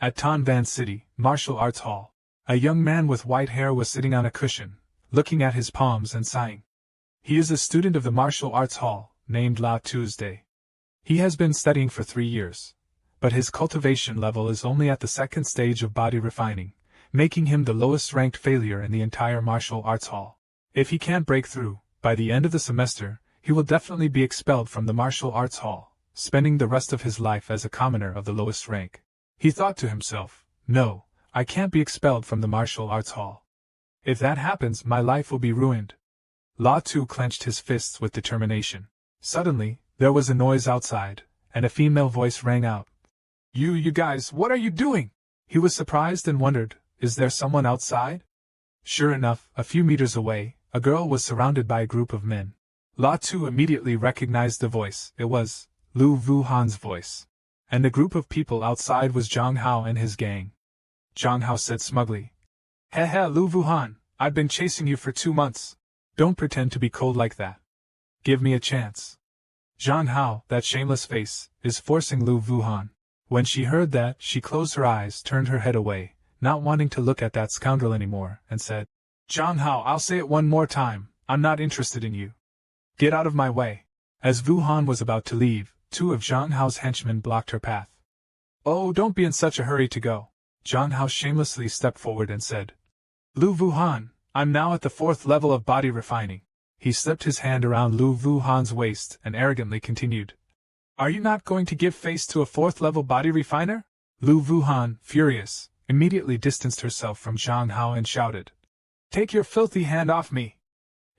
At Tan Van City, Martial Arts Hall, a young man with white hair was sitting on a cushion, looking at his palms and sighing. He is a student of the Martial Arts Hall, named La Tuesday. He has been studying for 3 years, but his cultivation level is only at the second stage of body refining, making him the lowest-ranked failure in the entire Martial Arts Hall. If he can't break through, by the end of the semester, he will definitely be expelled from the Martial Arts Hall, spending the rest of his life as a commoner of the lowest rank. He thought to himself, "No, I can't be expelled from the Martial Arts Hall. If that happens, my life will be ruined." La Tu clenched his fists with determination. Suddenly, there was a noise outside, and a female voice rang out. You guys, what are you doing?" He was surprised and wondered, is there someone outside? Sure enough, a few meters away, a girl was surrounded by a group of men. La Tu immediately recognized the voice. It was Lu Wuhan's voice. And the group of people outside was Zhang Hao and his gang. Zhang Hao said smugly, "Heh, Lu Wuhan, I've been chasing you for 2 months. Don't pretend to be cold like that. Give me a chance." Zhang Hao, that shameless face, is forcing Lu Wuhan. When she heard that, she closed her eyes, turned her head away, not wanting to look at that scoundrel anymore, and said, "Zhang Hao, I'll say it one more time, I'm not interested in you. Get out of my way." As Wuhan was about to leave, 2 of Zhang Hao's henchmen blocked her path. "Oh, don't be in such a hurry to go." Zhang Hao shamelessly stepped forward and said, "Lu Wuhan, I'm now at the 4th level of body refining." He slipped his hand around Lu Wuhan's waist and arrogantly continued, "Are you not going to give face to a 4th level body refiner?" Lu Wuhan, furious, immediately distanced herself from Zhang Hao and shouted, "Take your filthy hand off me!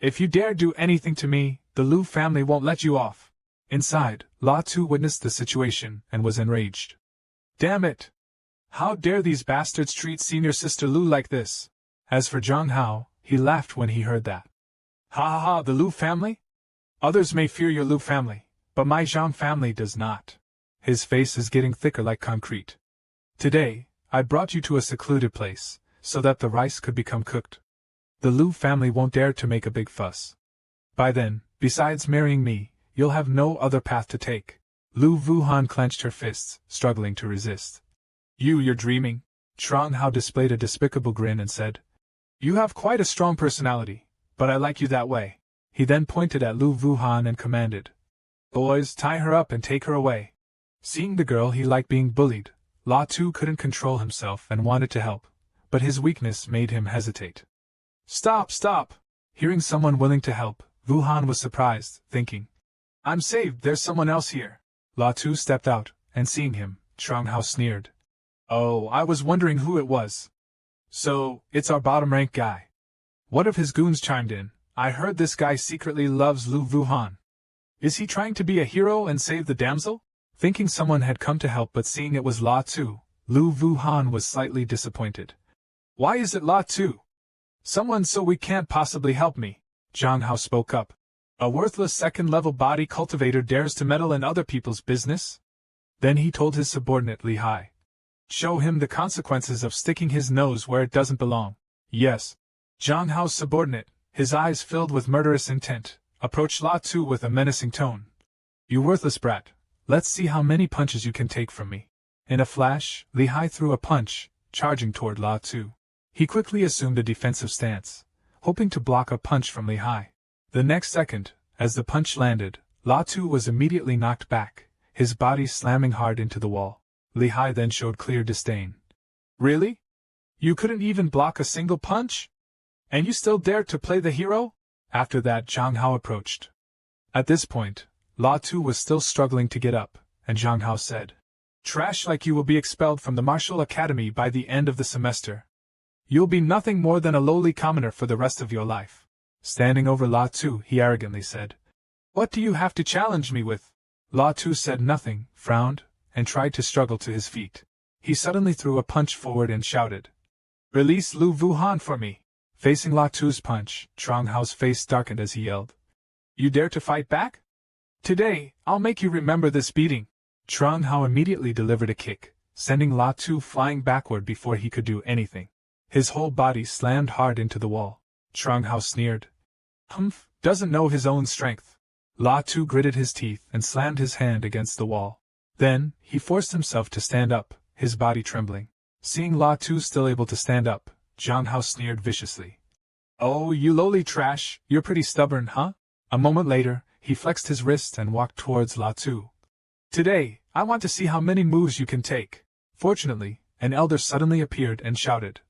If you dare do anything to me, the Lu family won't let you off." Inside, La Tu witnessed the situation and was enraged. "Damn it! How dare these bastards treat senior sister Lu like this?" As for Zhang Hao, he laughed when he heard that. "Ha, the Lu family? Others may fear your Lu family, but my Zhang family does not." His face is getting thicker like concrete. "Today, I brought you to a secluded place, so that the rice could become cooked. The Lu family won't dare to make a big fuss. By then, besides marrying me, you'll have no other path to take." Lu Wuhan clenched her fists, struggling to resist. You're dreaming." Zhang Hao displayed a despicable grin and said, "You have quite a strong personality, but I like you that way." He then pointed at Lu Wuhan and commanded, "Boys, tie her up and take her away." Seeing the girl he liked being bullied, La Tu couldn't control himself and wanted to help, but his weakness made him hesitate. Stop! Hearing someone willing to help, Wuhan was surprised, thinking, "I'm saved, there's someone else here." La Tu stepped out, and seeing him, Zhang Hao sneered, "Oh, I was wondering who it was. So, it's our bottom-ranked guy." One of his goons chimed in, "I heard this guy secretly loves Lu Wuhan. Is he trying to be a hero and save the damsel?" Thinking someone had come to help but seeing it was La Tu, Lu Wuhan was slightly disappointed. "Why is it La Tu? Someone so we can't possibly help me." Zhang Hao spoke up. "A worthless second-level body cultivator dares to meddle in other people's business?" Then he told his subordinate Li Hai, "Show him the consequences of sticking his nose where it doesn't belong." "Yes." Zhang Hao's subordinate, his eyes filled with murderous intent, approached La Tu with a menacing tone. "You worthless brat, let's see how many punches you can take from me." In a flash, Li Hai threw a punch, charging toward La Tu. He quickly assumed a defensive stance, hoping to block a punch from Li Hai. The next second, as the punch landed, La Tu was immediately knocked back, his body slamming hard into the wall. Li Hai then showed clear disdain. "Really? You couldn't even block a single punch? And you still dared to play the hero?" After that, Zhang Hao approached. At this point, La Tu was still struggling to get up, and Zhang Hao said, "Trash like you will be expelled from the martial academy by the end of the semester. You'll be nothing more than a lowly commoner for the rest of your life." Standing over La Tu, he arrogantly said, "What do you have to challenge me with?" La Tu said nothing, frowned, and tried to struggle to his feet. He suddenly threw a punch forward and shouted, "Release Lu Wuhan for me!" Facing La Tu's punch, Zhang Hao's face darkened as he yelled, "You dare to fight back? Today, I'll make you remember this beating." Zhang Hao immediately delivered a kick, sending La Tu flying backward before he could do anything. His whole body slammed hard into the wall. Zhang Hao sneered, "Humph, doesn't know his own strength." La Tu gritted his teeth and slammed his hand against the wall. Then, he forced himself to stand up, his body trembling. Seeing La Tu still able to stand up, Zhang Hao sneered viciously. "Oh, you lowly trash, you're pretty stubborn, huh?" A moment later, he flexed his wrist and walked towards La Tu. "Today, I want to see how many moves you can take." Fortunately, an elder suddenly appeared and shouted.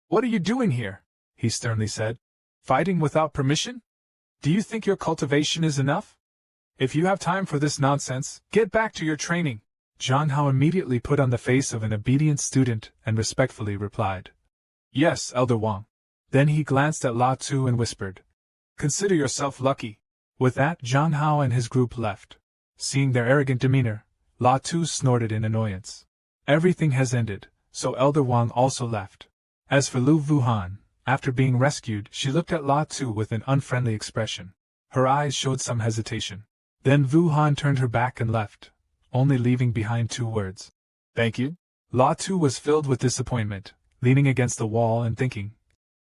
"What are you doing here?" he sternly said. "Fighting without permission? Do you think your cultivation is enough? If you have time for this nonsense, get back to your training." Zhang Hao immediately put on the face of an obedient student and respectfully replied, "Yes, Elder Wang." Then he glanced at La Tu and whispered, "Consider yourself lucky." With that, Zhang Hao and his group left. Seeing their arrogant demeanor, La Tu snorted in annoyance. Everything has ended, so Elder Wang also left. As for Lu Wuhan, after being rescued, she looked at La Tu with an unfriendly expression. Her eyes showed some hesitation. Then Wuhan turned her back and left, only leaving behind 2 words. "Thank you." La Tu was filled with disappointment, leaning against the wall and thinking,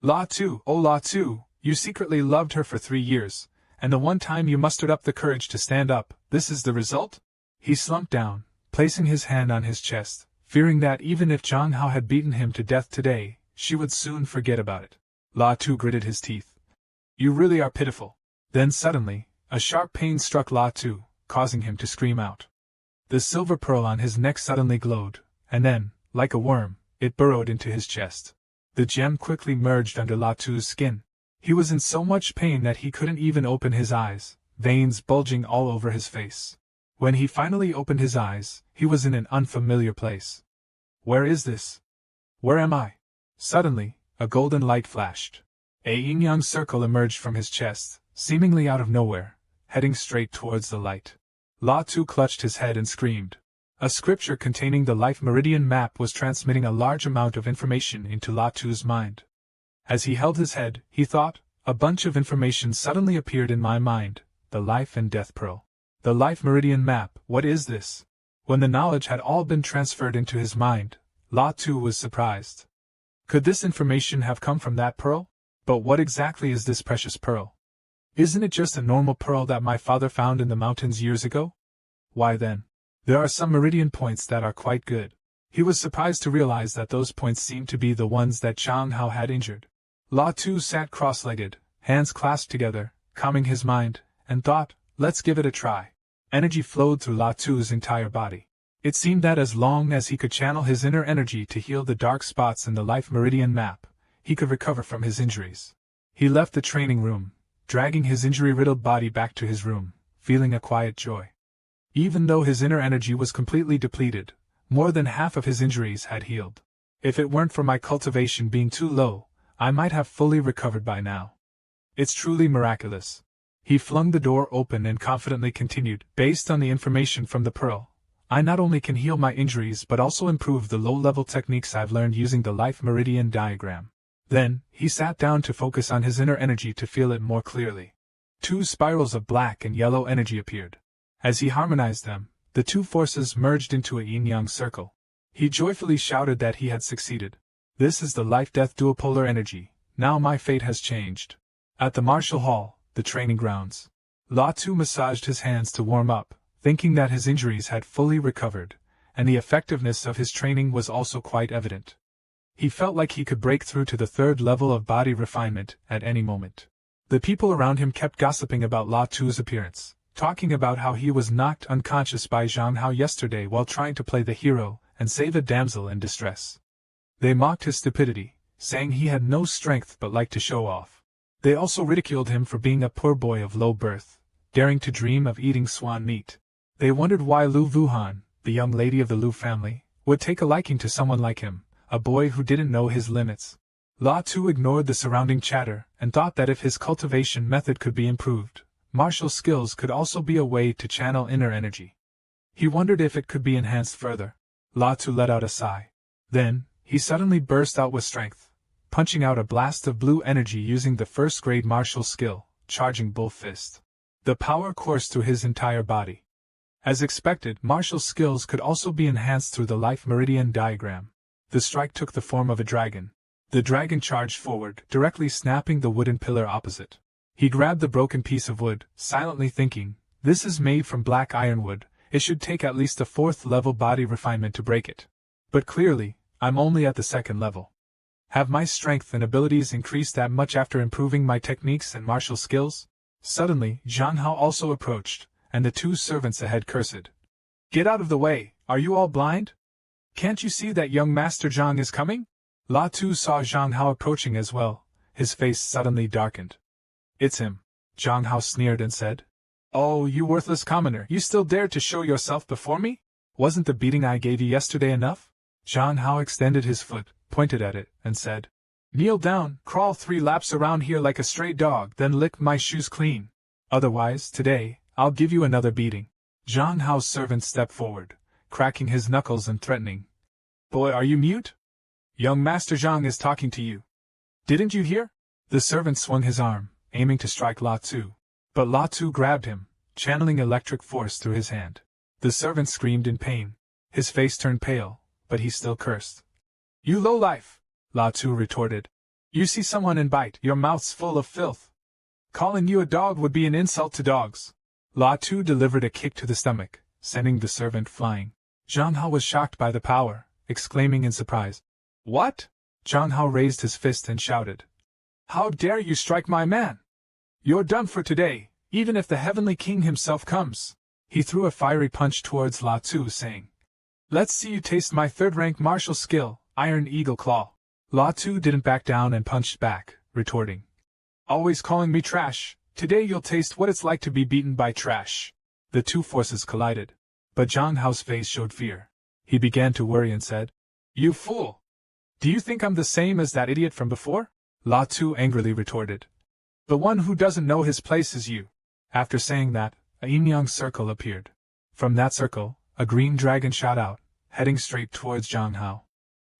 La Tu, oh La Tu, you secretly loved her for 3 years, and the one time you mustered up the courage to stand up, this is the result? He slumped down, placing his hand on his chest, fearing that even if Zhang Hao had beaten him to death today, she would soon forget about it. La Tu gritted his teeth. "You really are pitiful." Then suddenly, a sharp pain struck La Tu, causing him to scream out. The silver pearl on his neck suddenly glowed, and then, like a worm, it burrowed into his chest. The gem quickly merged under La Tu's skin. He was in so much pain that he couldn't even open his eyes, veins bulging all over his face. When he finally opened his eyes, he was in an unfamiliar place. Where is this? Where am I? Suddenly, a golden light flashed. A yin-yang circle emerged from his chest, seemingly out of nowhere, heading straight towards the light. La Tu clutched his head and screamed. A scripture containing the life meridian map was transmitting a large amount of information into La Tu's mind. As he held his head, he thought, a bunch of information suddenly appeared in my mind, the life and death pearl. The life meridian map, what is this? When the knowledge had all been transferred into his mind, La Tu was surprised. Could this information have come from that pearl? But what exactly is this precious pearl? Isn't it just a normal pearl that my father found in the mountains years ago? Why then? There are some meridian points that are quite good. He was surprised to realize that those points seemed to be the ones that Zhang Hao had injured. La Tu sat cross-legged, hands clasped together, calming his mind, and thought, let's give it a try. Energy flowed through La Tu's entire body. It seemed that as long as he could channel his inner energy to heal the dark spots in the life meridian map, he could recover from his injuries. He left the training room, dragging his injury-riddled body back to his room, feeling a quiet joy. Even though his inner energy was completely depleted, more than half of his injuries had healed. If it weren't for my cultivation being too low, I might have fully recovered by now. It's truly miraculous. He flung the door open and confidently continued, based on the information from the pearl, I not only can heal my injuries but also improve the low-level techniques I've learned using the life meridian diagram. Then, he sat down to focus on his inner energy to feel it more clearly. 2 spirals of black and yellow energy appeared. As he harmonized them, the 2 forces merged into a yin-yang circle. He joyfully shouted that he had succeeded. This is the life-death duopolar energy, now my fate has changed. At the martial hall, the training grounds, La Tu massaged his hands to warm up, thinking that his injuries had fully recovered, and the effectiveness of his training was also quite evident. He felt like he could break through to the 3rd level of body refinement at any moment. The people around him kept gossiping about La Tu's appearance, talking about how he was knocked unconscious by Zhang Hao yesterday while trying to play the hero and save a damsel in distress. They mocked his stupidity, saying he had no strength but liked to show off. They also ridiculed him for being a poor boy of low birth, daring to dream of eating swan meat. They wondered why Lu Wuhan, the young lady of the Lu family, would take a liking to someone like him, a boy who didn't know his limits. La Tu ignored the surrounding chatter and thought that if his cultivation method could be improved, martial skills could also be a way to channel inner energy. He wondered if it could be enhanced further. La Tu let out a sigh. Then, he suddenly burst out with strength, punching out a blast of blue energy using the 1st-grade martial skill, Charging Bull Fist. The power coursed through his entire body. As expected, martial skills could also be enhanced through the life meridian diagram. The strike took the form of a dragon. The dragon charged forward, directly snapping the wooden pillar opposite. He grabbed the broken piece of wood, silently thinking, this is made from black ironwood, it should take at least a 4th-level body refinement to break it. But clearly, I'm only at the second level. Have my strength and abilities increased that much after improving my techniques and martial skills? Suddenly, Zhang Hao also approached, and the two servants ahead cursed. Get out of the way, are you all blind? Can't you see that young Master Zhang is coming? La Tu saw Zhang Hao approaching as well. His face suddenly darkened. It's him, Zhang Hao sneered and said. Oh, you worthless commoner, you still dare to show yourself before me? Wasn't the beating I gave you yesterday enough? Zhang Hao extended his foot, pointed at it, and said, Kneel down, crawl 3 laps around here like a stray dog, then lick my shoes clean. Otherwise, today, I'll give you another beating. Zhang Hao's servant stepped forward, cracking his knuckles and threatening. Boy, are you mute? Young Master Zhang is talking to you. Didn't you hear? The servant swung his arm, aiming to strike La Tu. But La Tu grabbed him, channeling electric force through his hand. The servant screamed in pain. His face turned pale, but he still cursed. You lowlife! La Tu retorted. You see someone and bite, your mouth's full of filth. Calling you a dog would be an insult to dogs. La Tu delivered a kick to the stomach, sending the servant flying. Zhang Hao was shocked by the power, exclaiming in surprise. What? Zhang Hao raised his fist and shouted. How dare you strike my man? You're done for today, even if the Heavenly King himself comes. He threw a fiery punch towards La Tu, saying, Let's see you taste my third-rank martial skill, Iron Eagle Claw. La Tu didn't back down and punched back, retorting. Always calling me trash, today you'll taste what it's like to be beaten by trash. The two forces collided, but Zhang Hao's face showed fear. He began to worry and said, You fool! Do you think I'm the same as that idiot from before? La Tu angrily retorted. The one who doesn't know his place is you. After saying that, a yin-yang circle appeared. From that circle, a green dragon shot out, heading straight towards Zhang Hao.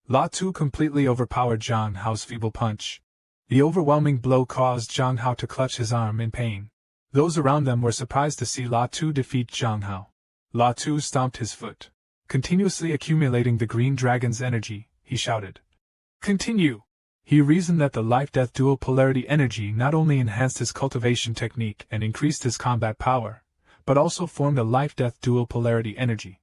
La Tu completely overpowered Zhang Hao's feeble punch. The overwhelming blow caused Zhang Hao to clutch his arm in pain. Those around them were surprised to see La Tu defeat Zhang Hao. La Tu stomped his foot. Continuously accumulating the green dragon's energy, he shouted. Continue! He reasoned that the life-death dual polarity energy not only enhanced his cultivation technique and increased his combat power, but also formed a life-death dual polarity energy.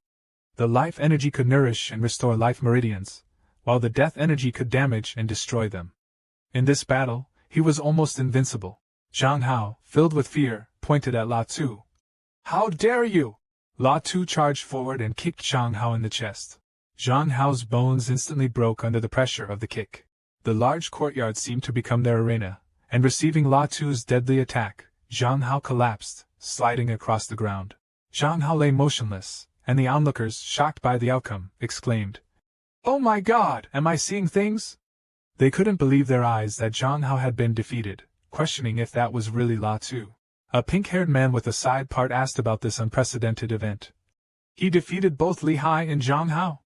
The life energy could nourish and restore life meridians, while the death energy could damage and destroy them. In this battle, he was almost invincible. Zhang Hao, filled with fear, pointed at La Tu. How dare you! La Tu charged forward and kicked Zhang Hao in the chest. Zhang Hao's bones instantly broke under the pressure of the kick. The large courtyard seemed to become their arena, and receiving La Tu's deadly attack, Zhang Hao collapsed, sliding across the ground. Zhang Hao lay motionless, and the onlookers, shocked by the outcome, exclaimed, Oh my God, am I seeing things? They couldn't believe their eyes that Zhang Hao had been defeated, questioning if that was really La Tu. A pink-haired man with a side part asked about this unprecedented event. He defeated both Li Hai and Zhang Hao?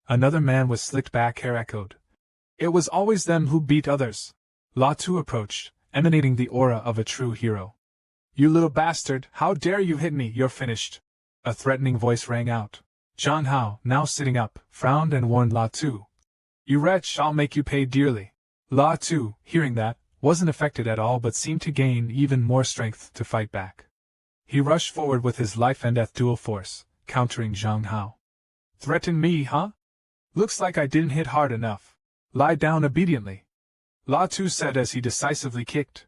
Another man with slicked back hair echoed. It was always them who beat others. La Tu approached, emanating the aura of a true hero. You little bastard, how dare you hit me, you're finished. A threatening voice rang out. Zhang Hao, now sitting up, frowned and warned La Tu. You wretch, I'll make you pay dearly. La Tu, hearing that, wasn't affected at all but seemed to gain even more strength to fight back. He rushed forward with his life and death dual force, countering Zhang Hao. Threaten me, huh? Looks like I didn't hit hard enough. Lie down obediently. La Tu said as he decisively kicked.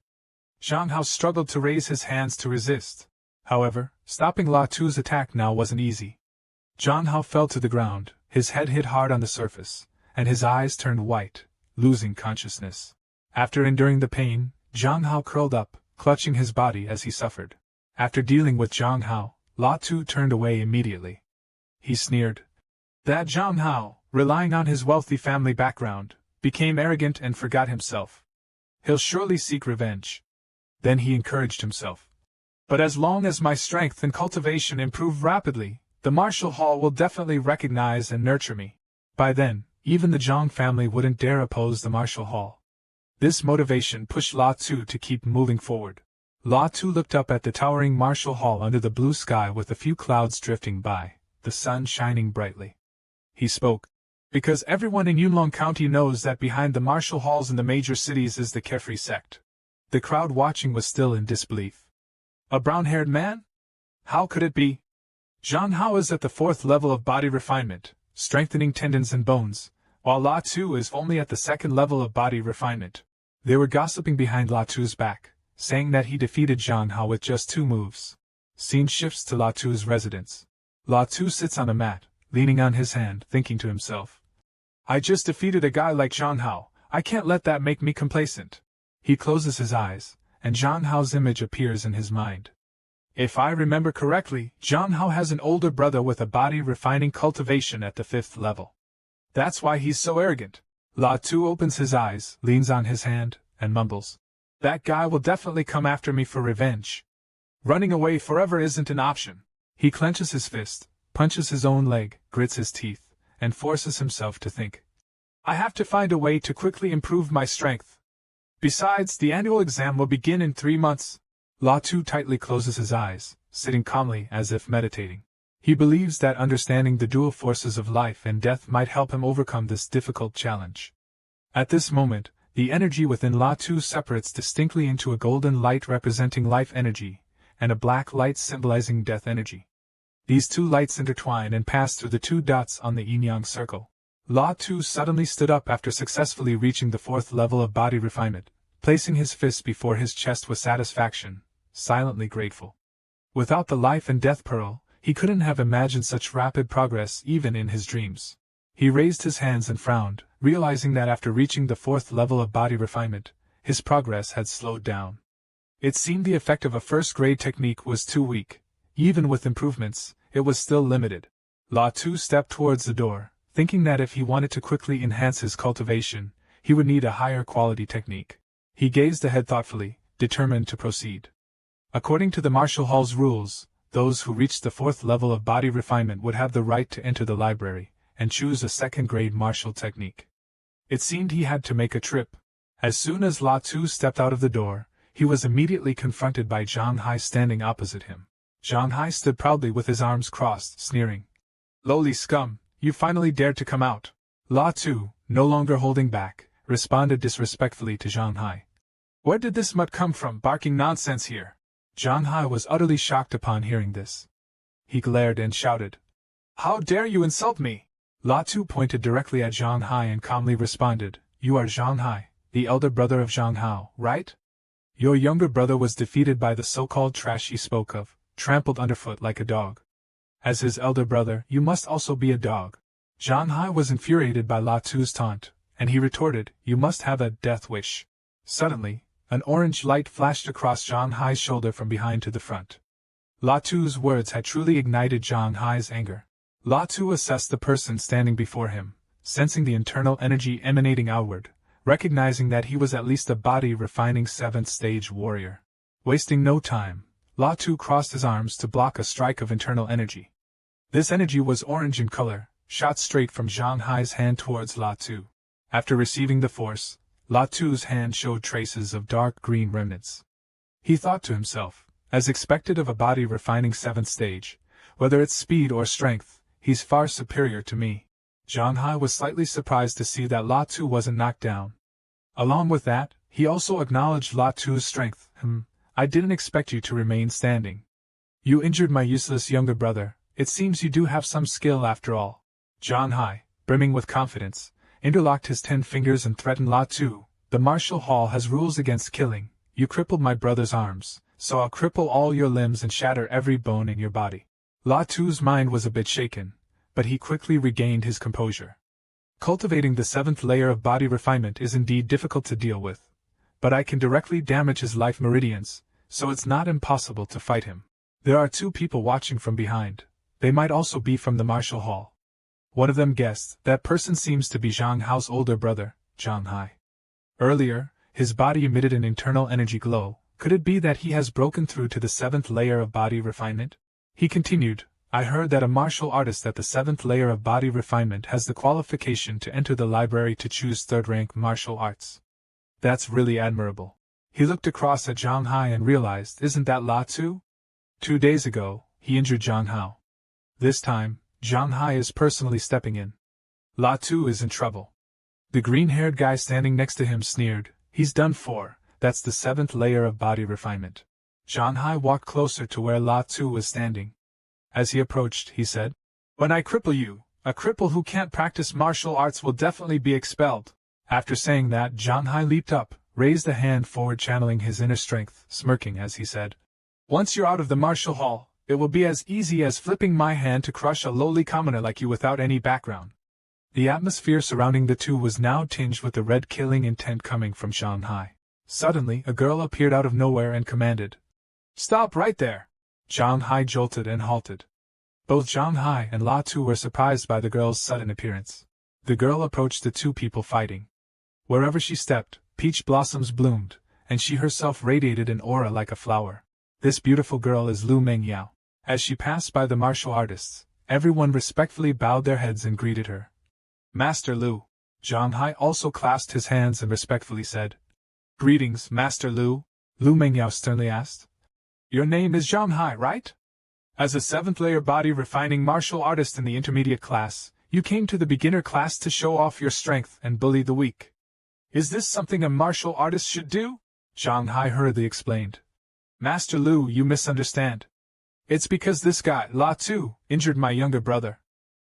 Zhang Hao struggled to raise his hands to resist. However, stopping La Tu's attack now wasn't easy. Zhang Hao fell to the ground, his head hit hard on the surface, and his eyes turned white, losing consciousness. After enduring the pain, Zhang Hao curled up, clutching his body as he suffered. After dealing with Zhang Hao, La Tu turned away immediately. He sneered. That Zhang Hao, relying on his wealthy family background, became arrogant and forgot himself. He'll surely seek revenge. Then he encouraged himself. But as long as my strength and cultivation improve rapidly, the martial hall will definitely recognize and nurture me. By then, even the Zhang family wouldn't dare oppose the martial hall. This motivation pushed La Tu to keep moving forward. La Tu looked up at the towering martial hall under the blue sky with a few clouds drifting by, the sun shining brightly. He spoke. Because everyone in Yunlong County knows that behind the martial halls in the major cities is the Carefree sect. The crowd watching was still in disbelief. A brown-haired man? How could it be? Zhang Hao is at the 4th level of body refinement, strengthening tendons and bones, while La Tu is only at the second level of body refinement. They were gossiping behind La Tu's back, saying that he defeated Zhang Hao with just 2 moves. Scene shifts to La Tu's residence. La Tu sits on a mat, leaning on his hand, thinking to himself. I just defeated a guy like Zhang Hao, I can't let that make me complacent. He closes his eyes, and Zhang Hao's image appears in his mind. If I remember correctly, Zhang Hao has an older brother with a body refining cultivation at the 5th level. That's why he's so arrogant. La Tu opens his eyes, leans on his hand, and mumbles. That guy will definitely come after me for revenge. Running away forever isn't an option. He clenches his fist, punches his own leg, grits his teeth, and forces himself to think. I have to find a way to quickly improve my strength. Besides, the annual exam will begin in 3 months. La Tu tightly closes his eyes, sitting calmly as if meditating. He believes that understanding the dual forces of life and death might help him overcome this difficult challenge. At this moment, the energy within La Tu separates distinctly into a golden light representing life energy, and a black light symbolizing death energy. These 2 lights intertwine and pass through the 2 dots on the yin-yang circle. La Tu suddenly stood up after successfully reaching the 4th level of body refinement, placing his fist before his chest with satisfaction, silently grateful. Without the life and death pearl, he couldn't have imagined such rapid progress even in his dreams. He raised his hands and frowned, realizing that after reaching the 4th level of body refinement, his progress had slowed down. It seemed the effect of a first-grade technique was too weak. Even with improvements, it was still limited. La Tu stepped towards the door, thinking that if he wanted to quickly enhance his cultivation, he would need a higher quality technique. He gazed ahead thoughtfully, determined to proceed. According to the martial hall's rules, those who reached the 4th level of body refinement would have the right to enter the library and choose a 2nd-grade martial technique. It seemed he had to make a trip. As soon as La Tu stepped out of the door, he was immediately confronted by Zhang Hai standing opposite him. Zhang Hai stood proudly with his arms crossed, sneering. Lowly scum, you finally dared to come out. La Tu, no longer holding back, responded disrespectfully to Zhang Hai. Where did this mutt come from barking nonsense here? Zhang Hai was utterly shocked upon hearing this. He glared and shouted. How dare you insult me? La Tu pointed directly at Zhang Hai and calmly responded, You are Zhang Hai, the elder brother of Zhang Hao, right? Your younger brother was defeated by the so-called trash you spoke of, trampled underfoot like a dog. As his elder brother, you must also be a dog. Zhang Hai was infuriated by La Tu's taunt, and he retorted, You must have a death wish. Suddenly, an orange light flashed across Zhang Hai's shoulder from behind to the front. La Tu's words had truly ignited Zhang Hai's anger. La Tu assessed the person standing before him, sensing the internal energy emanating outward, recognizing that he was at least a body-refining 7th-stage warrior. Wasting no time, La Tu crossed his arms to block a strike of internal energy. This energy was orange in color, shot straight from Zhang Hai's hand towards La Tu. After receiving the force, La Tu's hand showed traces of dark green remnants. He thought to himself, as expected of a body-refining 7th stage, whether it's speed or strength, he's far superior to me. Zhang Hai was slightly surprised to see that La Tu wasn't knocked down. Along with that, he also acknowledged La Tu's strength. I didn't expect you to remain standing. You injured my useless younger brother, it seems you do have some skill after all. Zhang Hai, brimming with confidence, interlocked his 10 fingers and threatened La Tu. The martial hall has rules against killing. You crippled my brother's arms, so I'll cripple all your limbs and shatter every bone in your body. La Tu's mind was a bit shaken, but he quickly regained his composure. Cultivating the 7th layer of body refinement is indeed difficult to deal with, but I can directly damage his life meridians, so it's not impossible to fight him. There are 2 people watching from behind. They might also be from the martial hall. One of them guessed, that person seems to be Zhang Hao's older brother, Zhang Hai. Earlier, his body emitted an internal energy glow. Could it be that he has broken through to the 7th layer of body refinement? He continued, I heard that a martial artist at the 7th layer of body refinement has the qualification to enter the library to choose 3rd-rank martial arts. That's really admirable. He looked across at Zhang Hai and realized, isn't that La Tu? 2 days ago, he injured Zhang Hao. This time, Zhang Hai is personally stepping in. La Tu is in trouble. The green-haired guy standing next to him sneered, He's done for, that's the 7th layer of body refinement. Zhang Hai walked closer to where La Tu was standing. As he approached, he said, When I cripple you, A cripple who can't practice martial arts will definitely be expelled. After saying that, Zhang Hai leaped up, raised a hand forward channeling his inner strength, smirking as he said, "Once you're out of the martial hall, it will be as easy as flipping my hand to crush a lowly commoner like you without any background." The atmosphere surrounding the two was now tinged with the red killing intent coming from Zhang Hai. Suddenly, a girl appeared out of nowhere and commanded, "Stop right there!" Zhang Hai jolted and halted. Both Zhang Hai and La Tu were surprised by the girl's sudden appearance. The girl approached the two people fighting. Wherever she stepped, peach blossoms bloomed, and she herself radiated an aura like a flower. This beautiful girl is Lu Mengyao. As she passed by the martial artists, everyone respectfully bowed their heads and greeted her. "Master Lu." Zhang Hai also clasped his hands and respectfully said, "Greetings, Master Lu," Lu Mengyao sternly asked. "Your name is Zhang Hai, right? As a 7th-layer body refining martial artist in the intermediate class, you came to the beginner class to show off your strength and bully the weak. Is this something a martial artist should do?" Zhang Hai hurriedly explained. "Master Lu, you misunderstand. It's because this guy, La Tu, injured my younger brother.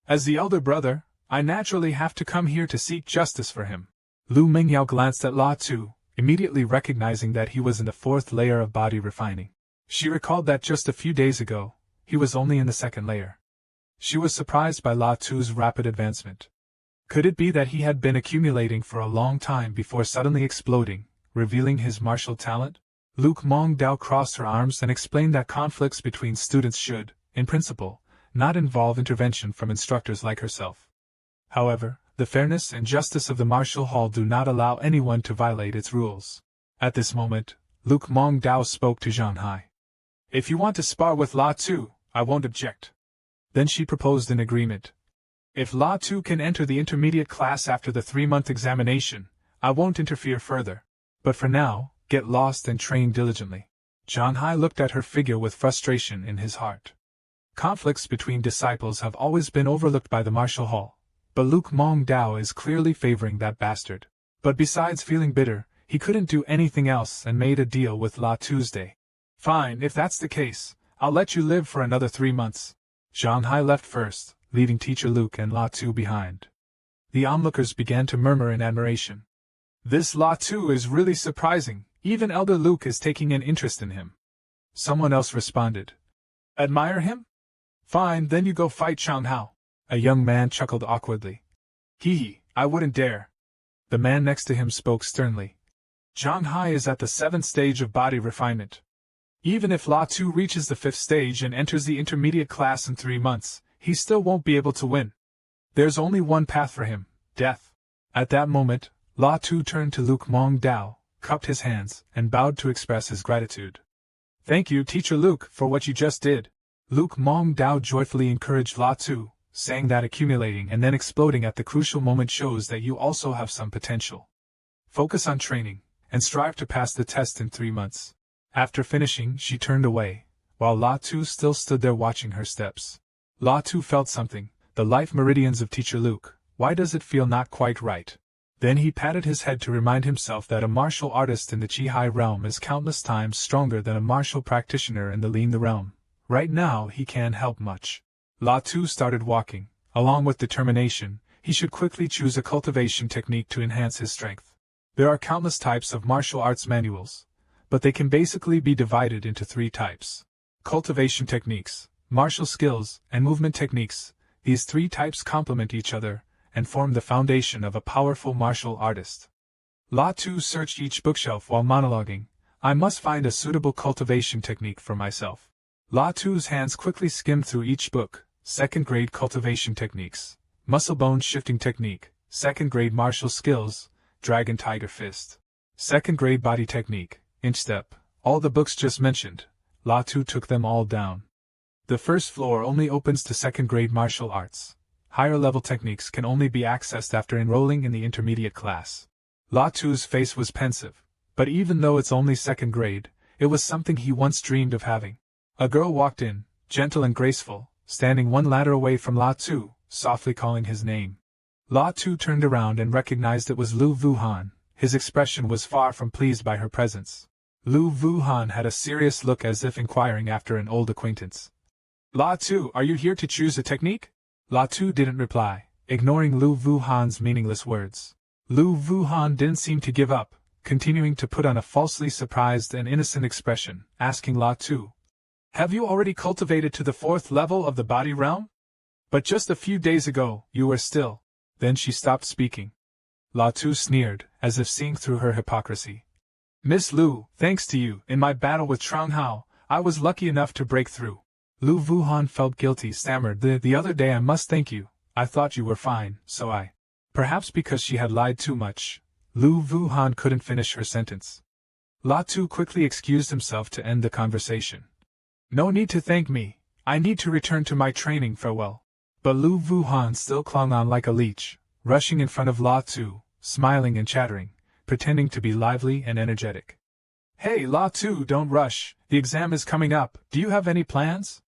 As the elder brother, I naturally have to come here to seek justice for him." Lu Mengyao glanced at La Tu, immediately recognizing that he was in the 4th layer of body refining. She recalled that just a few days ago, he was only in the 2nd layer. She was surprised by La Tu's rapid advancement. Could it be that he had been accumulating for a long time before suddenly exploding, revealing his martial talent? Luke Mong Dao crossed her arms and explained that conflicts between students should, in principle, not involve intervention from instructors like herself. However, the fairness and justice of the martial hall do not allow anyone to violate its rules. At this moment, Luke Mong Dao spoke to Zhang Hai. "If you want to spar with La Tu, I won't object." Then she proposed an agreement. "If La Tu can enter the intermediate class after the 3-month examination, I won't interfere further. But for now, get lost and train diligently." Zhang Hai looked at her figure with frustration in his heart. Conflicts between disciples have always been overlooked by the martial hall, but Luke Mong Dao is clearly favoring that bastard. But besides feeling bitter, he couldn't do anything else and made a deal with La Tuesday. "Fine, if that's the case, I'll let you live for another 3 months." Zhang Hai left first, leaving teacher Luke and La Tu behind. The onlookers began to murmur in admiration. "This La Tu is really surprising, even Elder Luke is taking an interest in him." Someone else responded. "Admire him? Fine, then you go fight Chang Hao." A young man chuckled awkwardly. "Hee, I wouldn't dare." The man next to him spoke sternly. "Zhang Hai is at the 7th stage of body refinement. Even if La Tu reaches the 5th stage and enters the intermediate class in 3 months, he still won't be able to win. There's only one path for him, death." At that moment, La Tu turned to Luke Mong Dao, cupped his hands, and bowed to express his gratitude. "Thank you, Teacher Luke, for what you just did." Luke Mong Dao joyfully encouraged La Tu, saying that accumulating and then exploding at the crucial moment shows that you also have some potential. Focus on training, and strive to pass the test in 3 months. After finishing, she turned away, while La Tu still stood there watching her steps. La Tu felt something, the life meridians of Teacher Luke. Why does it feel not quite right? Then he patted his head to remind himself that a martial artist in the Chi-Hai realm is countless times stronger than a martial practitioner in the Ling realm. Right now he can't help much. La Tu started walking. Along with determination, he should quickly choose a cultivation technique to enhance his strength. There are countless types of martial arts manuals, but they can basically be divided into 3 types. Cultivation techniques, martial skills, and movement techniques. These 3 types complement each other and form the foundation of a powerful martial artist. La Tu searched each bookshelf while monologuing. "I must find a suitable cultivation technique for myself." La Tu's hands quickly skimmed through each book. 2nd grade cultivation techniques, muscle bone shifting technique, 2nd grade martial skills, dragon tiger fist, 2nd grade body technique, inch step, all the books just mentioned. La Tu took them all down. The first floor only opens to 2nd grade martial arts. Higher level techniques can only be accessed after enrolling in the intermediate class. La Tu's face was pensive, but even though it's only 2nd grade, it was something he once dreamed of having. A girl walked in, gentle and graceful, standing one ladder away from La Tu, softly calling his name. La Tu turned around and recognized it was Lu Wuhan. His expression was far from pleased by her presence. Lu Wuhan had a serious look as if inquiring after an old acquaintance. "La Tu, are you here to choose a technique?" La Tu didn't reply, ignoring Lu Wuhan's meaningless words. Lu Wuhan didn't seem to give up, continuing to put on a falsely surprised and innocent expression, asking La Tu, "Have you already cultivated to the 4th level of the body realm? But just a few days ago, you were still." Then she stopped speaking. La Tu sneered, as if seeing through her hypocrisy. "Miss Lu, thanks to you, in my battle with Trang Hao, I was lucky enough to break through." Lu Wuhan felt guilty, stammered, The other day I must thank you. I thought you were fine, so I." Perhaps because she had lied too much, Lu Wuhan couldn't finish her sentence. La Tu quickly excused himself to end the conversation. "No need to thank me, I need to return to my training, farewell." But Lu Wuhan still clung on like a leech, rushing in front of La Tu, smiling and chattering, pretending to be lively and energetic. "Hey La Tu, don't rush, the exam is coming up, do you have any plans?"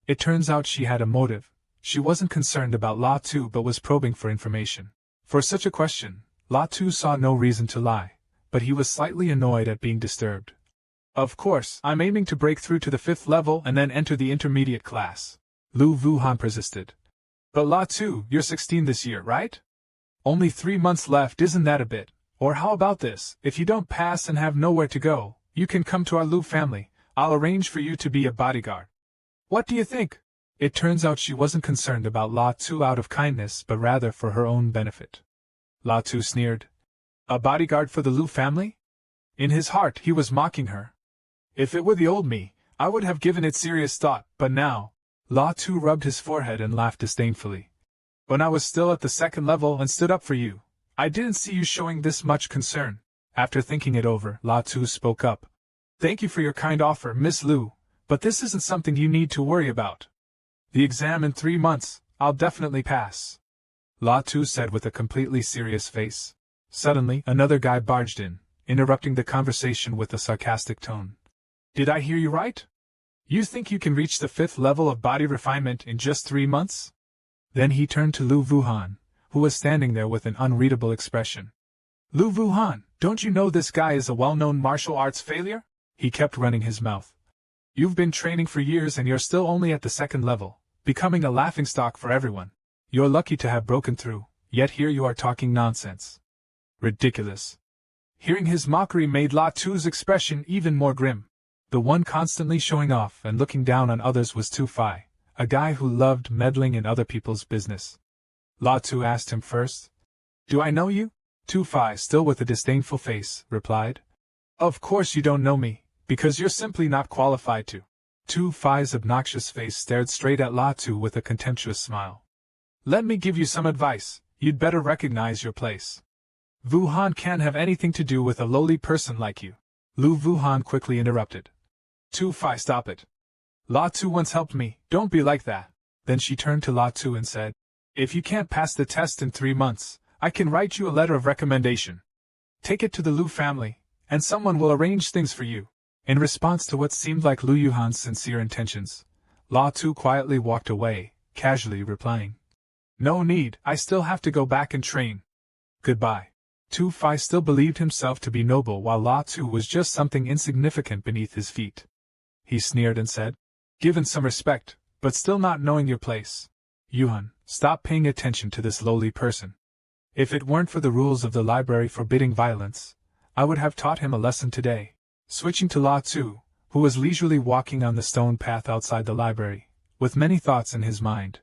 It turns out she had a motive. She wasn't concerned about La Tu but was probing for information. For such a question, La Tu saw no reason to lie, but he was slightly annoyed at being disturbed. "Of course, I'm aiming to break through to the 5th level and then enter the intermediate class," Lu Wuhan persisted. "But La Tu, you're 16 this year, right? Only 3 months left, isn't that a bit? Or how about this, if you don't pass and have nowhere to go, you can come to our Lu family, I'll arrange for you to be a bodyguard. What do you think?" It turns out she wasn't concerned about La Tu out of kindness but rather for her own benefit. La Tu sneered. A bodyguard for the Lu family? In his heart he was mocking her. If it were the old me, I would have given it serious thought, but now… La Tu rubbed his forehead and laughed disdainfully. "When I was still at the 2nd level and stood up for you, I didn't see you showing this much concern." After thinking it over, La Tu spoke up. "Thank you for your kind offer, Miss Lu, but this isn't something you need to worry about. The exam in 3 months, I'll definitely pass," La Tu said with a completely serious face. Suddenly, another guy barged in, interrupting the conversation with a sarcastic tone. "Did I hear you right? You think you can reach the 5th level of body refinement in just 3 months?" Then he turned to Lu Wuhan, who was standing there with an unreadable expression. "Lu Wuhan, don't you know this guy is a well-known martial arts failure?" He kept running his mouth. "You've been training for years and you're still only at the 2nd level, becoming a laughingstock for everyone. You're lucky to have broken through, yet here you are talking nonsense. Ridiculous." Hearing his mockery made La Tu's expression even more grim. The one constantly showing off and looking down on others was Tu Fai, a guy who loved meddling in other people's business. La Tu asked him first. "Do I know you?" Tu Fai, still with a disdainful face, replied. "Of course you don't know me, because you're simply not qualified to." Tu Fai's obnoxious face stared straight at La Tu with a contemptuous smile. "Let me give you some advice, you'd better recognize your place. Wuhan can't have anything to do with a lowly person like you." Lu Wuhan quickly interrupted. "Tu Fai, stop it. La Tu once helped me, don't be like that." Then she turned to La Tu and said, "If you can't pass the test in 3 months, I can write you a letter of recommendation. Take it to the Lu family, and someone will arrange things for you." In response to what seemed like Lu Yuhan's sincere intentions, La Tu quietly walked away, casually replying, "No need, I still have to go back and train. Goodbye." Tu Fai still believed himself to be noble while La Tu was just something insignificant beneath his feet. He sneered and said, "Given some respect, but still not knowing your place. Yuhan, stop paying attention to this lowly person. If it weren't for the rules of the library forbidding violence, I would have taught him a lesson today." Switching to La Tu, who was leisurely walking on the stone path outside the library, with many thoughts in his mind.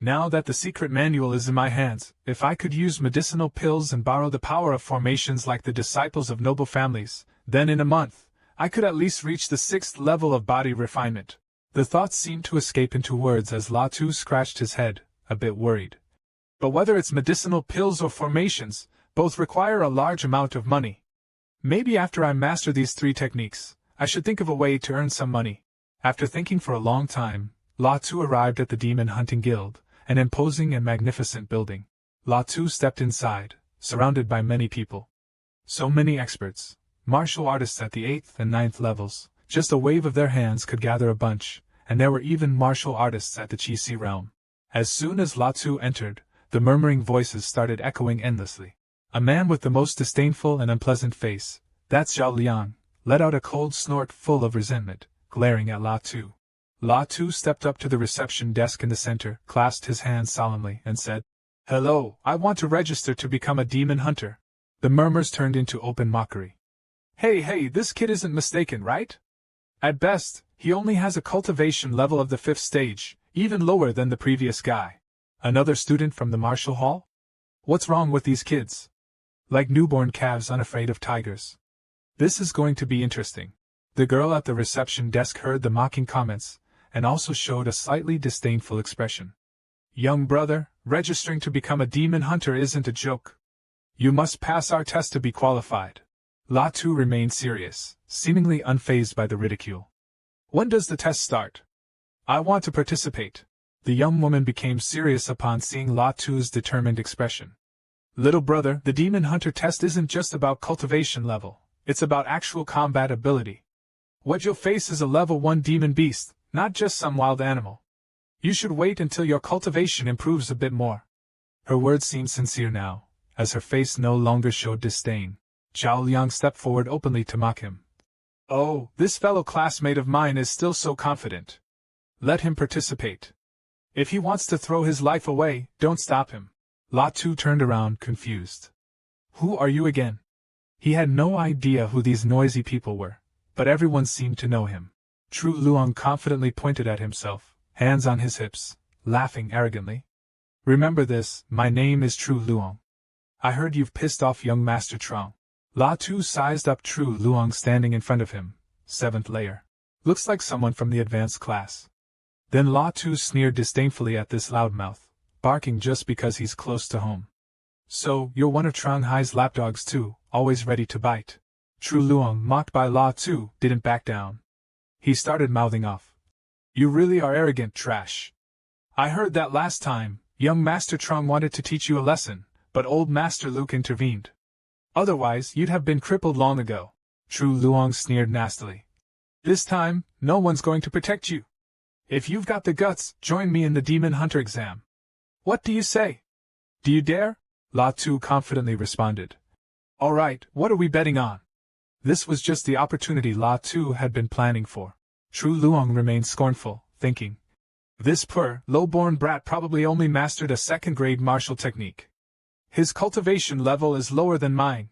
"Now that the secret manual is in my hands, if I could use medicinal pills and borrow the power of formations like the disciples of noble families, then in a month, I could at least reach the 6th level of body refinement." The thoughts seemed to escape into words as La Tu scratched his head, a bit worried. "But whether it's medicinal pills or formations, both require a large amount of money. Maybe after I master these 3 techniques, I should think of a way to earn some money." After thinking for a long time, La Tu arrived at the Demon Hunting Guild, an imposing and magnificent building. La Tu stepped inside, surrounded by many people. So many experts, martial artists at the 8th and 9th levels, just a wave of their hands could gather a bunch, and there were even martial artists at the Qi realm. As soon as La Tu entered, the murmuring voices started echoing endlessly. A man with the most disdainful and unpleasant face, that's Zhao Liang, let out a cold snort full of resentment, glaring at La Tu. La Tu stepped up to the reception desk in the center, clasped his hands solemnly, and said, "Hello, I want to register to become a demon hunter." The murmurs turned into open mockery. Hey, this kid isn't mistaken, right? At best, he only has a cultivation level of the 5th stage, even lower than the previous guy. Another student from the martial hall? What's wrong with these kids? Like newborn calves unafraid of tigers. This is going to be interesting. The girl at the reception desk heard the mocking comments, and also showed a slightly disdainful expression. Young brother, registering to become a demon hunter isn't a joke. You must pass our test to be qualified. La Tu remained serious, seemingly unfazed by the ridicule. When does the test start? I want to participate. The young woman became serious upon seeing La Tu's determined expression. Little brother, the demon hunter test isn't just about cultivation level, it's about actual combat ability. What you'll face is a level 1 demon beast, not just some wild animal. You should wait until your cultivation improves a bit more. Her words seemed sincere now, as her face no longer showed disdain. Zhao Liang stepped forward openly to mock him. Oh, this fellow classmate of mine is still so confident. Let him participate. If he wants to throw his life away, don't stop him. La Tu turned around, confused. Who are you again? He had no idea who these noisy people were, but everyone seemed to know him. Tru Luong confidently pointed at himself, hands on his hips, laughing arrogantly. Remember this, my name is Tru Luong. I heard you've pissed off young Master Trong. La Tu sized up Tru Luong standing in front of him, 7th layer. Looks like someone from the advanced class. Then La Tu sneered disdainfully at this loudmouth, barking just because he's close to home. So, you're one of Trong Hai's lapdogs too, always ready to bite. Tru Luong, mocked by La Tu, didn't back down. He started mouthing off. You really are arrogant, trash. I heard that last time, young Master Trong wanted to teach you a lesson, but old Master Luke intervened. Otherwise, you'd have been crippled long ago. Tru Luong sneered nastily. This time, no one's going to protect you. If you've got the guts, join me in the Demon Hunter exam. What do you say? Do you dare? La Tu confidently responded. All right, what are we betting on? This was just the opportunity La Tu had been planning for. Tru Luong remained scornful, thinking. This poor, low-born brat probably only mastered a 2nd-grade martial technique. His cultivation level is lower than mine.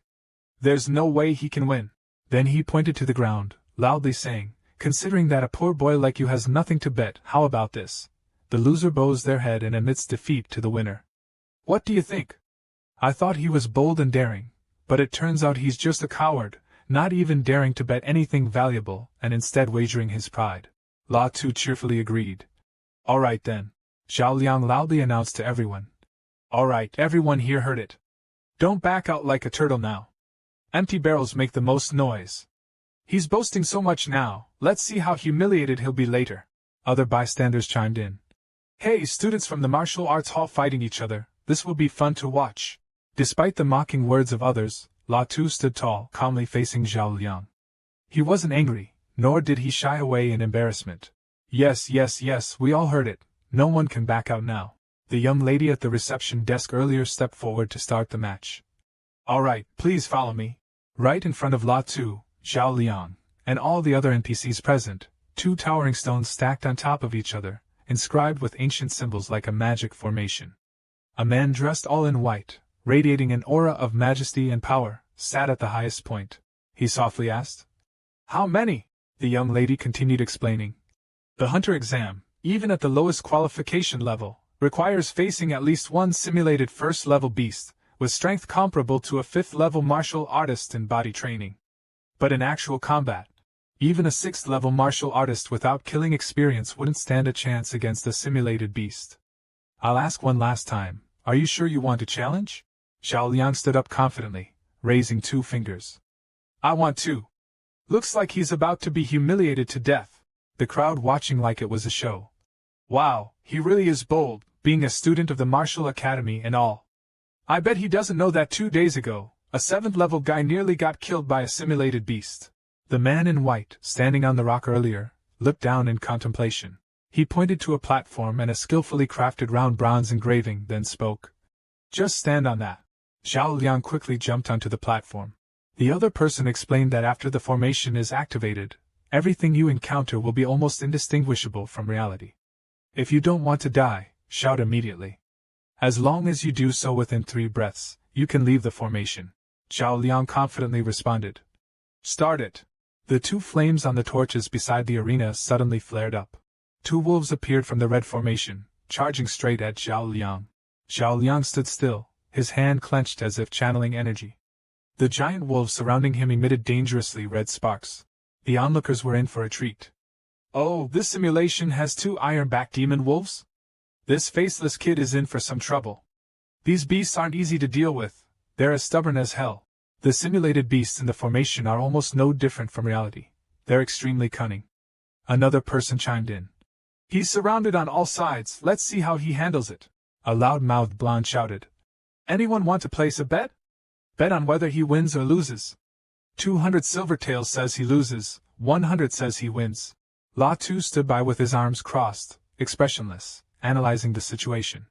There's no way he can win. Then he pointed to the ground, loudly saying, considering that a poor boy like you has nothing to bet, how about this? The loser bows their head and admits defeat to the winner. What do you think? I thought he was bold and daring, but it turns out he's just a coward, not even daring to bet anything valuable, and instead wagering his pride. La Tu cheerfully agreed. All right then, Zhao Liang loudly announced to everyone. All right, everyone here heard it. Don't back out like a turtle now. Empty barrels make the most noise. He's boasting so much now, let's see how humiliated he'll be later. Other bystanders chimed in. Hey, students from the martial arts hall fighting each other, this will be fun to watch. Despite the mocking words of others, La Tu stood tall, calmly facing Zhao Liang. He wasn't angry, nor did he shy away in embarrassment. Yes, we all heard it. No one can back out now. The young lady at the reception desk earlier stepped forward to start the match. All right, please follow me. Right in front of La Tu, Zhao Liang, and all the other NPCs present, 2 towering stones stacked on top of each other, inscribed with ancient symbols like a magic formation. A man dressed all in white, radiating an aura of majesty and power, sat at the highest point. He softly asked. How many? The young lady continued explaining. The hunter exam, even at the lowest qualification level, requires facing at least one simulated 1st-level beast, with strength comparable to a 5th-level martial artist in body training. But in actual combat, even a 6th-level martial artist without killing experience wouldn't stand a chance against a simulated beast. I'll ask one last time, are you sure you want to challenge? Zhao Liang stood up confidently, raising 2 fingers. I want to. Looks like he's about to be humiliated to death. The crowd watching like it was a show. Wow, he really is bold, being a student of the Martial Academy and all. I bet he doesn't know that 2 days ago, a 7th-level guy nearly got killed by a simulated beast. The man in white, standing on the rock earlier, looked down in contemplation. He pointed to a platform and a skillfully crafted round bronze engraving, then spoke. Just stand on that. Zhao Liang quickly jumped onto the platform. The other person explained that after the formation is activated, Everything you encounter will be almost indistinguishable from reality. If you don't want to die, shout immediately. As long as you do so within 3 breaths, you can leave the formation. Zhao Liang confidently responded. Start it. The 2 flames on the torches beside the arena suddenly flared up. 2 wolves appeared from the red formation, charging straight at Zhao Liang. Zhao Liang stood still, his hand clenched as if channeling energy. The giant wolves surrounding him emitted dangerously red sparks. The onlookers were in for a treat. Oh, this simulation has 2 iron-backed demon wolves? This faceless kid is in for some trouble. These beasts aren't easy to deal with, they're as stubborn as hell. The simulated beasts in the formation are almost no different from reality. They're extremely cunning. Another person chimed in. He's surrounded on all sides, let's see how he handles it. A loud-mouthed blonde shouted. Anyone want to place a bet? Bet on whether he wins or loses. 200 Silvertails says he loses, 100 says he wins. La Tu stood by with his arms crossed, expressionless, analyzing the situation.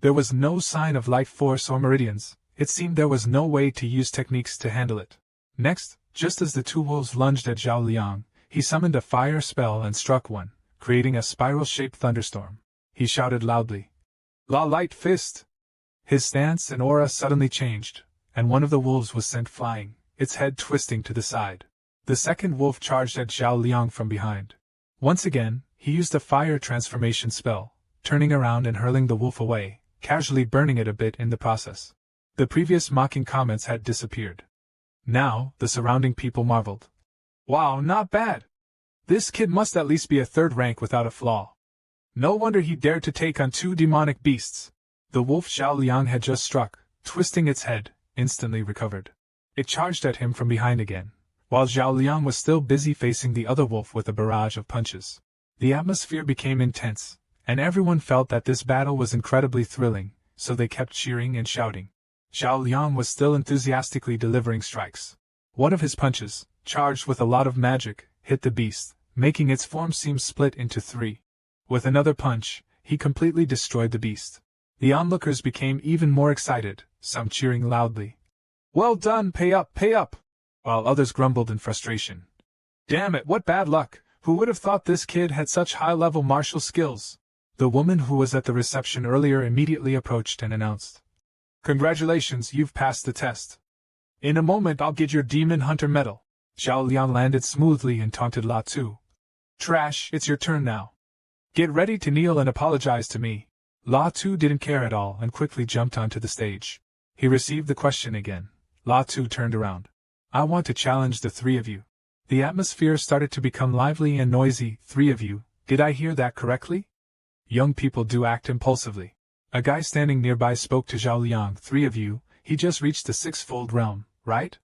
There was no sign of life force or meridians. It seemed there was no way to use techniques to handle it. Next, just as the 2 wolves lunged at Zhao Liang, he summoned a fire spell and struck one, creating a spiral-shaped thunderstorm. He shouted loudly, La Light Fist! His stance and aura suddenly changed, and one of the wolves was sent flying, its head twisting to the side. The second wolf charged at Zhao Liang from behind. Once again, he used a fire transformation spell, turning around and hurling the wolf away, casually burning it a bit in the process. The previous mocking comments had disappeared. Now, the surrounding people marveled. Wow, not bad! This kid must at least be a 3rd rank without a flaw. No wonder he dared to take on 2 demonic beasts. The wolf Zhao Liang had just struck, twisting its head, instantly recovered. It charged at him from behind again, while Zhao Liang was still busy facing the other wolf with a barrage of punches. The atmosphere became intense, and everyone felt that this battle was incredibly thrilling, so they kept cheering and shouting. Zhao Liang was still enthusiastically delivering strikes. One of his punches, charged with a lot of magic, hit the beast, making its form seem split into 3. With another punch, he completely destroyed the beast. The onlookers became even more excited, some cheering loudly. Well done, pay up! While others grumbled in frustration. Damn it, what bad luck! Who would have thought this kid had such high-level martial skills? The woman who was at the reception earlier immediately approached and announced. Congratulations, you've passed the test. In a moment I'll get your Demon Hunter medal. Zhao Liang landed smoothly and taunted La Tu. Trash, it's your turn now. Get ready to kneel and apologize to me. La Tu didn't care at all and quickly jumped onto the stage. He received the question again. La Tu turned around. I want to challenge the 3 of you. The atmosphere started to become lively and noisy. 3 of you, did I hear that correctly? Young people do act impulsively. A guy standing nearby spoke to Zhao Liang. 3 of you, he just reached the 6-fold realm, right?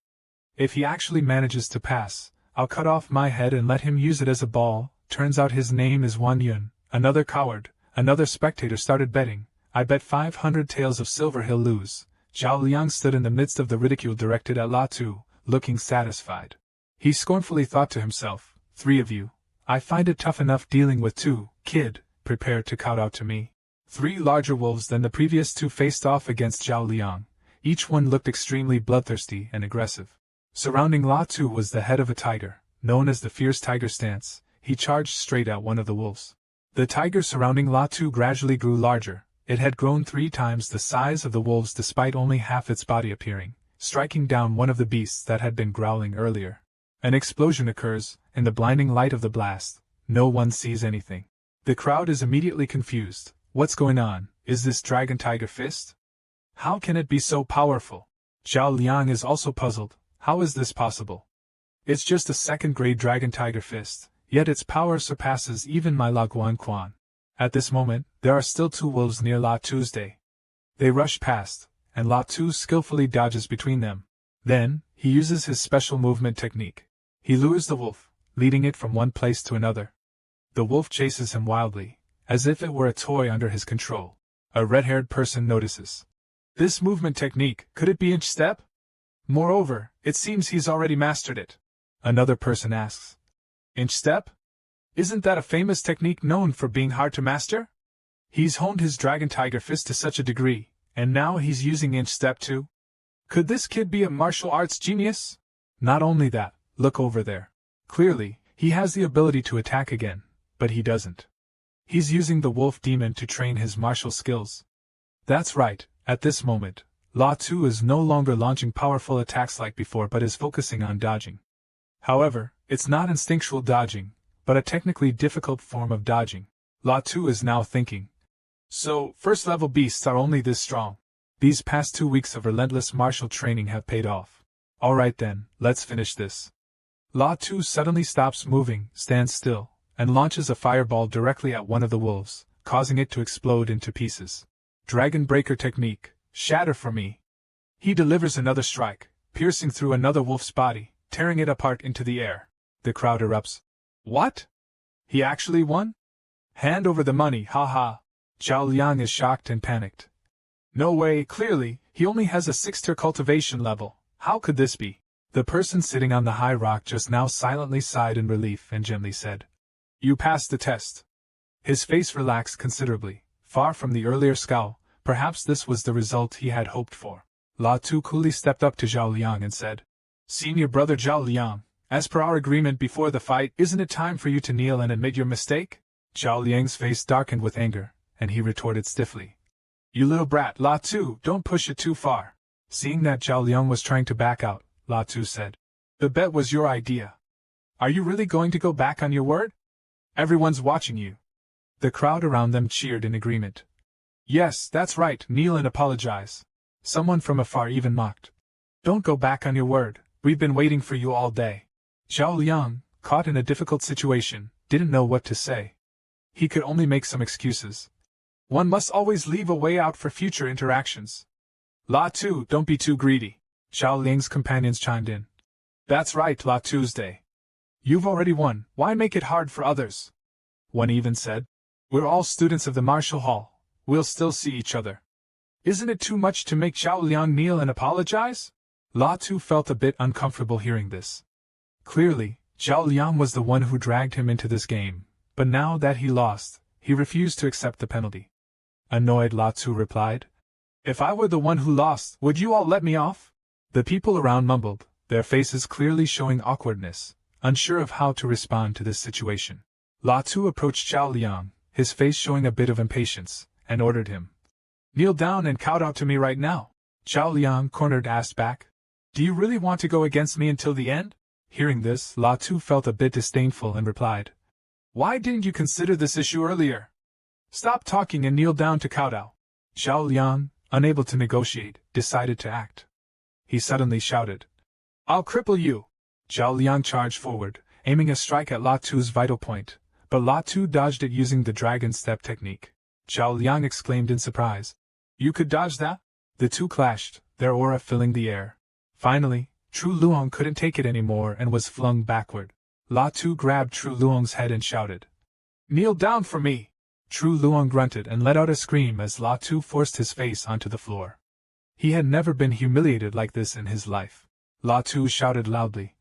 If he actually manages to pass, I'll cut off my head and let him use it as a ball. Turns out his name is Wan Yun. Another coward. Another spectator started betting. I bet 500 taels of silver he'll lose. Zhao Liang stood in the midst of the ridicule directed at La Tu, looking satisfied. He scornfully thought to himself, 3 of you, I find it tough enough dealing with 2, kid, prepare to kowtow to me. 3 larger wolves than the previous 2 faced off against Zhao Liang. Each one looked extremely bloodthirsty and aggressive. Surrounding La Tu was the head of a tiger, known as the fierce tiger stance. He charged straight at one of the wolves. The tiger surrounding La Tu gradually grew larger. It had grown 3 times the size of the wolves despite only half its body appearing, striking down one of the beasts that had been growling earlier. An explosion occurs. In the blinding light of the blast, no one sees anything. The crowd is immediately confused. What's going on? Is this Dragon Tiger Fist? How can it be so powerful? Zhao Liang is also puzzled. How is this possible? It's just a 2nd-grade Dragon Tiger Fist, yet its power surpasses even my La Guan Quan. At this moment, there are still 2 wolves near La Tuesday. They rush past, and La Tu skillfully dodges between them. Then, he uses his special movement technique. He lures the wolf, leading it from one place to another. The wolf chases him wildly, as if it were a toy under his control. A red-haired person notices. This movement technique, could it be inch step? Moreover, it seems he's already mastered it. Another person asks. Inch step? Isn't that a famous technique known for being hard to master? He's honed his Dragon Tiger Fist to such a degree, and now he's using inch step too? Could this kid be a martial arts genius? Not only that, look over there. Clearly, He has the ability to attack again, but he doesn't. He's using the wolf demon to train his martial skills. That's right, at this moment, Law 2 is no longer launching powerful attacks like before but is focusing on dodging. However, it's not instinctual dodging, but a technically difficult form of dodging. Law 2 is now thinking. So, first-level beasts are only this strong. These past 2 weeks of relentless martial training have paid off. Alright then, let's finish this. Law 2 suddenly stops moving, stands still, and launches a fireball directly at one of the wolves, causing it to explode into pieces. Dragon Breaker technique, shatter for me. He delivers another strike, piercing through another wolf's body, tearing it apart into the air. The crowd erupts. What? He actually won? Hand over the money, haha. Zhao Liang is shocked and panicked. No way, clearly, he only has a 6-tier cultivation level. How could this be? The person sitting on the high rock just now silently sighed in relief and gently said, You passed the test. His face relaxed considerably, far from the earlier scowl. Perhaps this was the result he had hoped for. Law 2 coolly stepped up to Zhao Liang and said, Senior brother Zhao Liang, as per our agreement before the fight, isn't it time for you to kneel and admit your mistake? Zhao Liang's face darkened with anger, and he retorted stiffly. You little brat, Law 2, don't push it too far. Seeing that Zhao Liang was trying to back out, Law 2 said, The bet was your idea. Are you really going to go back on your word? Everyone's watching you. The crowd around them cheered in agreement. Yes, that's right, kneel and apologize. Someone from afar even mocked. Don't go back on your word, we've been waiting for you all day. Zhao Liang, caught in a difficult situation, didn't know what to say. He could only make some excuses. One must always leave a way out for future interactions. Law 2, don't be too greedy. Zhao Liang's companions chimed in. That's right, Law Tuesday. You've already won, why make it hard for others? One even said. We're all students of the martial hall, we'll still see each other. Isn't it too much to make Zhao Liang kneel and apologize? Law 2 felt a bit uncomfortable hearing this. Clearly, Zhao Liang was the one who dragged him into this game, but now that he lost, he refused to accept the penalty. Annoyed, Law 2 replied. If I were the one who lost, would you all let me off? The people around mumbled, their faces clearly showing awkwardness, unsure of how to respond to this situation. Law 2 approached Zhao Liang, his face showing a bit of impatience, and ordered him. Kneel down and kowtow to me right now. Zhao Liang, cornered, asked back. Do you really want to go against me until the end? Hearing this, Law 2 felt a bit disdainful and replied. Why didn't you consider this issue earlier? Stop talking and kneel down to kowtow. Zhao Liang, unable to negotiate, decided to act. He suddenly shouted. I'll cripple you. Zhao Liang charged forward, aiming a strike at Law 2's vital point, but Law 2 dodged it using the dragon step technique. Zhao Liang exclaimed in surprise. You could dodge that? The two clashed, their aura filling the air. Finally, Tru Luong couldn't take it anymore and was flung backward. Law 2 grabbed Tru Luong's head and shouted. Kneel down for me! Tru Luong grunted and let out a scream as Law 2 forced his face onto the floor. He had never been humiliated like this in his life. Law 2 shouted loudly.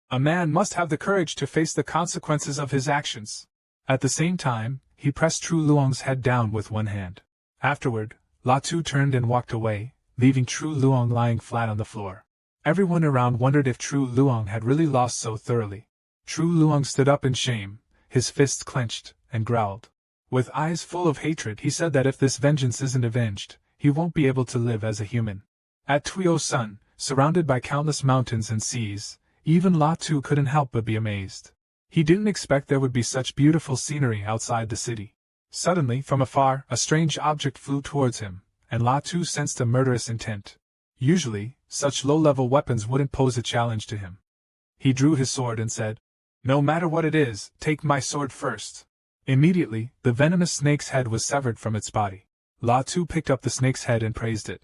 A man must have the courage to face the consequences of his actions. At the same time, he pressed Tru Luong's head down with one hand. Afterward, Law 2 turned and walked away, leaving Tru Luong lying flat on the floor. Everyone around wondered if Tru Luong had really lost so thoroughly. Tru Luong stood up in shame, his fists clenched, and growled. With eyes full of hatred, he said that if this vengeance isn't avenged, he won't be able to live as a human. At Tuyo Sun, surrounded by countless mountains and seas, even Law 2 couldn't help but be amazed. He didn't expect there would be such beautiful scenery outside the city. Suddenly, from afar, a strange object flew towards him, and Law 2 sensed a murderous intent. Usually, such low-level weapons wouldn't pose a challenge to him. He drew his sword and said, No matter what it is, take my sword first. Immediately, the venomous snake's head was severed from its body. Law 2 picked up the snake's head and praised it.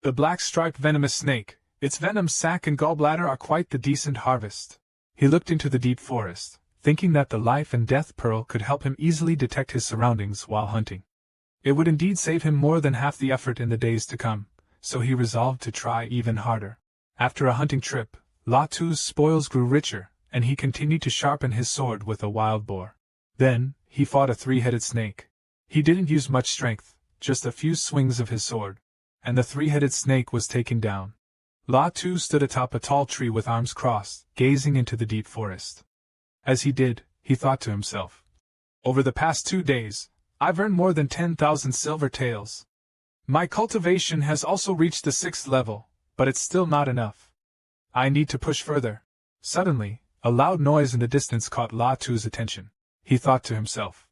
The black-striped venomous snake, its venom sac and gallbladder are quite the decent harvest. He looked into the deep forest, thinking that the life and death pearl could help him easily detect his surroundings while hunting. It would indeed save him more than half the effort in the days to come, so he resolved to try even harder. After a hunting trip, Law 2's spoils grew richer, and he continued to sharpen his sword with a wild boar. Then, he fought a three-headed snake. He didn't use much strength, just a few swings of his sword, and the three-headed snake was taken down. Law 2 stood atop a tall tree with arms crossed, gazing into the deep forest. As he did, he thought to himself, over the past 2 days, I've earned more than 10,000 silver taels. My cultivation has also reached the 6th level, but it's still not enough. I need to push further. Suddenly, a loud noise in the distance caught La Tu's attention. He thought to himself,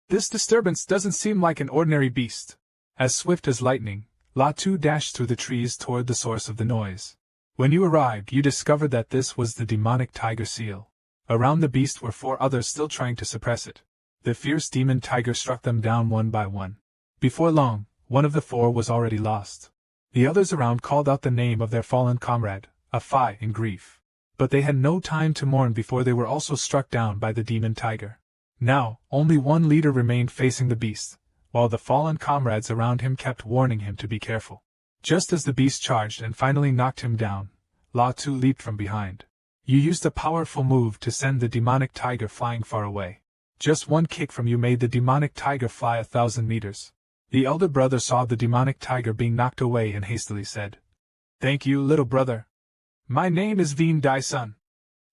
this disturbance doesn't seem like an ordinary beast. As swift as lightning, La Tu dashed through the trees toward the source of the noise. When you arrived, you discovered that this was the demonic tiger seal. Around the beast were 4 others still trying to suppress it. The fierce demon tiger struck them down one by one. Before long, one of the 4 was already lost. The others around called out the name of their fallen comrade, Afai, in grief. But they had no time to mourn before they were also struck down by the demon tiger. Now, only one leader remained facing the beast, while the fallen comrades around him kept warning him to be careful. Just as the beast charged and finally knocked him down, La Tu leaped from behind. You used a powerful move to send the demonic tiger flying far away. Just one kick from you made the demonic tiger fly 1,000 meters. The elder brother saw the demonic tiger being knocked away and hastily said, "Thank you, little brother. My name is Veen Dai Sun.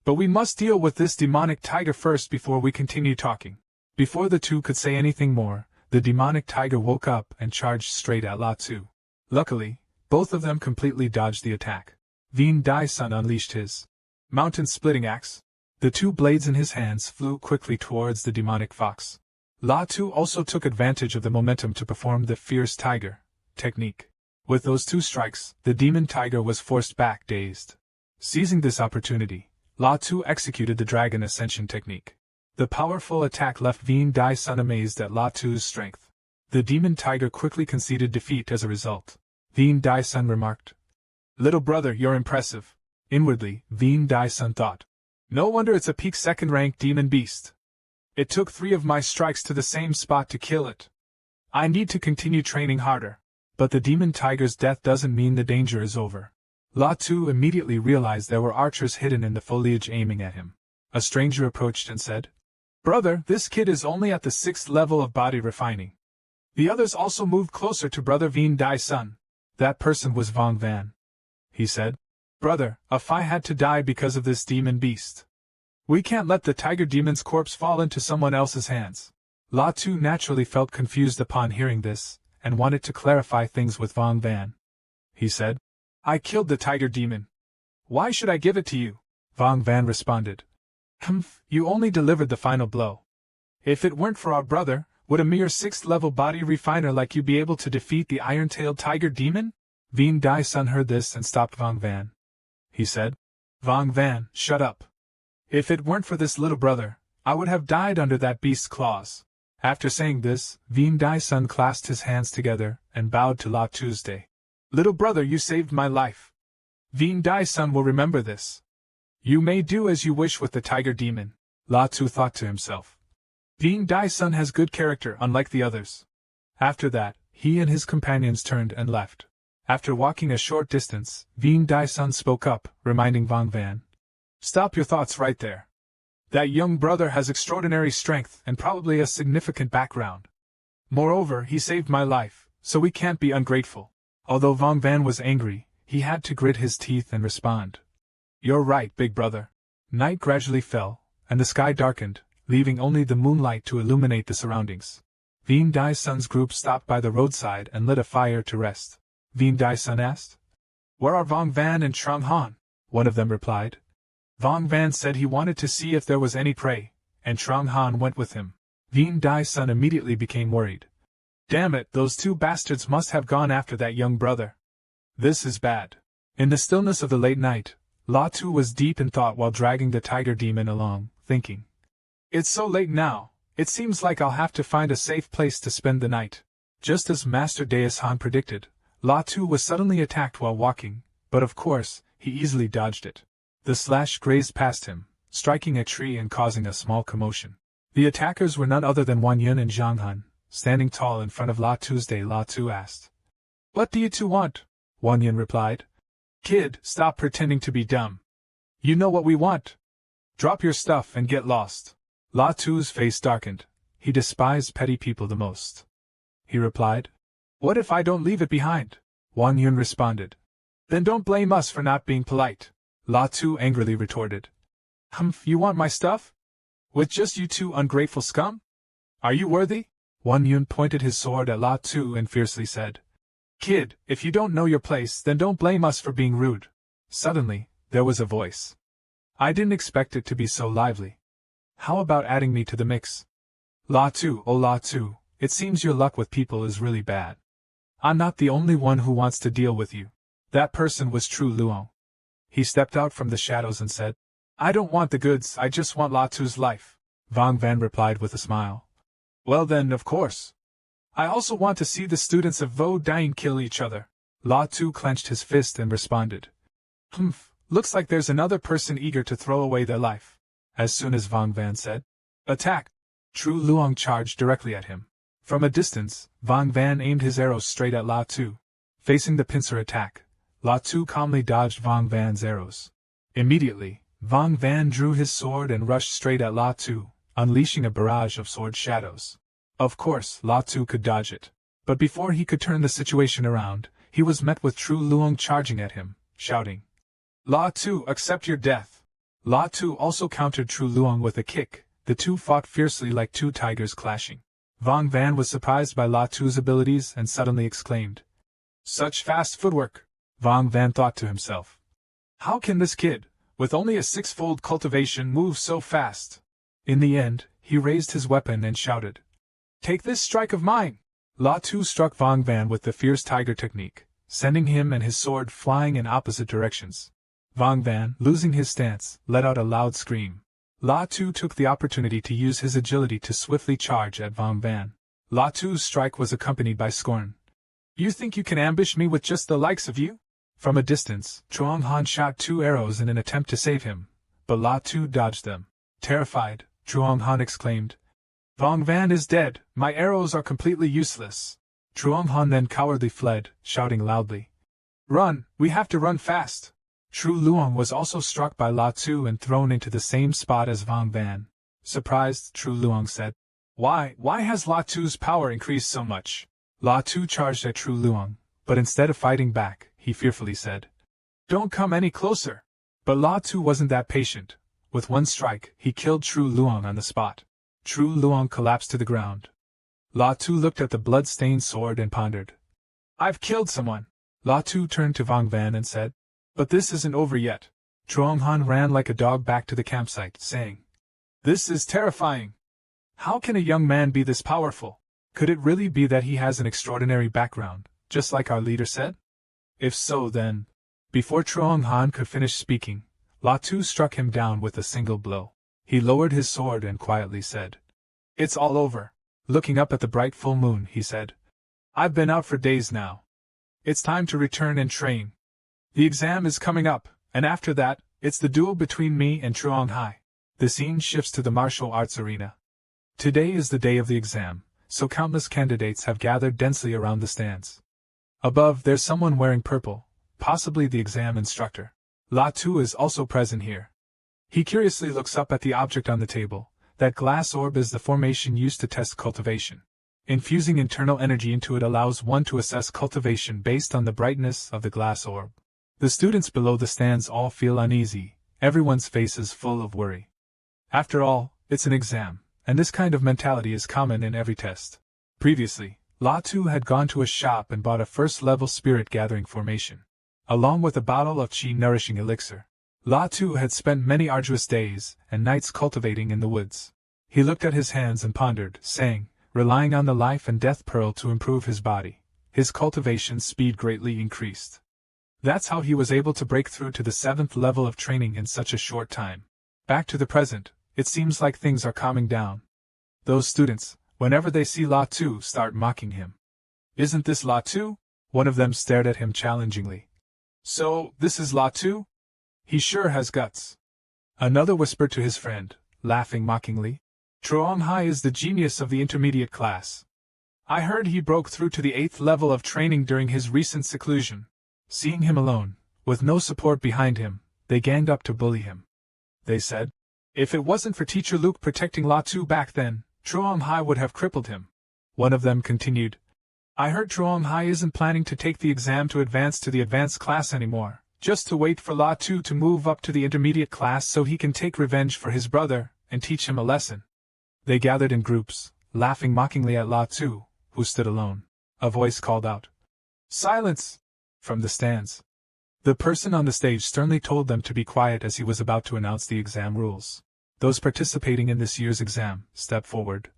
But we must deal with this demonic tiger first before we continue talking." Before the 2 could say anything more, the demonic tiger woke up and charged straight at La Tu. Luckily, both of them completely dodged the attack. Veen Dai Sun unleashed his mountain-splitting axe. The 2 blades in his hands flew quickly towards the demonic fox. La Tu also took advantage of the momentum to perform the fierce tiger technique. With those 2 strikes, the demon tiger was forced back dazed. Seizing this opportunity, La Tu executed the dragon ascension technique. The powerful attack left Veen Dai Sun amazed at La Tu's strength. The demon tiger quickly conceded defeat as a result. Veen Dai Sun remarked, "Little brother, you're impressive." Inwardly, Veen Dai Sun thought, "No wonder it's a peak 2nd-rank demon beast. It took 3 of my strikes to the same spot to kill it. I need to continue training harder." But the demon tiger's death doesn't mean the danger is over. La Tu immediately realized there were archers hidden in the foliage aiming at him. A stranger approached and said, "Brother, this kid is only at the 6th level of body refining." The others also moved closer to Brother Veen Dai Sun. That person was Vong Van. He said, "Brother, Afai had to die because of this demon beast. We can't let the tiger demon's corpse fall into someone else's hands." La Tu naturally felt confused upon hearing this, and wanted to clarify things with Vong Van. He said, "I killed the tiger demon. Why should I give it to you?" Vong Van responded, "You only delivered the final blow. If it weren't for our brother, would a mere 6th-level body refiner like you be able to defeat the iron-tailed tiger demon?" Veen Dai Sun heard this and stopped Vong Van. He said, "Vong Van, shut up. If it weren't for this little brother, I would have died under that beast's claws." After saying this, Veen Dai Sun clasped his hands together and bowed to La Tuesday. "Little brother, you saved my life. Veen Dai Sun will remember this. You may do as you wish with the tiger demon." La Tu thought to himself, "Veen Dai Sun has good character unlike the others." After that, he and his companions turned and left. After walking a short distance, Veen Dai Sun spoke up, reminding Vong Van, "Stop your thoughts right there. That young brother has extraordinary strength and probably a significant background. Moreover, he saved my life, so we can't be ungrateful." Although Vong Van was angry, he had to grit his teeth and respond, "You're right, big brother." Night gradually fell, and the sky darkened, leaving only the moonlight to illuminate the surroundings. Veen Dai Sun's group stopped by the roadside and lit a fire to rest. Veen Dai Sun asked, "Where are Vong Van and Trung Han?" One of them replied. Vong Van said he wanted to see if there was any prey, and Trung Han went with him. Veen Dai Sun immediately became worried. "Damn it, those 2 bastards must have gone after that young brother. This is bad." In the stillness of the late night, La Tu was deep in thought while dragging the tiger demon along, thinking, "It's so late now, it seems like I'll have to find a safe place to spend the night." Just as Master Deus Han predicted, La Tu was suddenly attacked while walking, but of course, he easily dodged it. The slash grazed past him, striking a tree and causing a small commotion. The attackers were none other than Wan Yun and Zhang Han. Standing tall in front of La Tuesday, La Tu asked, "What do you 2 want?" Wan Yun replied, "Kid, stop pretending to be dumb. You know what we want. Drop your stuff and get lost." La Tu's face darkened. He despised petty people the most. He replied, "What if I don't leave it behind?" Wan Yun responded, "Then don't blame us for not being polite." La Tu angrily retorted, You want my stuff? With just you two ungrateful scum? Are you worthy? Won Yun pointed his sword at La Tu and fiercely said, Kid, if you don't know your place, then don't blame us for being rude. Suddenly, there was a voice. I didn't expect it to be so lively. How about adding me to the mix? La Tu, oh La Tu, it seems your luck with people is really bad. I'm not the only one who wants to deal with you. That person was True Luong. He stepped out from the shadows and said, I don't want the goods, I just want La Tu's life. Vang Van replied with a smile. Well then, of course. I also want to see the students of Vo Dine kill each other. La Tu clenched his fist and responded. Humph, looks like there's another person eager to throw away their life. As soon as Vang Van said, Attack! True Luong charged directly at him. From a distance, Vang Van aimed his arrows straight at La Tu. Facing the pincer attack, La Tu calmly dodged Vang Van's arrows. Immediately, Vang Van drew his sword and rushed straight at La Tu, unleashing a barrage of sword shadows. Of course, La Tu could dodge it. But before he could turn the situation around, he was met with True Luong charging at him, shouting, La Tu, accept your death! La Tu also countered True Luong with a kick. The two fought fiercely like two tigers clashing. Vang Van was surprised by La Tu's abilities and suddenly exclaimed, Such fast footwork! Vang Van thought to himself. How can this kid, with only a six-fold cultivation, move so fast? In the end, he raised his weapon and shouted, Take this strike of mine! La Tu struck Vang Van with the fierce tiger technique, sending him and his sword flying in opposite directions. Vang Van, losing his stance, let out a loud scream. La Tu took the opportunity to use his agility to swiftly charge at Vang Van. La Tu's strike was accompanied by scorn. You think you can ambush me with just the likes of you? From a distance, Chuang Han shot 2 arrows in an attempt to save him, but La Tu dodged them. Terrified, Chuang Han exclaimed, Vang Van is dead, my arrows are completely useless. Chuang Han then cowardly fled, shouting loudly, Run, we have to run fast! True Luong was also struck by La Tu and thrown into the same spot as Vang Van. Surprised, True Luong said, Why has La Tu's power increased so much? La Tu charged at True Luong, but instead of fighting back, he fearfully said, Don't come any closer. But La Tu wasn't that patient. With one strike, he killed True Luong on the spot. True Luong collapsed to the ground. La Tu looked at the blood-stained sword and pondered. I've killed someone. La Tu turned to Vang Van and said, But this isn't over yet. Chuang Han ran like a dog back to the campsite, saying, This is terrifying. How can a young man be this powerful? Could it really be that he has an extraordinary background, just like our leader said? If so, then... Before Chuang Han could finish speaking, La Tu struck him down with a single blow. He lowered his sword and quietly said, It's all over. Looking up at the bright full moon, he said, I've been out for days now. It's time to return and train. The exam is coming up, and after that, it's the duel between me and Chuang Hai. The scene shifts to the martial arts arena. Today is the day of the exam, so countless candidates have gathered densely around the stands. Above, there's someone wearing purple, possibly the exam instructor. La Tu is also present here. He curiously looks up at the object on the table. That glass orb is the formation used to test cultivation. Infusing internal energy into it allows one to assess cultivation based on the brightness of the glass orb. The students below the stands all feel uneasy, everyone's face is full of worry. After all, it's an exam, and this kind of mentality is common in every test. Previously, La Tu had gone to a shop and bought a first-level spirit-gathering formation, along with a bottle of qi-nourishing elixir. La Tu had spent many arduous days and nights cultivating in the woods. He looked at his hands and pondered, saying, relying on the life and death pearl to improve his body, his cultivation speed greatly increased. That's how he was able to break through to the 7th level of training in such a short time. Back to the present, it seems like things are calming down. Those students, whenever they see La Tu, start mocking him. Isn't this La Tu? One of them stared at him challengingly. So, this is La Tu? He sure has guts. Another whispered to his friend, laughing mockingly. Chuang Hai is the genius of the intermediate class. I heard he broke through to the 8th level of training during his recent seclusion. Seeing him alone, with no support behind him, they ganged up to bully him. They said, if it wasn't for Teacher Luke protecting La Tu back then, Chuang Hai would have crippled him. One of them continued, I heard Chuang Hai isn't planning to take the exam to advance to the advanced class anymore, just to wait for La Tu to move up to the intermediate class so he can take revenge for his brother, and teach him a lesson. They gathered in groups, laughing mockingly at La Tu, who stood alone. A voice called out, "Silence!" from the stands. The person on the stage sternly told them to be quiet as he was about to announce the exam rules. Those participating in this year's exam stepped forward.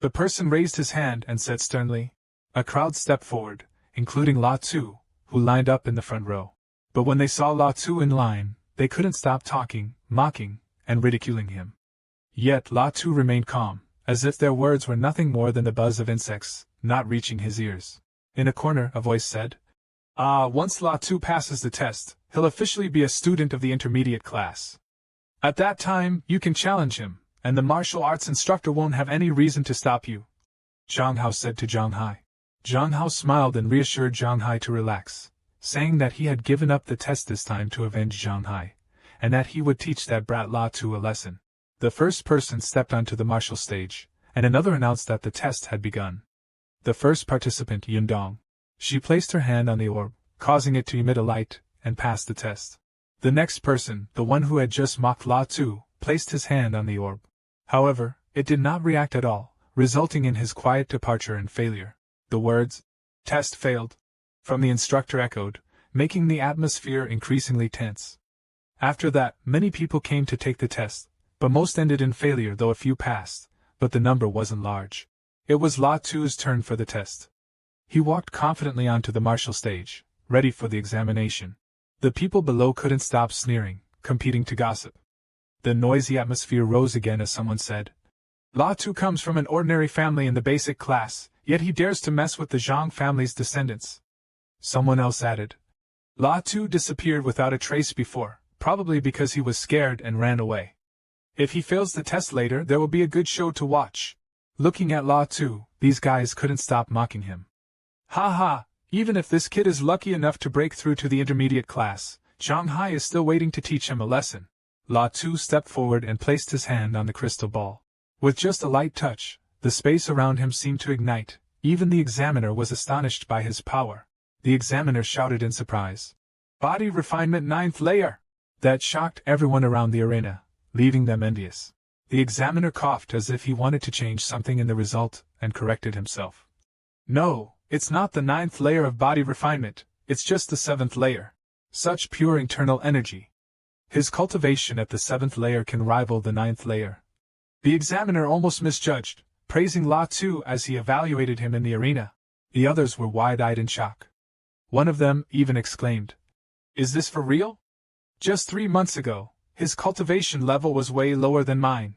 The person raised his hand and said sternly. A crowd stepped forward, including La Tu, who lined up in the front row. But when they saw La Tu in line, they couldn't stop talking, mocking, and ridiculing him. Yet La Tu remained calm, as if their words were nothing more than the buzz of insects, not reaching his ears. In a corner, a voice said, Once La Tu passes the test, he'll officially be a student of the intermediate class. At that time, you can challenge him, and the martial arts instructor won't have any reason to stop you. Zhang Hao said to Zhang Hai. Zhang Hao smiled and reassured Zhang Hai to relax, saying that he had given up the test this time to avenge Zhang Hai, and that he would teach that brat La Tu a lesson. The first person stepped onto the martial stage, and another announced that the test had begun. The first participant, Yundong. She placed her hand on the orb, causing it to emit a light, and passed the test. The next person, the one who had just mocked La Tu, placed his hand on the orb. However, it did not react at all, resulting in his quiet departure and failure. The words, "Test failed," from the instructor echoed, making the atmosphere increasingly tense. After that, many people came to take the test, but most ended in failure, though a few passed, but the number wasn't large. It was La Tu's turn for the test. He walked confidently onto the martial stage, ready for the examination. The people below couldn't stop sneering, competing to gossip. The noisy atmosphere rose again as someone said, "La Tu comes from an ordinary family in the basic class, yet he dares to mess with the Zhang family's descendants." Someone else added, "La Tu disappeared without a trace before, probably because he was scared and ran away. If he fails the test later, there will be a good show to watch." Looking at La Tu, these guys couldn't stop mocking him. "Ha ha, even if this kid is lucky enough to break through to the intermediate class, Zhang Hai is still waiting to teach him a lesson." La Tu stepped forward and placed his hand on the crystal ball. With just a light touch, the space around him seemed to ignite. Even the examiner was astonished by his power. The examiner shouted in surprise, "Body refinement 9th layer!" That shocked everyone around the arena, leaving them envious. The examiner coughed as if he wanted to change something in the result, and corrected himself. "No, it's not the 9th layer of body refinement, it's just the 7th layer. Such pure internal energy. His cultivation at the 7th layer can rival the 9th layer." The examiner almost misjudged, praising La Tu as he evaluated him in the arena. The others were wide-eyed in shock. One of them even exclaimed, "Is this for real? Just 3 months ago, his cultivation level was way lower than mine.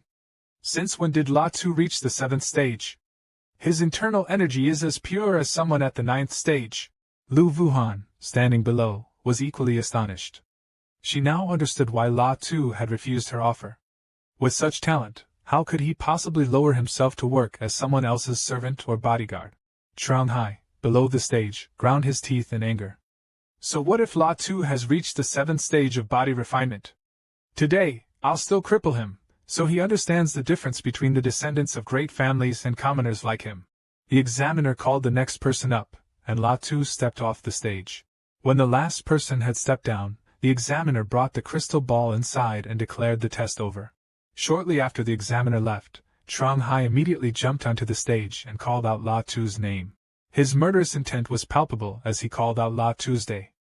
Since when did La Tu reach the 7th stage? His internal energy is as pure as someone at the 9th stage." Lu Wuhan, standing below, was equally astonished. She now understood why La Tu had refused her offer. With such talent, how could he possibly lower himself to work as someone else's servant or bodyguard? Zhang Hai, below the stage, ground his teeth in anger. So what if La Tu has reached the 7th stage of body refinement? Today, I'll still cripple him, so he understands the difference between the descendants of great families and commoners like him. The examiner called the next person up, and La Tu stepped off the stage. When the last person had stepped down, the examiner brought the crystal ball inside and declared the test over. Shortly after the examiner left, Zhang Hai immediately jumped onto the stage and called out La Tu's name. His murderous intent was palpable as he called out La Tuesday.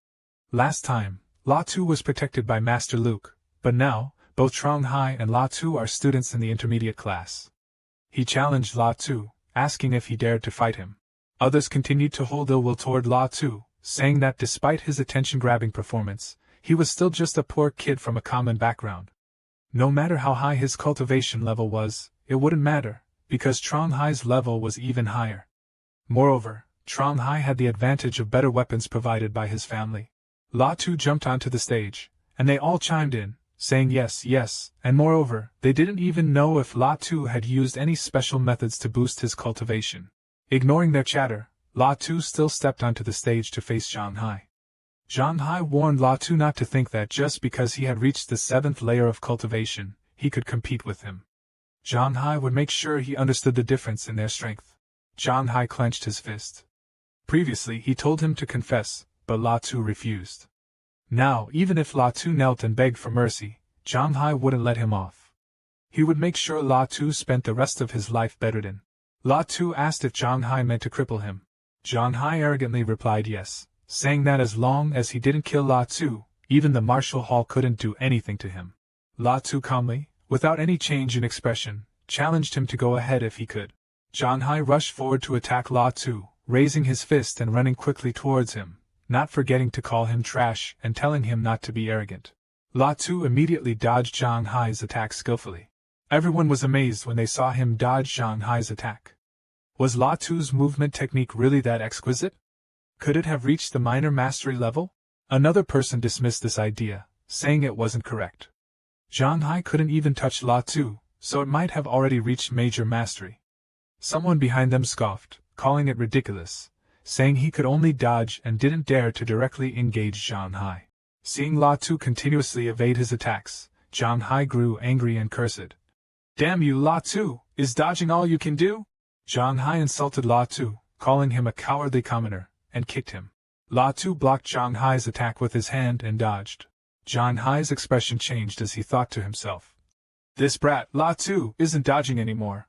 Last time, La Tu was protected by Master Luke, but now, both Zhang Hai and La Tu are students in the intermediate class. He challenged La Tu, asking if he dared to fight him. Others continued to hold ill will toward La Tu, saying that despite his attention-grabbing performance, he was still just a poor kid from a common background. No matter how high his cultivation level was, it wouldn't matter, because Zhang Hai's level was even higher. Moreover, Zhang Hai had the advantage of better weapons provided by his family. La Tu jumped onto the stage, and they all chimed in, saying yes, yes, and moreover, they didn't even know if La Tu had used any special methods to boost his cultivation. Ignoring their chatter, La Tu still stepped onto the stage to face Zhang Hai. Zhang Hai warned La Tu not to think that just because he had reached the 7th layer of cultivation, he could compete with him. Zhang Hai would make sure he understood the difference in their strength. Zhang Hai clenched his fist. Previously he told him to confess, but La Tu refused. Now, even if La Tu knelt and begged for mercy, Zhang Hai wouldn't let him off. He would make sure La Tu spent the rest of his life bettered in. La Tu asked if Zhang Hai meant to cripple him. Zhang Hai arrogantly replied yes, saying that as long as he didn't kill La Tu, even the martial hall couldn't do anything to him. La Tu calmly, without any change in expression, challenged him to go ahead if he could. Zhang Hai rushed forward to attack La Tu, raising his fist and running quickly towards him, not forgetting to call him trash and telling him not to be arrogant. La Tu immediately dodged Zhang Hai's attack skillfully. Everyone was amazed when they saw him dodge Zhang Hai's attack. Was La Tu's movement technique really that exquisite? Could it have reached the minor mastery level? Another person dismissed this idea, saying it wasn't correct. Zhang Hai couldn't even touch La Tu, so it might have already reached major mastery. Someone behind them scoffed, calling it ridiculous, saying he could only dodge and didn't dare to directly engage Zhang Hai. Seeing La Tu continuously evade his attacks, Zhang Hai grew angry and cursed. "Damn you, La Tu, is dodging all you can do?" Zhang Hai insulted La Tu, calling him a cowardly commoner, and kicked him. La Tu blocked Zhang Hai's attack with his hand and dodged. Zhang Hai's expression changed as he thought to himself, "This brat, La Tu, isn't dodging anymore."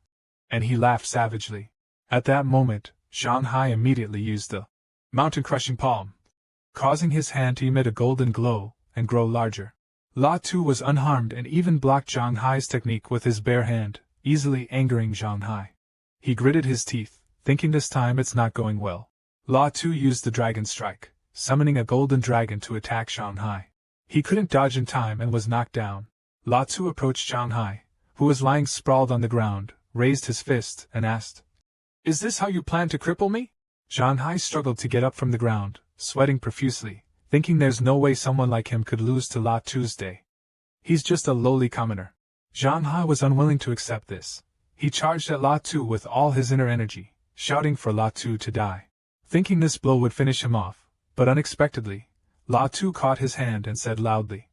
And he laughed savagely. At that moment, Zhang Hai immediately used the mountain-crushing palm, causing his hand to emit a golden glow and grow larger. La Tu was unharmed and even blocked Zhang Hai's technique with his bare hand, easily angering Zhang Hai. He gritted his teeth, thinking this time it's not going well. La Tu used the dragon strike, summoning a golden dragon to attack Zhang Hai. He couldn't dodge in time and was knocked down. La Tu approached Zhang Hai, who was lying sprawled on the ground, raised his fist, and asked, "Is this how you plan to cripple me?" Zhang Hai struggled to get up from the ground, sweating profusely, thinking there's no way someone like him could lose to La Tuesday. He's just a lowly commoner. Zhang Hai was unwilling to accept this. He charged at La Tu with all his inner energy, shouting for La Tu to die, thinking this blow would finish him off, but unexpectedly, La Tu caught his hand and said loudly,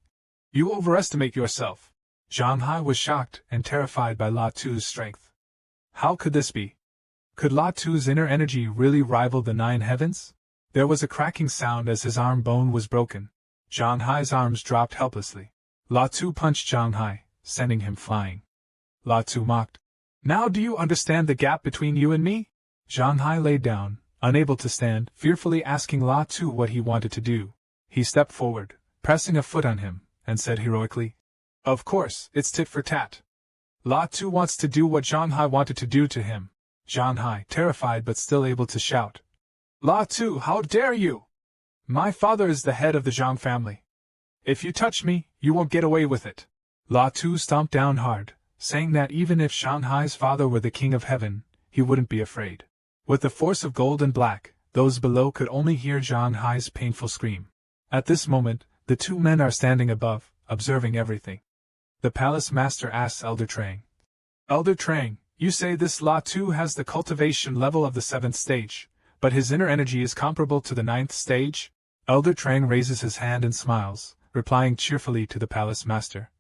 "You overestimate yourself." Zhang Hai was shocked and terrified by La Tu's strength. How could this be? Could La Tu's inner energy really rival the 9 heavens? There was a cracking sound as his arm bone was broken. Zhang Hai's arms dropped helplessly. La Tu punched Zhang Hai, sending him flying. La Tu mocked, "Now do you understand the gap between you and me?" Zhang Hai lay down, unable to stand, fearfully asking La Tu what he wanted to do. He stepped forward, pressing a foot on him, and said heroically, "Of course, it's tit for tat. La Tu wants to do what Zhang Hai wanted to do to him." Zhang Hai, terrified but still able to shout, "La Tu, how dare you! My father is the head of the Zhang family. If you touch me, you won't get away with it." La Tu stomped down hard, saying that even if Zhang Hai's father were the king of heaven, he wouldn't be afraid. With the force of gold and black, those below could only hear Zhang Hai's painful scream. At this moment, the 2 men are standing above, observing everything. The palace master asks Elder Trang, "Elder Trang, you say this La Tu has the cultivation level of the 7th stage, but his inner energy is comparable to the 9th stage?" Elder Trang raises his hand and smiles, replying cheerfully to the palace master,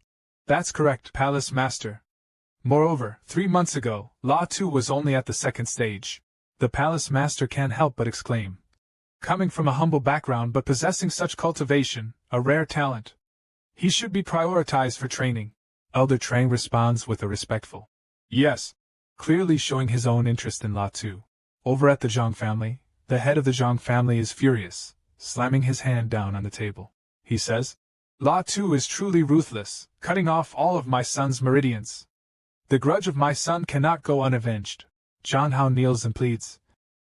"That's correct, palace master. Moreover, 3 months ago, La Tu was only at the 2nd stage." The palace master can't help but exclaim, "Coming from a humble background but possessing such cultivation, a rare talent. He should be prioritized for training." Elder Trang responds with a respectful, "Yes," clearly showing his own interest in La Tu. Over at the Zhang family, the head of the Zhang family is furious, slamming his hand down on the table. He says, "La Tu is truly ruthless, cutting off all of my son's meridians. The grudge of my son cannot go unavenged." Zhang Hao kneels and pleads,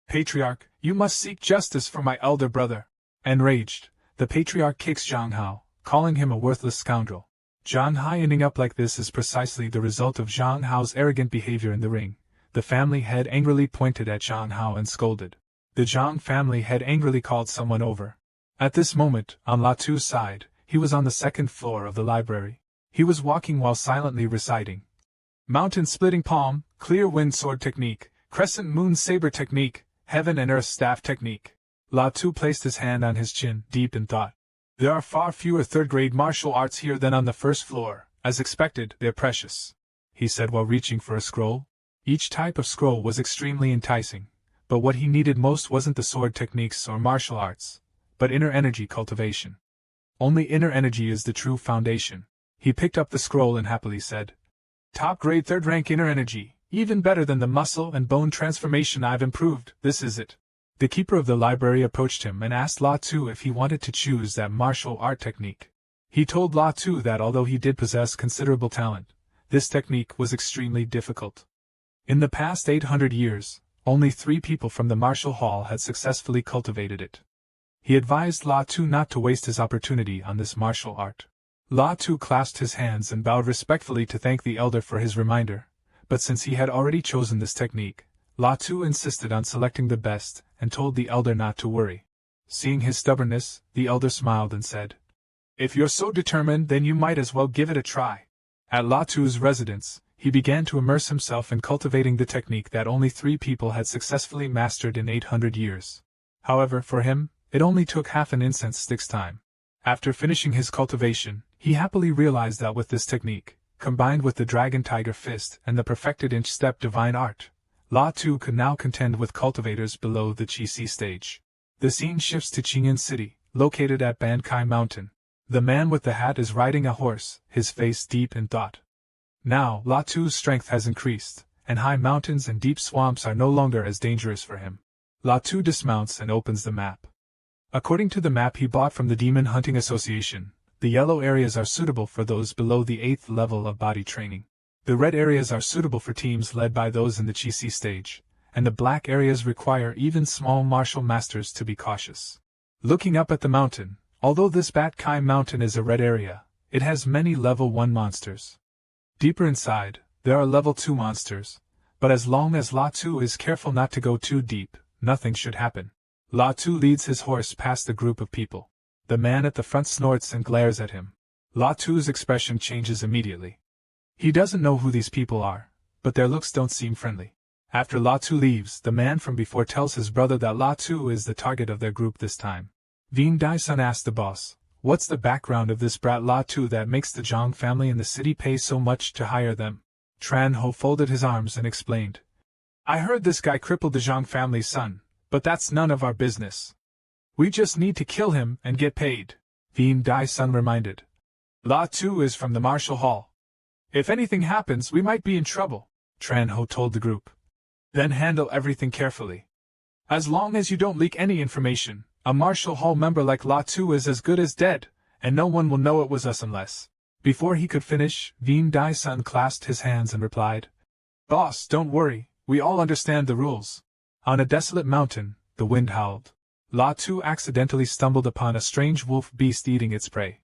"Patriarch, you must seek justice for my elder brother." Enraged, the patriarch kicks Zhang Hao, calling him a worthless scoundrel. Zhang Hai ending up like this is precisely the result of Zhang Hao's arrogant behavior in the ring. The family head angrily pointed at Zhang Hao and scolded. The Zhang family head angrily called someone over. At this moment, on La Tu's side, he was on the 2nd floor of the library. He was walking while silently reciting, "Mountain splitting palm, clear wind sword technique, crescent moon saber technique, heaven and earth staff technique." La Tu placed his hand on his chin, deep in thought. "There are far fewer 3rd-grade martial arts here than on the 1st floor. As expected, they're precious," he said while reaching for a scroll. Each type of scroll was extremely enticing, but what he needed most wasn't the sword techniques or martial arts, but inner energy cultivation. Only inner energy is the true foundation. He picked up the scroll and happily said, Top grade 3rd rank inner energy, even better than the muscle and bone transformation I've improved, this is it. The keeper of the library approached him and asked La Tu if he wanted to choose that martial art technique. He told La Tu that although he did possess considerable talent, this technique was extremely difficult. In the past 800 years, only 3 people from the martial hall had successfully cultivated it. He advised La Tu not to waste his opportunity on this martial art. La Tu clasped his hands and bowed respectfully to thank the elder for his reminder, but since he had already chosen this technique, La Tu insisted on selecting the best and told the elder not to worry. Seeing his stubbornness, the elder smiled and said, "If you're so determined, then you might as well give it a try." At La Tu's residence, he began to immerse himself in cultivating the technique that only 3 people had successfully mastered in 800 years. However, for him, it only took half an incense stick's time. After finishing his cultivation, he happily realized that with this technique, combined with the Dragon Tiger Fist and the perfected inch-step divine art, La Tu could now contend with cultivators below the Chi-Si stage. The scene shifts to Qingyan City, located at Bankai Mountain. The man with the hat is riding a horse, his face deep in thought. Now, La Tu's strength has increased, and high mountains and deep swamps are no longer as dangerous for him. La Tu dismounts and opens the map. According to the map he bought from the Demon Hunting Association, the yellow areas are suitable for those below the 8th level of body training. The red areas are suitable for teams led by those in the Chi-Si stage, and the black areas require even small martial masters to be cautious. Looking up at the mountain, although this Bat Kai mountain is a red area, it has many level 1 monsters. Deeper inside, there are level 2 monsters, but as long as La Tu is careful not to go too deep, nothing should happen. La Tu leads his horse past a group of people. The man at the front snorts and glares at him. La Tu's expression changes immediately. He doesn't know who these people are, but their looks don't seem friendly. After La Tu leaves, the man from before tells his brother that La Tu is the target of their group this time. Veen Dai-sun asked the boss, "What's the background of this brat La Tu that makes the Zhang family in the city pay so much to hire them?" Tran Ho folded his arms and explained, "I heard this guy crippled the Zhang family's son, but that's none of our business. We just need to kill him and get paid," Veen Dai-sun reminded. "La Tu is from the martial hall. If anything happens, we might be in trouble," Tran Ho told the group. "Then handle everything carefully. As long as you don't leak any information, a martial hall member like La Tu is as good as dead, and no one will know it was us unless—" Before he could finish, Veen Dai-sun clasped his hands and replied, "Boss, don't worry, we all understand the rules." On a desolate mountain, the wind howled. La Tu accidentally stumbled upon a strange wolf beast eating its prey.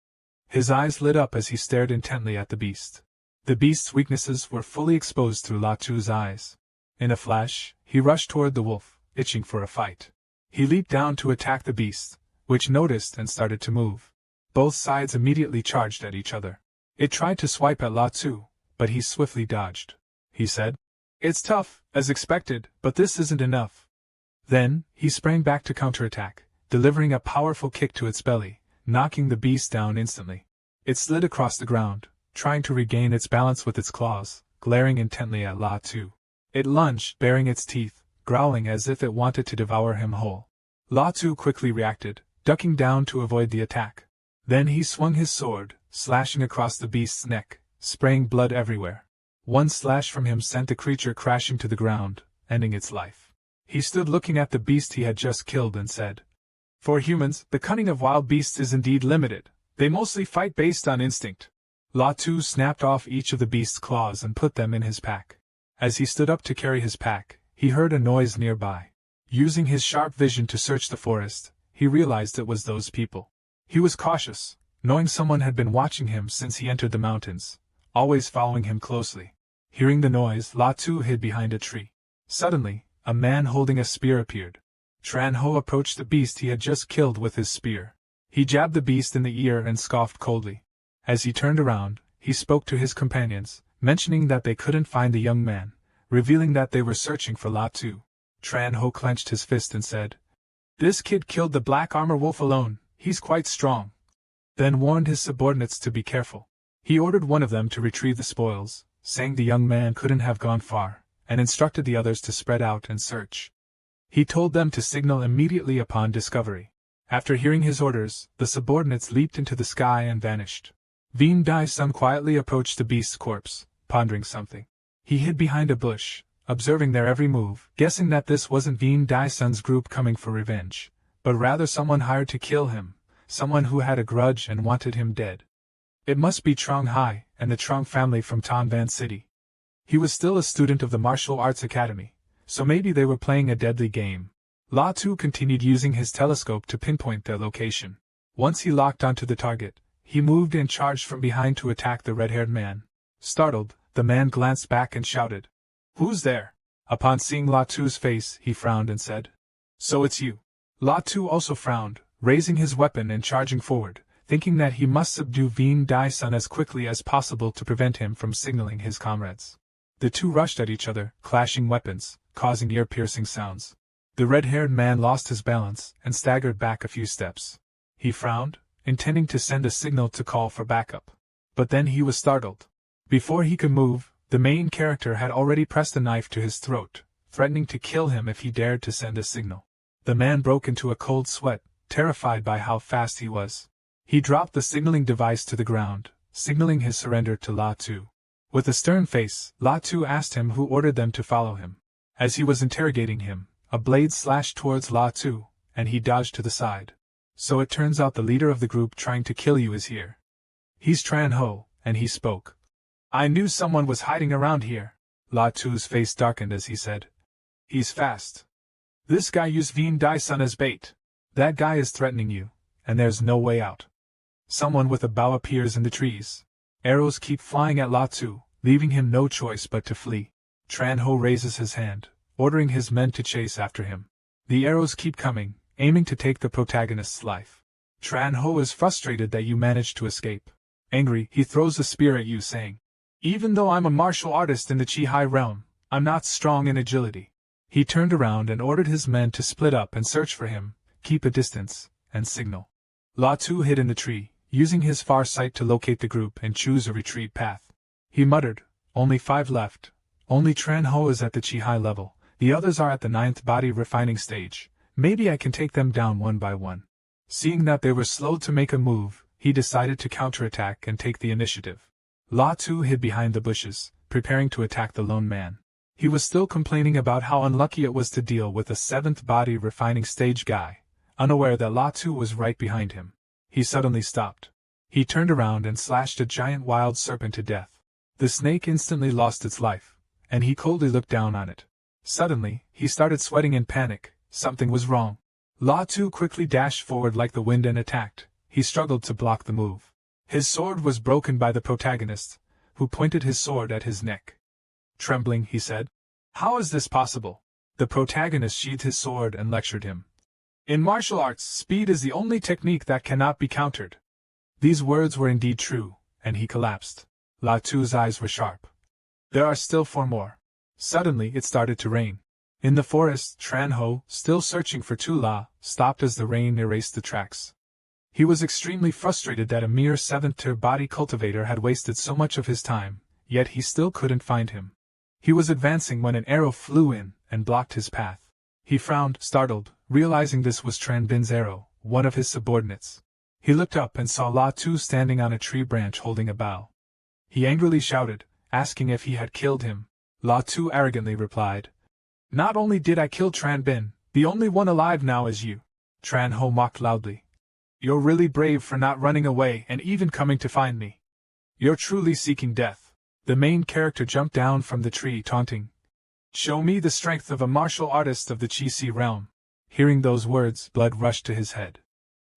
His eyes lit up as he stared intently at the beast. The beast's weaknesses were fully exposed through La Tu's eyes. In a flash, he rushed toward the wolf, itching for a fight. He leaped down to attack the beast, which noticed and started to move. Both sides immediately charged at each other. It tried to swipe at La Tu, but he swiftly dodged. He said, "It's tough, as expected, but this isn't enough." Then, he sprang back to counterattack, delivering a powerful kick to its belly, knocking the beast down instantly. It slid across the ground, trying to regain its balance with its claws, glaring intently at La Tu. It lunged, baring its teeth, growling as if it wanted to devour him whole. La Tu quickly reacted, ducking down to avoid the attack. Then he swung his sword, slashing across the beast's neck, spraying blood everywhere. One slash from him sent the creature crashing to the ground, ending its life. He stood looking at the beast he had just killed and said, "For humans, the cunning of wild beasts is indeed limited. They mostly fight based on instinct." La Tu snapped off each of the beast's claws and put them in his pack. As he stood up to carry his pack, he heard a noise nearby. Using his sharp vision to search the forest, he realized it was those people. He was cautious, knowing someone had been watching him since he entered the mountains, always following him closely. Hearing the noise, La Tu hid behind a tree. Suddenly, a man holding a spear appeared. Tran Ho approached the beast he had just killed with his spear. He jabbed the beast in the ear and scoffed coldly. As he turned around, he spoke to his companions, mentioning that they couldn't find the young man, revealing that they were searching for La Tu. Tran Ho clenched his fist and said, "This kid killed the black armor wolf alone, he's quite strong." Then warned his subordinates to be careful. He ordered one of them to retrieve the spoils, saying the young man couldn't have gone far, and instructed the others to spread out and search. He told them to signal immediately upon discovery. After hearing his orders, the subordinates leaped into the sky and vanished. Veen Dai-sun quietly approached the beast's corpse, pondering something. He hid behind a bush, observing their every move, guessing that this wasn't Veen Dai-sun's group coming for revenge, but rather someone hired to kill him, someone who had a grudge and wanted him dead. It must be Trong Hai and the Trong family from Tan Van City. He was still a student of the Martial Arts Academy, so maybe they were playing a deadly game. La Tu continued using his telescope to pinpoint their location. Once he locked onto the target, he moved and charged from behind to attack the red-haired man. Startled, the man glanced back and shouted, "Who's there?" Upon seeing La Tu's face, he frowned and said, "So it's you." La Tu also frowned, raising his weapon and charging forward, thinking that he must subdue Veen Dai-sun as quickly as possible to prevent him from signaling his comrades. The two rushed at each other, clashing weapons, causing ear-piercing sounds. The red-haired man lost his balance and staggered back a few steps. He frowned, intending to send a signal to call for backup. But then he was startled. Before he could move, the main character had already pressed a knife to his throat, threatening to kill him if he dared to send a signal. The man broke into a cold sweat, terrified by how fast he was. He dropped the signaling device to the ground, signaling his surrender to La Tu. With a stern face, La Tu asked him who ordered them to follow him. As he was interrogating him, a blade slashed towards La Tu, and he dodged to the side. "So it turns out the leader of the group trying to kill you is here. He's Tran Ho," and he spoke. "I knew someone was hiding around here." La Tu's face darkened as he said, "He's fast. This guy used Veen Dai-sun as bait. That guy is threatening you, and there's no way out." Someone with a bow appears in the trees. Arrows keep flying at La Tu, leaving him no choice but to flee. Tran Ho raises his hand, ordering his men to chase after him. The arrows keep coming, aiming to take the protagonist's life. Tran Ho is frustrated that you managed to escape. Angry, he throws a spear at you, saying, "Even though I'm a martial artist in the Chi-Hai realm, I'm not strong in agility." He turned around and ordered his men to split up and search for him, keep a distance, and signal. La Tu hid in the tree, using his far sight to locate the group and choose a retreat path. He muttered, "Only 5 left. Only Tran Ho is at the Chi-Hai level, the others are at the 9th body refining stage. Maybe I can take them down one by one." Seeing that they were slow to make a move, he decided to counterattack and take the initiative. La Tu hid behind the bushes, preparing to attack the lone man. He was still complaining about how unlucky it was to deal with a 7th body refining stage guy, unaware that La Tu was right behind him. He suddenly stopped. He turned around and slashed a giant wild serpent to death. The snake instantly lost its life, and he coldly looked down on it. Suddenly, he started sweating in panic. Something was wrong. La Tu quickly dashed forward like the wind and attacked. He struggled to block the move. His sword was broken by the protagonist, who pointed his sword at his neck. Trembling, he said, "How is this possible?" The protagonist sheathed his sword and lectured him. "In martial arts, speed is the only technique that cannot be countered." These words were indeed true, and he collapsed. La Tu's eyes were sharp. There are still 4 more. Suddenly it started to rain. In the forest, Tran Ho, still searching for Tu La, stopped as the rain erased the tracks. He was extremely frustrated that a mere 7th-tier body cultivator had wasted so much of his time, yet he still couldn't find him. He was advancing when an arrow flew in and blocked his path. He frowned, startled, realizing this was Tran Bin's arrow, one of his subordinates. He looked up and saw La Tu standing on a tree branch holding a bow. He angrily shouted, asking if he had killed him. La Tu arrogantly replied, "Not only did I kill Tran Bin, the only one alive now is you." Tran Ho mocked loudly. "You're really brave for not running away and even coming to find me. You're truly seeking death." The main character jumped down from the tree taunting, "Show me the strength of a martial artist of the Chi-Si realm." Hearing those words, blood rushed to his head.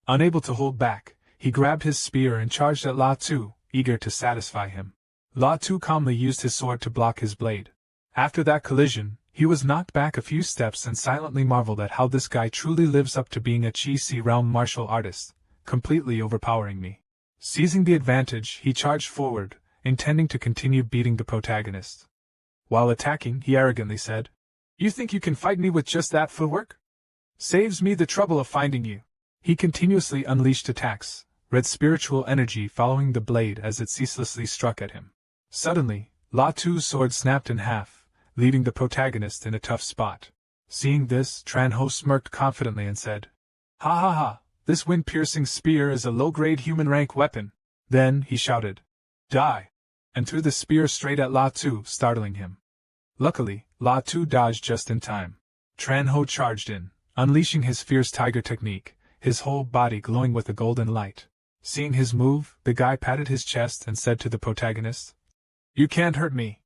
Unable to hold back, he grabbed his spear and charged at La Tu, eager to satisfy him. La Tu calmly used his sword to block his blade. After that collision, he was knocked back a few steps and silently marveled at how this guy truly lives up to being a Chi-Si realm martial artist, completely overpowering me. Seizing the advantage, he charged forward, intending to continue beating the protagonist. While attacking, he arrogantly said, "You think you can fight me with just that footwork? Saves me the trouble of finding you." He continuously unleashed attacks, red spiritual energy following the blade as it ceaselessly struck at him. Suddenly, La Tu's sword snapped in half, leaving the protagonist in a tough spot. Seeing this, Tran Ho smirked confidently and said, "Ha ha ha, this wind-piercing spear is a low-grade human-rank weapon." Then he shouted, "Die!" and threw the spear straight at La Tu, startling him. Luckily, La Tu dodged just in time. Tran Ho charged in, unleashing his fierce tiger technique, his whole body glowing with a golden light. Seeing his move, the guy patted his chest and said to the protagonist, "You can't hurt me."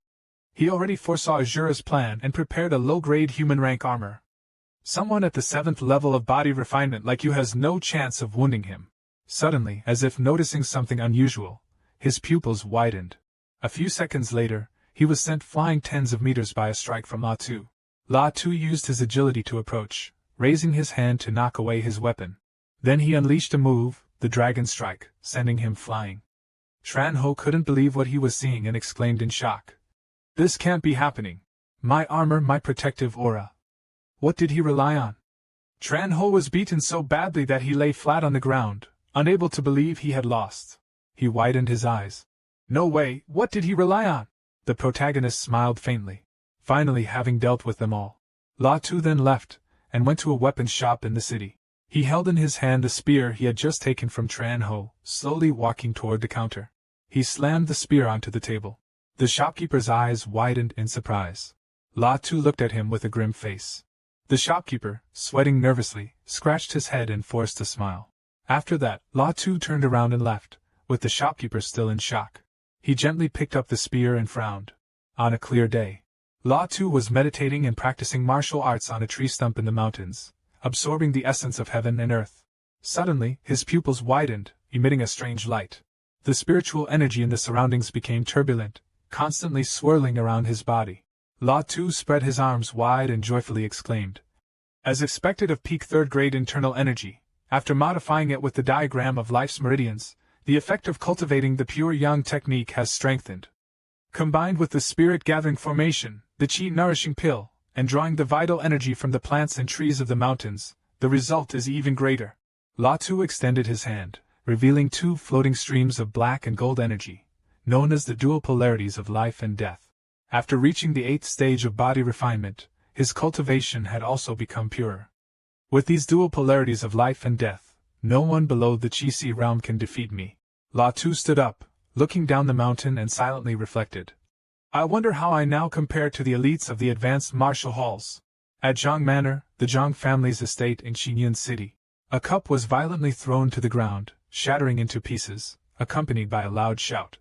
He already foresaw Azura's plan and prepared a low-grade human-rank armor. Someone at the 7th level of body refinement like you has no chance of wounding him. Suddenly, as if noticing something unusual, his pupils widened. A few seconds later, he was sent flying tens of meters by a strike from La Tu. La Tu used his agility to approach, raising his hand to knock away his weapon. Then he unleashed a move, the Dragon Strike, sending him flying. Tran Ho couldn't believe what he was seeing and exclaimed in shock. "This can't be happening. My armor, my protective aura. What did he rely on?" Tran Ho was beaten so badly that he lay flat on the ground, unable to believe he had lost. He widened his eyes. "No way, what did he rely on?" The protagonist smiled faintly. Finally, having dealt with them all, La Tu then left, and went to a weapons shop in the city. He held in his hand the spear he had just taken from Tran Ho, slowly walking toward the counter. He slammed the spear onto the table. The shopkeeper's eyes widened in surprise. La Tu looked at him with a grim face. The shopkeeper, sweating nervously, scratched his head and forced a smile. After that, La Tu turned around and left, with the shopkeeper still in shock. He gently picked up the spear and frowned. On a clear day, La Tu was meditating and practicing martial arts on a tree stump in the mountains, absorbing the essence of heaven and earth. Suddenly, his pupils widened, emitting a strange light. The spiritual energy in the surroundings became turbulent, constantly swirling around his body. La Tu spread his arms wide and joyfully exclaimed. As expected of peak third-grade internal energy, after modifying it with the diagram of life's meridians, the effect of cultivating the pure yang technique has strengthened. Combined with the spirit-gathering formation, the qi-nourishing pill, and drawing the vital energy from the plants and trees of the mountains, the result is even greater. La Tu extended his hand, revealing 2 floating streams of black and gold energy, known as the dual polarities of life and death. After reaching the 8th stage of body refinement, his cultivation had also become purer. With these dual polarities of life and death, no one below the Qi realm can defeat me. La Tu stood up, looking down the mountain and silently reflected. I wonder how I now compare to the elites of the advanced martial halls. At Zhang Manor, the Zhang family's estate in Xinyan City, a cup was violently thrown to the ground, shattering into pieces, accompanied by a loud shout.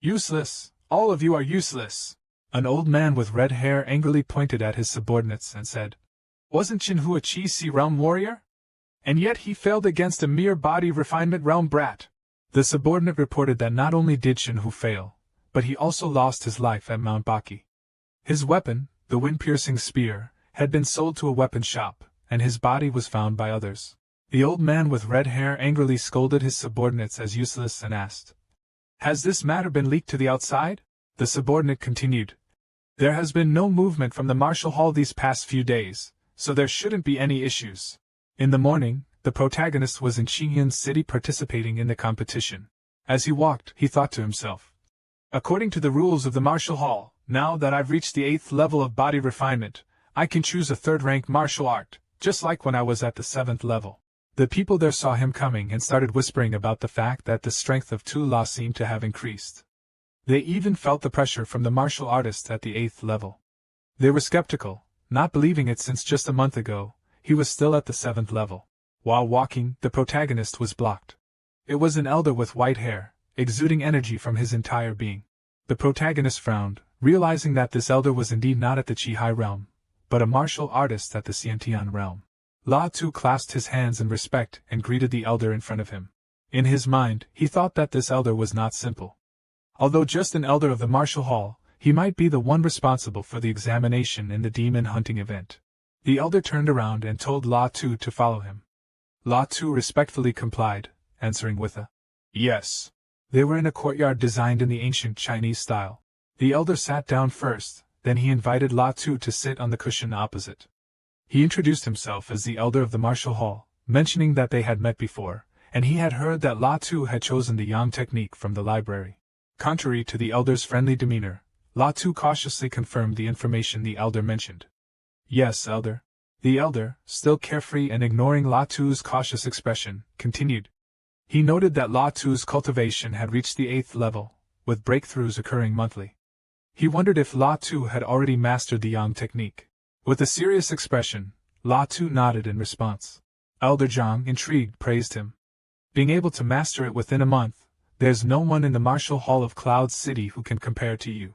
Useless! All of you are useless! An old man with red hair angrily pointed at his subordinates and said, Wasn't Qinhu a Qi realm warrior? And yet he failed against a mere body refinement realm brat. The subordinate reported that not only did Qinhu fail, but he also lost his life at Mount Baki. His weapon, the wind-piercing spear, had been sold to a weapon shop, and his body was found by others. The old man with red hair angrily scolded his subordinates as useless and asked, Has this matter been leaked to the outside? The subordinate continued, There has been no movement from the martial hall these past few days, so there shouldn't be any issues. In the morning, the protagonist was in Xinyan City participating in the competition. As he walked, he thought to himself, According to the rules of the martial hall, now that I've reached the 8th level of body refinement, I can choose a 3rd-rank martial art, just like when I was at the 7th level. The people there saw him coming and started whispering about the fact that the strength of Tu La seemed to have increased. They even felt the pressure from the martial artist at the 8th level. They were skeptical, not believing it since just a month ago, he was still at the 7th level. While walking, the protagonist was blocked. It was an elder with white hair, exuding energy from his entire being. The protagonist frowned, realizing that this elder was indeed not at the Qi realm, but a martial artist at the Xiantian realm. La Tu clasped his hands in respect and greeted the elder in front of him. In his mind, he thought that this elder was not simple. Although just an elder of the martial hall, he might be the one responsible for the examination in the demon hunting event. The elder turned around and told La Tu to follow him. La Tu respectfully complied, answering with a yes. They were in a courtyard designed in the ancient Chinese style. The elder sat down first, then he invited La Tu to sit on the cushion opposite. He introduced himself as the elder of the martial hall, mentioning that they had met before, and he had heard that La Tu had chosen the Yang technique from the library. Contrary to the elder's friendly demeanor, La Tu cautiously confirmed the information the elder mentioned. Yes, elder. The elder, still carefree and ignoring La Tu's cautious expression, continued. He noted that La Tu's cultivation had reached the 8th level, with breakthroughs occurring monthly. He wondered if La Tu had already mastered the Yang technique. With a serious expression, La Tu nodded in response. Elder Zhang, intrigued, praised him. Being able to master it within a month, there's no one in the Martial Hall of Cloud City who can compare to you.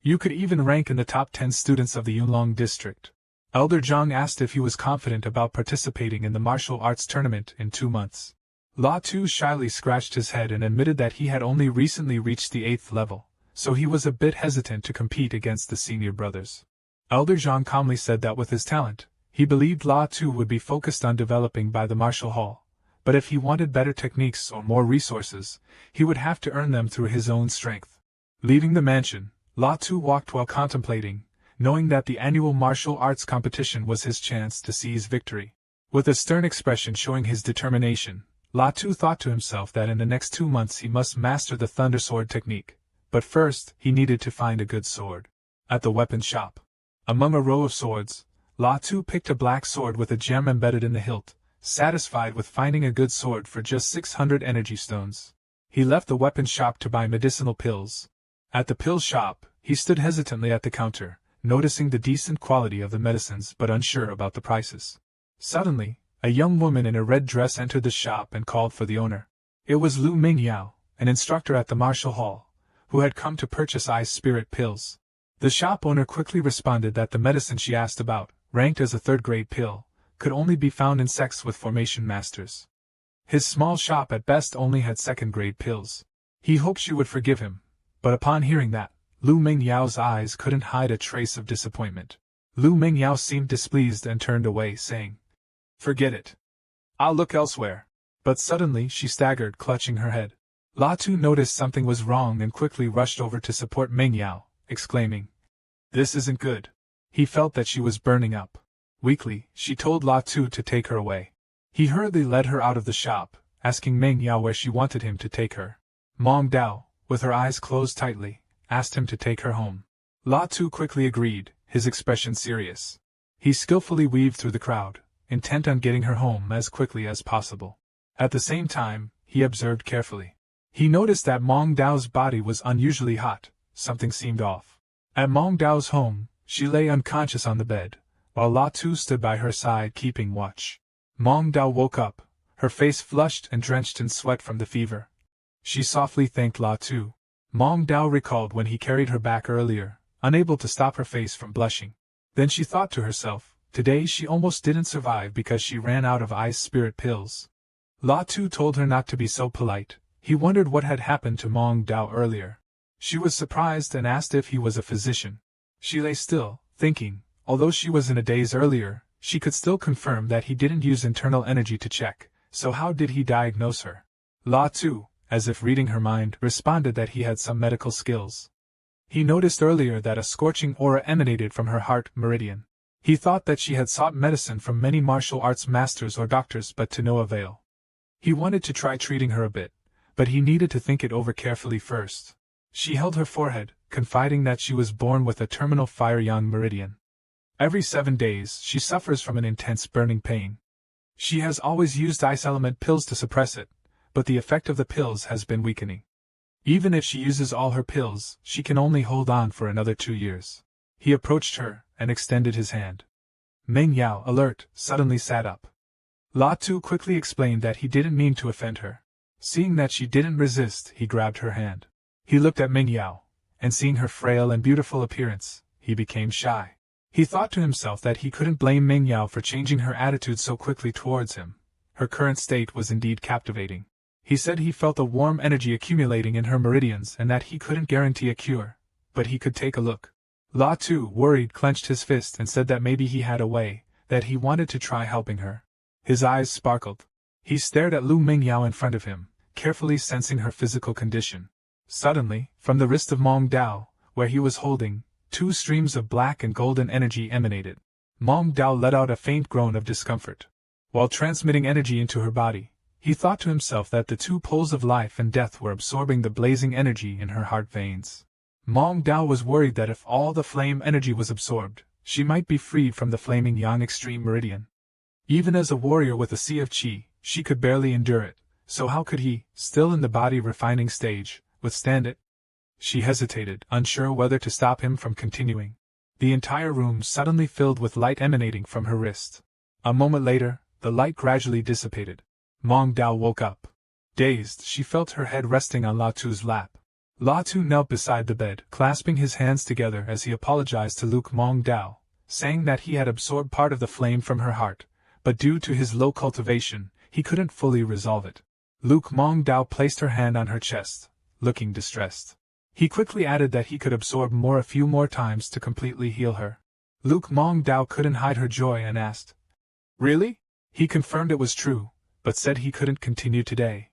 You could even rank in the top 10 students of the Yunlong district. Elder Zhang asked if he was confident about participating in the martial arts tournament in 2 months. La Tu shyly scratched his head and admitted that he had only recently reached the 8th level, so he was a bit hesitant to compete against the senior brothers. Elder Zhang calmly said that with his talent, he believed La Tu would be focused on developing by the martial hall, but if he wanted better techniques or more resources, he would have to earn them through his own strength. Leaving the mansion, La Tu walked while contemplating, knowing that the annual martial arts competition was his chance to seize victory. With a stern expression showing his determination, La Tu thought to himself that in the next 2 months he must master the Thunder Sword technique, but first he needed to find a good sword. At the weapon shop, among a row of swords, La Tu picked a black sword with a gem embedded in the hilt, satisfied with finding a good sword for just 600 energy stones. He left the weapon shop to buy medicinal pills. At the pill shop, he stood hesitantly at the counter, noticing the decent quality of the medicines but unsure about the prices. Suddenly, a young woman in a red dress entered the shop and called for the owner. It was Lu Mingyao, an instructor at the martial hall, who had come to purchase ice spirit pills. The shop owner quickly responded that the medicine she asked about, ranked as a 3rd-grade pill, could only be found in sects with formation masters. His small shop at best only had 2nd-grade pills. He hoped she would forgive him, but upon hearing that, Lu Mingyao's eyes couldn't hide a trace of disappointment. Lu Mingyao seemed displeased and turned away, saying, "Forget it. I'll look elsewhere." But suddenly she staggered, clutching her head. La Tu noticed something was wrong and quickly rushed over to support Mingyao, exclaiming, "This isn't good." He felt that she was burning up. Weakly, she told La Tu to take her away. He hurriedly led her out of the shop, asking Mingyao where she wanted him to take her. Mong Dao, with her eyes closed tightly, asked him to take her home. La Tu quickly agreed, his expression serious. He skillfully weaved through the crowd, intent on getting her home as quickly as possible. At the same time, he observed carefully. He noticed that Mong Dao's body was unusually hot. Something seemed off. At Mong Dao's home, she lay unconscious on the bed, while La Tu stood by her side keeping watch. Mong Dao woke up, her face flushed and drenched in sweat from the fever. She softly thanked La Tu. Mong Dao recalled when he carried her back earlier, unable to stop her face from blushing. Then she thought to herself, today she almost didn't survive because she ran out of ice spirit pills. La Tu told her not to be so polite. He wondered what had happened to Mong Dao earlier. She was surprised and asked if he was a physician. She lay still, thinking. Although she was in a daze earlier, she could still confirm that he didn't use internal energy to check, so how did he diagnose her? La Tu, as if reading her mind, responded that he had some medical skills. He noticed earlier that a scorching aura emanated from her heart meridian. He thought that she had sought medicine from many martial arts masters or doctors but to no avail. He wanted to try treating her a bit, but he needed to think it over carefully first. She held her forehead, confiding that she was born with a terminal fire-yang meridian. Every 7 days she suffers from an intense burning pain. She has always used ice element pills to suppress it, but the effect of the pills has been weakening. Even if she uses all her pills, she can only hold on for another 2 years. He approached her and extended his hand. Meng Yao, alert, suddenly sat up. La Tu quickly explained that he didn't mean to offend her. Seeing that she didn't resist, he grabbed her hand. He looked at Meng Yao, and seeing her frail and beautiful appearance, he became shy. He thought to himself that he couldn't blame Meng Yao for changing her attitude so quickly towards him. Her current state was indeed captivating. He said he felt a warm energy accumulating in her meridians and that he couldn't guarantee a cure, but he could take a look. La Tu, worried, clenched his fist and said that maybe he had a way, that he wanted to try helping her. His eyes sparkled. He stared at Lu Mingyao in front of him, carefully sensing her physical condition. Suddenly, from the wrist of Mong Dao, where he was holding, 2 streams of black and golden energy emanated. Mong Dao let out a faint groan of discomfort. While transmitting energy into her body, he thought to himself that the 2 poles of life and death were absorbing the blazing energy in her heart veins. Mong Dao was worried that if all the flame energy was absorbed, she might be freed from the flaming Yang Extreme Meridian. Even as a warrior with a sea of qi, she could barely endure it, so how could he, still in the body refining stage, withstand it? She hesitated, unsure whether to stop him from continuing. The entire room suddenly filled with light emanating from her wrist. A moment later, the light gradually dissipated. Mong Dao woke up. Dazed, she felt her head resting on La Tu's lap. La Tu knelt beside the bed, clasping his hands together as he apologized to Luke Mong Dao, saying that he had absorbed part of the flame from her heart, but due to his low cultivation, he couldn't fully resolve it. Luke Mong Dao placed her hand on her chest, looking distressed. He quickly added that he could absorb a few more times to completely heal her. Luke Mong Dao couldn't hide her joy and asked, "Really?" He confirmed it was true, but said he couldn't continue today.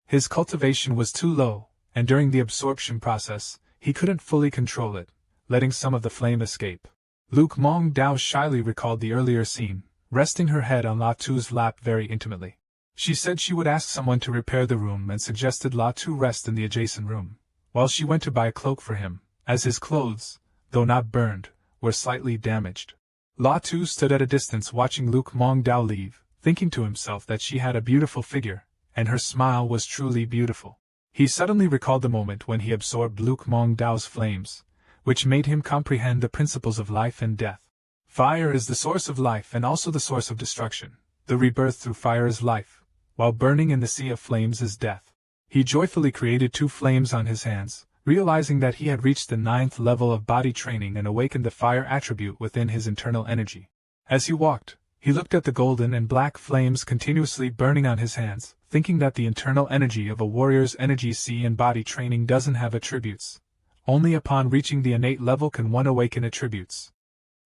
His cultivation was too low, and during the absorption process, he couldn't fully control it, letting some of the flame escape. Luke Mong Dao shyly recalled the earlier scene, resting her head on La Tu's lap very intimately. She said she would ask someone to repair the room and suggested La Tu rest in the adjacent room, while she went to buy a cloak for him, as his clothes, though not burned, were slightly damaged. La Tu stood at a distance watching Luke Mong Dao leave, thinking to himself that she had a beautiful figure, and her smile was truly beautiful. He suddenly recalled the moment when he absorbed Luke Mong Dao's flames, which made him comprehend the principles of life and death. Fire is the source of life and also the source of destruction. The rebirth through fire is life, while burning in the sea of flames is death. He joyfully created 2 flames on his hands, realizing that he had reached the 9th level of body training and awakened the fire attribute within his internal energy. As he walked, he looked at the golden and black flames continuously burning on his hands, thinking that the internal energy of a warrior's energy sea and body training doesn't have attributes. Only upon reaching the innate level can one awaken attributes.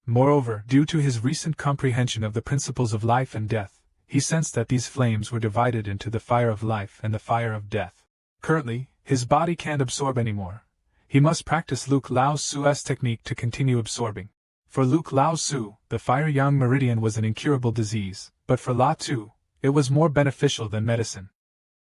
Moreover, due to his recent comprehension of the principles of life and death, he sensed that these flames were divided into the fire of life and the fire of death. Currently, his body can't absorb anymore. He must practice Luke Lao Tzu's technique to continue absorbing. For Luke Lao Tzu, the fire-yang meridian was an incurable disease, but for La Tu, it was more beneficial than medicine.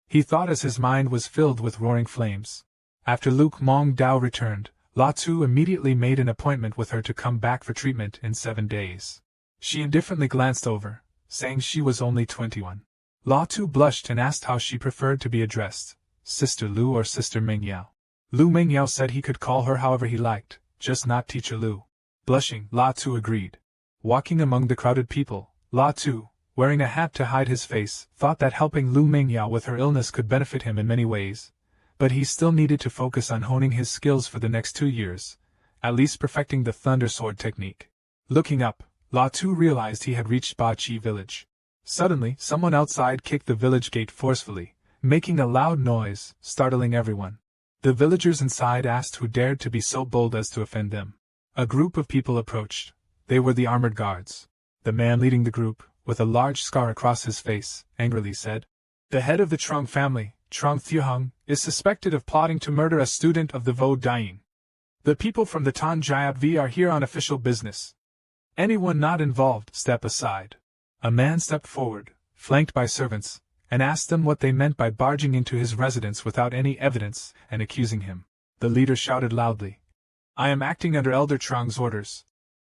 He thought as his mind was filled with roaring flames. After Luke Mong Dao returned, La Tu immediately made an appointment with her to come back for treatment in 7 days. She indifferently glanced over, saying she was only 21. La Tu blushed and asked how she preferred to be addressed, Sister Lu or Sister Mengyao. Lu Mengyao said he could call her however he liked, just not Teacher Lu. Blushing, La Tu agreed. Walking among the crowded people, La Tu, wearing a hat to hide his face, thought that helping Lu Mengyao with her illness could benefit him in many ways, but he still needed to focus on honing his skills for the next 2 years, at least perfecting the Thunder Sword technique. Looking up, La Tu realized he had reached Ba Chi village. Suddenly, someone outside kicked the village gate forcefully, making a loud noise, startling everyone. The villagers inside asked who dared to be so bold as to offend them. A group of people approached. They were the armored guards. The man leading the group, with a large scar across his face, angrily said, "The head of the Trung family, Trung Thuhung, is suspected of plotting to murder a student of the Vo Daying. The people from the Tan Jiat V are here on official business. Anyone not involved, step aside." A man stepped forward, flanked by servants, and asked them what they meant by barging into his residence without any evidence and accusing him. The leader shouted loudly, "I am acting under Elder Trung's orders,"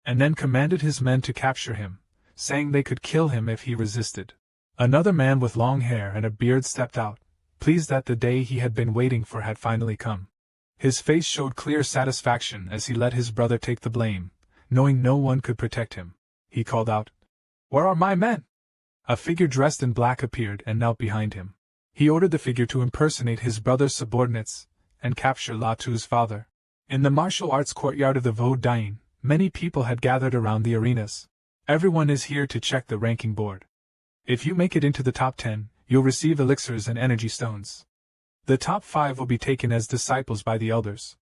and then commanded his men to capture him, saying they could kill him if he resisted. Another man with long hair and a beard stepped out, pleased that the day he had been waiting for had finally come. His face showed clear satisfaction as he let his brother take the blame, knowing no one could protect him. He called out, "Where are my men?" A figure dressed in black appeared and knelt behind him. He ordered the figure to impersonate his brother's subordinates and capture La Tu's father. In the martial arts courtyard of the Vo Daying, many people had gathered around the arenas. Everyone is here to check the ranking board. If you make it into the top 10, you'll receive elixirs and energy stones. The top 5 will be taken as disciples by the elders.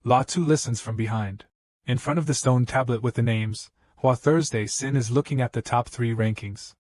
La Tu listens from behind. In front of the stone tablet with the names, Hua Thursday Sin is looking at the top 3 rankings.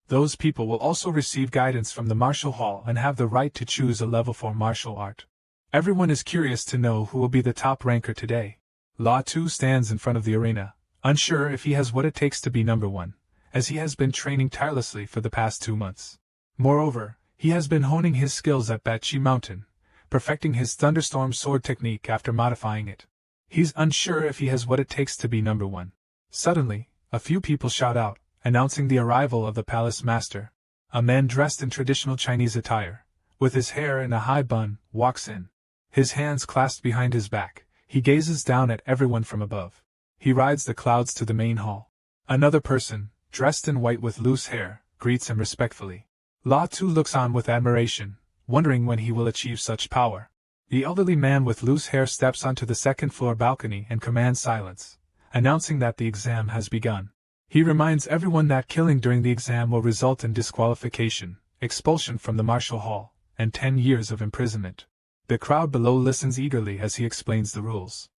Those people will also receive guidance from the martial hall and have the right to choose a level 4 martial art. Everyone is curious to know who will be the top ranker today. La Tu stands in front of the arena, unsure if he has what it takes to be number 1, as he has been training tirelessly for the past 2 months. Moreover, he has been honing his skills at Bat Chi Mountain, perfecting his thunderstorm sword technique after modifying it. He's unsure if he has what it takes to be number 1. Suddenly, a few people shout out, announcing the arrival of the palace master. A man dressed in traditional Chinese attire, with his hair in a high bun, walks in. His hands clasped behind his back, he gazes down at everyone from above. He rides the clouds to the main hall. Another person, dressed in white with loose hair, greets him respectfully. La Tu looks on with admiration, wondering when he will achieve such power. The elderly man with loose hair steps onto the second-floor balcony and commands silence, announcing that the exam has begun. He reminds everyone that killing during the exam will result in disqualification, expulsion from the martial hall, and 10 years of imprisonment. The crowd below listens eagerly as he explains the rules.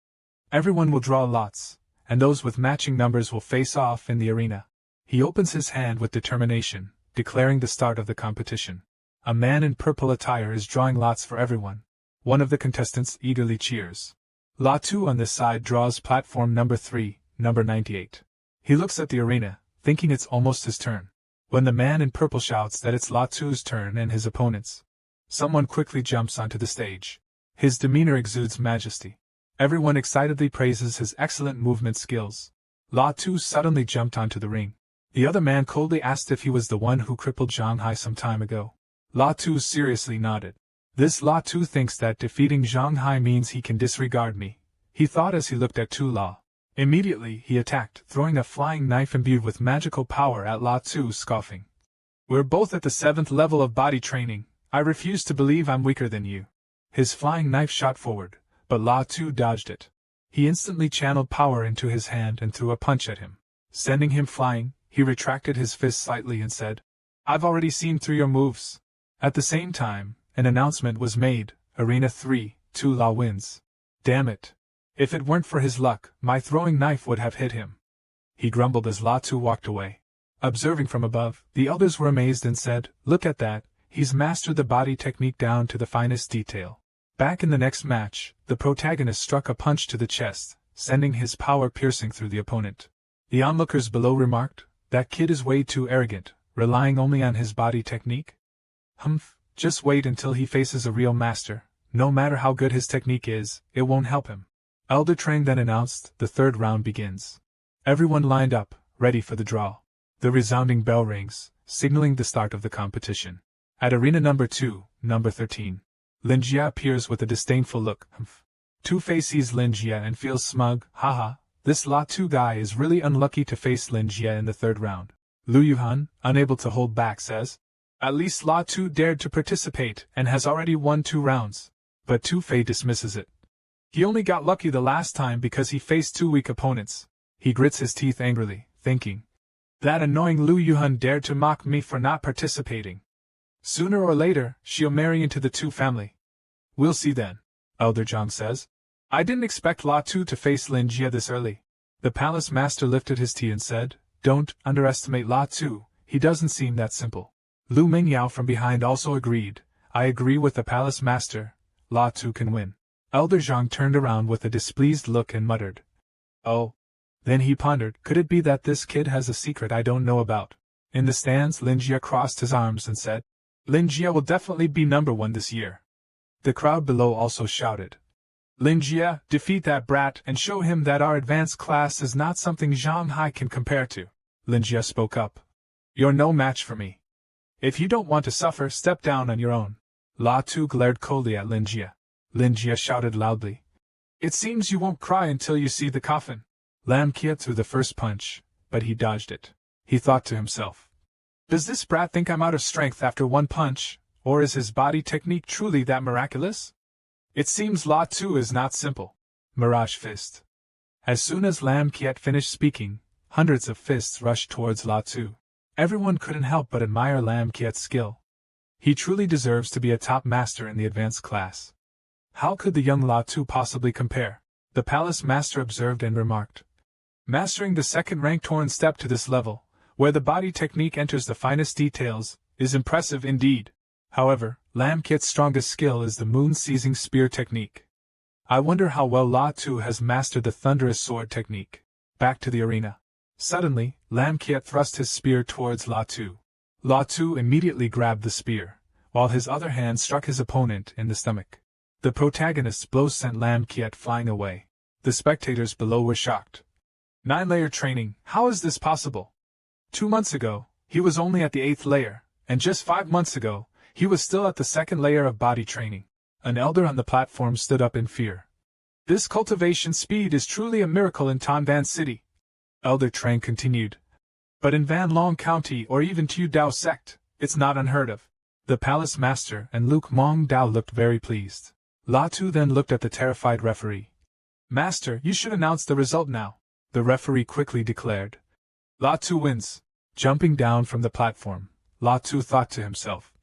Everyone will draw lots, and those with matching numbers will face off in the arena. He opens his hand with determination, declaring the start of the competition. A man in purple attire is drawing lots for everyone. One of the contestants eagerly cheers. La Tu on this side draws platform number 3, number 98. He looks at the arena, thinking it's almost his turn, when the man in purple shouts that it's La Tu's turn and his opponent's. Someone quickly jumps onto the stage. His demeanor exudes majesty. Everyone excitedly praises his excellent movement skills. La Tu suddenly jumped onto the ring. The other man coldly asked if he was the one who crippled Zhang Hai some time ago. La Tu seriously nodded. This La Tu thinks that defeating Zhang Hai means he can disregard me, he thought as he looked at Tu La. Immediately he attacked, throwing a flying knife imbued with magical power at La Tu, scoffing. We're both at the 7th level of body training. I refuse to believe I'm weaker than you. His flying knife shot forward, but La Tu dodged it. He instantly channeled power into his hand and threw a punch at him. Sending him flying, he retracted his fist slightly and said, I've already seen through your moves. At the same time, an announcement was made, Arena 3, Tu La wins. Damn it. If it weren't for his luck, my throwing knife would have hit him. He grumbled as La Tu walked away. Observing from above, the elders were amazed and said, Look at that, he's mastered the body technique down to the finest detail. Back in the next match, the protagonist struck a punch to the chest, sending his power piercing through the opponent. The onlookers below remarked, That kid is way too arrogant, relying only on his body technique. Humph, just wait until he faces a real master. No matter how good his technique is, it won't help him. Elder Trang then announced, the 3rd round begins. Everyone lined up, ready for the draw. The resounding bell rings, signaling the start of the competition. At arena number 2, number 13. Lin Jia appears with a disdainful look. Two-Fei sees Lin Jia and feels smug. Haha, this La Tu guy is really unlucky to face Lin Jia in the 3rd round. Lu Yuhan, unable to hold back, says, At least La Tu dared to participate and has already won 2 rounds. But Two-Fei dismisses it. He only got lucky the last time because he faced 2 weak opponents. He grits his teeth angrily, thinking, That annoying Lu Yuhan dared to mock me for not participating. Sooner or later, she'll marry into the Tu family. We'll see then, Elder Zhang says. I didn't expect La Tu to face Lin Jia this early. The palace master lifted his tea and said, Don't underestimate La Tu, he doesn't seem that simple. Lu Mingyao from behind also agreed, I agree with the palace master, La Tu can win. Elder Zhang turned around with a displeased look and muttered, Oh. Then he pondered, could it be that this kid has a secret I don't know about? In the stands, Lin Jia crossed his arms and said, Lin Jia will definitely be number 1 this year. The crowd below also shouted, Lin Jia, defeat that brat and show him that our advanced class is not something Zhang Hai can compare to. Lin Jia spoke up. You're no match for me. If you don't want to suffer, step down on your own. La Tu glared coldly at Lin Jia. Lin Jia shouted loudly, It seems you won't cry until you see the coffin. Lam Kia threw the first punch, but he dodged it. He thought to himself, Does this brat think I'm out of strength after 1 punch, or is his body technique truly that miraculous? It seems La Tu is not simple. Mirage Fist. As soon as Lam Kiet finished speaking, hundreds of fists rushed towards La Tu. Everyone couldn't help but admire Lam Kiet's skill. He truly deserves to be a top master in the advanced class. How could the young La Tu possibly compare? The palace master observed and remarked. Mastering the 2nd rank Torn step to this level, where the body technique enters the finest details, is impressive indeed. However, Lam Kiet's strongest skill is the moon-seizing spear technique. I wonder how well La Tu has mastered the thunderous sword technique. Back to the arena. Suddenly, Lam Kiet thrust his spear towards La Tu. La Tu immediately grabbed the spear, while his other hand struck his opponent in the stomach. The protagonist's blow sent Lam Kiet flying away. The spectators below were shocked. 9-layer training, how is this possible? 2 months ago, he was only at the 8th layer, and just 5 months ago, he was still at the 2nd layer of body training. An elder on the platform stood up in fear. This cultivation speed is truly a miracle in Tandan City. Elder Trang continued. But in Van Long County or even Tu Dao sect, it's not unheard of. The palace master and Luke Mong Dao looked very pleased. La Tu then looked at the terrified referee. Master, you should announce the result now, the referee quickly declared. La Tu wins. Jumping down from the platform, La Tu thought to himself.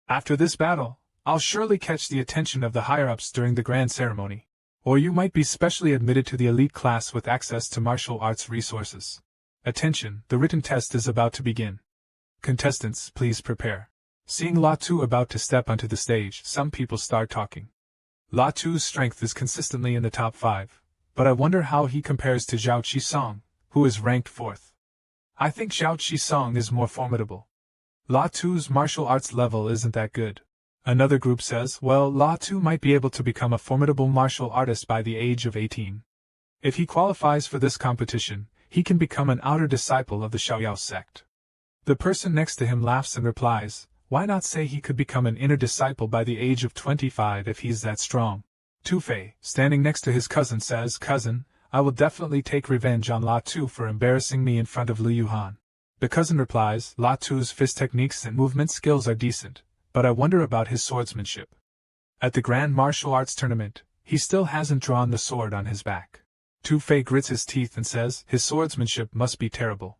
After this battle, I'll surely catch the attention of the higher-ups during the grand ceremony. Or you might be specially admitted to the elite class with access to martial arts resources. Attention, the written test is about to begin. Contestants, please prepare. Seeing La Tu about to step onto the stage, some people start talking. La Tu's strength is consistently in the top 5, but I wonder how he compares to Zhao Qisong, who is ranked 4th. I think Zhao Qisong is more formidable. La Tu's martial arts level isn't that good. Another group says, well, La Tu might be able to become a formidable martial artist by the age of 18. If he qualifies for this competition, he can become an outer disciple of the Xiaoyao sect. The person next to him laughs and replies, why not say he could become an inner disciple by the age of 25 if he's that strong? Tu Fei, standing next to his cousin, says, Cousin, I will definitely take revenge on La Tu for embarrassing me in front of Liu Yuhan. The cousin replies, La Tu's fist techniques and movement skills are decent, but I wonder about his swordsmanship. At the Grand Martial Arts Tournament, he still hasn't drawn the sword on his back. Tu Fei grits his teeth and says, his swordsmanship must be terrible.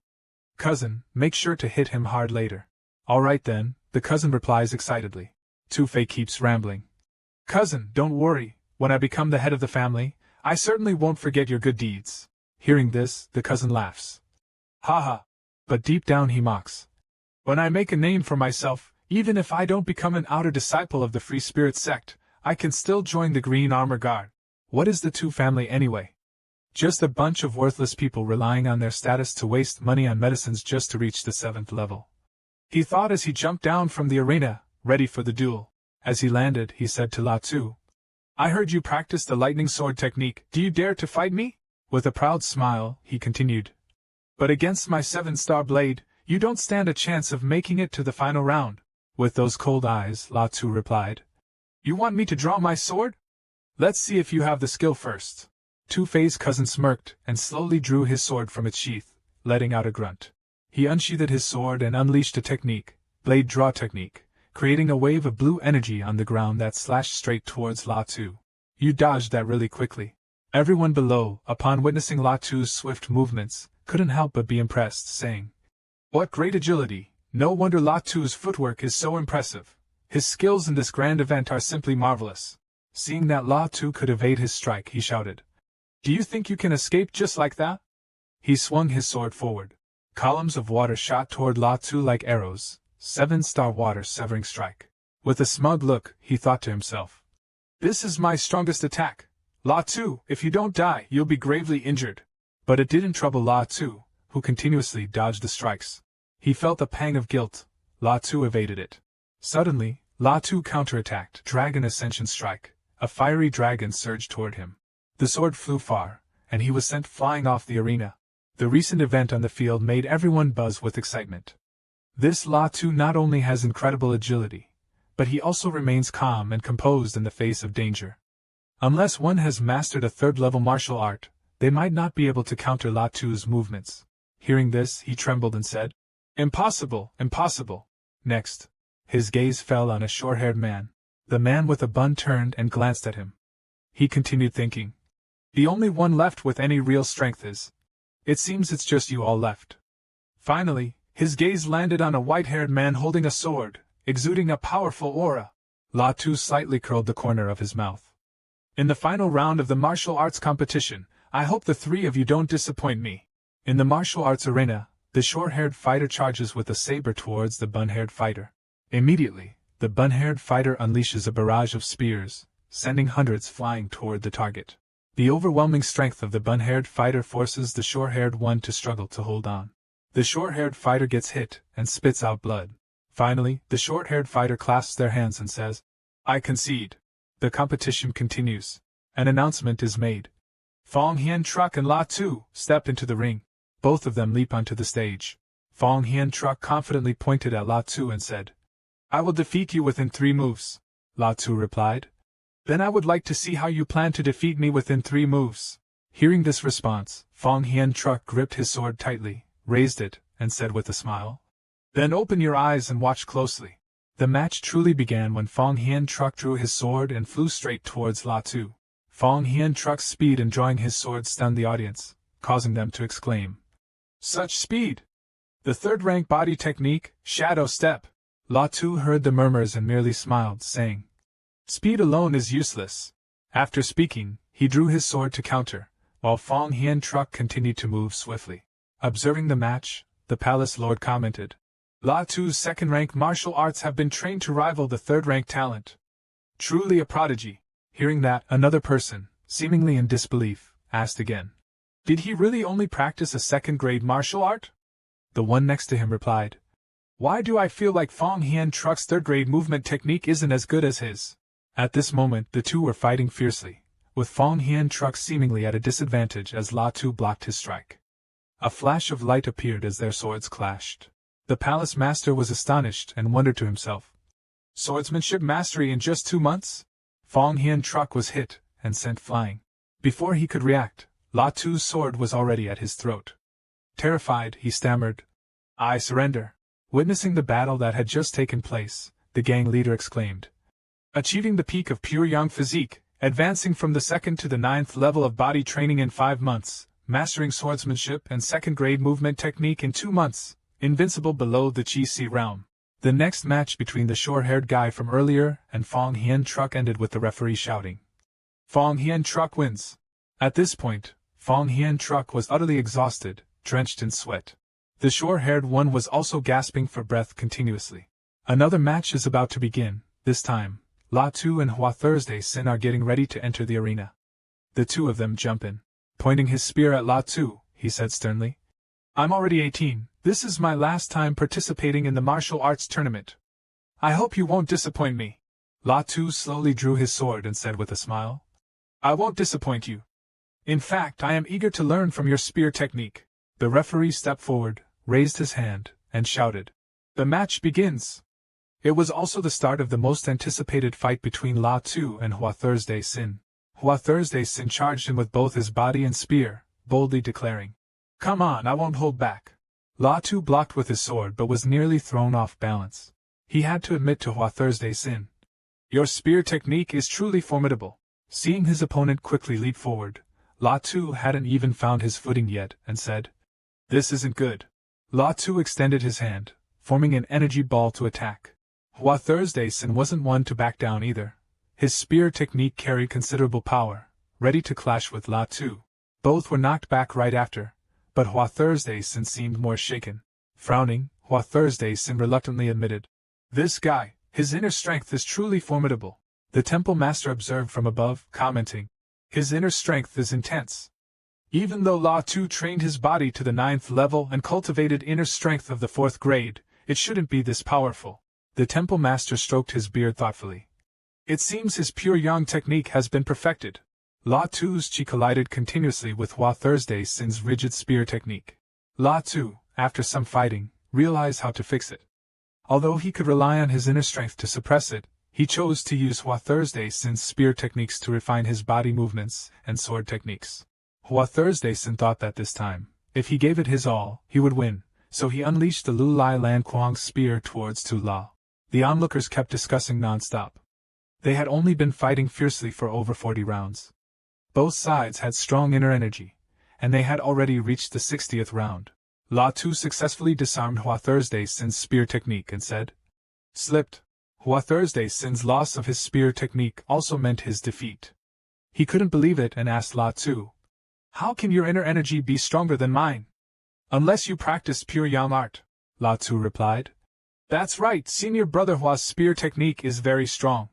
Cousin, make sure to hit him hard later. All right then, the cousin replies excitedly. Tu Fei keeps rambling. Cousin, don't worry, when I become the head of the family, I certainly won't forget your good deeds. Hearing this, the cousin laughs. Haha. But deep down he mocks. When I make a name for myself, even if I don't become an outer disciple of the Free Spirit sect, I can still join the Green Armor Guard. What is the Tu family anyway? Just a bunch of worthless people relying on their status to waste money on medicines just to reach the 7th level. He thought as he jumped down from the arena, ready for the duel. As he landed, he said to La Tu, I heard you practice the lightning sword technique. Do you dare to fight me? With a proud smile, he continued. But against my 7-star blade, you don't stand a chance of making it to the final round. With those cold eyes, La Tu replied. You want me to draw my sword? Let's see if you have the skill first. Tu Fei's cousin smirked and slowly drew his sword from its sheath, letting out a grunt. He unsheathed his sword and unleashed a technique, blade draw technique, creating a wave of blue energy on the ground that slashed straight towards La Tu. You dodged that really quickly. Everyone below, upon witnessing La Tu's swift movements, couldn't help but be impressed, saying, What great agility! No wonder La Tu's footwork is so impressive. His skills in this grand event are simply marvelous. Seeing that La Tu could evade his strike, he shouted, Do you think you can escape just like that? He swung his sword forward. Columns of water shot toward La Tu like arrows, 7-star water severing strike. With a smug look, he thought to himself, This is my strongest attack. La Tu, if you don't die, you'll be gravely injured. But it didn't trouble La Tu, who continuously dodged the strikes. He felt a pang of guilt. La Tu evaded it. Suddenly, La Tu counterattacked Dragon Ascension Strike. A fiery dragon surged toward him. The sword flew far, and he was sent flying off the arena. The recent event on the field made everyone buzz with excitement. This La Tu not only has incredible agility, but he also remains calm and composed in the face of danger. Unless one has mastered a 3rd-level martial art, they might not be able to counter La Tu's movements. Hearing this, he trembled and said, Impossible, impossible. Next, his gaze fell on a short-haired man. The man with a bun turned and glanced at him. He continued thinking, The only one left with any real strength is. It seems it's just you all left. Finally, his gaze landed on a white-haired man holding a sword, exuding a powerful aura. La Tu slightly curled the corner of his mouth. In the final round of the martial arts competition, I hope the 3 of you don't disappoint me. In the martial arts arena, the short-haired fighter charges with a saber towards the bun-haired fighter. Immediately, the bun-haired fighter unleashes a barrage of spears, sending hundreds flying toward the target. The overwhelming strength of the bun-haired fighter forces the short-haired one to struggle to hold on. The short-haired fighter gets hit and spits out blood. Finally, the short-haired fighter clasps their hands and says, I concede. The competition continues. An announcement is made. Fong Hien Truck and La Tu step into the ring. Both of them leap onto the stage. Fong Hien Truck confidently pointed at La Tu and said, I will defeat you within 3 moves. La Tu replied. Then I would like to see how you plan to defeat me within 3 moves. Hearing this response, Fong Hien Truck gripped his sword tightly, raised it, and said with a smile, "Then open your eyes and watch closely." The match truly began when Fong Hien Truck drew his sword and flew straight towards La Tu. Fong Hien Truck's speed in drawing his sword stunned the audience, causing them to exclaim, "Such speed! The third-rank body technique, Shadow Step!" La Tu heard the murmurs and merely smiled, saying, "Speed alone is useless." After speaking, he drew his sword to counter, while Fong Hien Truck continued to move swiftly. Observing the match, the palace lord commented, "La Tu's second-rank martial arts have been trained to rival the third-rank talent. Truly a prodigy." Hearing that, another person, seemingly in disbelief, asked again, "Did he really only practice a second-grade martial art?" The one next to him replied, "Why do I feel like Fong Hien Truck's third-grade movement technique isn't as good as his?" At this moment the two were fighting fiercely, with Fong Hien Truck seemingly at a disadvantage as La Tu blocked his strike. A flash of light appeared as their swords clashed. The palace master was astonished and wondered to himself, "Swordsmanship mastery in just 2 months?" Fong Hien Truck was hit and sent flying. Before he could react, La Tu's sword was already at his throat. Terrified, he stammered, "I surrender." Witnessing the battle that had just taken place, the gang leader exclaimed, "Achieving the peak of pure yang physique, advancing from the 2nd to the 9th level of body training in 5 months, mastering swordsmanship and second-grade movement technique in 2 months, invincible below the Chi Si realm." The next match between the short-haired guy from earlier and Fong Hien Truck ended with the referee shouting, "Fong Hien Truck wins." At this point, Fong Hien Truck was utterly exhausted, drenched in sweat. The short-haired one was also gasping for breath continuously. Another match is about to begin. This time, La Tu and Hua Thursday Sin are getting ready to enter the arena. The two of them jump in. Pointing his spear at La Tu, he said sternly, "I'm already 18. This is my last time participating in the martial arts tournament. I hope you won't disappoint me." La Tu slowly drew his sword and said with a smile, "I won't disappoint you. In fact, I am eager to learn from your spear technique." The referee stepped forward, raised his hand, and shouted, "The match begins!" It was also the start of the most anticipated fight between La Tu and Hua Thursday Sin. Hua Thursday Sin charged him with both his body and spear, boldly declaring, "Come on, I won't hold back." La Tu blocked with his sword but was nearly thrown off balance. He had to admit to Hua Thursday Sin, "Your spear technique is truly formidable." Seeing his opponent quickly leap forward, La Tu hadn't even found his footing yet and said, "This isn't good." La Tu extended his hand, forming an energy ball to attack. Hua Thursday Sin wasn't one to back down either. His spear technique carried considerable power, ready to clash with La Tu. Both were knocked back right after, but Hua Thursday Sin seemed more shaken. Frowning, Hua Thursday Sin reluctantly admitted, "This guy, his inner strength is truly formidable." The temple master observed from above, commenting, "His inner strength is intense." Even though La Tu trained his body to the 9th level and cultivated inner strength of the 4th grade, it shouldn't be this powerful. The temple master stroked his beard thoughtfully. "It seems his pure yang technique has been perfected." La Tu's chi collided continuously with Hua Thursday Sin's rigid spear technique. La Tu, after some fighting, realized how to fix it. Although he could rely on his inner strength to suppress it, he chose to use Hua Thursday Sin's spear techniques to refine his body movements and sword techniques. Hua Thursday Sin thought that this time, if he gave it his all, he would win, so he unleashed the Lu Lai Lan Kuang's spear towards Tu La. The onlookers kept discussing non-stop. They had only been fighting fiercely for over 40 rounds. Both sides had strong inner energy, and they had already reached the 60th round. La Tu successfully disarmed Hua Thursday Sin's spear technique and said, "Slipped." Hua Thursday Sin's loss of his spear technique also meant his defeat. He couldn't believe it and asked La Tu, "How can your inner energy be stronger than mine?" "Unless you practiced pure yang art," La Tu replied. "That's right, senior brother Hua's spear technique is very strong.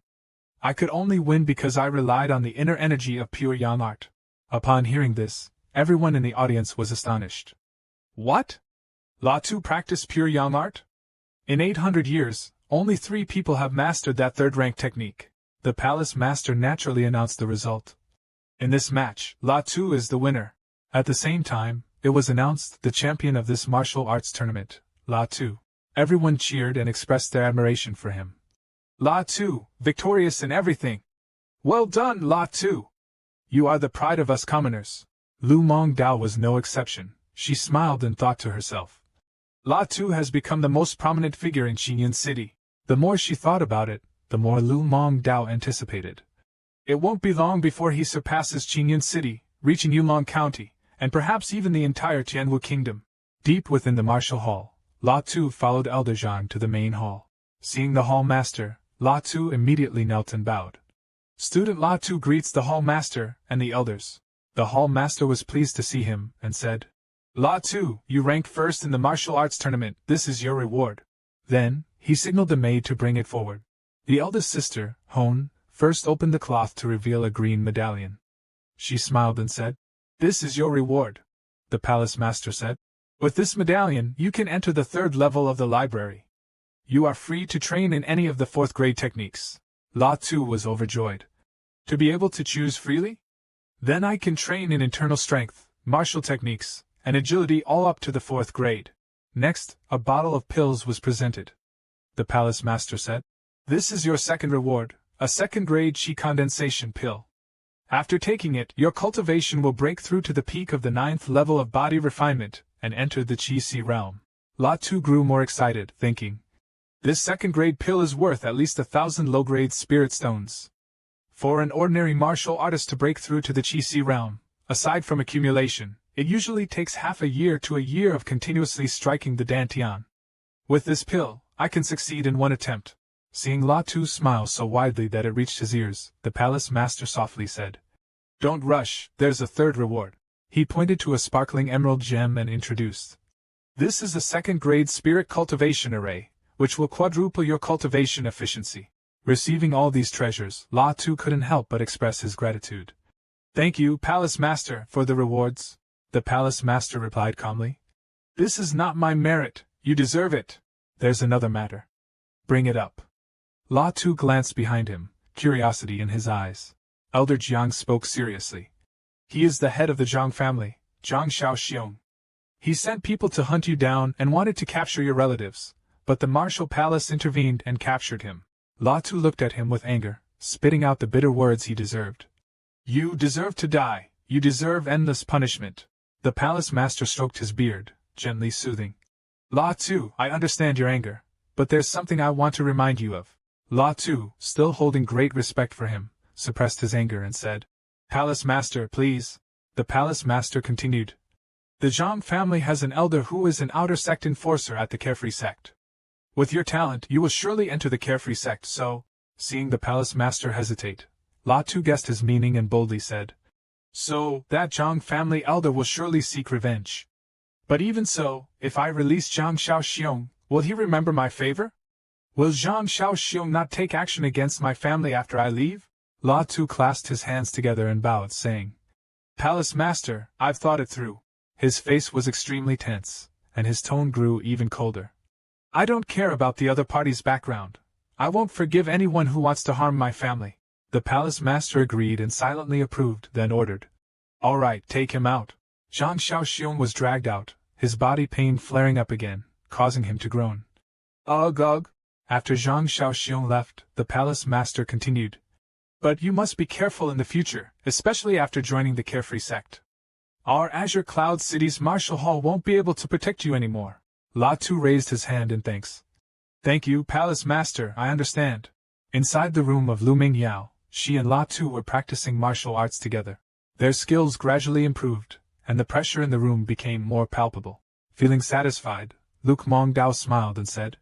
I could only win because I relied on the inner energy of pure yang art." Upon hearing this, everyone in the audience was astonished. "What? La Tu practiced pure yang art? In 800 years, only 3 people have mastered that third-rank technique." The palace master naturally announced the result. "In this match, La Tu is the winner." At the same time, it was announced the champion of this martial arts tournament, La Tu. Everyone cheered and expressed their admiration for him. "La Tu, victorious in everything! Well done, La Tu! You are the pride of us commoners. Lu Mong Dao was no exception. She smiled and thought to herself. La Tu has become the most prominent figure in Qingyun City. The more she thought about it, the more Lu Mong Dao anticipated. It won't be long before he surpasses Qingyun City, reaching Yulong County, and perhaps even the entire Tianwu Kingdom. Deep within the martial hall, La Tu followed Elder Zhang to the main hall. Seeing the hall master, La Tu immediately knelt and bowed. Student La Tu greets the hall master and the elders. The hall master was pleased to see him, and said, La Tu, you ranked first in the martial arts tournament, this is your reward. Then, he signaled the maid to bring it forward. The eldest sister, Hon, first opened the cloth to reveal a green medallion. She smiled and said, This is your reward. The palace master said, With this medallion, you can enter the 3rd level of the library. You are free to train in any of the 4th grade techniques. La Tu was overjoyed. To be able to choose freely? Then I can train in internal strength, martial techniques, and agility all up to the 4th grade. Next, a bottle of pills was presented. The palace master said, This is your 2nd reward, a 2nd grade Qi condensation pill. After taking it, your cultivation will break through to the peak of the 9th level of body refinement, and enter the Qi Si realm. La Tu grew more excited, thinking, This 2nd grade pill is worth at least 1,000 low-grade spirit stones. For an ordinary martial artist to break through to the Qi Si realm, aside from accumulation, it usually takes half a year to a year of continuously striking the Dantian. With this pill, I can succeed in 1 attempt. Seeing La Tu smile so widely that it reached his ears, the palace master softly said, Don't rush, there's a 3rd reward. He pointed to a sparkling emerald gem and introduced. This is a 2nd grade spirit cultivation array, which will quadruple your cultivation efficiency. Receiving all these treasures, La Tu couldn't help but express his gratitude. Thank you, Palace Master, for the rewards. The Palace Master replied calmly. This is not my merit, you deserve it. There's another matter. Bring it up. La Tu glanced behind him, curiosity in his eyes. Elder Jiang spoke seriously. He is the head of the Zhang family, Zhang Xiaoxiong. He sent people to hunt you down and wanted to capture your relatives, but the martial palace intervened and captured him. La Tu looked at him with anger, spitting out the bitter words he deserved. You deserve to die, you deserve endless punishment. The palace master stroked his beard, gently soothing. La Tu, I understand your anger, but there's something I want to remind you of. La Tu, still holding great respect for him, suppressed his anger and said, Palace Master, please. The Palace Master continued. The Zhang family has an elder who is an outer sect enforcer at the Carefree sect. With your talent, you will surely enter the Carefree sect, so, seeing the Palace Master hesitate, La Tu guessed his meaning and boldly said, So, that Zhang family elder will surely seek revenge. But even so, if I release Zhang Xiaoxiong, will he remember my favor? Will Zhang Xiaoxiong not take action against my family after I leave? La Tu clasped his hands together and bowed, saying, Palace Master, I've thought it through. His face was extremely tense, and his tone grew even colder. I don't care about the other party's background. I won't forgive anyone who wants to harm my family. The Palace Master agreed and silently approved, then ordered. All right, take him out. Zhang Xiaoxiong was dragged out, his body pain flaring up again, causing him to groan. Ugh, ugh. After Zhang Xiaoxiong left, the Palace Master continued. But you must be careful in the future, especially after joining the Carefree sect. Our Azure Cloud City's Martial Hall won't be able to protect you anymore. La Tu raised his hand in thanks. Thank you, Palace Master, I understand. Inside the room of Lu Mingyao, she and La Tu were practicing martial arts together. Their skills gradually improved, and the pressure in the room became more palpable. Feeling satisfied, Luke Mongdao smiled and said,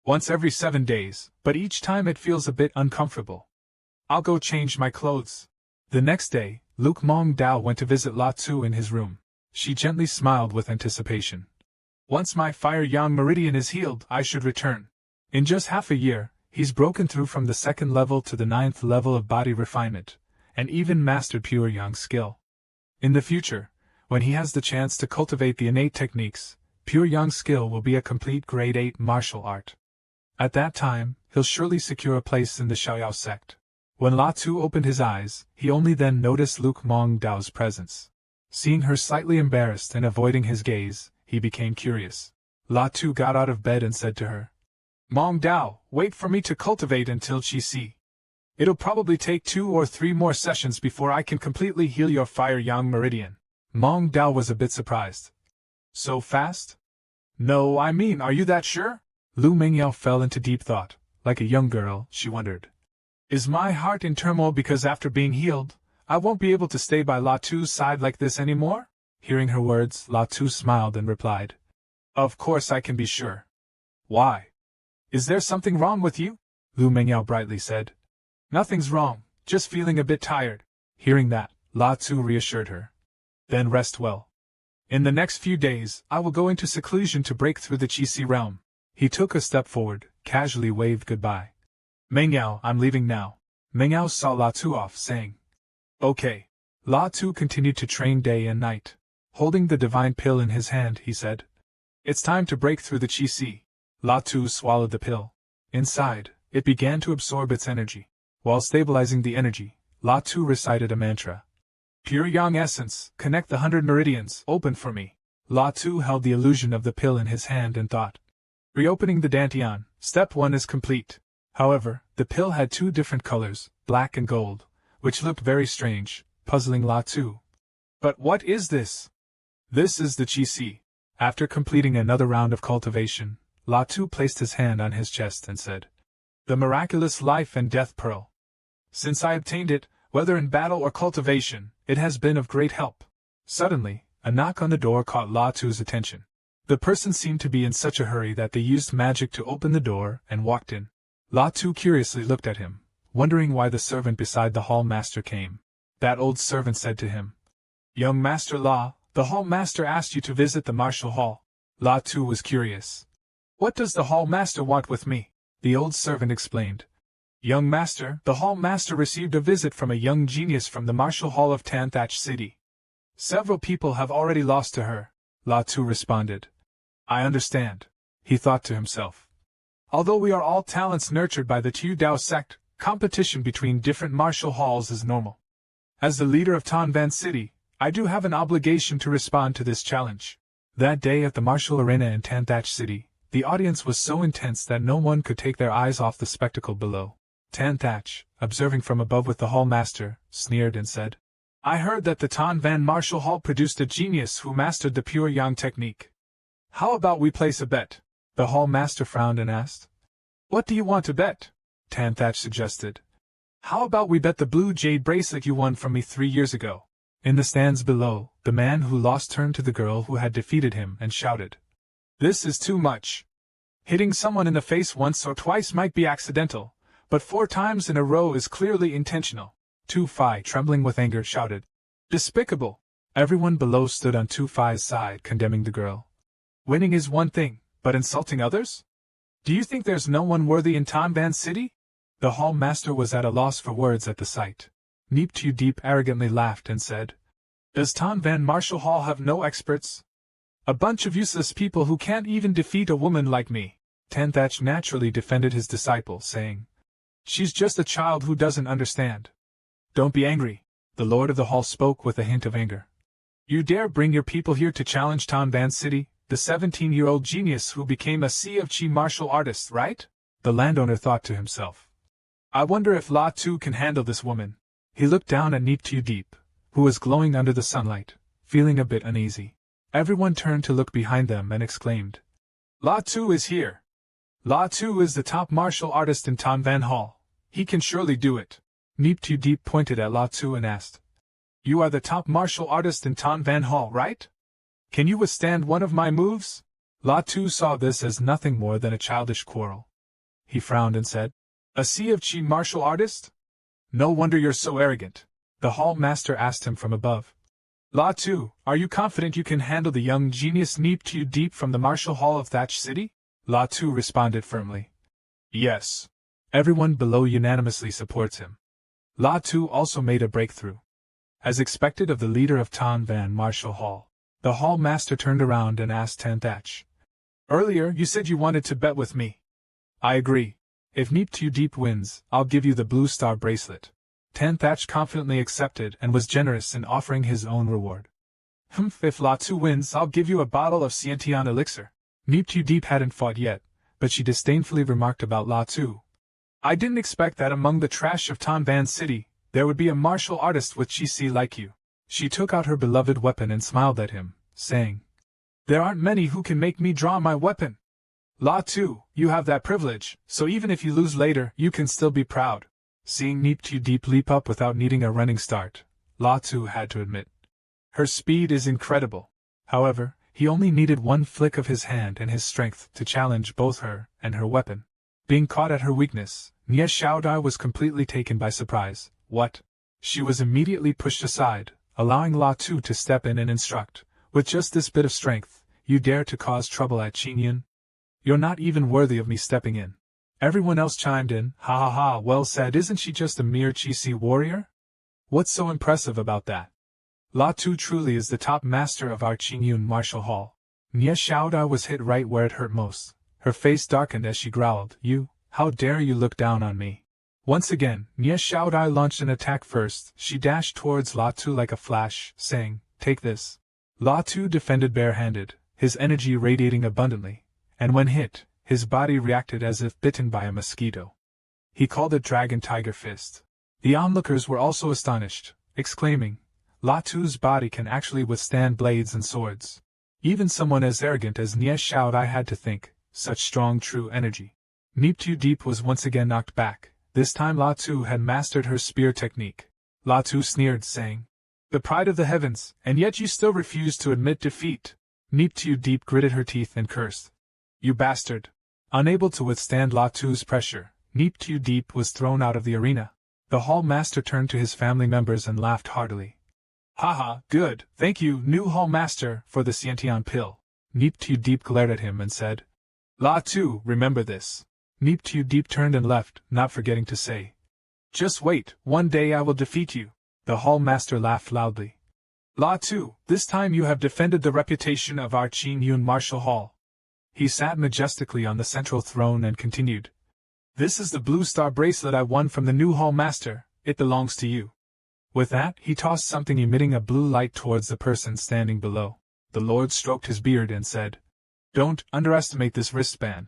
Once every 7 days, but each time it feels a bit uncomfortable. I'll go change my clothes. The next day, Luke Mongdao went to visit La Tu in his room. She gently smiled with anticipation. Once my fire yang meridian is healed, I should return. In just half a year, he's broken through from the 2nd level to the 9th level of body refinement, and even mastered pure yang skill. In the future, when he has the chance to cultivate the innate techniques, pure yang skill will be a complete grade 8 martial art. At that time, he'll surely secure a place in the Xiaoyao sect. When La Tu opened his eyes, he only then noticed Luke Mongdao's presence. Seeing her slightly embarrassed and avoiding his gaze, he became curious. La Tu got out of bed and said to her, Mongdao, wait for me to cultivate until Qi Si. It'll probably take 2 or 3 more sessions before I can completely heal your fire yang meridian. Meng Dao was a bit surprised. So fast? No, I mean, are you that sure? Lu Mingyao fell into deep thought. Like a young girl, she wondered. Is my heart in turmoil because after being healed, I won't be able to stay by La Tu's side like this anymore? Hearing her words, La Tu smiled and replied. Of course I can be sure. Why? Is there something wrong with you? Lu Mingyao brightly said. Nothing's wrong, just feeling a bit tired. Hearing that, La Tu reassured her. Then rest well. In the next few days, I will go into seclusion to break through the Qi realm. He took a step forward, casually waved goodbye. Mingyao, I'm leaving now. Mingyao saw La Tu off, saying. Okay. La Tu continued to train day and night. Holding the divine pill in his hand, he said. It's time to break through the Qi. La Tu swallowed the pill. Inside, it began to absorb its energy. While stabilizing the energy, La Tu recited a mantra. Pure Yang Essence, connect the 100 meridians, open for me. La Tu held the illusion of the pill in his hand and thought. Reopening the Dantian, step 1 is complete. However, the pill had 2 different colors, black and gold, which looked very strange, puzzling La Tu. But what is this? This is the Qi. After completing another round of cultivation, La Tu placed his hand on his chest and said, The miraculous life and death pearl. Since I obtained it, whether in battle or cultivation, it has been of great help. Suddenly, a knock on the door caught La Tu's attention. The person seemed to be in such a hurry that they used magic to open the door and walked in. La Tu curiously looked at him, wondering why the servant beside the hall master came. That old servant said to him, Young Master La, the hall master asked you to visit the martial hall. La Tu was curious. What does the hall master want with me? The old servant explained. Young Master, the hall master received a visit from a young genius from the martial hall of Tanthatch City. Several people have already lost to her, La Tu responded. I understand, he thought to himself. Although we are all talents nurtured by the Tu Dao sect, competition between different martial halls is normal. As the leader of Tanvan City, I do have an obligation to respond to this challenge. That day at the martial arena in Tanthatch City, the audience was so intense that no one could take their eyes off the spectacle below. Tanthatch, observing from above with the hall master, sneered and said, I heard that the Tanvan Martial Hall produced a genius who mastered the pure yang technique. How about we place a bet? The hall master frowned and asked. What do you want to bet? Tanthatch suggested. How about we bet the blue jade bracelet you won from me 3 years ago? In the stands below, the man who lost turned to the girl who had defeated him and shouted. This is too much. Hitting someone in the face once or twice might be accidental, but 4 times in a row is clearly intentional. Tu Fai, trembling with anger, shouted. Despicable! Everyone below stood on Tu Fai's side, condemning the girl. Winning is one thing, but insulting others? Do you think there's no one worthy in Tanvan City? The hall master was at a loss for words at the sight. Neep Tu Deep arrogantly laughed and said, Does Tanvan Martial Hall have no experts? A bunch of useless people who can't even defeat a woman like me. Tanthatch naturally defended his disciple, saying, She's just a child who doesn't understand. Don't be angry, the lord of the hall spoke with a hint of anger. You dare bring your people here to challenge Tanvan City, the 17-year-old genius who became a Sea of Qi martial artist, right? The landowner thought to himself. I wonder if La Tu can handle this woman. He looked down at Neep Tu Deep, who was glowing under the sunlight, feeling a bit uneasy. Everyone turned to look behind them and exclaimed, La Tu is here. La Tu is the top martial artist in Tanvan Hall. He can surely do it. Neep Tu Deep pointed at La Tu and asked, You are the top martial artist in Tanvan Hall, right? Can you withstand one of my moves? La Tu saw this as nothing more than a childish quarrel. He frowned and said, A Sea of Qi martial artist? No wonder you're so arrogant. The hall master asked him from above. La Tu, are you confident you can handle the young genius Neep Tu Deep from the martial hall of Thatch City? La Tu responded firmly. Yes. Everyone below unanimously supports him. La Tu also made a breakthrough. As expected of the leader of Tanvan Martial Hall, the hall master turned around and asked Tanthatch. Earlier you said you wanted to bet with me. I agree. If Neep Tu Deep wins, I'll give you the blue star bracelet. Tanthatch confidently accepted and was generous in offering his own reward. If La Tu wins, I'll give you a bottle of Xiantian elixir. Neep Tu Deep hadn't fought yet, but she disdainfully remarked about La Tu. I didn't expect that among the trash of Tanban City, there would be a martial artist with chi like you. She took out her beloved weapon and smiled at him, saying, There aren't many who can make me draw my weapon. La Tu, you have that privilege, so even if you lose later, you can still be proud. Seeing Neep Tu Deep leap up without needing a running start, La Tu had to admit. Her speed is incredible. However, he only needed one flick of his hand and his strength to challenge both her and her weapon. Being caught at her weakness, Nie Xiaodai was completely taken by surprise. What? She was immediately pushed aside, allowing La Tu to step in and instruct. With just this bit of strength, you dare to cause trouble at Qingyun? You're not even worthy of me stepping in. Everyone else chimed in, ha ha ha, well said, isn't she just a mere Qi warrior? What's so impressive about that? La Tu truly is the top master of our Qingyun martial hall. Nie Xiaodai was hit right where it hurt most. Her face darkened as she growled, You, how dare you look down on me? Once again, Nie Xiaodai launched an attack first. She dashed towards La Tu like a flash, saying, Take this. La Tu defended barehanded, his energy radiating abundantly, and when hit, his body reacted as if bitten by a mosquito. He called it Dragon Tiger Fist. The onlookers were also astonished, exclaiming, La Tu's body can actually withstand blades and swords. Even someone as arrogant as Nie Xiaodai had to think, such strong true energy. Neep Tu Deep was once again knocked back. This time La Tu had mastered her spear technique. La Tu sneered, saying, The pride of the heavens, and yet you still refuse to admit defeat. Neep Tu Deep gritted her teeth and cursed. You bastard. Unable to withstand La Tu's pressure, Neep Tu Deep was thrown out of the arena. The hall master turned to his family members and laughed heartily. Haha, good, thank you, new hall master, for the Xiantian pill. Neep Tu Deep glared at him and said, La Tu, remember this. Neep Tu Deep turned and left, not forgetting to say, Just wait, one day I will defeat you. The hall master laughed loudly. La Tu, this time you have defended the reputation of our Qingyun martial hall. He sat majestically on the central throne and continued, This is the blue star bracelet I won from the new hall master, it belongs to you. With that, he tossed something emitting a blue light towards the person standing below. The lord stroked his beard and said, Don't underestimate this wristband.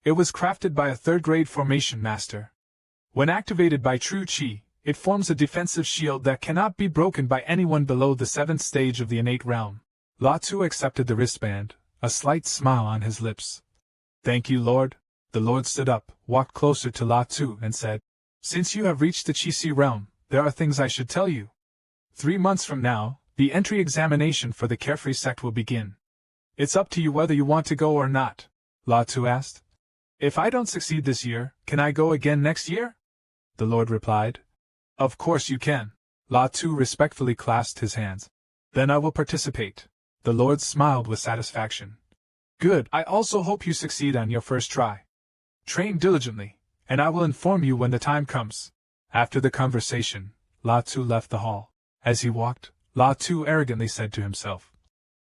It was crafted by a third-grade formation master. When activated by true Qi, it forms a defensive shield that cannot be broken by anyone below the 7th stage of the innate realm. La Tu accepted the wristband, a slight smile on his lips. Thank you, Lord. The Lord stood up, walked closer to La Tu and said, Since you have reached the Qi realm, there are things I should tell you. 3 months from now, the entry examination for the Carefree sect will begin. It's up to you whether you want to go or not, La Tu asked. If I don't succeed this year, can I go again next year? The Lord replied. Of course you can. La Tu respectfully clasped his hands. Then I will participate. The Lord smiled with satisfaction. Good, I also hope you succeed on your first try. Train diligently, and I will inform you when the time comes. After the conversation, La Tu left the hall. As he walked, La Tu arrogantly said to himself,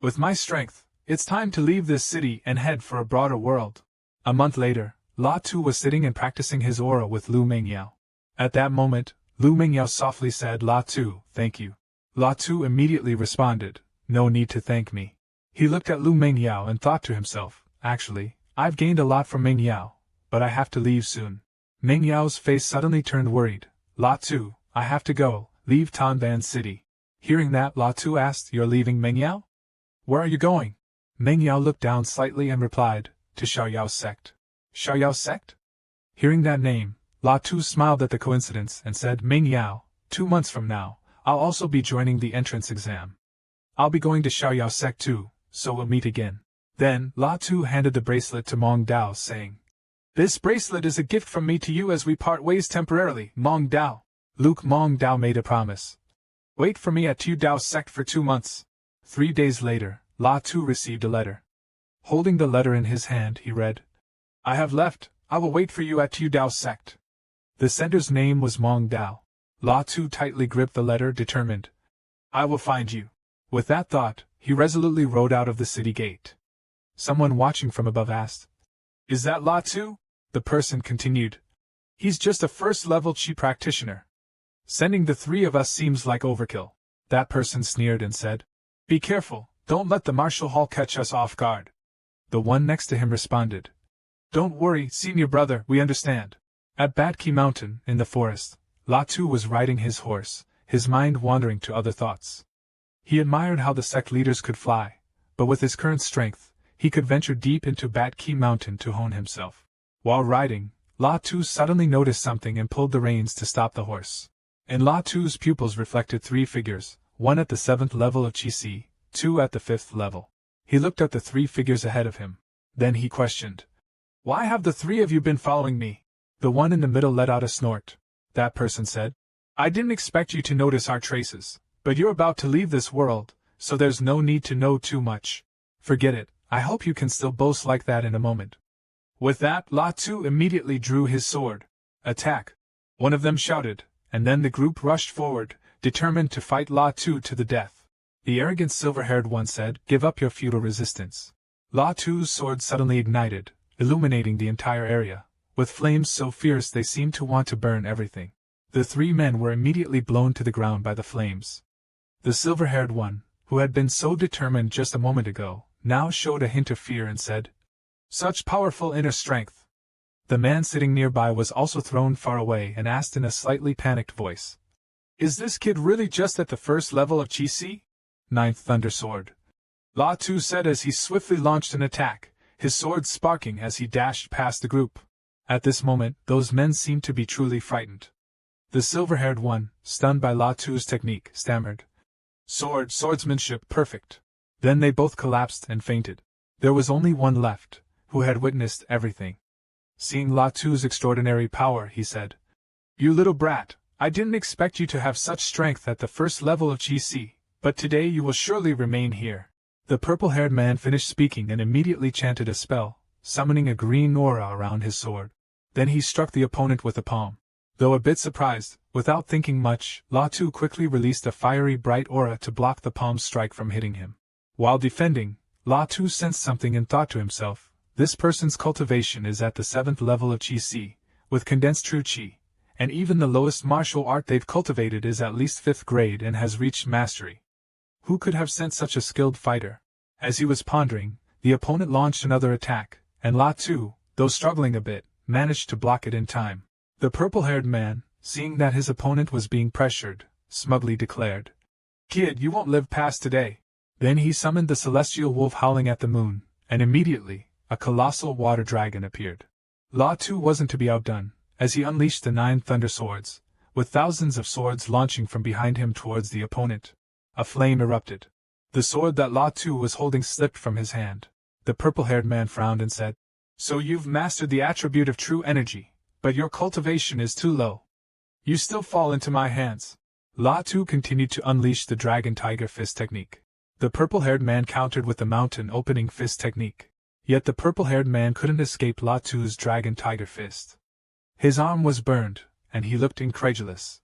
With my strength, it's time to leave this city and head for a broader world. A month later, La Tu was sitting and practicing his aura with Lu Mingyao. At that moment, Lu Mingyao softly said, La Tu, thank you. La Tu immediately responded, No need to thank me. He looked at Lu Mingyao and thought to himself, Actually, I've gained a lot from Mingyao, but I have to leave soon. Mingyao's face suddenly turned worried. La Tu, I have to go, leave Tanban City. Hearing that, La Tu asked, You're leaving Mingyao? Where are you going? Mingyao looked down slightly and replied, To Xiaoyao sect. Xiaoyao sect? Hearing that name, La Tu smiled at the coincidence and said, Mingyao, 2 months from now, I'll also be joining the entrance exam. I'll be going to Xiaoyao sect too, so we'll meet again. Then, La Tu handed the bracelet to Mong Dao, saying, This bracelet is a gift from me to you as we part ways temporarily, Mong Dao. Luke Mong Dao made a promise. Wait for me at Tu Dao sect for 2 months. 3 days later, La Tu received a letter. Holding the letter in his hand, he read, I have left, I will wait for you at Tu Dao sect. The sender's name was Mong Dao. La Tu tightly gripped the letter, determined. I will find you. With that thought, he resolutely rode out of the city gate. Someone watching from above asked, Is that La Tu? The person continued, He's just a first-level Qi practitioner. Sending the 3 of us seems like overkill. That person sneered and said, Be careful, don't let the martial hall catch us off guard. The one next to him responded, Don't worry, senior brother, we understand. At Batki Mountain, in the forest, Latu was riding his horse, his mind wandering to other thoughts. He admired how the sect leaders could fly, but with his current strength, he could venture deep into Batki Mountain to hone himself. While riding, Latu suddenly noticed something and pulled the reins to stop the horse. In Latu's pupils reflected 3 figures, 1 at the 7th level of Qi, 2 at the 5th level. He looked at the 3 figures ahead of him. Then he questioned, "Why have the 3 of you been following me?" The one in the middle let out a snort. That person said, "I didn't expect you to notice our traces, but you're about to leave this world, so there's no need to know too much. Forget it, I hope you can still boast like that in a moment." With that, Latu immediately drew his sword. "Attack!" one of them shouted, and then the group rushed forward, determined to fight Latu to the death. The arrogant silver-haired one said, "Give up your futile resistance." Latu's sword suddenly ignited, illuminating the entire area, with flames so fierce they seemed to want to burn everything. The 3 men were immediately blown to the ground by the flames. The silver-haired one, who had been so determined just a moment ago, now showed a hint of fear and said, "Such powerful inner strength." The man sitting nearby was also thrown far away and asked in a slightly panicked voice, "Is this kid really just at the 1st level of Qi? 9th Thunder Sword?" Latu said as he swiftly launched an attack, his sword sparking as he dashed past the group. At this moment, those men seemed to be truly frightened. The silver-haired one, stunned by Latu's technique, stammered, Swordsmanship perfect." Then they both collapsed and fainted. There was only one left, who had witnessed everything. Seeing Latu's extraordinary power, he said, "You little brat, I didn't expect you to have such strength at the 1st level of Qi, but today you will surely remain here." The purple-haired man finished speaking and immediately chanted a spell, summoning a green aura around his sword. Then he struck the opponent with the palm. Though a bit surprised, without thinking much, Latu quickly released a fiery bright aura to block the palm strike from hitting him. While defending, Latu sensed something and thought to himself, "This person's cultivation is at the 7th level of Qi, with condensed true Qi, and even the lowest martial art they've cultivated is at least 5th grade and has reached mastery. Who could have sent such a skilled fighter?" As he was pondering, the opponent launched another attack, and Latu, though struggling a bit, managed to block it in time. The purple-haired man, seeing that his opponent was being pressured, smugly declared, "Kid, you won't live past today." Then he summoned the celestial wolf howling at the moon, and immediately, a colossal water dragon appeared. Latu wasn't to be outdone, as he unleashed the 9 thunder swords, with thousands of swords launching from behind him towards the opponent. A flame erupted. The sword that Latu was holding slipped from his hand. The purple-haired man frowned and said, "So you've mastered the attribute of true energy, but your cultivation is too low. You still fall into my hands." Latu continued to unleash the Dragon Tiger Fist technique. The purple-haired man countered with the Mountain Opening Fist technique. Yet the purple-haired man couldn't escape Latu's Dragon Tiger Fist. His arm was burned, and he looked incredulous.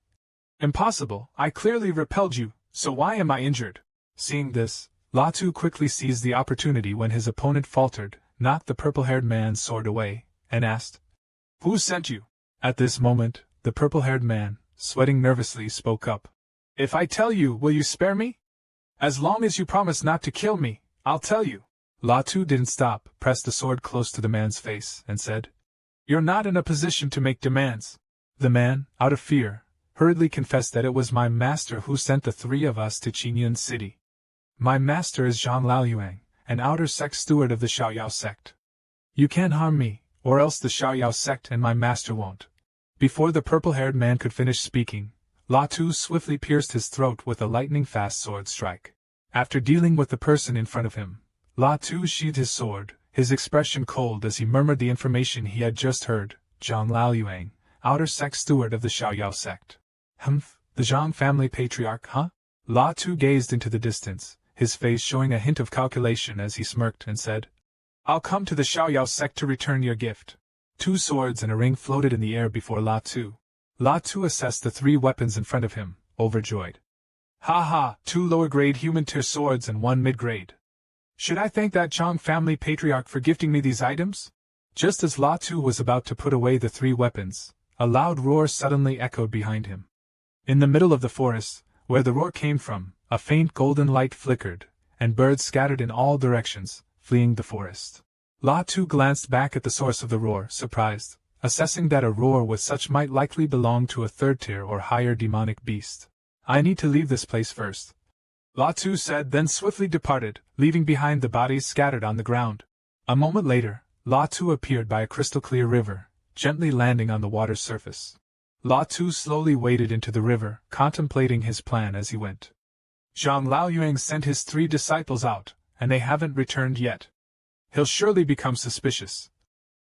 "Impossible, I clearly repelled you, so why am I injured?" Seeing this, Latu quickly seized the opportunity when his opponent faltered, knocked the purple-haired man's sword away, and asked, "Who sent you?" At this moment, the purple-haired man, sweating nervously, spoke up. "If I tell you, will you spare me? As long as you promise not to kill me, I'll tell you." Latu didn't stop, pressed the sword close to the man's face, and said, "You're not in a position to make demands." The man, out of fear, hurriedly confessed that it was my master who sent the 3 of us to Qingyun City. "My master is Zhang Laoyuan, an outer sect steward of the Xiaoyao sect. You can't harm me, or else the Xiaoyao sect and my master won't." Before the purple-haired man could finish speaking, Latu swiftly pierced his throat with a lightning-fast sword strike. After dealing with the person in front of him, Latu sheathed his sword, his expression cold as he murmured the information he had just heard. "Zhang Laoyuan, outer sect steward of the Xiaoyao sect. Humph, the Zhang family patriarch, huh?" Latu gazed into the distance, his face showing a hint of calculation as he smirked and said, "I'll come to the Xiaoyao sect to return your gift." 2 swords and a ring floated in the air before Latu. Latu assessed the 3 weapons in front of him, overjoyed. "Ha ha, 2 lower-grade human-tier swords and 1 mid-grade. Should I thank that Zhang family patriarch for gifting me these items?" Just as Latu was about to put away the 3 weapons, a loud roar suddenly echoed behind him. In the middle of the forest, where the roar came from, a faint golden light flickered, and birds scattered in all directions, fleeing the forest. Latu glanced back at the source of the roar, surprised, assessing that a roar with such might likely belonged to a third-tier or higher demonic beast. I need to leave this place first, Latu said, then swiftly departed, leaving behind the bodies scattered on the ground. A moment later, Latu appeared by a crystal-clear river, gently landing on the water's surface. Latu slowly waded into the river, contemplating his plan as he went. Zhang Laoyuan sent his 3 disciples out, and they haven't returned yet. He'll surely become suspicious,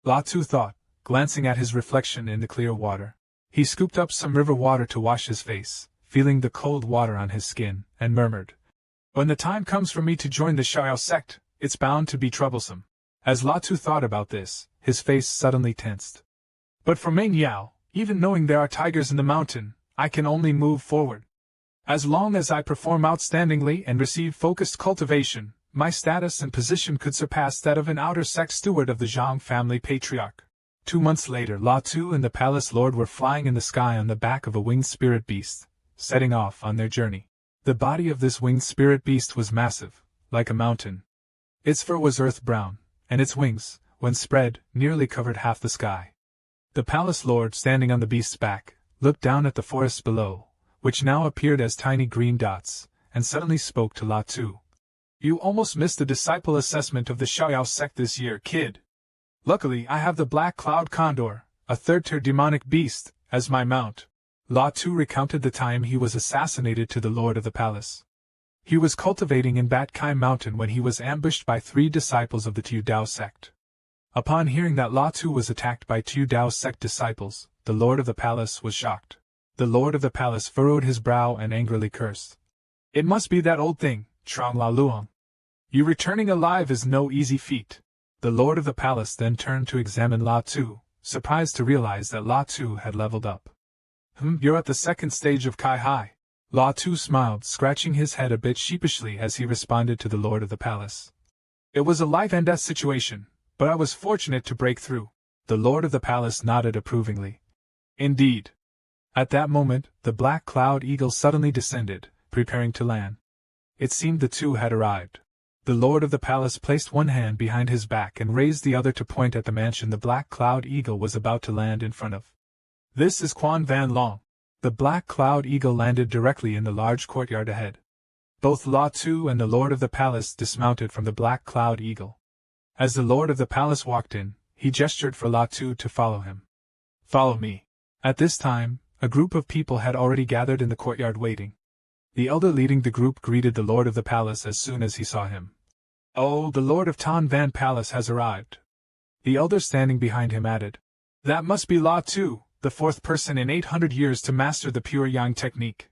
Latu thought, glancing at his reflection in the clear water. He scooped up some river water to wash his face, feeling the cold water on his skin, and murmured, "When the time comes for me to join the Xiao sect, it's bound to be troublesome." As Latu thought about this, his face suddenly tensed. "But for Meng Yao, even knowing there are tigers in the mountain, I can only move forward. As long as I perform outstandingly and receive focused cultivation, my status and position could surpass that of an outer sect steward of the Zhang family patriarch." 2 months later, Latu and the palace lord were flying in the sky on the back of a winged spirit beast, setting off on their journey. The body of this winged spirit beast was massive, like a mountain. Its fur was earth brown, and its wings, when spread, nearly covered half the sky. The palace lord, standing on the beast's back, looked down at the forests below, which now appeared as tiny green dots, and suddenly spoke to Latu. "You almost missed the disciple assessment of the Xiaoyao sect this year, kid. Luckily, I have the Black Cloud Condor, a third-tier demonic beast, as my mount." Latu recounted the time he was assassinated to the lord of the palace. He was cultivating in Bat Kai Mountain when he was ambushed by 3 disciples of the Tu Dao sect. Upon hearing that Latu was attacked by Tu Dao sect disciples, the lord of the palace was shocked. The lord of the palace furrowed his brow and angrily cursed. "It must be that old thing, Trong La Luong. You returning alive is no easy feat." The lord of the palace then turned to examine Latu, surprised to realize that Latu had leveled up. "You're at the 2nd stage of Kai Hai." Latu smiled, scratching his head a bit sheepishly as he responded to the lord of the palace. "It was a life-and-death situation, but I was fortunate to break through." The lord of the palace nodded approvingly. "Indeed." At that moment, the black cloud eagle suddenly descended, preparing to land. It seemed the 2 had arrived. The lord of the palace placed one hand behind his back and raised the other to point at the mansion the black cloud eagle was about to land in front of. "This is Quan Van Long." The black cloud eagle landed directly in the large courtyard ahead. Both Latu and the lord of the palace dismounted from the black cloud eagle. As the lord of the palace walked in, he gestured for Latu to follow him. "Follow me." At this time, a group of people had already gathered in the courtyard waiting. The elder leading the group greeted the lord of the palace as soon as he saw him. "Oh, the lord of Tan Van Palace has arrived." The elder standing behind him added, "That must be Latu, the 4th person in 800 years to master the pure yang technique.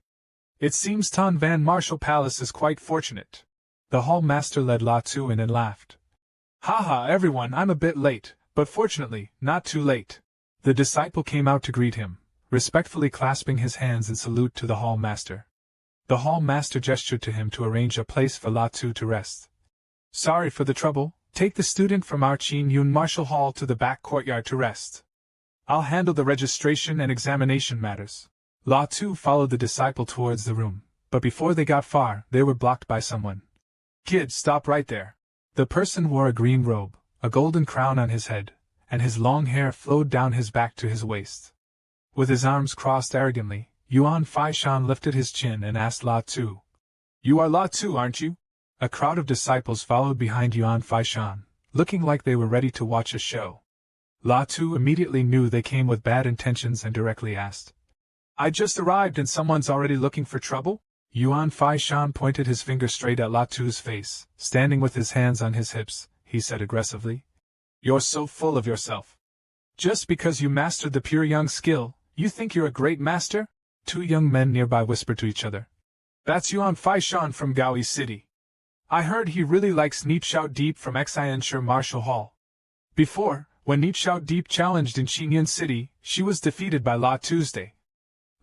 It seems Tan Van Martial Palace is quite fortunate." The hall master led Latu in and laughed. "Haha, everyone, I'm a bit late, but fortunately, not too late." The disciple came out to greet him, respectfully clasping his hands in salute to the hall master. The hall master gestured to him to arrange a place for Latu to rest. "Sorry for the trouble, take the student from our Qin Yun Martial Hall to the back courtyard to rest. I'll handle the registration and examination matters." Latu followed the disciple towards the room, but before they got far, they were blocked by someone. "Kid, stop right there." The person wore a green robe, a golden crown on his head, and his long hair flowed down his back to his waist. With his arms crossed arrogantly, Yuan Faishan lifted his chin and asked Latu, "You are Latu, aren't you?" A crowd of disciples followed behind Yuan Faishan, looking like they were ready to watch a show. Latu immediately knew they came with bad intentions and directly asked, "I just arrived and someone's already looking for trouble?" Yuan Faishan pointed his finger straight at Latu's face. Standing with his hands on his hips, he said aggressively, "You're so full of yourself. Just because you mastered the pure young skill, you think you're a great master?" 2 young men nearby whispered to each other. "That's Yuan Faishan from Gaoi City. I heard he really likes Neep Xiao Deep from Xianshire Martial Hall. Before, when Neep Xiao Deep challenged in Xinyan City, she was defeated by La Tuesday."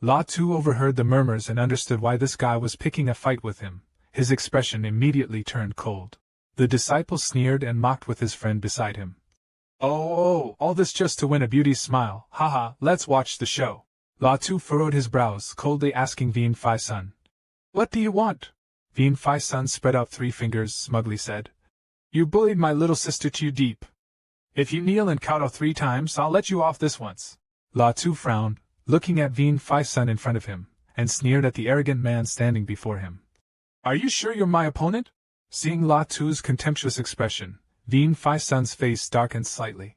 Latu overheard the murmurs and understood why this guy was picking a fight with him. His expression immediately turned cold. The disciple sneered and mocked with his friend beside him. Oh, all this just to win a beauty's smile, haha, let's watch the show." Latu furrowed his brows, coldly asking Vien Fai Sun, "What do you want?" Vien Fai Sun spread out 3 fingers, smugly said, "You bullied my little sister too deep. If you kneel and kowtow 3 times, I'll let you off this once. La Tu frowned, looking at Vien Phi Sun in front of him, and sneered at the arrogant man standing before him. Are you sure you're my opponent? Seeing La Tu's contemptuous expression, Vien Phi Sun's face darkened slightly.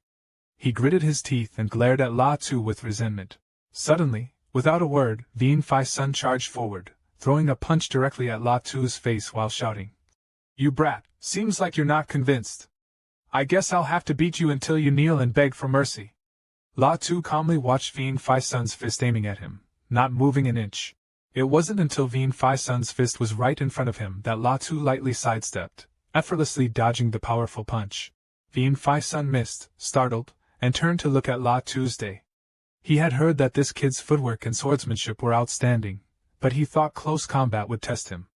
He gritted his teeth and glared at La Tu with resentment. Suddenly, without a word, Vien Phi Sun charged forward, throwing a punch directly at La Tu's face while shouting. You brat, seems like you're not convinced. I guess I'll have to beat you until you kneel and beg for mercy. La Tu calmly watched Vien Phi Sun's fist aiming at him, not moving an inch. It wasn't until Vien Phi Sun's fist was right in front of him that La Tu lightly sidestepped, effortlessly dodging the powerful punch. Vien Phi Sun missed, startled, and turned to look at La Tuesday. He had heard that this kid's footwork and swordsmanship were outstanding, but he thought close combat would test him.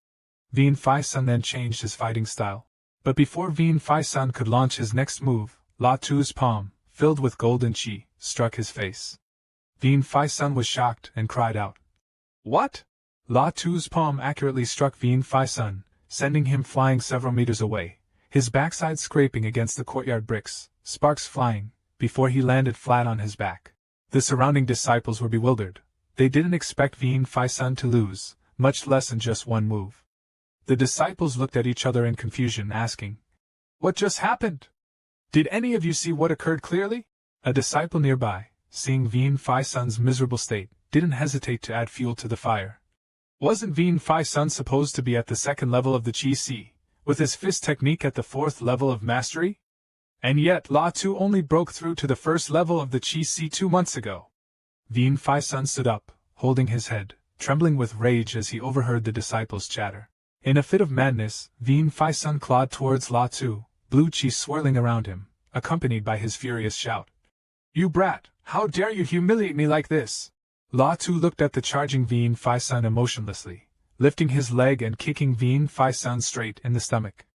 Vien Phi Sun then changed his fighting style. But before Vien Phi Sun could launch his next move, La Tu's palm, filled with golden chi, struck his face. Vien Phi Sun was shocked and cried out. What? La Tu's palm accurately struck Vien Phi Sun, sending him flying several meters away, his backside scraping against the courtyard bricks, sparks flying, before he landed flat on his back. The surrounding disciples were bewildered. They didn't expect Vien Phi Sun to lose, much less in just one move. The disciples looked at each other in confusion, asking, What just happened? Did any of you see what occurred clearly? A disciple nearby, seeing Vien Phi Sun's miserable state, didn't hesitate to add fuel to the fire. Wasn't Vien Phi Sun supposed to be at the 2nd level of the Chi Si, with his fist technique at the 4th level of mastery? And yet La Tu only broke through to the 1st level of the Chi Si 2 months ago. Vien Phi Sun stood up, holding his head, trembling with rage as he overheard the disciples' chatter. In a fit of madness, Vien Phi Sun clawed towards La Tu, blue chi swirling around him, accompanied by his furious shout. You brat, how dare you humiliate me like this? La Tu looked at the charging Vien Phi Sun emotionlessly, lifting his leg and kicking Vien Phi Sun straight in the stomach.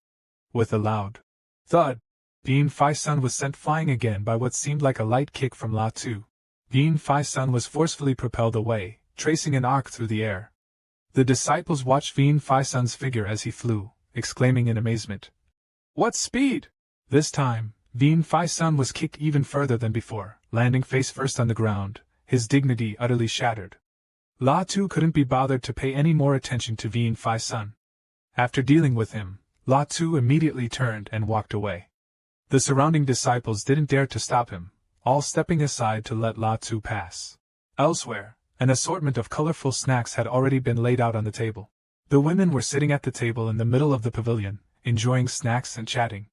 With a loud thud, Vien Phi Sun was sent flying again by what seemed like a light kick from La Tu. Vien Phi Sun was forcefully propelled away, tracing an arc through the air. The disciples watched Vien Phi Sun's figure as he flew, exclaiming in amazement. What speed! This time, Vien Phi Sun was kicked even further than before, landing face first on the ground, his dignity utterly shattered. La Tu couldn't be bothered to pay any more attention to Vien Phi Sun. After dealing with him, La Tu immediately turned and walked away. The surrounding disciples didn't dare to stop him, all stepping aside to let La Tu pass. Elsewhere, an assortment of colorful snacks had already been laid out on the table. The women were sitting at the table in the middle of the pavilion, enjoying snacks and chatting.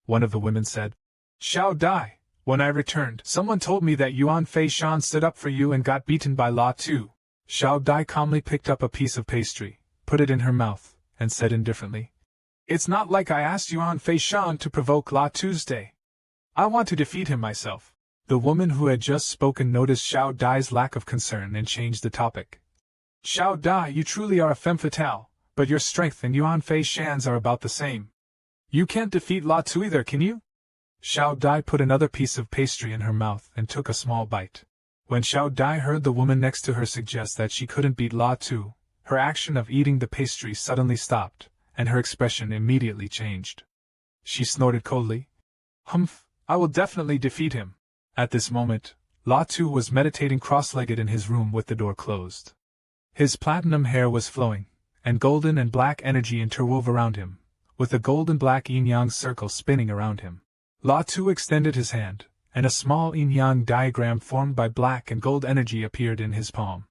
One of the women said, Xiao Dai, when I returned, someone told me that Yuan Fei Shan stood up for you and got beaten by La Tu. Xiao Dai calmly picked up a piece of pastry, put it in her mouth, and said indifferently, It's not like I asked Yuan Fei Shan to provoke La Tuesday. I want to defeat him myself. The woman who had just spoken noticed Xiao Dai's lack of concern and changed the topic. Xiao Dai, you truly are a femme fatale, but your strength and Yuan Fei Shan's are about the same. You can't defeat La Tu either, can you? Xiao Dai put another piece of pastry in her mouth and took a small bite. When Xiao Dai heard the woman next to her suggest that she couldn't beat La Tu, her action of eating the pastry suddenly stopped, and her expression immediately changed. She snorted coldly. Humph, I will definitely defeat him. At this moment, La Tu was meditating cross-legged in his room with the door closed. His platinum hair was flowing, and golden and black energy interwove around him, with a golden-black yin-yang circle spinning around him. La Tu extended his hand, and a small yin-yang diagram formed by black and gold energy appeared in his palm.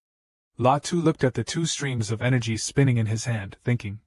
La Tu looked at the 2 streams of energy spinning in his hand, thinking,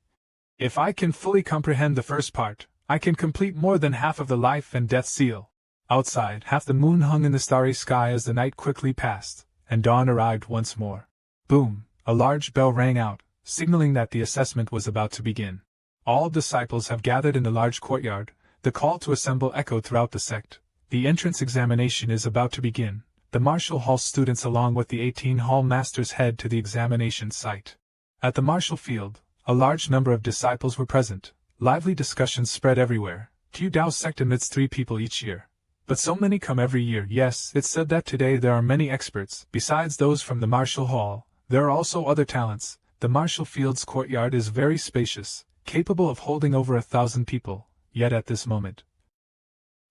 If I can fully comprehend the first part, I can complete more than half of the life and death seal. Outside, half the moon hung in the starry sky as the night quickly passed, and dawn arrived once more. Boom! A large bell rang out, signaling that the assessment was about to begin. All disciples have gathered in the large courtyard. The call to assemble echoed throughout the sect. The entrance examination is about to begin. The Martial Hall students along with the 18 Hall Masters head to the examination site. At the Martial Field, a large number of disciples were present. Lively discussions spread everywhere. Tu Dao sect admits 3 people each year. But so many come every year. Yes, it's said that today there are many experts. Besides those from the Martial Hall, there are also other talents. The Martial Field's courtyard is very spacious, capable of holding over 1,000 people, yet at this moment,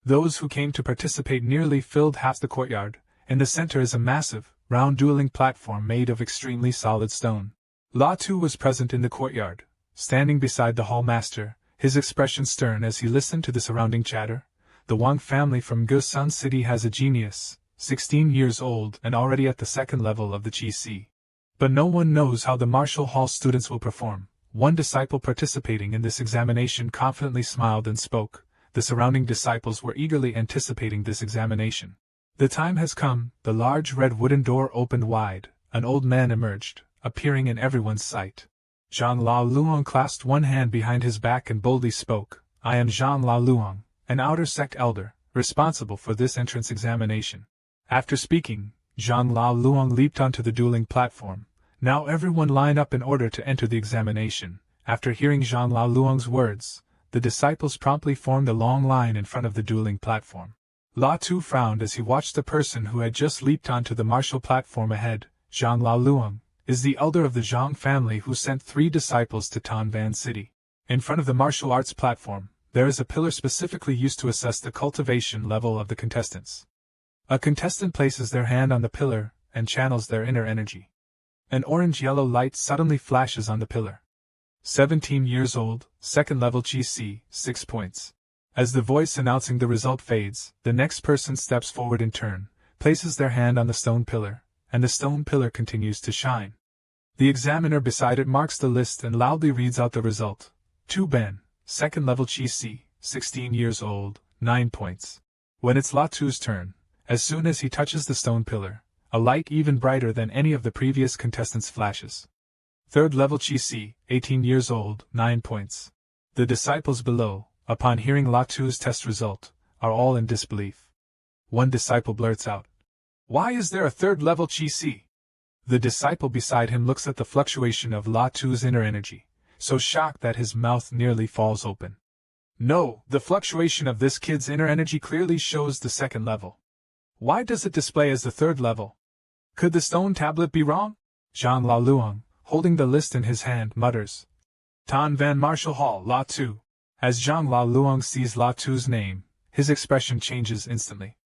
Those who came to participate nearly filled half the courtyard. In the center is a massive, round dueling platform made of extremely solid stone. Latu was present in the courtyard, standing beside the hall master, his expression stern as he listened to the surrounding chatter. The Wang family from Gusun City has a genius, 16 years old and already at the second level of the Qi. But no one knows how the martial hall students will perform. One disciple participating in this examination confidently smiled and spoke. The surrounding disciples were eagerly anticipating this examination. The time has come. The large red wooden door opened wide. An old man emerged, appearing in everyone's sight. Zhang Lao Luong clasped one hand behind his back and boldly spoke. I am Zhang Lao Luong, an outer sect elder, responsible for this entrance examination. After speaking, Zhang Lao Luong leaped onto the dueling platform. Now everyone line up in order to enter the examination. After hearing Zhang Lao Luong's words, the disciples promptly formed a long line in front of the dueling platform. La Tu frowned as he watched the person who had just leaped onto the martial platform ahead. Zhang Lao Luong is the elder of the Zhang family who sent 3 disciples to Tanvan City. In front of the martial arts platform, there is a pillar specifically used to assess the cultivation level of the contestants. A contestant places their hand on the pillar and channels their inner energy. An orange-yellow light suddenly flashes on the pillar. 17 years old, second level Qi, 6 points. As the voice announcing the result fades, the next person steps forward in turn, places their hand on the stone pillar, and the stone pillar continues to shine. The examiner beside it marks the list and loudly reads out the result. Tu Ben, second level Qi, 16 years old, 9 points. When it's Latu's turn, as soon as he touches the stone pillar, a light even brighter than any of the previous contestants flashes. Third level Qi, 18 years old, 9 points. The disciples below, upon hearing Latu's test result, are all in disbelief. One disciple blurts out, "Why is there a third level Qi?" The disciple beside him looks at the fluctuation of Latu's inner energy, so shocked that his mouth nearly falls open. No, the fluctuation of this kid's inner energy clearly shows the second level. Why does it display as the third level? Could the stone tablet be wrong? Zhang Lao Luong, holding the list in his hand, mutters. Tan Van Martial Hall, Latu. As Zhang Lao Luong sees Latu's name, his expression changes instantly.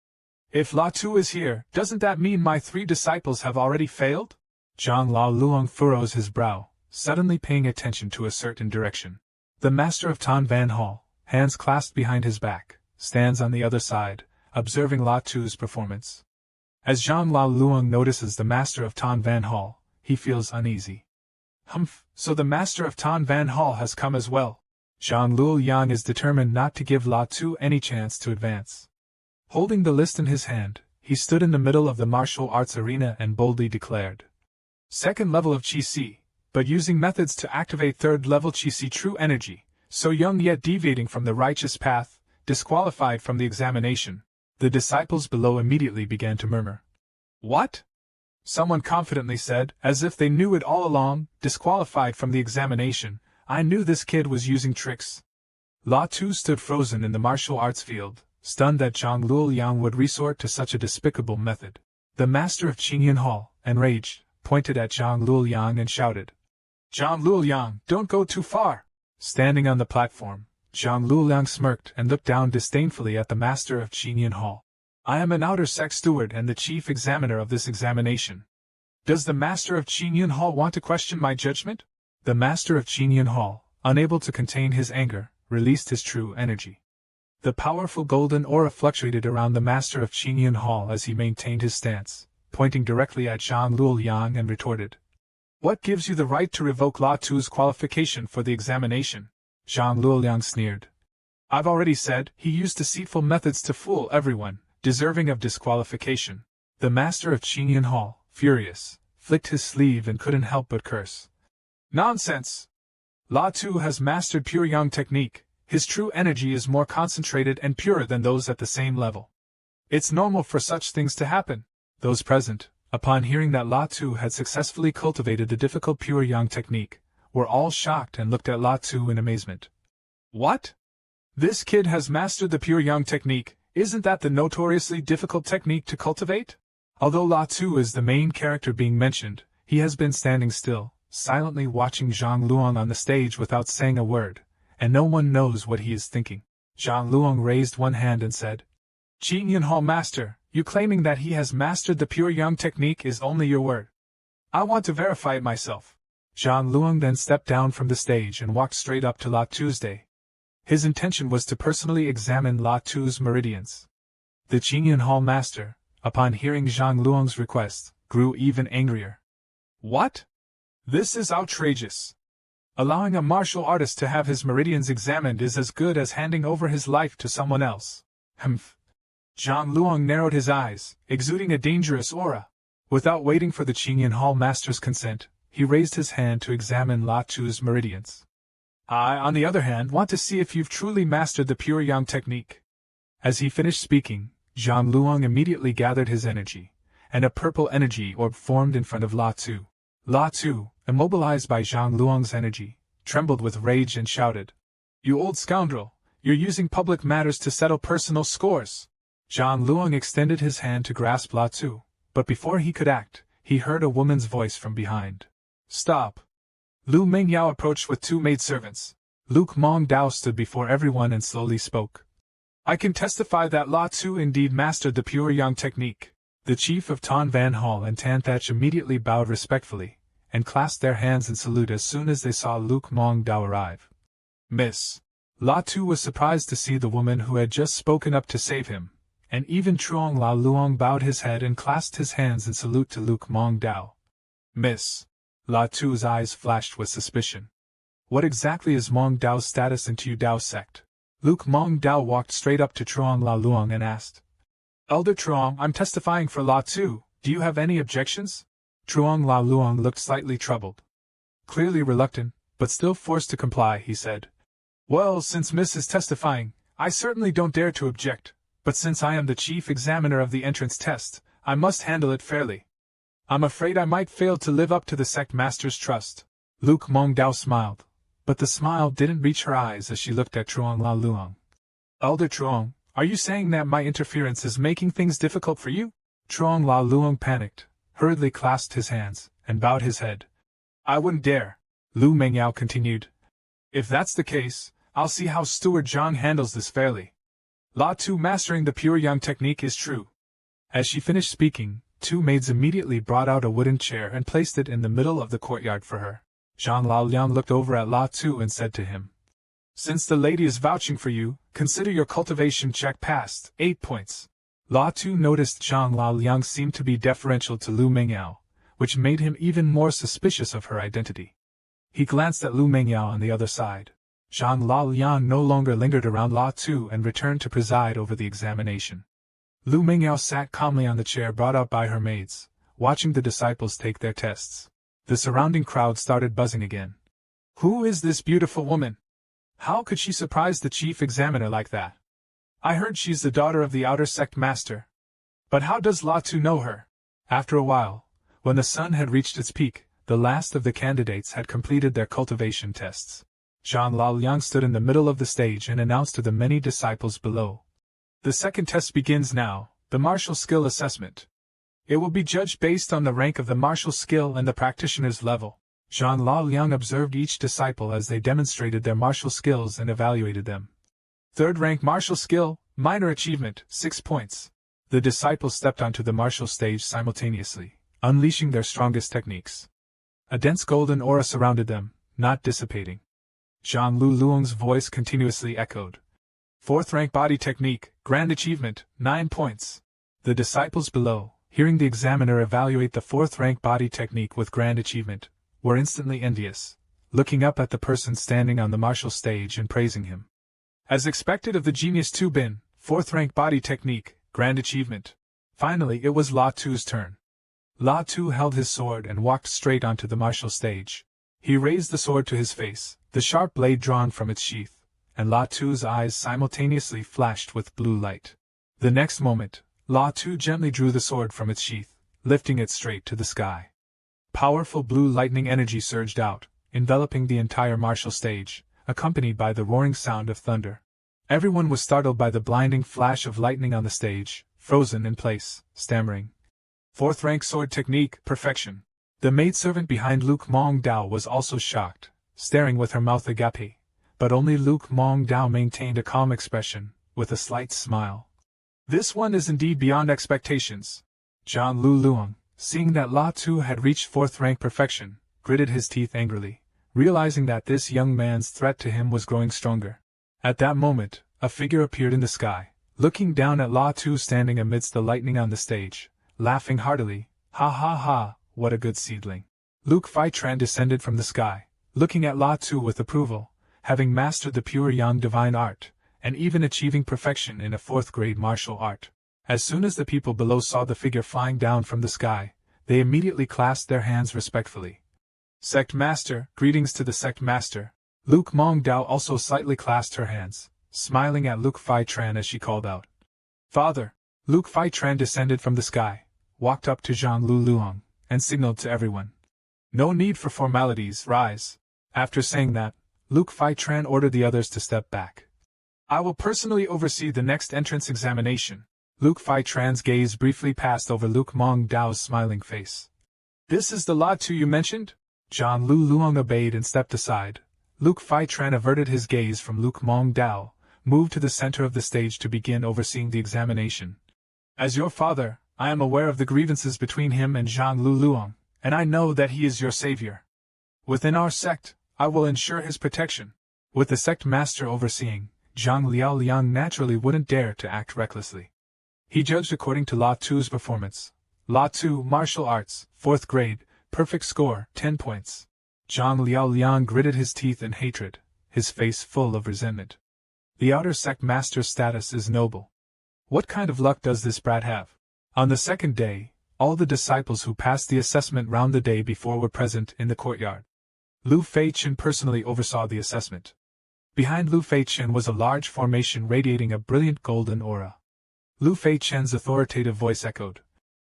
If Latu is here, doesn't that mean my 3 disciples have already failed? Zhang Lao Luong furrows his brow, suddenly paying attention to a certain direction. The master of Tan Van Hall, hands clasped behind his back, stands on the other side, observing Latu's performance. As Zhang Lao Luong notices the master of Tan Van Hall, he feels uneasy. Humph, so the master of Tan Van Hall has come as well. Zhang Luoyang is determined not to give Latu any chance to advance. Holding the list in his hand, he stood in the middle of the martial arts arena and boldly declared. Second level of Qi, but using methods to activate third level Qi true energy, so young yet deviating from the righteous path, disqualified from the examination. The disciples below immediately began to murmur. What? Someone confidently said, as if they knew it all along, disqualified from the examination. I knew this kid was using tricks. Latu stood frozen in the martial arts field, stunned that Zhang Luoyang would resort to such a despicable method. The master of Qingyun Hall, enraged, pointed at Zhang Luoyang and shouted, Zhang Luoyang, don't go too far! Standing on the platform, Zhang Luoyang smirked and looked down disdainfully at the master of Qingyun Hall. I am an outer sect steward and the chief examiner of this examination. Does the master of Qingyun Hall want to question my judgment? The master of Qingyun Hall, unable to contain his anger, released his true energy. The powerful golden aura fluctuated around the master of Qingyun Hall as he maintained his stance, pointing directly at Zhang Luoyang and retorted. What gives you the right to revoke Latu's qualification for the examination? Zhang Luoyang sneered. I've already said, he used deceitful methods to fool everyone, deserving of disqualification. The master of Qingyun Hall, furious, flicked his sleeve and couldn't help but curse. Nonsense! Latu has mastered pure yang technique. His true energy is more concentrated and purer than those at the same level. It's normal for such things to happen. Those present, upon hearing that Latu had successfully cultivated the difficult pure yang technique, were all shocked and looked at Latu in amazement. What? This kid has mastered the pure yang technique, isn't that the notoriously difficult technique to cultivate? Although Latu is the main character being mentioned, he has been standing still, silently watching Zhang Luong on the stage without saying a word, and no one knows what he is thinking. Zhang Luong raised one hand and said, Jin Hall Master, you claiming that he has mastered the pure yang technique is only your word. I want to verify it myself. Zhang Luong then stepped down from the stage and walked straight up to La Tuesday. His intention was to personally examine La Tu's meridians. The Jin Hall Master, upon hearing Zhang Luong's request, grew even angrier. What? This is outrageous. Allowing a martial artist to have his meridians examined is as good as handing over his life to someone else. Humph. Zhang Luong narrowed his eyes, exuding a dangerous aura. Without waiting for the Jin Hall Master's consent, he raised his hand to examine La Tu's meridians. I, on the other hand, want to see if you've truly mastered the pure yang technique. As he finished speaking, Zhang Luong immediately gathered his energy, and a purple energy orb formed in front of La Tu. La Tu, immobilized by Zhang Luong's energy, trembled with rage and shouted, "You old scoundrel, you're using public matters to settle personal scores!" Zhang Luong extended his hand to grasp La Tu, but before he could act, he heard a woman's voice from behind. "Stop!" Lu Mingyao approached with two maidservants. Luke Mong Dao stood before everyone and slowly spoke. "I can testify that La Tu indeed mastered the pure yang technique." The chief of Tan Van Hall and Tan Thatch immediately bowed respectfully, and clasped their hands in salute as soon as they saw Luke Mong Dao arrive. "Miss." La Tu was surprised to see the woman who had just spoken up to save him, and even Truong La Luong bowed his head and clasped his hands in salute to Luke Mong Dao. "Miss." La Tu's eyes flashed with suspicion. "What exactly is Mong Dao's status in Tu Dao sect?" Luke Mong Dao walked straight up to Truong La Luong and asked. "Elder Truong, I'm testifying for La Tu, do you have any objections?" Truong La Luong looked slightly troubled. Clearly reluctant, but still forced to comply, he said, "Well, since Miss is testifying, I certainly don't dare to object, but since I am the chief examiner of the entrance test, I must handle it fairly. I'm afraid I might fail to live up to the sect master's trust." Luke Mong Dao smiled, but the smile didn't reach her eyes as she looked at Truong La Luong. "Elder Truong, are you saying that my interference is making things difficult for you?" Truong La Luong panicked, hurriedly clasped his hands, and bowed his head. "I wouldn't dare," Lu Mingyao continued. "If that's the case, I'll see how Steward Zhang handles this fairly. La Tu mastering the pure yang technique is true." As she finished speaking, two maids immediately brought out a wooden chair and placed it in the middle of the courtyard for her. Zhang Laoliang looked over at La Tu and said to him, "Since the lady is vouching for you, consider your cultivation check passed, 8 points. La Tu noticed Zhang Laoliang seemed to be deferential to Lu Mingyao, which made him even more suspicious of her identity. He glanced at Lu Mingyao on the other side. Zhang Laoliang no longer lingered around La Tu and returned to preside over the examination. Lu Mingyao sat calmly on the chair brought out by her maids, watching the disciples take their tests. The surrounding crowd started buzzing again. "Who is this beautiful woman? How could she surprise the chief examiner like that? I heard she's the daughter of the outer sect master. But how does La Tu know her?" After a while, when the sun had reached its peak, the last of the candidates had completed their cultivation tests. Zhang Laoliang stood in the middle of the stage and announced to the many disciples below. "The second test begins now, the martial skill assessment. It will be judged based on the rank of the martial skill and the practitioner's level." Zhang Laoliang observed each disciple as they demonstrated their martial skills and evaluated them. "Third rank martial skill, minor achievement, 6 points." The disciples stepped onto the martial stage simultaneously, unleashing their strongest techniques. A dense golden aura surrounded them, not dissipating. Zhang Lu Luong's voice continuously echoed. "Fourth rank body technique, grand achievement, 9 points." The disciples below, hearing the examiner evaluate the fourth rank body technique with grand achievement, were instantly envious, looking up at the person standing on the martial stage and praising him. As expected of the genius Tu Bin, fourth rank body technique, grand achievement. Finally it was La Tu's turn. La Tu held his sword and walked straight onto the martial stage. He raised the sword to his face, the sharp blade drawn from its sheath, and La Tu's eyes simultaneously flashed with blue light. The next moment, La Tu gently drew the sword from its sheath, lifting it straight to the sky. Powerful blue lightning energy surged out, enveloping the entire martial stage, accompanied by the roaring sound of thunder. Everyone was startled by the blinding flash of lightning on the stage, frozen in place, stammering. "Fourth rank sword technique, perfection." The maidservant behind Luke Mong Dao was also shocked, staring with her mouth agape, but only Luke Mong Dao maintained a calm expression, with a slight smile. This one is indeed beyond expectations. Zhang Luong, seeing that La Tu had reached 4th rank perfection, gritted his teeth angrily, realizing that this young man's threat to him was growing stronger. At that moment, a figure appeared in the sky, looking down at La Tu standing amidst the lightning on the stage, laughing heartily. Ha ha ha, what a good seedling. Luke Fai Tran descended from the sky, looking at La Tu with approval, having mastered the pure yang divine art, and even achieving perfection in a 4th grade martial art. As soon as the people below saw the figure flying down from the sky, they immediately clasped their hands respectfully. Sect Master, greetings to the Sect Master. Luke Mong Dao also slightly clasped her hands, smiling at Luke Fai Tran as she called out. Father! Luke Fai Tran descended from the sky, walked up to Zhang Luong, and signaled to everyone. No need for formalities, rise. After saying that, Luke Fai Tran ordered the others to step back. I will personally oversee the next entrance examination. Luke Fai Tran's gaze briefly passed over Luke Mong Dao's smiling face. This is the La Tu you mentioned? Zhang Luong obeyed and stepped aside. Luke Fai Tran averted his gaze from Luke Mong Dao, moved to the center of the stage to begin overseeing the examination. As your father, I am aware of the grievances between him and Zhang Luong, and I know that he is your savior. Within our sect, I will ensure his protection. With the sect master overseeing, Zhang Liang naturally wouldn't dare to act recklessly. He judged according to La Tu's performance. La Tu, martial arts, 4th grade, perfect score, 10 points. Zhang Liang gritted his teeth in hatred, his face full of resentment. The outer sect master's status is noble. What kind of luck does this brat have? On the 2nd day, all the disciples who passed the assessment round the day before were present in the courtyard. Lu Feichen personally oversaw the assessment. Behind Lu Feichen was a large formation radiating a brilliant golden aura. Lu Feichen's authoritative voice echoed.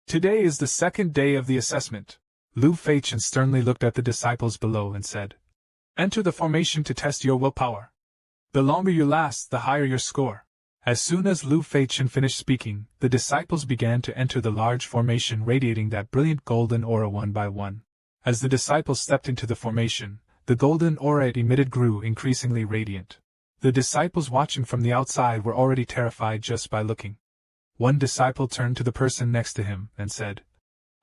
Today is the 2nd day of the assessment. Lu Feichen sternly looked at the disciples below and said, Enter the formation to test your willpower. The longer you last, the higher your score. As soon as Lu Feichen finished speaking, the disciples began to enter the large formation radiating that brilliant golden aura one by one. As the disciples stepped into the formation, the golden aura it emitted grew increasingly radiant. The disciples watching from the outside were already terrified just by looking. One disciple turned to the person next to him and said,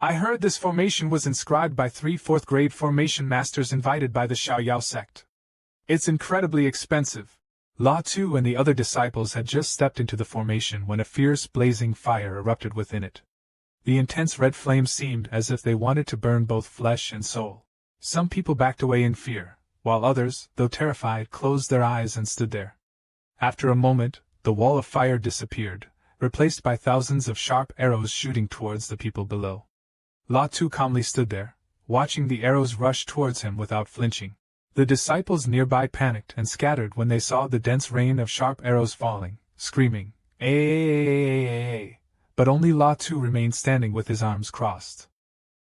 I heard this formation was inscribed by 3 4th grade formation masters invited by the Xiaoyao sect. It's incredibly expensive. La Tu and the other disciples had just stepped into the formation when a fierce blazing fire erupted within it. The intense red flames seemed as if they wanted to burn both flesh and soul. Some people backed away in fear, while others, though terrified, closed their eyes and stood there. After a moment, the wall of fire disappeared, replaced by thousands of sharp arrows shooting towards the people below. La Tu calmly stood there, watching the arrows rush towards him without flinching. The disciples nearby panicked and scattered when they saw the dense rain of sharp arrows falling, screaming, "Ay!" But only La Tu remained standing with his arms crossed.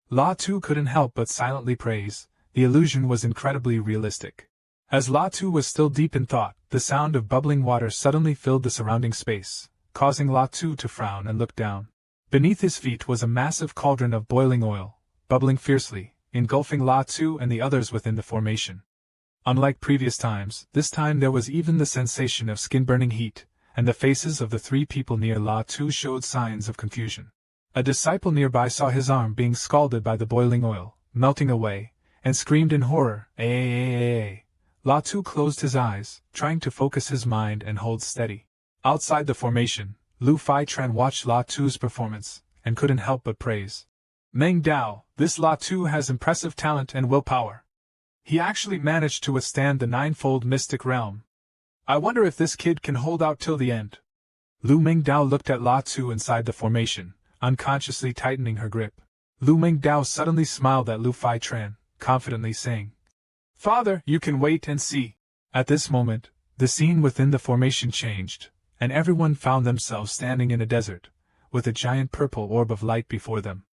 La Tu couldn't help but silently praise. The illusion was incredibly realistic. As La Tu was still deep in thought, the sound of bubbling water suddenly filled the surrounding space, causing La Tu to frown and look down. Beneath his feet was a massive cauldron of boiling oil, bubbling fiercely, engulfing La Tu and the others within the formation. Unlike previous times, this time there was even the sensation of skin-burning heat, and the faces of the 3 people near La Tu showed signs of confusion. A disciple nearby saw his arm being scalded by the boiling oil, melting away, and screamed in horror, "Ay!" La Tu closed his eyes, trying to focus his mind and hold steady. Outside the formation, Lu Fai Tran watched La Tu's performance, and couldn't help but praise. Meng Dao, this La Tu has impressive talent and willpower. He actually managed to withstand the 9-fold mystic realm. I wonder if this kid can hold out till the end. Lu Meng Dao looked at La Tu inside the formation, unconsciously tightening her grip. Lu Meng Dao suddenly smiled at Lu Fai Tran, confidently saying, "Father, you can wait and see." At this moment, the scene within the formation changed, and everyone found themselves standing in a desert, with a giant purple orb of light before them.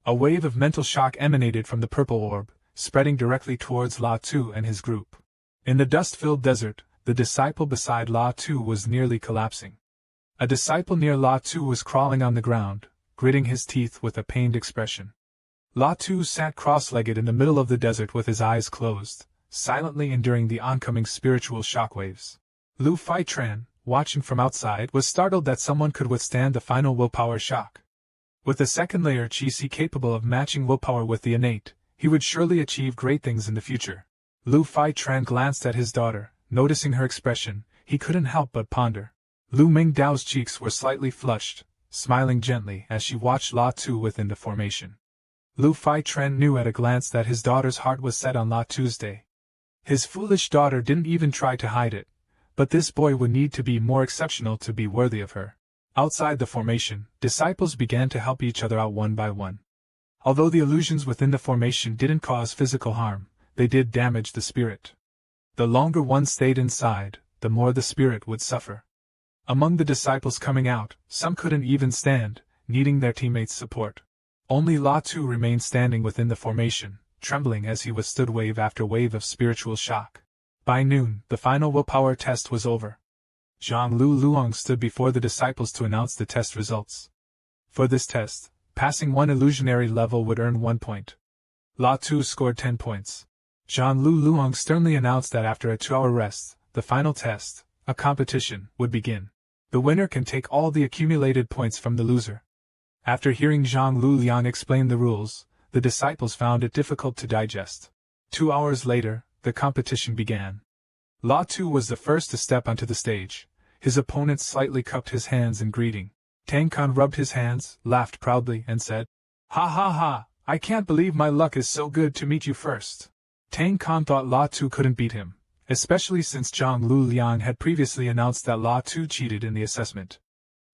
A wave of mental shock emanated from the purple orb, spreading directly towards La Tu and his group. In the dust-filled desert, the disciple beside La Tu was nearly collapsing. A disciple near La Tu was crawling on the ground, gritting his teeth with a pained expression. La Tu sat cross-legged in the middle of the desert with his eyes closed, silently enduring the oncoming spiritual shockwaves. Lu Fai Tran, watching from outside, was startled that someone could withstand the final willpower shock. With the second layer Qi capable of matching willpower with the innate, he would surely achieve great things in the future. Lu Fei-Tran glanced at his daughter. Noticing her expression, he couldn't help but ponder. Lu Mingdao's cheeks were slightly flushed, smiling gently as she watched La Tu within the formation. Lu Fei-Tran knew at a glance that his daughter's heart was set on La Tuesday. His foolish daughter didn't even try to hide it, but this boy would need to be more exceptional to be worthy of her. Outside the formation, disciples began to help each other out one by one. Although the illusions within the formation didn't cause physical harm, they did damage the spirit. The longer one stayed inside, the more the spirit would suffer. Among the disciples coming out, some couldn't even stand, needing their teammates' support. Only La Tu remained standing within the formation, trembling as he withstood wave after wave of spiritual shock. By noon, the final willpower test was over. Zhang Luong stood before the disciples to announce the test results. For this test, passing one illusionary level would earn 1 point. La Tu scored 10 points. Zhang Luong sternly announced that after a 2-hour rest, the final test, a competition, would begin. The winner can take all the accumulated points from the loser. After hearing Zhang Luliang explain the rules, the disciples found it difficult to digest. 2 hours later, the competition began. La Tu was the first to step onto the stage. His opponent slightly cupped his hands in greeting. Tang Kan rubbed his hands, laughed proudly, and said, "Ha ha ha, I can't believe my luck is so good to meet you first." Tang Kan thought La Tu couldn't beat him, especially since Zhang Luliang had previously announced that La Tu cheated in the assessment.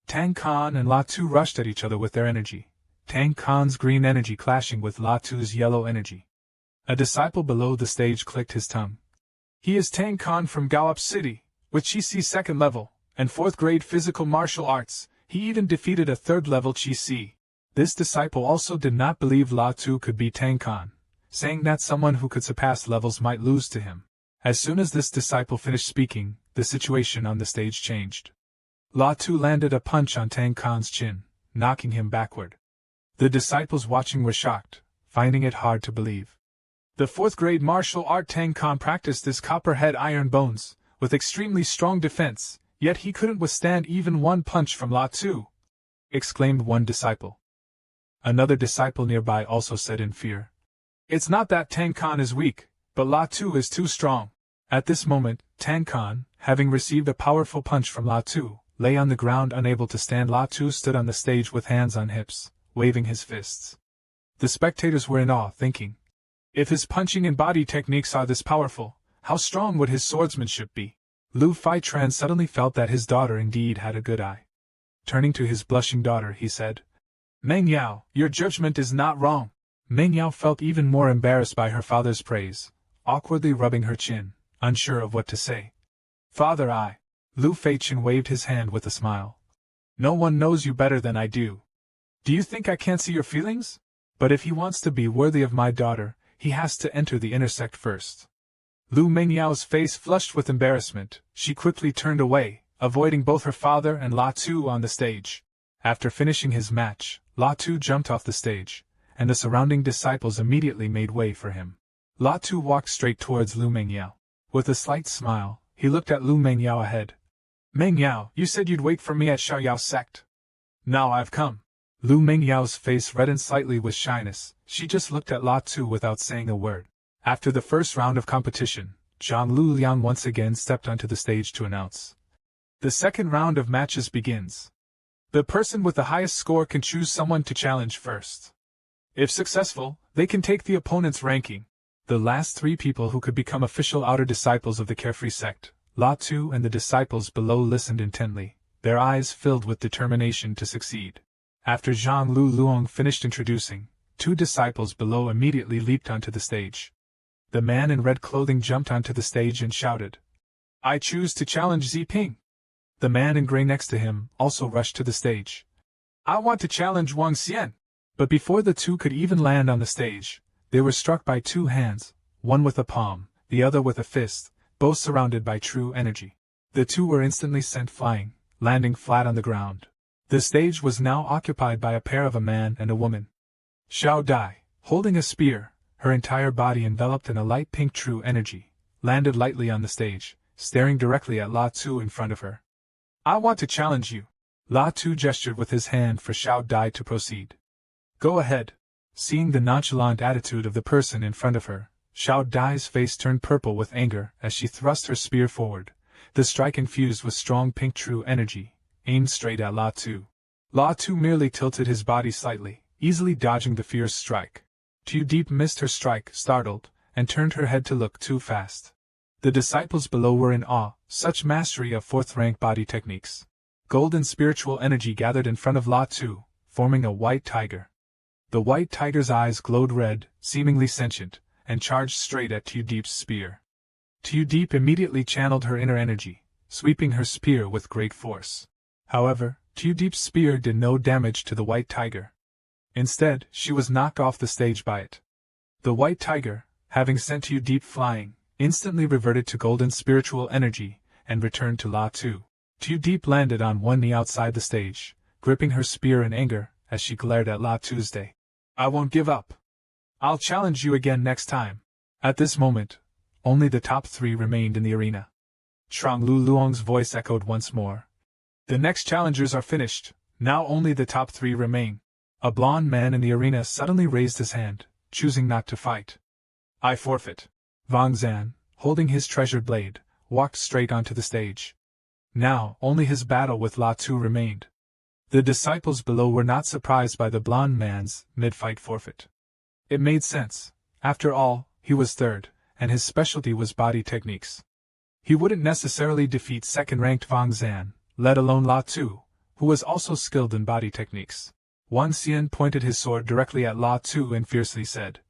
Tang Kan and La Tu rushed at each other with their energy, Tang Kan's green energy clashing with La Tu's yellow energy. A disciple below the stage clicked his tongue. "He is Tang Kan from Gallup City, with Qi 2nd level, and 4th grade physical martial arts. He even defeated a 3rd level Qi." This disciple also did not believe La Tu could beat Tang Kan, saying that someone who could surpass levels might lose to him. As soon as this disciple finished speaking, the situation on the stage changed. La Tu landed a punch on Tang Kan's chin, knocking him backward. The disciples watching were shocked, finding it hard to believe. The 4th grade martial art Tang Kan practiced his copperhead iron bones, with extremely strong defense, yet he couldn't withstand even one punch from La Tu, exclaimed one disciple. Another disciple nearby also said in fear, "It's not that Tang Kan is weak, but La Tu is too strong." At this moment, Tang Kan, having received a powerful punch from La Tu, lay on the ground unable to stand. La Tu stood on the stage with hands on hips, waving his fists. The spectators were in awe, thinking, if his punching and body techniques are this powerful, how strong would his swordsmanship be? Lu Fei-Tran suddenly felt that his daughter indeed had a good eye. Turning to his blushing daughter, he said, "Meng Yao, your judgment is not wrong." Meng Yao felt even more embarrassed by her father's praise, awkwardly rubbing her chin, unsure of what to say. "Father, Lu Fei-Chen waved his hand with a smile. "No one knows you better than I do. Do you think I can't see your feelings? But if he wants to be worthy of my daughter, he has to enter the intersect first." Lu Mengyao's face flushed with embarrassment. She quickly turned away, avoiding both her father and La Tu on the stage. After finishing his match, La Tu jumped off the stage, and the surrounding disciples immediately made way for him. La Tu walked straight towards Lu Mengyao. With a slight smile, he looked at Lu Mengyao ahead. "Mengyao, you said you'd wait for me at Xiaoyao sect. Now I've come." Lu Mengyao's face reddened slightly with shyness. She just looked at La Tu without saying a word. After the first round of competition, Zhang Luliang once again stepped onto the stage to announce. The second round of matches begins. The person with the highest score can choose someone to challenge first. If successful, they can take the opponent's ranking. The last 3 people who could become official outer disciples of the Carefree sect, La Tu and the disciples below, listened intently, their eyes filled with determination to succeed. After Zhang Luliang finished introducing, 2 disciples below immediately leaped onto the stage. The man in red clothing jumped onto the stage and shouted, "I choose to challenge Ziping." The man in gray next to him also rushed to the stage. "I want to challenge Wang Xian." But before the 2 could even land on the stage, they were struck by 2 hands, one with a palm, the other with a fist, both surrounded by true energy. The 2 were instantly sent flying, landing flat on the ground. The stage was now occupied by a pair of a man and a woman. Xiao Dai, holding a spear, her entire body enveloped in a light pink true energy, landed lightly on the stage, staring directly at La Tu in front of her. I want to challenge you. La Tu gestured with his hand for Xiao Dai to proceed. Go ahead. Seeing the nonchalant attitude of the person in front of her, Xiao Dai's face turned purple with anger as she thrust her spear forward, the strike infused with strong pink true energy, aimed straight at La Tu. La Tu merely tilted his body slightly, easily dodging the fierce strike. Tu Deep missed her strike, startled, and turned her head to look too fast. The disciples below were in awe, such mastery of fourth-rank body techniques. Golden spiritual energy gathered in front of La Tu, forming a white tiger. The white tiger's eyes glowed red, seemingly sentient, and charged straight at Tu Deep's spear. Tu Deep immediately channeled her inner energy, sweeping her spear with great force. However, Tu Deep's spear did no damage to the white tiger. Instead, she was knocked off the stage by it. The white tiger, having sent Tu Deep flying, instantly reverted to golden spiritual energy, and returned to La Tu. Tu Deep landed on one knee outside the stage, gripping her spear in anger, as she glared at La Tuesday. I won't give up. I'll challenge you again next time. At this moment, only the top 3 remained in the arena. Trong Lu Luong's voice echoed once more. The next challengers are finished, now only the top 3 remain. A blond man in the arena suddenly raised his hand, choosing not to fight. I forfeit. Wang Zan, holding his treasured blade, walked straight onto the stage. Now, only his battle with La Tu remained. The disciples below were not surprised by the blond man's mid-fight forfeit. It made sense. After all, he was third, and his specialty was body techniques. He wouldn't necessarily defeat second-ranked Wang Zan, let alone La Tu, who was also skilled in body techniques. Wang Xian pointed his sword directly at La Tu and fiercely said,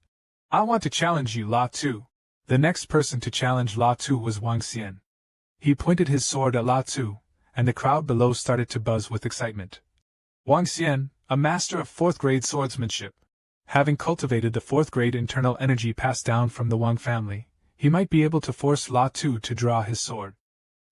I want to challenge you, La Tu. The next person to challenge La Tu was Wang Xian. He pointed his sword at La Tu, and the crowd below started to buzz with excitement. Wang Xian, a master of 4th-grade swordsmanship. Having cultivated the 4th-grade internal energy passed down from the Wang family, he might be able to force La Tu to draw his sword.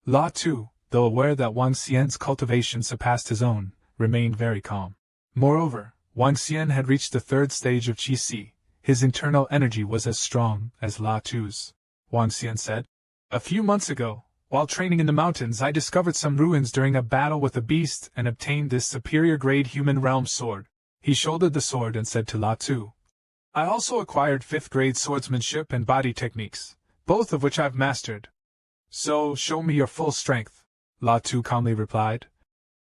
La Tu, though aware that Wang Xian's cultivation surpassed his own, remained very calm. Moreover, Wang Xian had reached the 3rd stage of Qi Si. His internal energy was as strong as La Tu's. Wang Xian said, A few months ago, while training in the mountains, I discovered some ruins during a battle with a beast and obtained this superior-grade human realm sword. He shouldered the sword and said to La Tu, I also acquired 5th-grade swordsmanship and body techniques, both of which I've mastered. So, show me your full strength, La Tu calmly replied.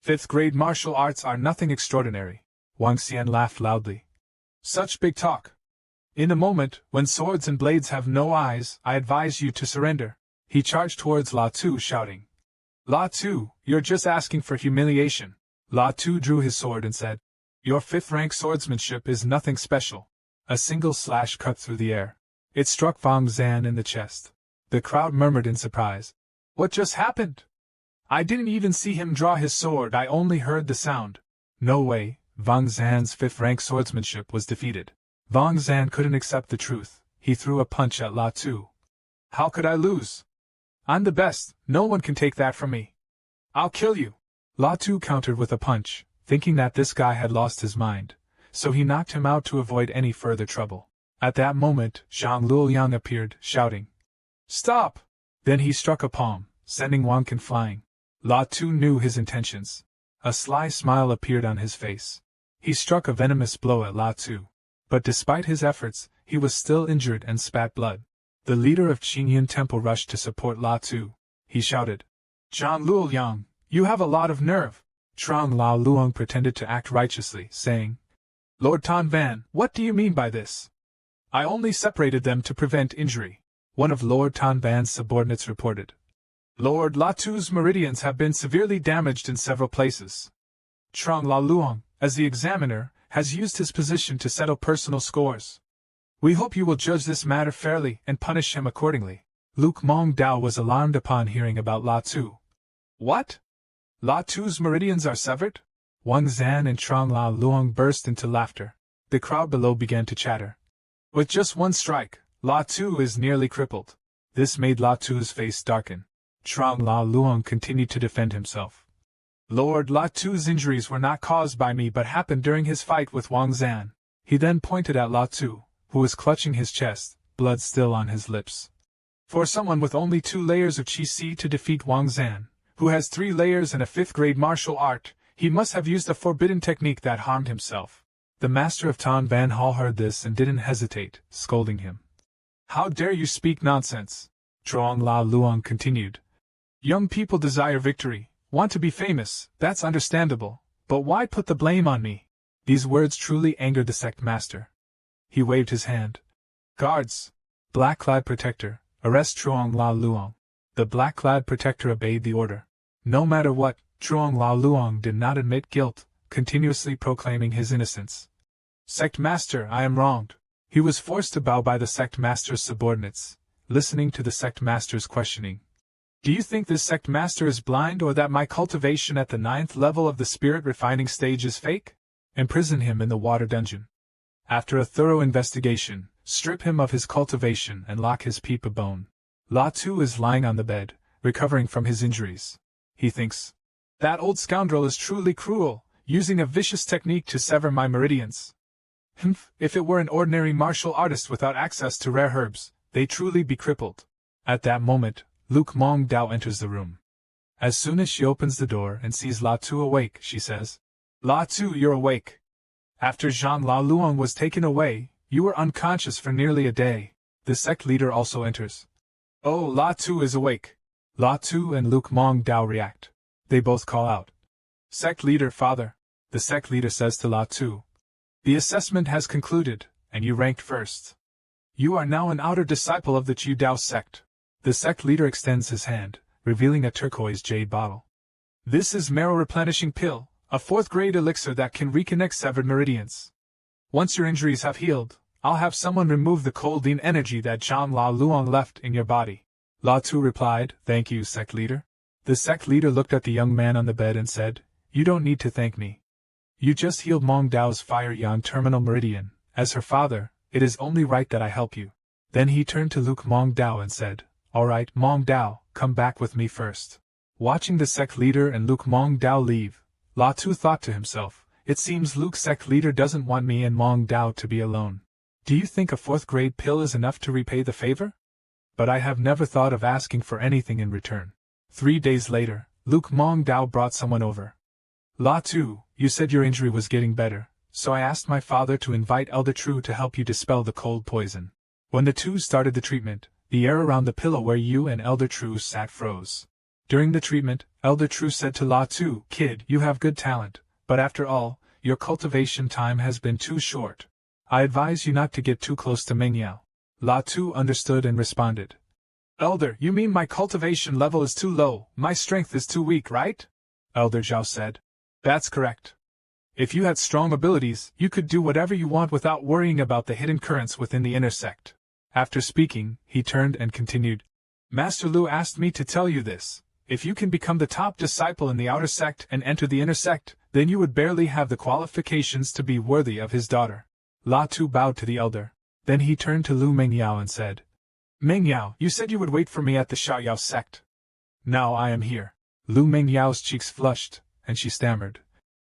5th-grade martial arts are nothing extraordinary. Wang Xian laughed loudly. Such big talk. In a moment, when swords and blades have no eyes, I advise you to surrender. He charged towards La Tu, shouting, La Tu, you're just asking for humiliation. La Tu drew his sword and said, Your 5th-rank swordsmanship is nothing special. A single slash cut through the air. It struck Wang Zan in the chest. The crowd murmured in surprise. What just happened? I didn't even see him draw his sword, I only heard the sound. No way, Wang Zan's 5th-rank swordsmanship was defeated. Wang Zan couldn't accept the truth. He threw a punch at La Tu. How could I lose? I'm the best, no one can take that from me. I'll kill you. La Tu countered with a punch, thinking that this guy had lost his mind, so he knocked him out to avoid any further trouble. At that moment, Zhang Luoyang appeared, shouting, Stop! Then he struck a palm, sending Wang Can flying. La Tu knew his intentions. A sly smile appeared on his face. He struck a venomous blow at La Tu. But despite his efforts, he was still injured and spat blood. The leader of Qingyan Temple rushed to support La Tu. He shouted, Zhang Luoyang, you have a lot of nerve. Trong Lao Luong pretended to act righteously, saying, Lord Tan Van, what do you mean by this? I only separated them to prevent injury. One of Lord Tan Van's subordinates reported. Lord La Tu's meridians have been severely damaged in several places. Trong Lao Luong, as the examiner, has used his position to settle personal scores. We hope you will judge this matter fairly and punish him accordingly. Luke Mong Dao was alarmed upon hearing about La Tu. What? La Tu's meridians are severed? Wang Zan and Trong Lao Luong burst into laughter. The crowd below began to chatter. With just one strike, La Tu is nearly crippled. This made La Tu's face darken. Trong Lao Luong continued to defend himself. Lord La Tu's injuries were not caused by me but happened during his fight with Wang Zan. He then pointed at La Tu, who was clutching his chest, blood still on his lips. For someone with only 2 layers of Qi Si to defeat Wang Zan, Who has 3 layers and a 5th-grade martial art, he must have used a forbidden technique that harmed himself. The master of Tan Van Hall heard this and didn't hesitate, scolding him. How dare you speak nonsense? Truong La Luong continued. Young people desire victory, want to be famous, that's understandable, but why put the blame on me? These words truly angered the sect master. He waved his hand. Guards! Black-clad protector, arrest Truong La Luong. The black-clad protector obeyed the order. No matter what, Truong La Luong did not admit guilt, continuously proclaiming his innocence. Sect master, I am wronged. He was forced to bow by the sect master's subordinates, listening to the sect master's questioning. Do you think this sect master is blind or that my cultivation at the 9th level of the spirit refining stage is fake? Imprison him in the water dungeon. After a thorough investigation, strip him of his cultivation and lock his peepa bone. La Tu is lying on the bed, recovering from his injuries. He thinks, that old scoundrel is truly cruel, using a vicious technique to sever my meridians. If it were an ordinary martial artist without access to rare herbs, they'd truly be crippled. At that moment, Luke Mong Dao enters the room. As soon as she opens the door and sees La Tu awake, she says, La Tu, you're awake. After Zhang La Luong was taken away, you were unconscious for nearly a day. The sect leader also enters. Oh, La Tu is awake. La Tu and Luke Mong Dao react. They both call out. Sect leader, father. The sect leader says to La Tu. The assessment has concluded, and you ranked first. You are now an outer disciple of the Chu Dao sect. The sect leader extends his hand, revealing a turquoise jade bottle. This is marrow replenishing pill, a 4th-grade elixir that can reconnect severed meridians. Once your injuries have healed, I'll have someone remove the coldine energy that Zhang La Luong left in your body. La Tu replied, Thank you, sect leader. The sect leader looked at the young man on the bed and said, You don't need to thank me. You just healed Mong Dao's fire yang terminal meridian. As her father, it is only right that I help you. Then he turned to Luke Mong Dao and said, All right, Mong Dao, come back with me first. Watching the sect leader and Luke Mong Dao leave, La Tu thought to himself, It seems Luke's sect leader doesn't want me and Mong Dao to be alone. Do you think a 4th-grade pill is enough to repay the favor? But I have never thought of asking for anything in return. 3 days later, Luke Mong Dao brought someone over. La Tu, you said your injury was getting better, so I asked my father to invite Elder True to help you dispel the cold poison. When the two started the treatment, the air around the pillow where you and Elder True sat froze. During the treatment, Elder True said to La Tu, Kid, you have good talent, but after all, your cultivation time has been too short. I advise you not to get too close to Mengyao. La Tu understood and responded. Elder, you mean my cultivation level is too low, my strength is too weak, right? Elder Zhao said. That's correct. If you had strong abilities, you could do whatever you want without worrying about the hidden currents within the inner sect. After speaking, he turned and continued. Master Lu asked me to tell you this. If you can become the top disciple in the outer sect and enter the inner sect, then you would barely have the qualifications to be worthy of his daughter. La Tu bowed to the elder. Then he turned to Lu Mengyao and said, Mengyao, you said you would wait for me at the Xiaoyao sect. Now I am here. Lu Mengyao's cheeks flushed, and she stammered.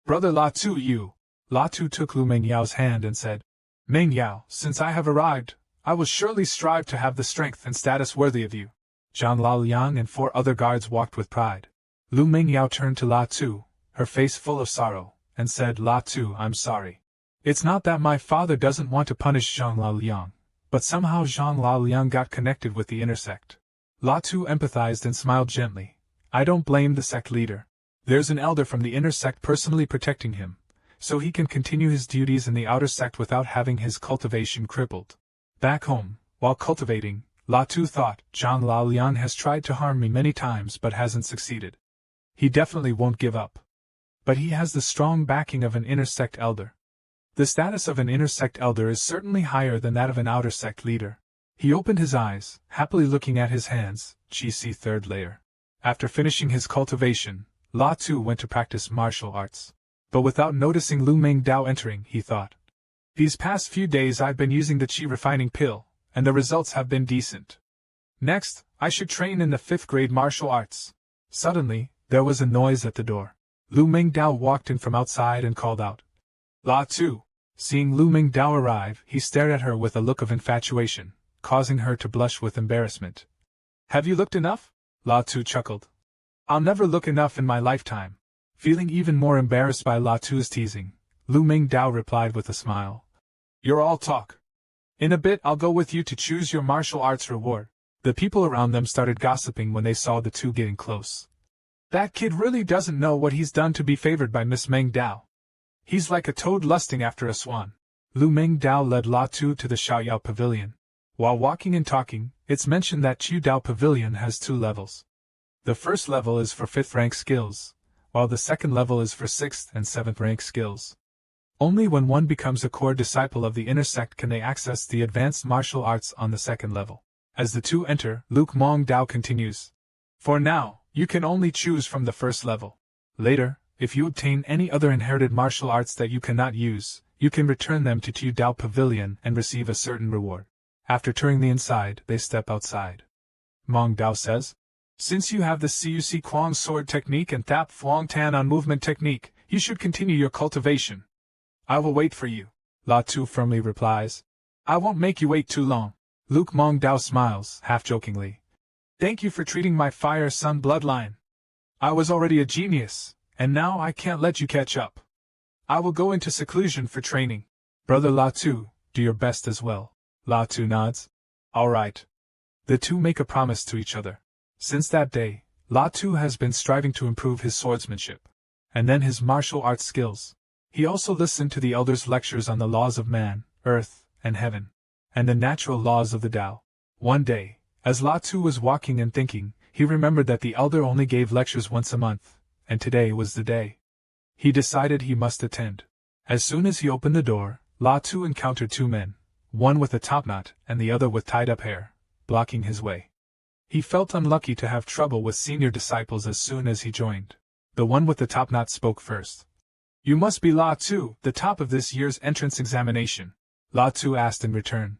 Brother La Tu, you. La Tu took Lu Mengyao's hand and said, Mengyao, since I have arrived, I will surely strive to have the strength and status worthy of you. Zhang Laoliang and 4 other guards walked with pride. Lu Mengyao turned to La Tu, her face full of sorrow, and said, La Tu, I'm sorry. It's not that my father doesn't want to punish Zhang Laoliang, but somehow Zhang Laoliang got connected with the inner sect. La Tu empathized and smiled gently. I don't blame the sect leader. There's an elder from the inner sect personally protecting him, so he can continue his duties in the outer sect without having his cultivation crippled. Back home, while cultivating, La Tu thought, Zhang Laoliang has tried to harm me many times but hasn't succeeded. He definitely won't give up. But he has the strong backing of an inner sect elder. The status of an inner sect elder is certainly higher than that of an outer sect leader. He opened his eyes, happily looking at his hands, GC 3rd layer. After finishing his cultivation, La Tu went to practice martial arts. But without noticing Lu Mengdao entering, he thought. These past few days I've been using the qi refining pill, and the results have been decent. Next, I should train in the 5th-grade martial arts. Suddenly, there was a noise at the door. Lu Mengdao walked in from outside and called out. La Tu. Seeing Lu Mengdao arrive, he stared at her with a look of infatuation, causing her to blush with embarrassment. Have you looked enough? La Tu chuckled. I'll never look enough in my lifetime. Feeling even more embarrassed by La Tu's teasing, Lu Mingdao replied with a smile. You're all talk. In a bit I'll go with you to choose your martial arts reward. The people around them started gossiping when they saw the two getting close. That kid really doesn't know what he's done to be favored by Miss Mingdao. He's like a toad lusting after a swan. Lu Mingdao led La Tu to the Xiaoyao Pavilion. While walking and talking, it's mentioned that Qudao Pavilion has 2 levels. The first level is for 5th rank skills, while the second level is for 6th and 7th rank skills. Only when one becomes a core disciple of the inner sect can they access the advanced martial arts on the second level. As the two enter, Luke Mongdao continues. For now, you can only choose from the first level. Later, if you obtain any other inherited martial arts that you cannot use, you can return them to Qudao Pavilion and receive a certain reward. After touring the inside, they step outside. Mongdao says, since you have the Cuc Kwang sword technique and Thap Phuong Tan on movement technique, you should continue your cultivation. I will wait for you, La Tu firmly replies. I won't make you wait too long. Luke Mongdao smiles, half-jokingly. Thank you for treating my fire son bloodline. I was already a genius, and now I can't let you catch up. I will go into seclusion for training. Brother La Tu, do your best as well. La Tu nods. All right. The two make a promise to each other. Since that day, La Tu has been striving to improve his swordsmanship, and then his martial arts skills. He also listened to the elders' lectures on the laws of man, earth, and heaven, and the natural laws of the Tao. One day, as La Tu was walking and thinking, he remembered that the elder only gave lectures once a month, and today was the day. He decided he must attend. As soon as he opened the door, La Tu encountered 2 men, one with a topknot and the other with tied-up hair, blocking his way. He felt unlucky to have trouble with senior disciples as soon as he joined. The one with the topknot spoke first. You must be La Tu, the top of this year's entrance examination. La Tu asked in return.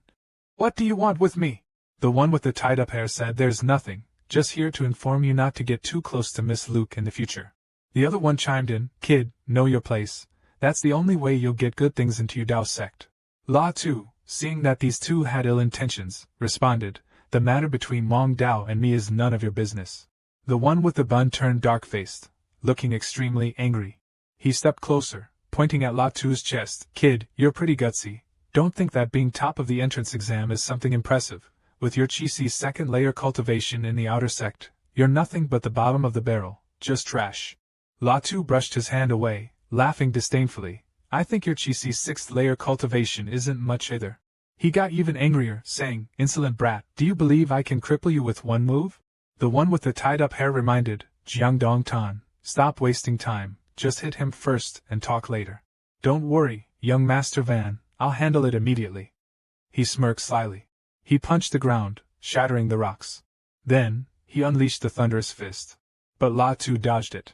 What do you want with me? The one with the tied-up hair said, there's nothing, just here to inform you not to get too close to Miss Luke in the future. The other one chimed in, kid, know your place. That's the only way you'll get good things into your Tao sect. La Tu, seeing that these two had ill intentions, responded, the matter between Mongdao and me is none of your business. The one with the bun turned dark-faced, looking extremely angry. He stepped closer, pointing at La Tu's chest. Kid, you're pretty gutsy. Don't think that being top of the entrance exam is something impressive. With your Qi second layer cultivation in the outer sect, you're nothing but the bottom of the barrel, just trash. La Tu brushed his hand away, laughing disdainfully. I think your Qi 6th layer cultivation isn't much either. He got even angrier, saying, insolent brat, do you believe I can cripple you with one move? The one with the tied-up hair reminded, Jiangdong Tan, stop wasting time, just hit him first and talk later. Don't worry, young Master Van, I'll handle it immediately. He smirked slyly. He punched the ground, shattering the rocks. Then, he unleashed the thunderous fist. But La Tu dodged it,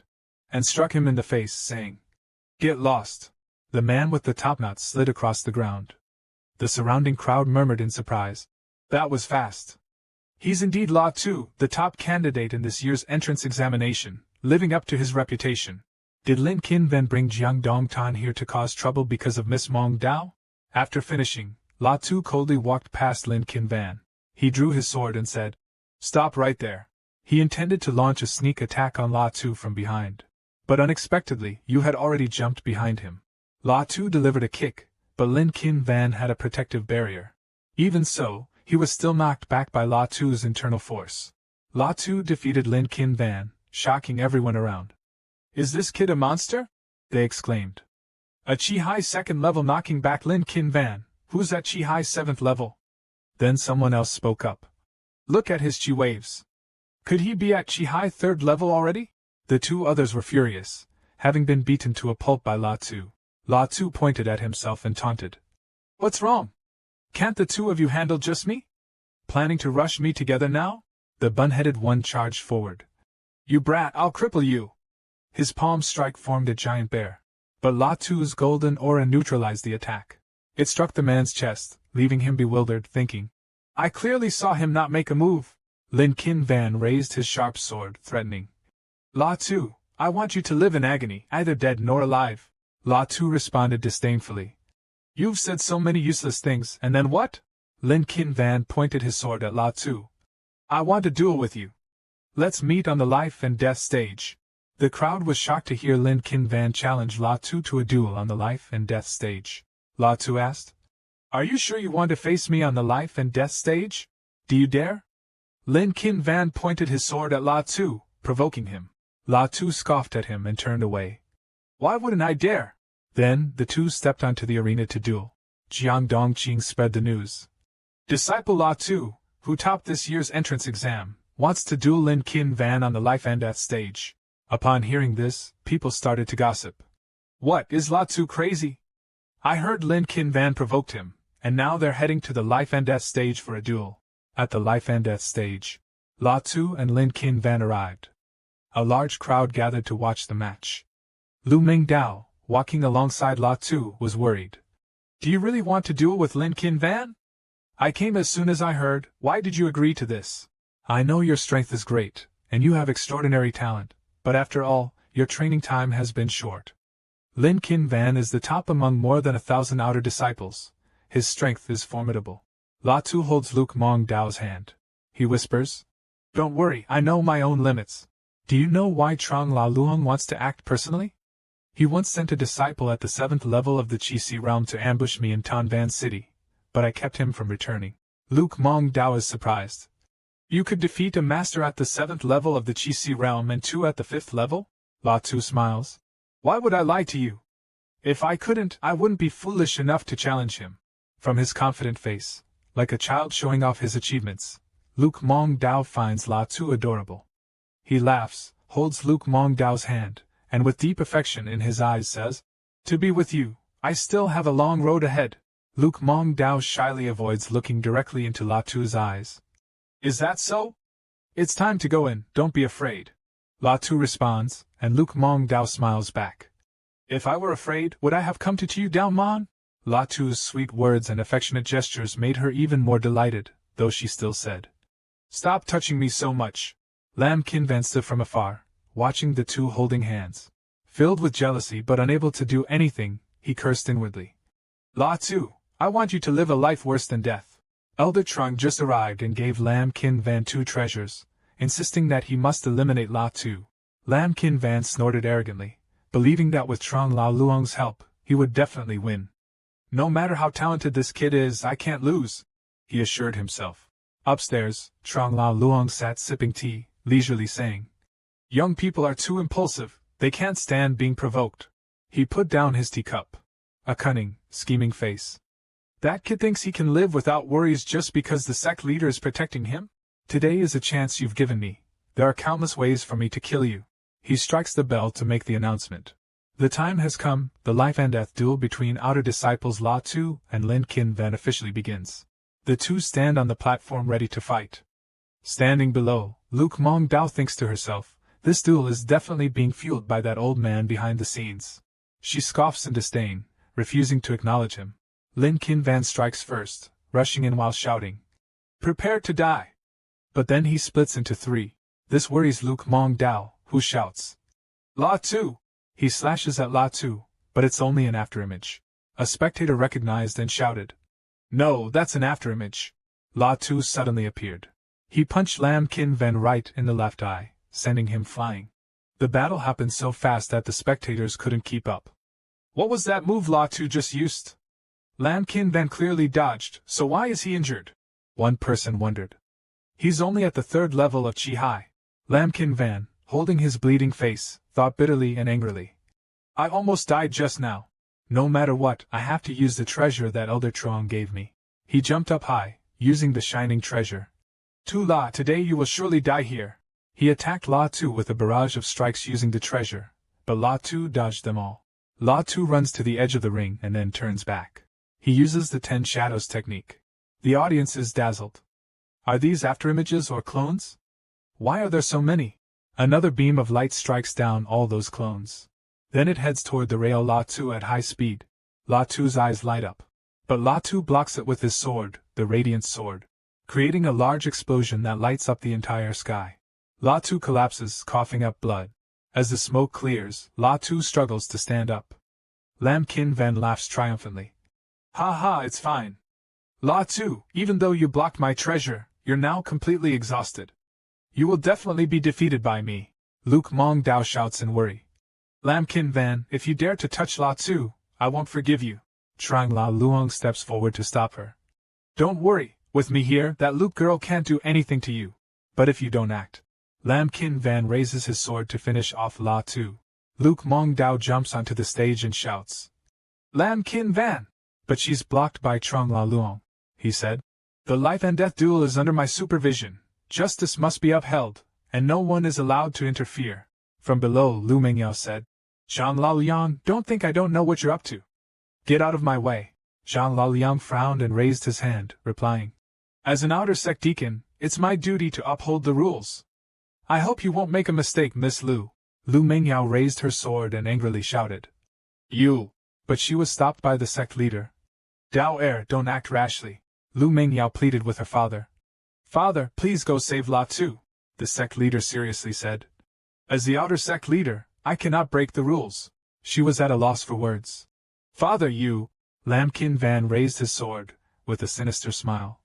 and struck him in the face, saying, Get lost. The man with the topknot slid across the ground. The surrounding crowd murmured in surprise. That was fast. He's indeed La Tu, the top candidate in this year's entrance examination, living up to his reputation. Did Lin Qin Ven bring Jiangdong Tan here to cause trouble because of Miss Mongdao? After finishing, La Tu coldly walked past Lin Qin Van. He drew his sword and said, Stop right there. He intended to launch a sneak attack on La Tu from behind. But unexpectedly, you had already jumped behind him. La Tu delivered a kick, but Lin Qin Van had a protective barrier. Even so, he was still knocked back by La Tu's internal force. La Tu defeated Lin Qin Van, shocking everyone around. Is this kid a monster? They exclaimed. A Qi High 2nd level knocking back Lin Qin Van, who's at Qi High 7th level? Then someone else spoke up. Look at his Qi waves. Could he be at Qi High 3rd level already? The 2 others were furious, having been beaten to a pulp by La Tu. La Tu pointed at himself and taunted. What's wrong? Can't the 2 of you handle just me? Planning to rush me together now? The bun-headed one charged forward. You brat, I'll cripple you! His palm strike formed a giant bear. But La Tu's golden aura neutralized the attack. It struck the man's chest, leaving him bewildered, thinking. I clearly saw him not make a move. Lin Qin Van raised his sharp sword, threatening. La Tu, I want you to live in agony, either dead nor alive. La Tu responded disdainfully. You've said so many useless things, and then what? Lin Qin Van pointed his sword at La Tu. I want a duel with you. Let's meet on the life and death stage. The crowd was shocked to hear Lin Kin Van challenge La Tu to a duel on the life and death stage. La Tu asked, "Are you sure you want to face me on the life and death stage? Do you dare?" Lin Kin Van pointed his sword at La Tu, provoking him. La Tu scoffed at him and turned away. "Why wouldn't I dare?" Then, the two stepped onto the arena to duel. Jiang Dongqing spread the news. Disciple La Tu, who topped this year's entrance exam, wants to duel Lin Kin Van on the life and death stage. Upon hearing this, people started to gossip. What, is La Tu crazy? I heard Lin Kin Van provoked him, and now they're heading to the life and death stage for a duel. At the life and death stage, La Tu and Lin Kin Van arrived. A large crowd gathered to watch the match. Lu Mingdao, walking alongside La Tu, was worried. Do you really want to duel with Lin Kin Van? I came as soon as I heard. Why did you agree to this? I know your strength is great, and you have extraordinary talent, but after all, your training time has been short. Lin Kin Van is the top among more than 1,000 outer disciples. His strength is formidable. La Tu holds Luke Mong Dao's hand. He whispers, Don't worry, I know my own limits. Do you know why Trong La Luong wants to act personally? He once sent a disciple at the 7th level of the Qi realm to ambush me in Tanvan City, but I kept him from returning. Luke Mong Dao is surprised. You could defeat a master at the 7th level of the Qi realm and 2 at the 5th level? La Tu smiles. Why would I lie to you? If I couldn't, I wouldn't be foolish enough to challenge him. From his confident face, like a child showing off his achievements, Luke Mong Dao finds La Tu adorable. He laughs, holds Luke Mong Dao's hand, and with deep affection in his eyes says, To be with you, I still have a long road ahead. Luke Mong Dao shyly avoids looking directly into La Tu's eyes. Is that so? It's time to go in, don't be afraid. La Tu responds, and Luke Mong Dao smiles back. If I were afraid, would I have come to you, Dao Man? La Tu's sweet words and affectionate gestures made her even more delighted, though she still said, Stop touching me so much. Lam Kin Van stood from afar, watching the two holding hands. Filled with jealousy but unable to do anything, he cursed inwardly. La Tu, I want you to live a life worse than death. Elder Trung just arrived and gave Lam Kin Van 2 treasures, insisting that he must eliminate La Tu. Lam Kin Van snorted arrogantly, believing that with Trong La Luong's help, he would definitely win. No matter how talented this kid is, I can't lose, he assured himself. Upstairs, Trong La Luong sat sipping tea, leisurely saying, Young people are too impulsive, they can't stand being provoked. He put down his teacup. A cunning, scheming face. That kid thinks he can live without worries just because the sect leader is protecting him? Today is a chance you've given me. There are countless ways for me to kill you. He strikes the bell to make the announcement. The time has come, the life and death duel between outer disciples La Tu and Lin Kin Van officially begins. The two stand on the platform ready to fight. Standing below, Luke Mong Dao thinks to herself, this duel is definitely being fueled by that old man behind the scenes. She scoffs in disdain, refusing to acknowledge him. Lin Kin Van strikes first, rushing in while shouting, Prepare to die! But then he splits into 3. This worries Luke Mong Dao, who shouts, La Tu! He slashes at La Tu, but it's only an afterimage. A spectator recognized and shouted, No, that's an afterimage. La Tu suddenly appeared. He punched Lam Kin Van right in the left eye, sending him flying. The battle happened so fast that the spectators couldn't keep up. What was that move La Tu just used? Lam Kin Van clearly dodged, so why is he injured? One person wondered. He's only at the 3rd level of Qi Hai. Lam Kin Van, holding his bleeding face, thought bitterly and angrily. I almost died just now. No matter what, I have to use the treasure that Elder Trong gave me. He jumped up high, using the shining treasure. Tu La, today you will surely die here. He attacked La Tu with a barrage of strikes using the treasure, but La Tu dodged them all. La Tu runs to the edge of the ring and then turns back. He uses the 10 shadows technique. The audience is dazzled. Are these afterimages or clones? Why are there so many? Another beam of light strikes down all those clones. Then it heads toward the rail La Tu at high speed. La Tu's eyes light up. But La Tu blocks it with his sword, the radiant sword, creating a large explosion that lights up the entire sky. La Tu collapses, coughing up blood. As the smoke clears, La Tu struggles to stand up. Lam Kin Van laughs triumphantly. Ha ha, it's fine. La Tu, even though you blocked my treasure, you're now completely exhausted. You will definitely be defeated by me, Luke Mong Dao shouts in worry. Lam Kin Van, if you dare to touch La Tu, I won't forgive you. Trang La Luong steps forward to stop her. Don't worry, with me here, that Luke girl can't do anything to you. But if you don't act. Lam Kin Van raises his sword to finish off La Tu. Luke Mong Dao jumps onto the stage and shouts. Lam Kin Van! But she's blocked by Trang La Luong, he said. The life and death duel is under my supervision. Justice must be upheld, and no one is allowed to interfere. From below, Lu Mingyao said. Zhang Laoliang, don't think I don't know what you're up to. Get out of my way. Zhang Laoliang frowned and raised his hand, replying. As an outer sect deacon, it's my duty to uphold the rules. I hope you won't make a mistake, Miss Lu. Lu Mingyao raised her sword and angrily shouted. You! But she was stopped by the sect leader. Dao don't act rashly. Lu Mingyao pleaded with her father. Father, please go save La Tu, the sect leader seriously said. As the outer sect leader, I cannot break the rules. She was at a loss for words. Father, you! Lam Kin Van raised his sword, with a sinister smile.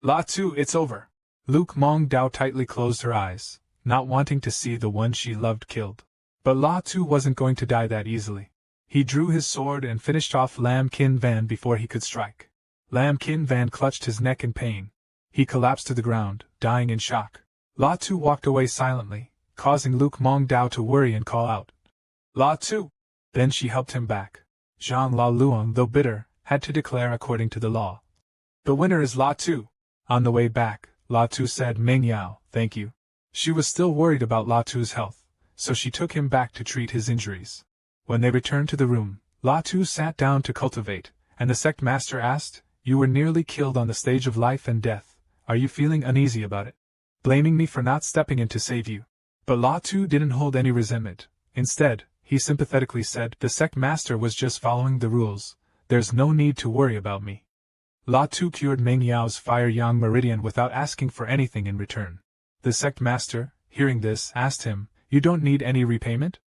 La Tu, it's over. Luke Mong Dao tightly closed her eyes, not wanting to see the one she loved killed. But La Tu wasn't going to die that easily. He drew his sword and finished off Lam Kin Van before he could strike. Lam Kin Van clutched his neck in pain. He collapsed to the ground, dying in shock. La Tu walked away silently, causing Luke Mong Dao to worry and call out. La Tu! Then she helped him back. Zhang La Luong, though bitter, had to declare according to the law. The winner is La Tu. On the way back, La Tu said, Ming Yao, thank you. She was still worried about La Tu's health, so she took him back to treat his injuries. When they returned to the room, La Tu sat down to cultivate, and the sect master asked, You were nearly killed on the stage of life and death. Are you feeling uneasy about it? Blaming me for not stepping in to save you. But La Tu didn't hold any resentment. Instead, he sympathetically said, The sect master was just following the rules. There's no need to worry about me. La Tu cured Ming Yao's fire yang meridian without asking for anything in return. The sect master, hearing this, asked him, You don't need any repayment?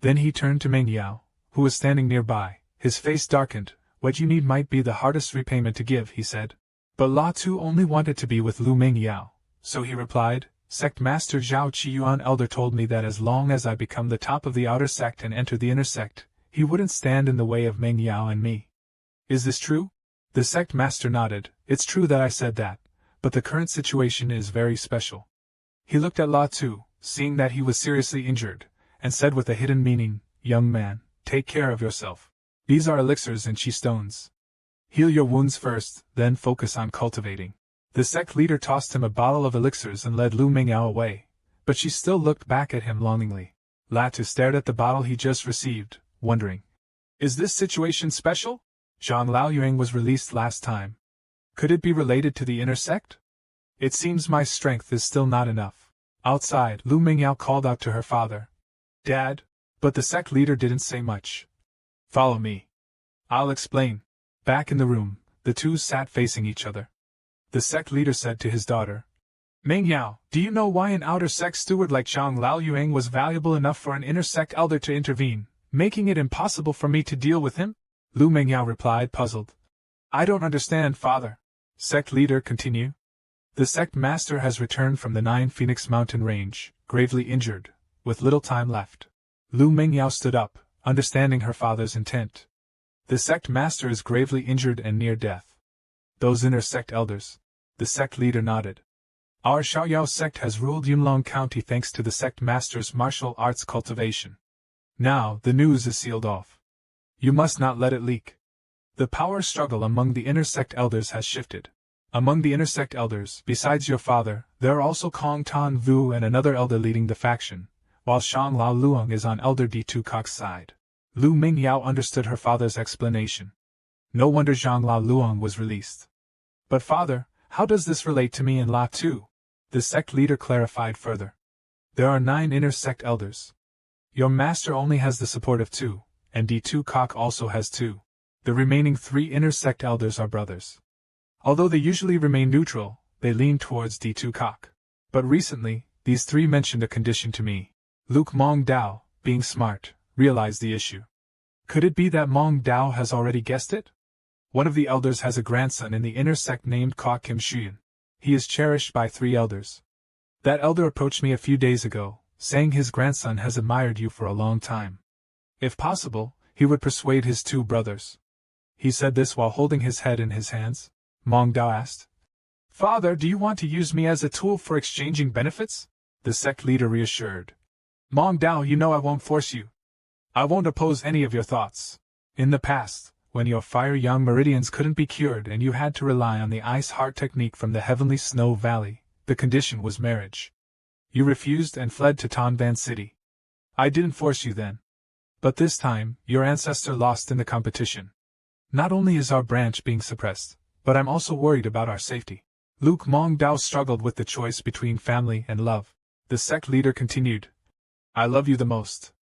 Then he turned to Ming Yao, who was standing nearby. His face darkened. What you need might be the hardest repayment to give, he said. But La Tu only wanted to be with Lu Mingyao, so he replied, Sect Master Zhao Qiyuan Elder told me that as long as I become the top of the outer sect and enter the inner sect, he wouldn't stand in the way of Mingyao and me. Is this true? The sect master nodded. It's true that I said that, but the current situation is very special. He looked at La Tu, seeing that he was seriously injured, and said with a hidden meaning, Young man, take care of yourself. These are elixirs and chi stones. Heal your wounds first, then focus on cultivating. The sect leader tossed him a bottle of elixirs and led Lu Mingyao away, but she still looked back at him longingly. La Tu stared at the bottle he just received, wondering. Is this situation special? Zhang Laoyuan was released last time. Could it be related to the inner sect? It seems my strength is still not enough. Outside, Lu Mingyao called out to her father. Dad? But the sect leader didn't say much. Follow me. I'll explain. Back in the room, the two sat facing each other. The sect leader said to his daughter, Ming Yao, do you know why an outer sect steward like Zhang Laoyuan was valuable enough for an inner sect elder to intervene, making it impossible for me to deal with him? Lu Mingyao replied, puzzled. I don't understand, father. Sect leader continued. The sect master has returned from the 9 Phoenix Mountain range, gravely injured, with little time left. Lu Mingyao stood up, understanding her father's intent. The sect master is gravely injured and near death. Those inner sect elders. The sect leader nodded. Our Xiaoyao sect has ruled Yunlong County thanks to the sect master's martial arts cultivation. Now, the news is sealed off. You must not let it leak. The power struggle among the inner sect elders has shifted. Among the inner sect elders, besides your father, there are also Kong Tan Vu and another elder leading the faction, while Shang Lao Luong is on Elder D2 Kok's side. Lu Mingyao understood her father's explanation. No wonder Zhang Lao Luong was released. But father, how does this relate to me and La Tu? The sect leader clarified further. There are 9 inner sect elders. Your master only has the support of 2, and D2 Kok also has 2. The remaining 3 inner sect elders are brothers. Although they usually remain neutral, they lean towards D2 Kok. But recently, these 3 mentioned a condition to me. Luke Mong Dao, being smart, realized the issue. Could it be that Mong Dao has already guessed it? One of the elders has a grandson in the inner sect named Kok Kim Shuyan. He is cherished by 3 elders. That elder approached me a few days ago, saying his grandson has admired you for a long time. If possible, he would persuade his two brothers. He said this while holding his head in his hands. Mong Dao asked. Father, do you want to use me as a tool for exchanging benefits? The sect leader reassured. Mong Dao, you know I won't force you. I won't oppose any of your thoughts. In the past, when your fire young meridians couldn't be cured and you had to rely on the ice heart technique from the heavenly snow valley, the condition was marriage. You refused and fled to Tanvan City. I didn't force you then. But this time, your ancestor lost in the competition. Not only is our branch being suppressed, but I'm also worried about our safety. Luke Mong Dao struggled with the choice between family and love. The sect leader continued. I love you the most.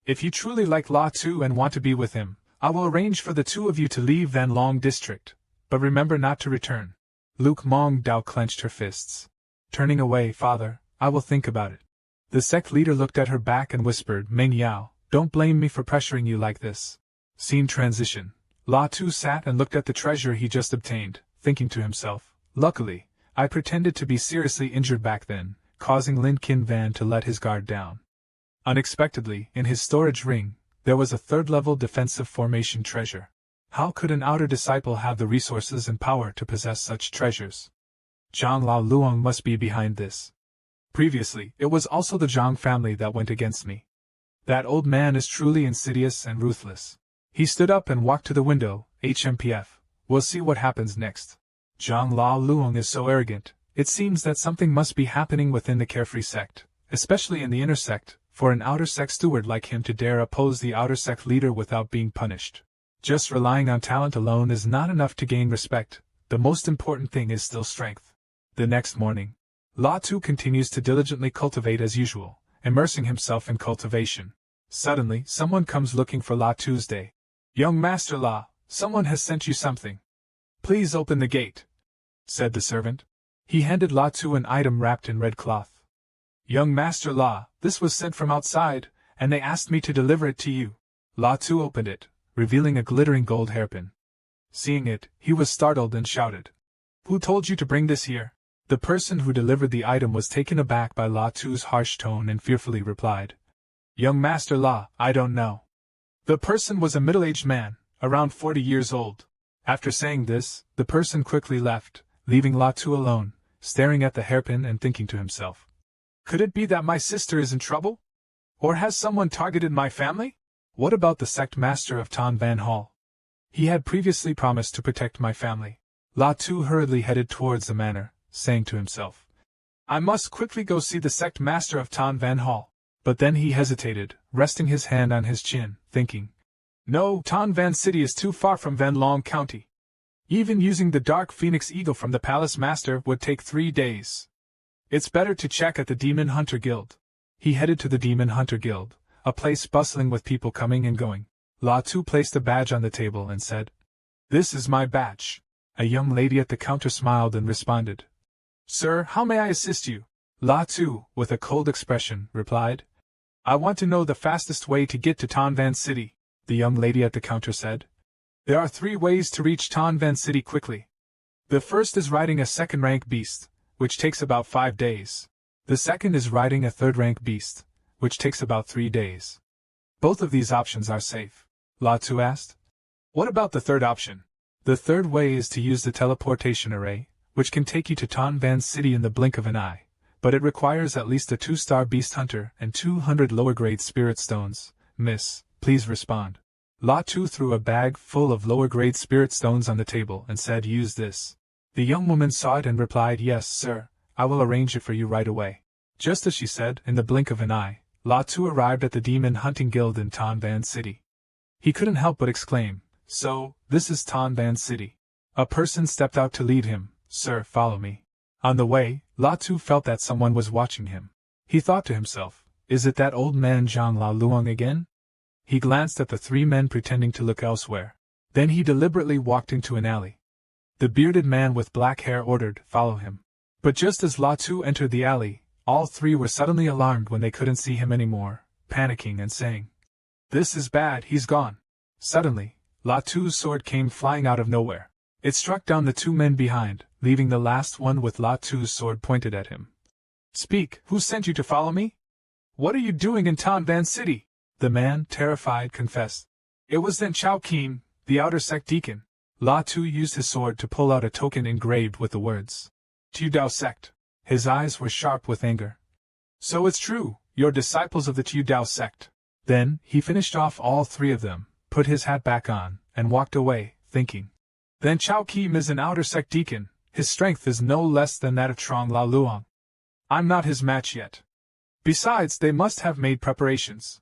If you truly like La Tu and want to be with him, I will arrange for the two of you to leave Van Long district, but remember not to return. Luke Mong Dao clenched her fists. Turning away, Father, I will think about it. The sect leader looked at her back and whispered, Meng Yao, don't blame me for pressuring you like this. Scene transition. La Tu sat and looked at the treasure he just obtained, thinking to himself, luckily, I pretended to be seriously injured back then, causing Lin Qin Van to let his guard down. Unexpectedly, in his storage ring, there was a third-level defensive formation treasure. How could an outer disciple have the resources and power to possess such treasures? Zhang Lao Luong must be behind this. Previously, it was also the Zhang family that went against me. That old man is truly insidious and ruthless. He stood up and walked to the window. HMPF. We'll see what happens next. Zhang Lao Luong is so arrogant. It seems that something must be happening within the Carefree sect, especially in the inner sect, for an outer sect steward like him to dare oppose the outer sect leader without being punished. Just relying on talent alone is not enough to gain respect. The most important thing is still strength. The next morning, La Tu continues to diligently cultivate as usual, immersing himself in cultivation. Suddenly, someone comes looking for La Tuesday. Young Master La, someone has sent you something. Please open the gate, said the servant. He handed La Tu an item wrapped in red cloth. Young Master La, this was sent from outside, and they asked me to deliver it to you. La Tu opened it, revealing a glittering gold hairpin. Seeing it, he was startled and shouted. Who told you to bring this here? The person who delivered the item was taken aback by La Tu's harsh tone and fearfully replied. Young Master La, I don't know. The person was a middle-aged man, around 40 years old. After saying this, the person quickly left, leaving La Tu alone, staring at the hairpin and thinking to himself. Could it be that my sister is in trouble? Or has someone targeted my family? What about the sect master of Tan Van Hall? He had previously promised to protect my family. La Tu hurriedly headed towards the manor, saying to himself, I must quickly go see the sect master of Tan Van Hall. But then he hesitated, resting his hand on his chin, thinking, no, Tan Van City is too far from Van Long County. Even using the Dark Phoenix Eagle from the Palace Master would take 3 days. It's better to check at the Demon Hunter Guild. He headed to the Demon Hunter Guild, a place bustling with people coming and going. La Tu placed a badge on the table and said, This is my badge. A young lady at the counter smiled and responded, Sir, how may I assist you? La Tu, with a cold expression, replied, I want to know the fastest way to get to Tanvan City, the young lady at the counter said. There are 3 ways to reach Tanvan City quickly. The first is riding a second-rank beast, which takes about 5 days. The second is riding a third-rank beast, which takes about 3 days. Both of these options are safe. La Tu asked. What about the third option? The third way is to use the teleportation array, which can take you to Tanvan City in the blink of an eye. But it requires at least a 2-star beast hunter and 200 lower-grade spirit stones. Miss, please respond. La Tu threw a bag full of lower-grade spirit stones on the table and said, Use this. The young woman saw it and replied, Yes, sir, I will arrange it for you right away. Just as she said, in the blink of an eye, La Tu arrived at the Demon Hunting Guild in Tanvan City. He couldn't help but exclaim, So, this is Tanvan City. A person stepped out to lead him. Sir, follow me. On the way, La Tu felt that someone was watching him. He thought to himself, Is it that old man Zhang Lao Luong again? He glanced at the 3 men pretending to look elsewhere. Then he deliberately walked into an alley. The bearded man with black hair ordered, Follow him. But just as La Tu entered the alley, all 3 were suddenly alarmed when they couldn't see him anymore, panicking and saying, This is bad, he's gone. Suddenly, La Tu's sword came flying out of nowhere. It struck down the 2 men behind, leaving the last one with La Tu's sword pointed at him. Speak, who sent you to follow me? What are you doing in Tanban City? The man, terrified, confessed. It was then Chao Kim, the outer sect deacon. La Tu used his sword to pull out a token engraved with the words, Tu Dao sect. His eyes were sharp with anger. So it's true, you're disciples of the Tu Dao sect. Then, he finished off all three of them, put his hat back on, and walked away, thinking. Then Chao Kim is an outer sect deacon, his strength is no less than that of Trong La Luang. I'm not his match yet. Besides, they must have made preparations.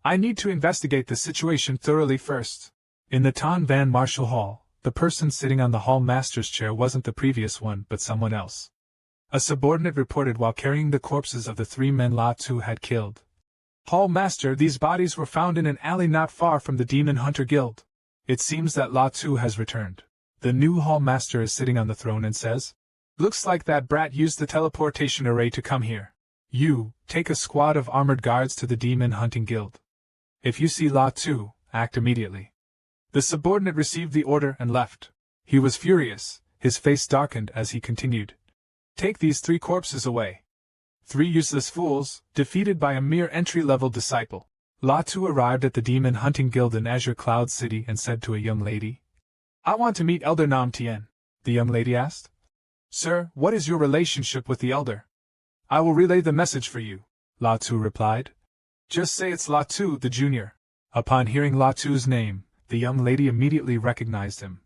I need to investigate the situation thoroughly first. In the Tan Van Martial Hall, the person sitting on the hall master's chair wasn't the previous one but someone else. A subordinate reported while carrying the corpses of the three men La Tu had killed. Hall master, these bodies were found in an alley not far from the Demon Hunter Guild. It seems that La Tu has returned. The new hall master is sitting on the throne and says, Looks like that brat used the teleportation array to come here. You, take a squad of armored guards to the Demon Hunting Guild. If you see La Tu, act immediately. The subordinate received the order and left. He was furious, his face darkened as he continued. Take these three corpses away. Three useless fools, defeated by a mere entry-level disciple. La Tu arrived at the Demon Hunting Guild in Azure Cloud City and said to a young lady, I want to meet Elder Nam Tien. The young lady asked. Sir, what is your relationship with the elder? I will relay the message for you, La Tu replied. Just say it's La Tu the junior. Upon hearing La Tu's name, the young lady immediately recognized him.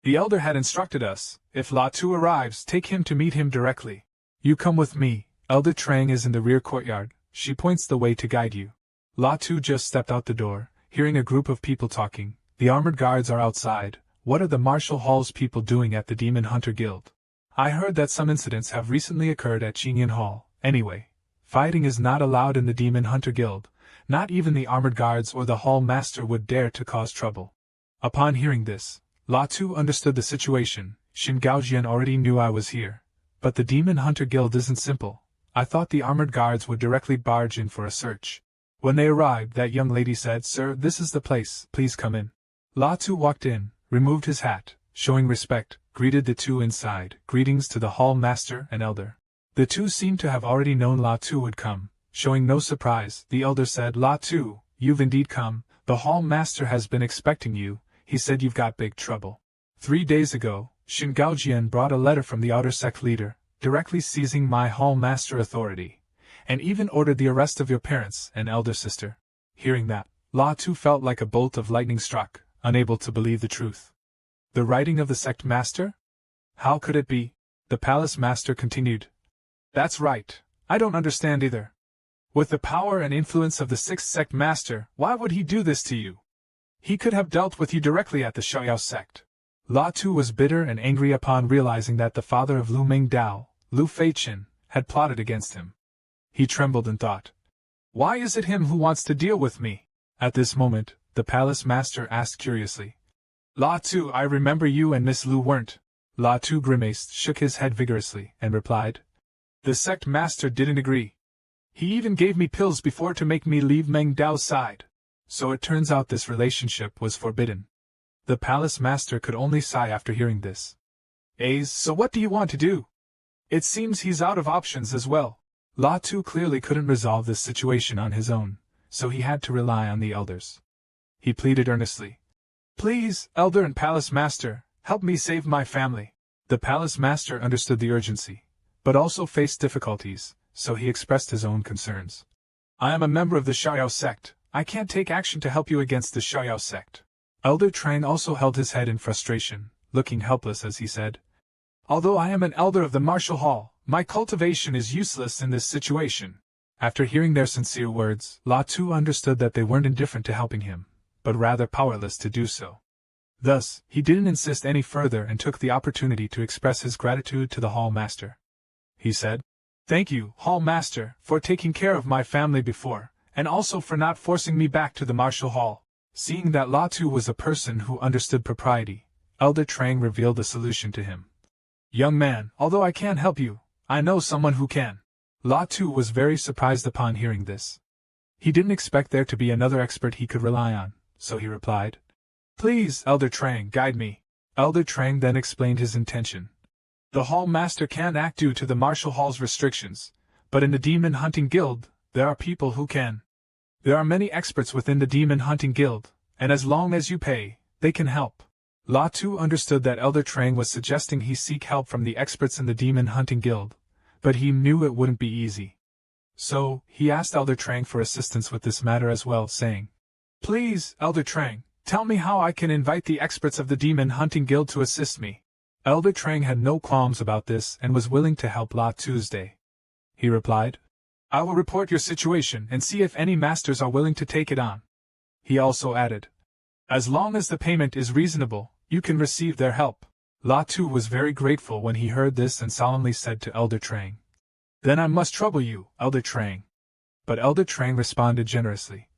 The elder had instructed us, if La Tu arrives, take him to meet him directly. You come with me, Elder Trang is in the rear courtyard, she points the way to guide you. La Tu just stepped out the door, hearing a group of people talking. The armored guards are outside. What are the Martial Hall's people doing at the Demon Hunter Guild? I heard that some incidents have recently occurred at Qingyan Hall. Anyway, fighting is not allowed in the Demon Hunter Guild. Not even the armored guards or the hall master would dare to cause trouble. Upon hearing this, La Tu understood the situation. Shin Gaojian already knew I was here. But the Demon Hunter Guild isn't simple. I thought the armored guards would directly barge in for a search. When they arrived, that young lady said, Sir, this is the place, please come in. La Tu walked in, removed his hat, showing respect, greeted the two inside. Greetings to the hall master and elder. The two seemed to have already known La Tu would come. Showing no surprise, the elder said, La Tu, you've indeed come. The hall master has been expecting you. He said you've got big trouble. 3 days ago, Shin Gaojian brought a letter from the outer sect leader, directly seizing my hall master authority, and even ordered the arrest of your parents and elder sister. Hearing that, La Tu felt like a bolt of lightning struck, unable to believe the truth. The writing of the sect master? How could it be? The palace master continued. That's right, I don't understand either. With the power and influence of the sixth sect master, why would he do this to you? He could have dealt with you directly at the Xiaoyao sect. La Tu was bitter and angry upon realizing that the father of Lu Mingdao, Lu Feiqin, had plotted against him. He trembled and thought, why is it him who wants to deal with me? At this moment, the palace master asked curiously. La Tu, I remember you and Miss Lu weren't. La Tu grimaced, shook his head vigorously, and replied. The sect master didn't agree. He even gave me pills before to make me leave Meng Dao's side. So it turns out this relationship was forbidden. The palace master could only sigh after hearing this. So what do you want to do? It seems he's out of options as well. La Tu clearly couldn't resolve this situation on his own, so he had to rely on the elders. He pleaded earnestly. Please, elder and palace master, help me save my family. The palace master understood the urgency, but also faced difficulties, so he expressed his own concerns. I am a member of the Xiaoyao sect. I can't take action to help you against the Xiaoyao sect. Elder Trang also held his head in frustration, looking helpless as he said. Although I am an elder of the Martial Hall, my cultivation is useless in this situation. After hearing their sincere words, La Tu understood that they weren't indifferent to helping him, but rather powerless to do so. Thus, he didn't insist any further and took the opportunity to express his gratitude to the hall master. He said, Thank you, hall master, for taking care of my family before, and also for not forcing me back to the Martial Hall. Seeing that La Tu was a person who understood propriety, Elder Trang revealed a solution to him. Young man, although I can't help you, I know someone who can. La Tu was very surprised upon hearing this. He didn't expect there to be another expert he could rely on, so he replied, Please, Elder Trang, guide me. Elder Trang then explained his intention. The hall master can't act due to the Martial Hall's restrictions, But in the Demon Hunting Guild, there are people who can. There are many experts within the Demon Hunting Guild, and as long as you pay, they can help. La Tu understood that Elder Trang was suggesting he seek help from the experts in the Demon Hunting Guild, but he knew it wouldn't be easy. So, he asked Elder Trang for assistance with this matter as well, saying, "Please, Elder Trang, tell me how I can invite the experts of the Demon Hunting Guild to assist me." Elder Trang had no qualms about this and was willing to help La Tuesday. He replied, "I will report your situation and see if any masters are willing to take it on." He also added, "As long as the payment is reasonable, you can receive their help." La Tu was very grateful when he heard this and solemnly said to Elder Trang, "Then I must trouble you, Elder Trang." But Elder Trang responded generously,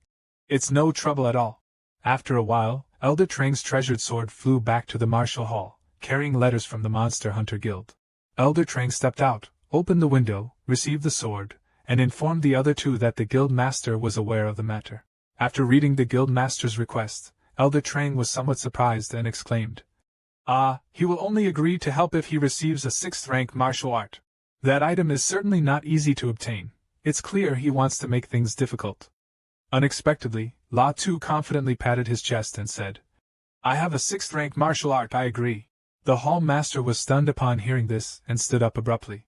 "It's no trouble at all." After a while, Elder Trang's treasured sword flew back to the Martial Hall, carrying letters from the Monster Hunter Guild. Elder Trang stepped out, opened the window, received the sword, and informed the other two that the guild master was aware of the matter. After reading the guild master's request, Elder Trang was somewhat surprised and exclaimed, "Ah, he will only agree to help if he receives a 6th rank martial art. That item is certainly not easy to obtain. It's clear he wants to make things difficult." Unexpectedly, La Tu confidently patted his chest and said, "I have a 6th rank martial art, I agree." The hall master was stunned upon hearing this and stood up abruptly.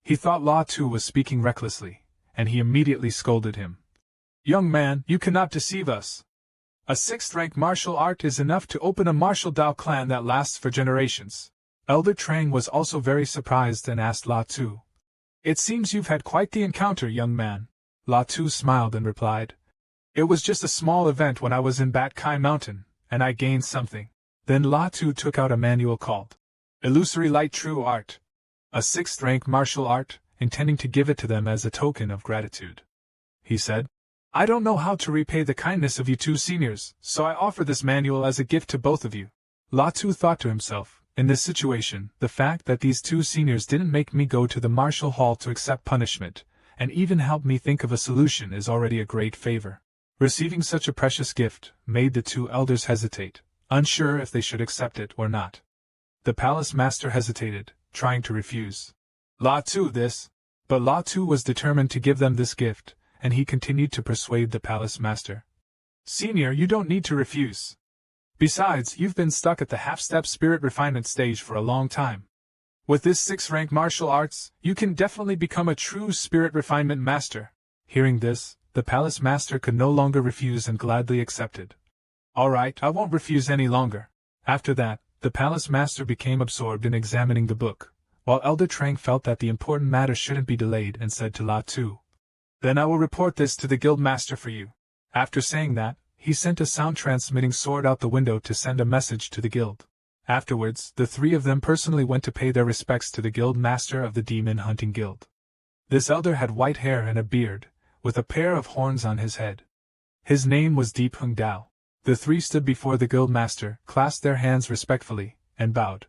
He thought La Tu was speaking recklessly, and he immediately scolded him. "Young man, you cannot deceive us. A 6th rank martial art is enough to open a martial Dao clan that lasts for generations." Elder Trang was also very surprised and asked La Tu, "It seems you've had quite the encounter, young man." La Tu smiled and replied, "It was just a small event when I was in Bat Kai Mountain, and I gained something." Then La Tu took out a manual called Illusory Light True Art, a 6th rank martial art, intending to give it to them as a token of gratitude. He said, "I don't know how to repay the kindness of you two seniors, so I offer this manual as a gift to both of you." La Tu thought to himself, in this situation, the fact that these two seniors didn't make me go to the martial hall to accept punishment, and even help me think of a solution is already a great favor. Receiving such a precious gift made the two elders hesitate, unsure if they should accept it or not. The palace master hesitated, trying to refuse La Tu this, but La Tu was determined to give them this gift, and he continued to persuade the palace master. "Senior, you don't need to refuse. Besides, you've been stuck at the half-step spirit refinement stage for a long time. With this 6th rank martial arts, you can definitely become a true spirit refinement master." Hearing this, the palace master could no longer refuse and gladly accepted. "All right, I won't refuse any longer." After that, the palace master became absorbed in examining the book, while Elder Trang felt that the important matter shouldn't be delayed and said to La Tu, "Then I will report this to the guild master for you." After saying that, he sent a sound-transmitting sword out the window to send a message to the guild. Afterwards, the three of them personally went to pay their respects to the guild master of the Demon Hunting Guild. This elder had white hair and a beard, with a pair of horns on his head. His name was Deep Hung Dao. The three stood before the guild master, clasped their hands respectfully, and bowed.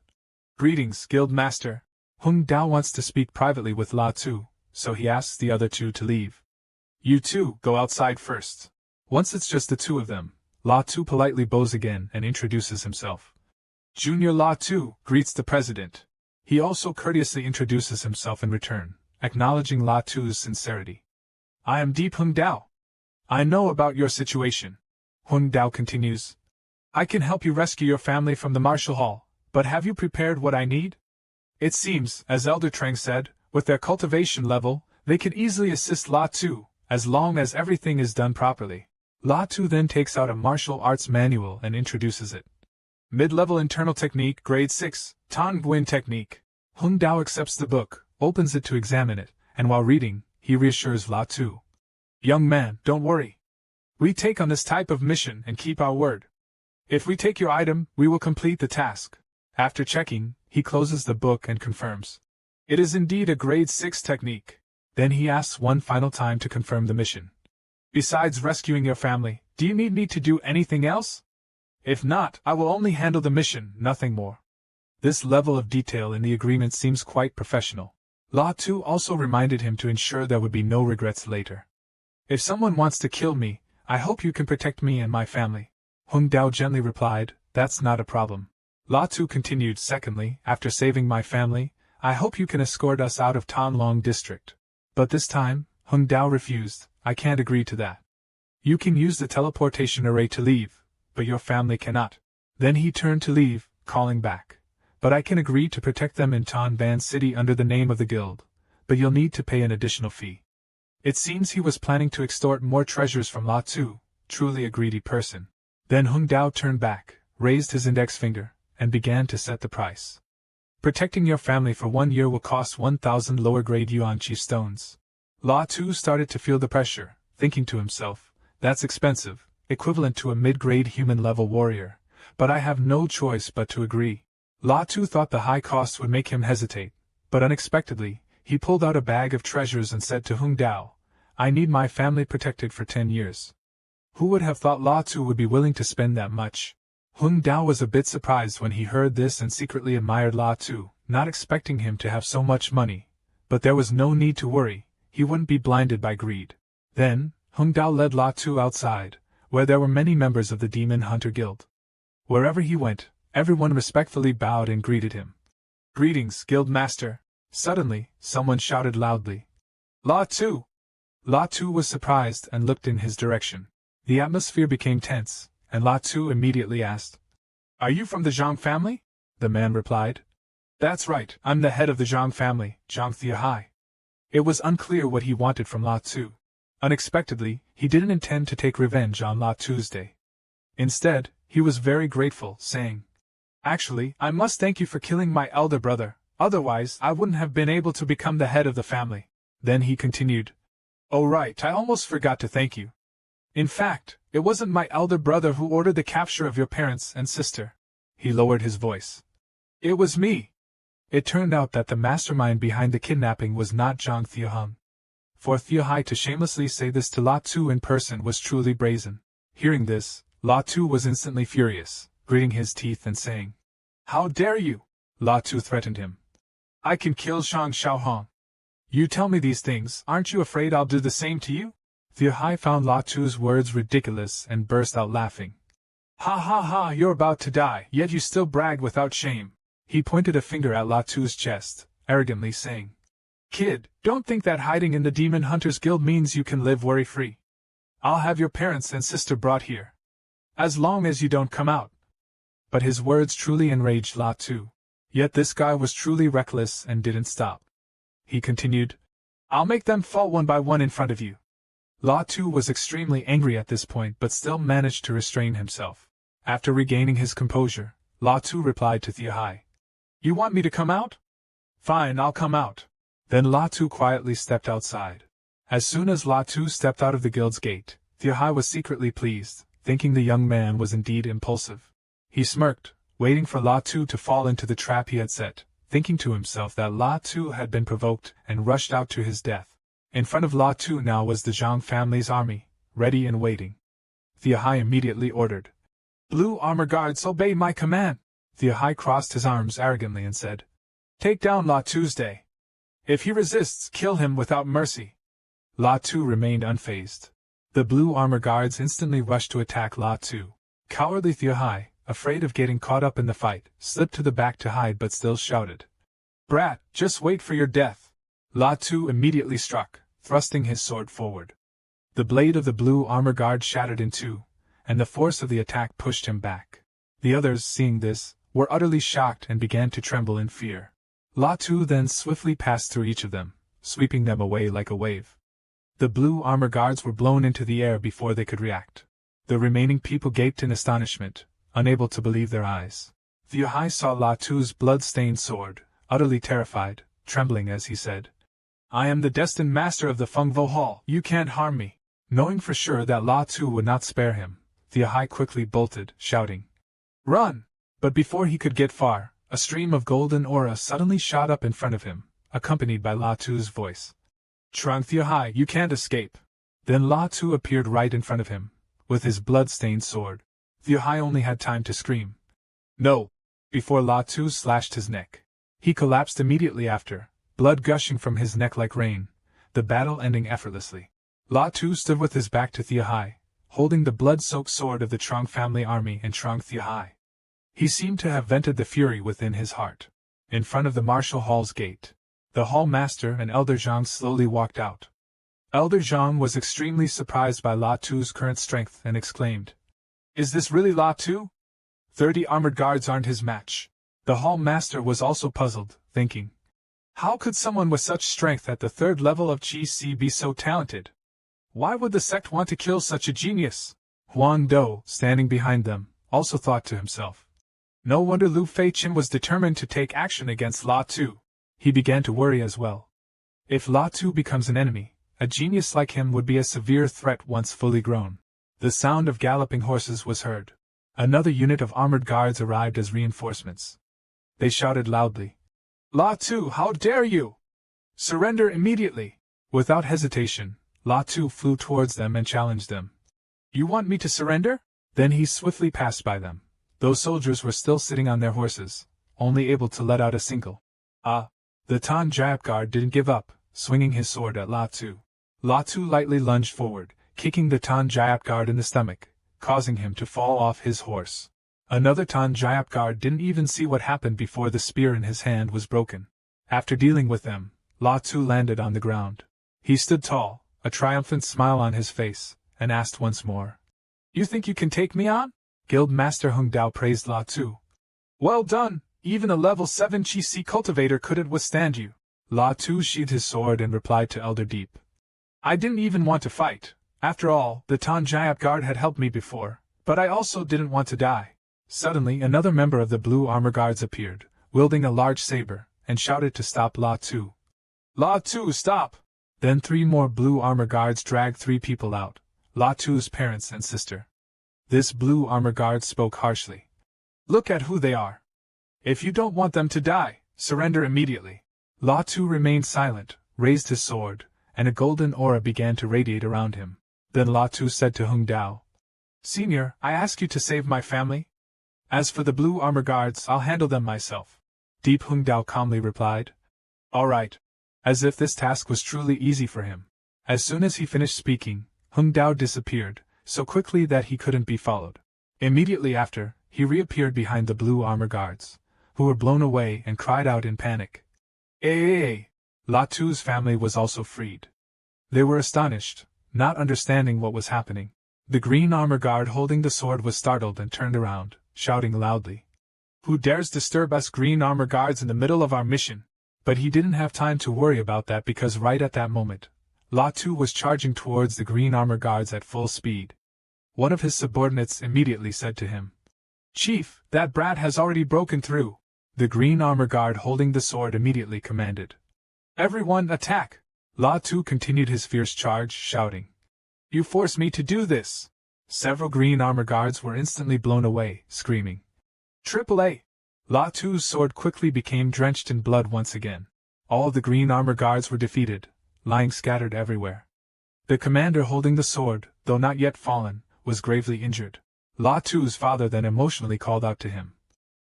"Greetings, guild master. Hung Dao wants to speak privately with La Tu, so he asks the other two to leave. You two, go outside first." Once it's just the two of them, La Tu politely bows again and introduces himself. Junior La Tu greets the president. He also courteously introduces himself in return, acknowledging La Tu's sincerity. "I am Deep Hung Dao. I know about your situation." Hung Dao continues, "I can help you rescue your family from the martial hall, but have you prepared what I need? It seems, as Elder Trang said, with their cultivation level, they could easily assist La Tu, as long as everything is done properly." La Tu then takes out a martial arts manual and introduces it. Mid-level internal technique, grade 6, Tan Nguyen technique. Hung Dao accepts the book, opens it to examine it, and while reading, he reassures La Tu. "Young man, don't worry. We take on this type of mission and keep our word. If we take your item, we will complete the task." After checking, he closes the book and confirms. It is indeed a grade 6 technique. Then he asks one final time to confirm the mission. "Besides rescuing your family, do you need me to do anything else? If not, I will only handle the mission, nothing more." This level of detail in the agreement seems quite professional. La Tu also reminded him to ensure there would be no regrets later. "If someone wants to kill me, I hope you can protect me and my family." Hung Dao gently replied, "That's not a problem." La Tu continued, "Secondly, after saving my family, I hope you can escort us out of Tan Long district. But this time, Hung Dao refused. I can't agree to that. You can use the teleportation array to leave, but your family cannot. Then he turned to leave, calling back. But I can agree to protect them in Tan Ban City under the name of the guild, but you'll need to pay an additional fee. It seems he was planning to extort more treasures from La Tu, truly a greedy person. Then Hung Dao turned back, raised his index finger, and began to set the price. Protecting your family for 1 year will cost 1,000 lower-grade yuan chi stones. La Tu started to feel the pressure, thinking to himself, that's expensive, equivalent to a mid-grade human-level warrior, but I have no choice but to agree. La Tu thought the high cost would make him hesitate, but unexpectedly, he pulled out a bag of treasures and said to Hung Dao, I need my family protected for 10 years. Who would have thought La Tu would be willing to spend that much? Hung Dao was a bit surprised when he heard this and secretly admired La Tu, not expecting him to have so much money. But there was no need to worry, he wouldn't be blinded by greed. Then, Hung Dao led La Tu outside, where there were many members of the Demon Hunter Guild. Wherever he went, everyone respectfully bowed and greeted him. Greetings, Guild Master. Suddenly, someone shouted loudly. La Tu! La Tu was surprised and looked in his direction. The atmosphere became tense, and La Tu immediately asked, Are you from the Zhang family? The man replied, That's right, I'm the head of the Zhang family, Zhang Thiahai. It was unclear what he wanted from La Tu. Unexpectedly, he didn't intend to take revenge on La Tuesday. Instead, he was very grateful, saying, Actually, I must thank you for killing my elder brother, otherwise I wouldn't have been able to become the head of the family. Then he continued, Oh right, I almost forgot to thank you. In fact, it wasn't my elder brother who ordered the capture of your parents and sister. He lowered his voice. It was me. It turned out that the mastermind behind the kidnapping was not Zhang Thiahung. For Thiahai to shamelessly say this to La Tu in person was truly brazen. Hearing this, La Tu was instantly furious, gritting his teeth and saying, How dare you? La Tu threatened him. I can kill Zhang Xiaohong. You tell me these things, aren't you afraid I'll do the same to you? Thiahai found La Tu's words ridiculous and burst out laughing. Ha ha ha, you're about to die, yet you still brag without shame. He pointed a finger at La Tu's chest, arrogantly saying, Kid, don't think that hiding in the Demon Hunters Guild means you can live worry-free. I'll have your parents and sister brought here. As long as you don't come out. But his words truly enraged La Tu. Yet this guy was truly reckless and didn't stop. He continued, I'll make them fall one by one in front of you. La Tu was extremely angry at this point but still managed to restrain himself. After regaining his composure, La Tu replied to Thiahai, You want me to come out? Fine, I'll come out. Then La Tu quietly stepped outside. As soon as La Tu stepped out of the guild's gate, Thiahai was secretly pleased, thinking the young man was indeed impulsive. He smirked, waiting for La Tu to fall into the trap he had set, thinking to himself that La Tu had been provoked and rushed out to his death. In front of La Tu now was the Zhang family's army, ready and waiting. Thiahai immediately ordered, Blue armor guards, obey my command. Thiahai crossed his arms arrogantly and said, Take down La Tuesday. If he resists, kill him without mercy. La Tu remained unfazed. The blue armor guards instantly rushed to attack La Tu. Cowardly Thiahai, afraid of getting caught up in the fight, slipped to the back to hide but still shouted, Brat, just wait for your death. La Tu immediately struck, thrusting his sword forward. The blade of the blue armor guard shattered in two, and the force of the attack pushed him back. The others, seeing this, were utterly shocked and began to tremble in fear. La Tu then swiftly passed through each of them, sweeping them away like a wave. The blue armor guards were blown into the air before they could react. The remaining people gaped in astonishment, unable to believe their eyes. Thiahai saw La Tu's blood-stained sword, utterly terrified, trembling as he said, I am the destined master of the Fengvo Hall, you can't harm me. Knowing for sure that La Tu would not spare him, Thiahai quickly bolted, shouting, Run! But before he could get far, a stream of golden aura suddenly shot up in front of him, accompanied by La Tu's voice. Trung Thiahai, you can't escape. Then La Tu appeared right in front of him, with his blood-stained sword. Thiahai only had time to scream, No! Before La Tu slashed his neck. He collapsed immediately after, blood gushing from his neck like rain, the battle ending effortlessly. La Tu stood with his back to Thiahai, holding the blood-soaked sword of the Trung family army in Trung Thiahai. He seemed to have vented the fury within his heart. In front of the martial hall's gate, The hall master and Elder Zhang slowly walked out. Elder Zhang was extremely surprised by La Tu's current strength and exclaimed, "Is this really La Tu? 30 armored guards aren't his match." The hall master was also puzzled, thinking, how could someone with such strength at the 3rd level of Qi Si be so talented? Why would the sect want to kill such a genius? Huang Do, standing behind them, also thought to himself. No wonder Lu Feichen was determined to take action against La Tu. He began to worry as well. If La Tu becomes an enemy, a genius like him would be a severe threat once fully grown. The sound of galloping horses was heard. Another unit of armored guards arrived as reinforcements. They shouted loudly, "La Tu, how dare you! Surrender immediately!" Without hesitation, La Tu flew towards them and challenged them. "You want me to surrender?" Then he swiftly passed by them. Those soldiers were still sitting on their horses, only able to let out a single "Ah!" The Tan Jiap guard didn't give up, swinging his sword at La Tu. La Tu lightly lunged forward, kicking the Tan Jiap guard in the stomach, causing him to fall off his horse. Another Tan Jiap guard didn't even see what happened before the spear in his hand was broken. After dealing with them, La Tu landed on the ground. He stood tall, a triumphant smile on his face, and asked once more, "You think you can take me on?" Guild Master Hung Dao praised La Tu. "Well done, even a level 7 Qi Si cultivator couldn't withstand you." La Tu sheathed his sword and replied to Elder Deep. "I didn't even want to fight. After all, the Tan Jiap guard had helped me before, but I also didn't want to die." Suddenly another member of the Blue Armor Guards appeared, wielding a large saber, and shouted to stop La Tu. "La Tu, stop!" Then 3 more Blue Armor Guards dragged 3 people out, La Tu's parents and sister. This Blue Armor Guard spoke harshly. "Look at who they are. If you don't want them to die, surrender immediately." La Tu remained silent, raised his sword, and a golden aura began to radiate around him. Then La Tu said to Hung Dao, "Senior, I ask you to save my family. As for the Blue Armor Guards, I'll handle them myself." Deep Hung Dao calmly replied, "All right." As if this task was truly easy for him. As soon as he finished speaking, Hung Dao disappeared, so quickly that he couldn't be followed. Immediately after, he reappeared behind the Blue Armor Guards, who were blown away and cried out in panic. "Hey!" La Tu's family was also freed. They were astonished, not understanding what was happening. The Green Armor Guard holding the sword was startled and turned around, shouting loudly, "Who dares disturb us Green Armor Guards in the middle of our mission?" But he didn't have time to worry about that because right at that moment, La Tu was charging towards the Green Armor Guards at full speed. One of his subordinates immediately said to him, "Chief, that brat has already broken through." The Green Armor Guard holding the sword immediately commanded, "Everyone attack!" La Tu continued his fierce charge, shouting, "You forced me to do this!" Several Green Armor Guards were instantly blown away, screaming, "Triple A!" La Tu's sword quickly became drenched in blood once again. All the Green Armor Guards were defeated, lying scattered everywhere. The commander holding the sword, though not yet fallen, was gravely injured. La Tu's father then emotionally called out to him,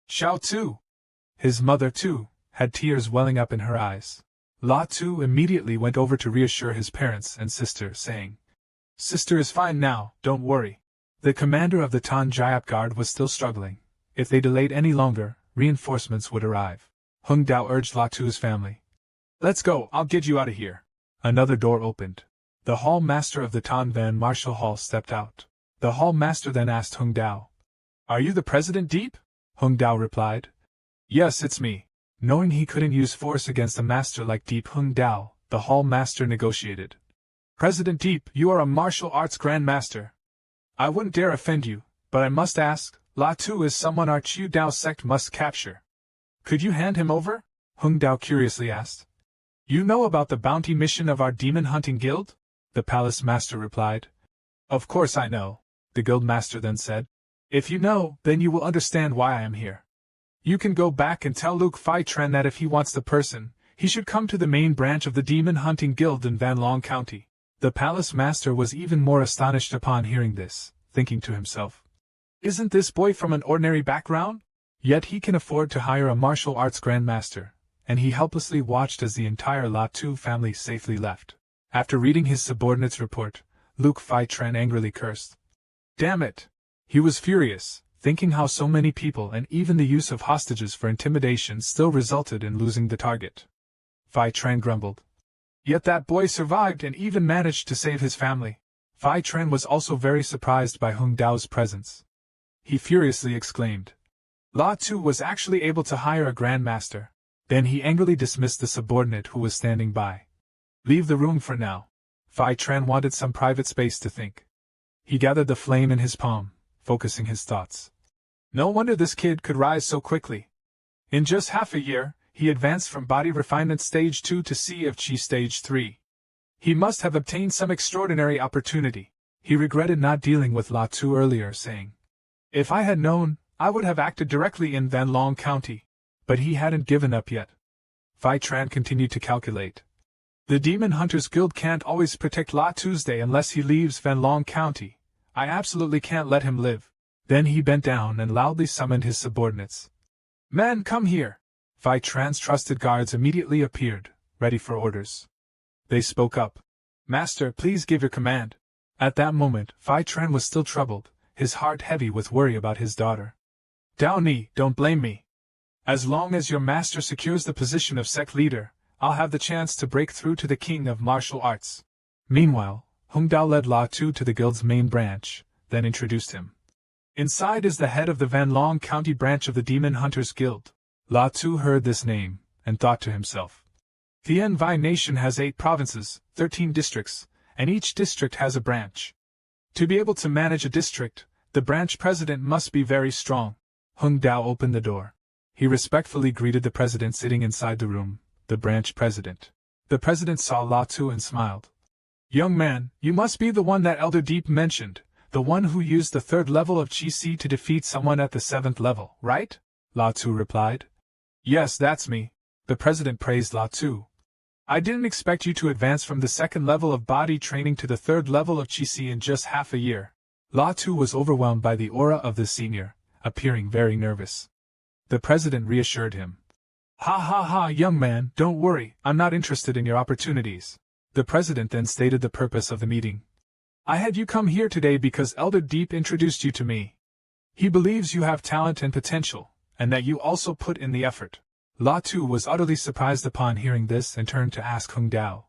"Xiao Tu!" His mother, too, had tears welling up in her eyes. La Tu immediately went over to reassure his parents and sister, saying, "Sister is fine now, don't worry." The commander of the Tan Jiap Guard was still struggling. If they delayed any longer, reinforcements would arrive. Hung Dao urged La Tu's family, "Let's go, I'll get you out of here." Another door opened. The hall master of the Tan Van Martial Hall stepped out. The hall master then asked Hung Dao, "Are you the President Deep?" Hung Dao replied, "Yes, it's me." Knowing he couldn't use force against a master like Deep Hung Dao, the hall master negotiated. "President Deep, you are a martial arts grandmaster. I wouldn't dare offend you, but I must ask, La Tu is someone our Chiu Dao sect must capture. Could you hand him over?" Hung Dao curiously asked. "You know about the bounty mission of our demon hunting guild?" the palace master replied. "Of course I know," the guild master then said. "If you know, then you will understand why I am here. You can go back and tell Luke Fai Tran that if he wants the person, he should come to the main branch of the demon hunting guild in Van Long County." The palace master was even more astonished upon hearing this, thinking to himself, "Isn't this boy from an ordinary background? Yet he can afford to hire a martial arts grandmaster," and he helplessly watched as the entire La Tu family safely left. After reading his subordinate's report, Luke Fai Tran angrily cursed. Damn it! He was furious, thinking how so many people and even the use of hostages for intimidation still resulted in losing the target. Phi Tran grumbled. Yet that boy survived and even managed to save his family. Phi Tran was also very surprised by Hung Dao's presence. He furiously exclaimed. La Tu was actually able to hire a grandmaster. Then he angrily dismissed the subordinate who was standing by. Leave the room for now. Phi Tran wanted some private space to think. He gathered the flame in his palm, focusing his thoughts. No wonder this kid could rise so quickly. In just half a year, he advanced from body refinement stage 2 to Sea of Qi stage 3. He must have obtained some extraordinary opportunity. He regretted not dealing with La Tu earlier, saying, "If I had known, I would have acted directly in Van Long County." But he hadn't given up yet. Phi Tran continued to calculate. The Demon Hunters Guild can't always protect La Tuesday unless he leaves Van Long County. I absolutely can't let him live. Then he bent down and loudly summoned his subordinates. "Men, come here!" Phi Tran's trusted guards immediately appeared, ready for orders. They spoke up. "Master, please give your command." At that moment, Phi Tran was still troubled, his heart heavy with worry about his daughter. "Dao Ni, don't blame me. As long as your master secures the position of sect leader, I'll have the chance to break through to the king of martial arts." Meanwhile, Hung Dao led La Tu to the guild's main branch, then introduced him. Inside is the head of the Van Long County branch of the Demon Hunters Guild. La Tu heard this name, and thought to himself. The Envi Nation has 8 provinces, 13 districts, and each district has a branch. To be able to manage a district, the branch president must be very strong. Hung Dao opened the door. He respectfully greeted the president sitting inside the room, the branch president. The president saw La Tu and smiled. "Young man, you must be the one that Elder Deep mentioned, the one who used the 3rd level of Qi Si to defeat someone at the 7th level, right?" La Tu replied. "Yes, that's me." The president praised La Tu. "I didn't expect you to advance from the 2nd level of body training to the 3rd level of Qi Si in just half a year." La Tu was overwhelmed by the aura of the senior, appearing very nervous. The president reassured him. "Ha ha ha, young man, don't worry, I'm not interested in your opportunities." The president then stated the purpose of the meeting. "I had you come here today because Elder Deep introduced you to me. He believes you have talent and potential, and that you also put in the effort." La Tu was utterly surprised upon hearing this and turned to ask Hung Dao.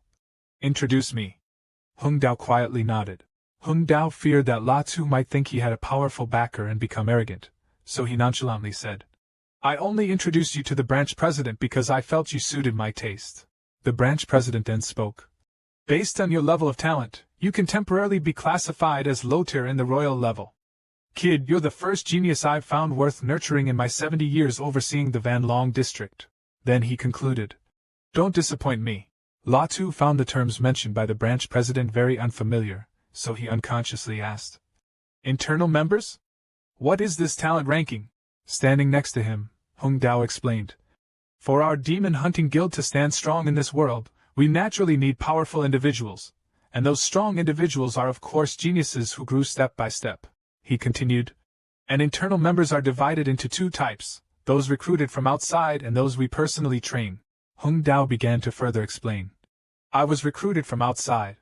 "Introduce me." Hung Dao quietly nodded. Hung Dao feared that La Tu might think he had a powerful backer and become arrogant, so he nonchalantly said, "I only introduced you to the branch president because I felt you suited my taste." The branch president then spoke. "Based on your level of talent, you can temporarily be classified as low tier in the royal level. Kid, you're the first genius I've found worth nurturing in my 70 years overseeing the Van Long district." Then he concluded, "Don't disappoint me." La Tu found the terms mentioned by the branch president very unfamiliar, so he unconsciously asked, "Internal members? What is this talent ranking?" Standing next to him, Hung Dao explained, "For our demon hunting guild to stand strong in this world, we naturally need powerful individuals, and those strong individuals are of course geniuses who grew step by step." He continued, "And internal members are divided into 2 types, those recruited from outside and those we personally train." Hung Dao began to further explain. "I was recruited from outside.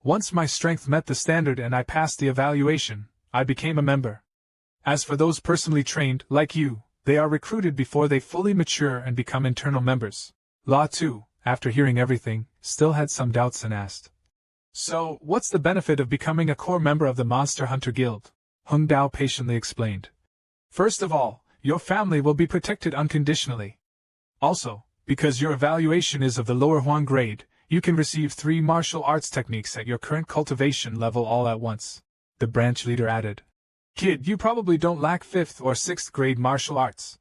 Once my strength met the standard and I passed the evaluation, I became a member. As for those personally trained, like you, they are recruited before they fully mature and become internal members." La Tu, after hearing everything, still had some doubts and asked, "So, what's the benefit of becoming a core member of the Monster Hunter Guild?" Hung Dao patiently explained. "First of all, your family will be protected unconditionally. Also, because your evaluation is of the lower Huang grade, you can receive 3 martial arts techniques at your current cultivation level all at once." The branch leader added, "Kid, you probably don't lack 5th or 6th grade martial arts.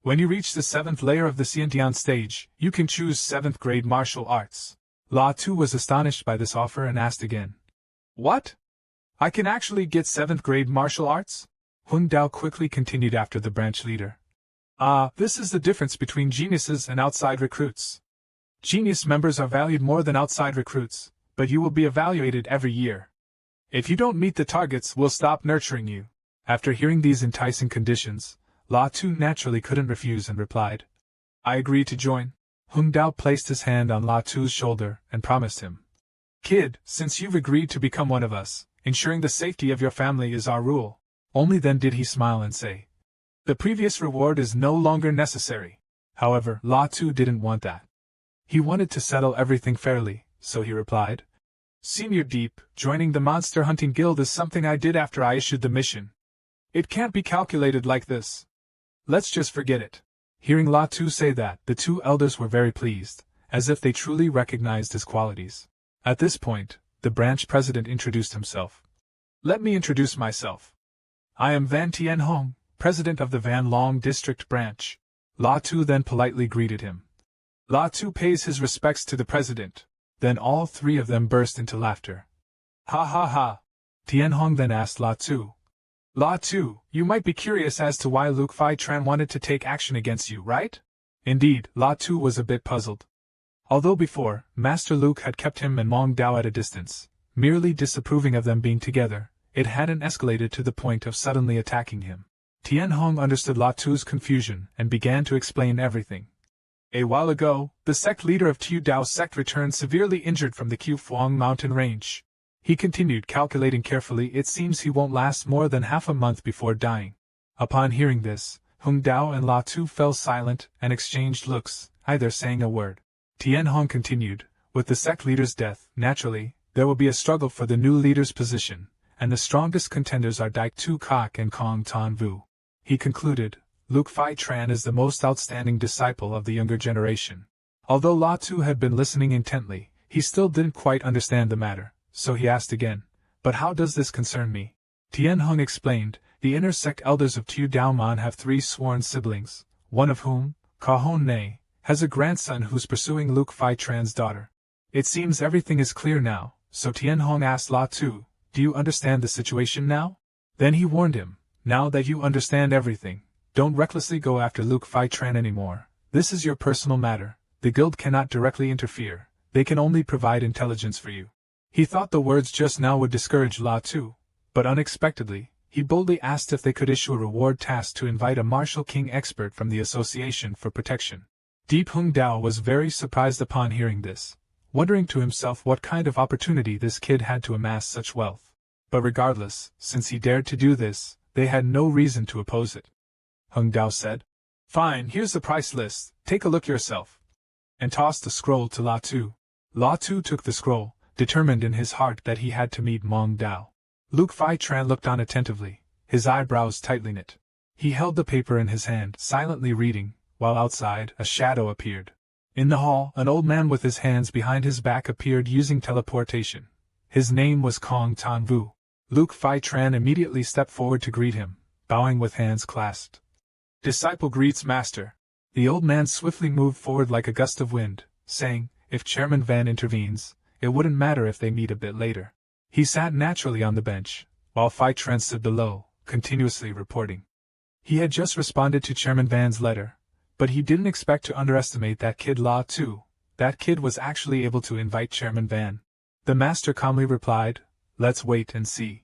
When you reach the 7th layer of the Xiantian stage, you can choose 7th grade martial arts." La Tu was astonished by this offer and asked again, "What? I can actually get 7th grade martial arts?" Hung Dao quickly continued after the branch leader. This is the difference between geniuses and outside recruits. Genius members are valued more than outside recruits, but you will be evaluated every year. If you don't meet the targets, we'll stop nurturing you." After hearing these enticing conditions, La Tu naturally couldn't refuse and replied, "I agree to join." Hung Dao placed his hand on La Tu's shoulder and promised him, "Kid, since you've agreed to become one of us, ensuring the safety of your family is our rule." Only then did he smile and say, "The previous reward is no longer necessary." However, La Tu didn't want that. He wanted to settle everything fairly, so he replied. Senior Deep, joining the Monster Hunting Guild is something I did after I issued the mission. It can't be calculated like this. Let's just forget it. Hearing Latu say that, the two elders were very pleased, as if they truly recognized his qualities. At this point, the branch president introduced himself. Let me introduce myself. I am Van Tien Hong, president of the Van Long District branch. Latu then politely greeted him. Latu pays his respects to the president. Then all three of them burst into laughter. Ha ha ha. Tien Hong then asked Latu. Latu, you might be curious as to why Luke Fai Tran wanted to take action against you, right? Indeed, Latu was a bit puzzled. Although before, Master Luke had kept him and Mong Dao at a distance, merely disapproving of them being together, it hadn't escalated to the point of suddenly attacking him. Tien Hong understood Latu's confusion and began to explain everything. A while ago, the sect leader of Tu Dao's sect returned severely injured from the Qiufuang mountain range. He continued, calculating carefully. It seems he won't last more than half a month before dying. Upon hearing this, Hung Dao and Latu fell silent and exchanged looks, either saying a word. Tien Hong continued, with the sect leader's death, naturally, there will be a struggle for the new leader's position, and the strongest contenders are Daik Tu Kak and Kong Tan Vu. He concluded, Luke Fai Tran is the most outstanding disciple of the younger generation. Although Latu had been listening intently, he still didn't quite understand the matter, so he asked again, but how does this concern me? Tien Hung explained, the inner sect elders of Tu Daoman have 3 sworn siblings, one of whom, Ka Hon Ne, has a grandson who's pursuing Luke Fai Tran's daughter. It seems everything is clear now, so Tien Hong asked Latu, do you understand the situation now? Then he warned him, now that you understand everything, don't recklessly go after Luke Fai Tran anymore. This is your personal matter. The guild cannot directly interfere, they can only provide intelligence for you. He thought the words just now would discourage Latu, but unexpectedly, he boldly asked if they could issue a reward task to invite a martial king expert from the Association for Protection. Deep Hung Dao was very surprised upon hearing this, wondering to himself what kind of opportunity this kid had to amass such wealth. But regardless, since he dared to do this, they had no reason to oppose it. Hung Dao said, Fine, here's the price list, take a look yourself. And tossed the scroll to Latu. Latu took the scroll, determined in his heart that he had to meet Mong Dao. Luke Fai Tran looked on attentively, his eyebrows tightly knit. He held the paper in his hand, silently reading, while outside, a shadow appeared. In the hall, an old man with his hands behind his back appeared using teleportation. His name was Kong Tan Vu. Luke Fai Tran immediately stepped forward to greet him, bowing with hands clasped. Disciple greets master. The old man swiftly moved forward like a gust of wind, saying, if Chairman Van intervenes, it wouldn't matter if they meet a bit later. He sat naturally on the bench, while Fai Tran stood below, continuously reporting. He had just responded to Chairman Van's letter, but he didn't expect to underestimate that kid La too. That kid was actually able to invite Chairman Van. The master calmly replied, let's wait and see.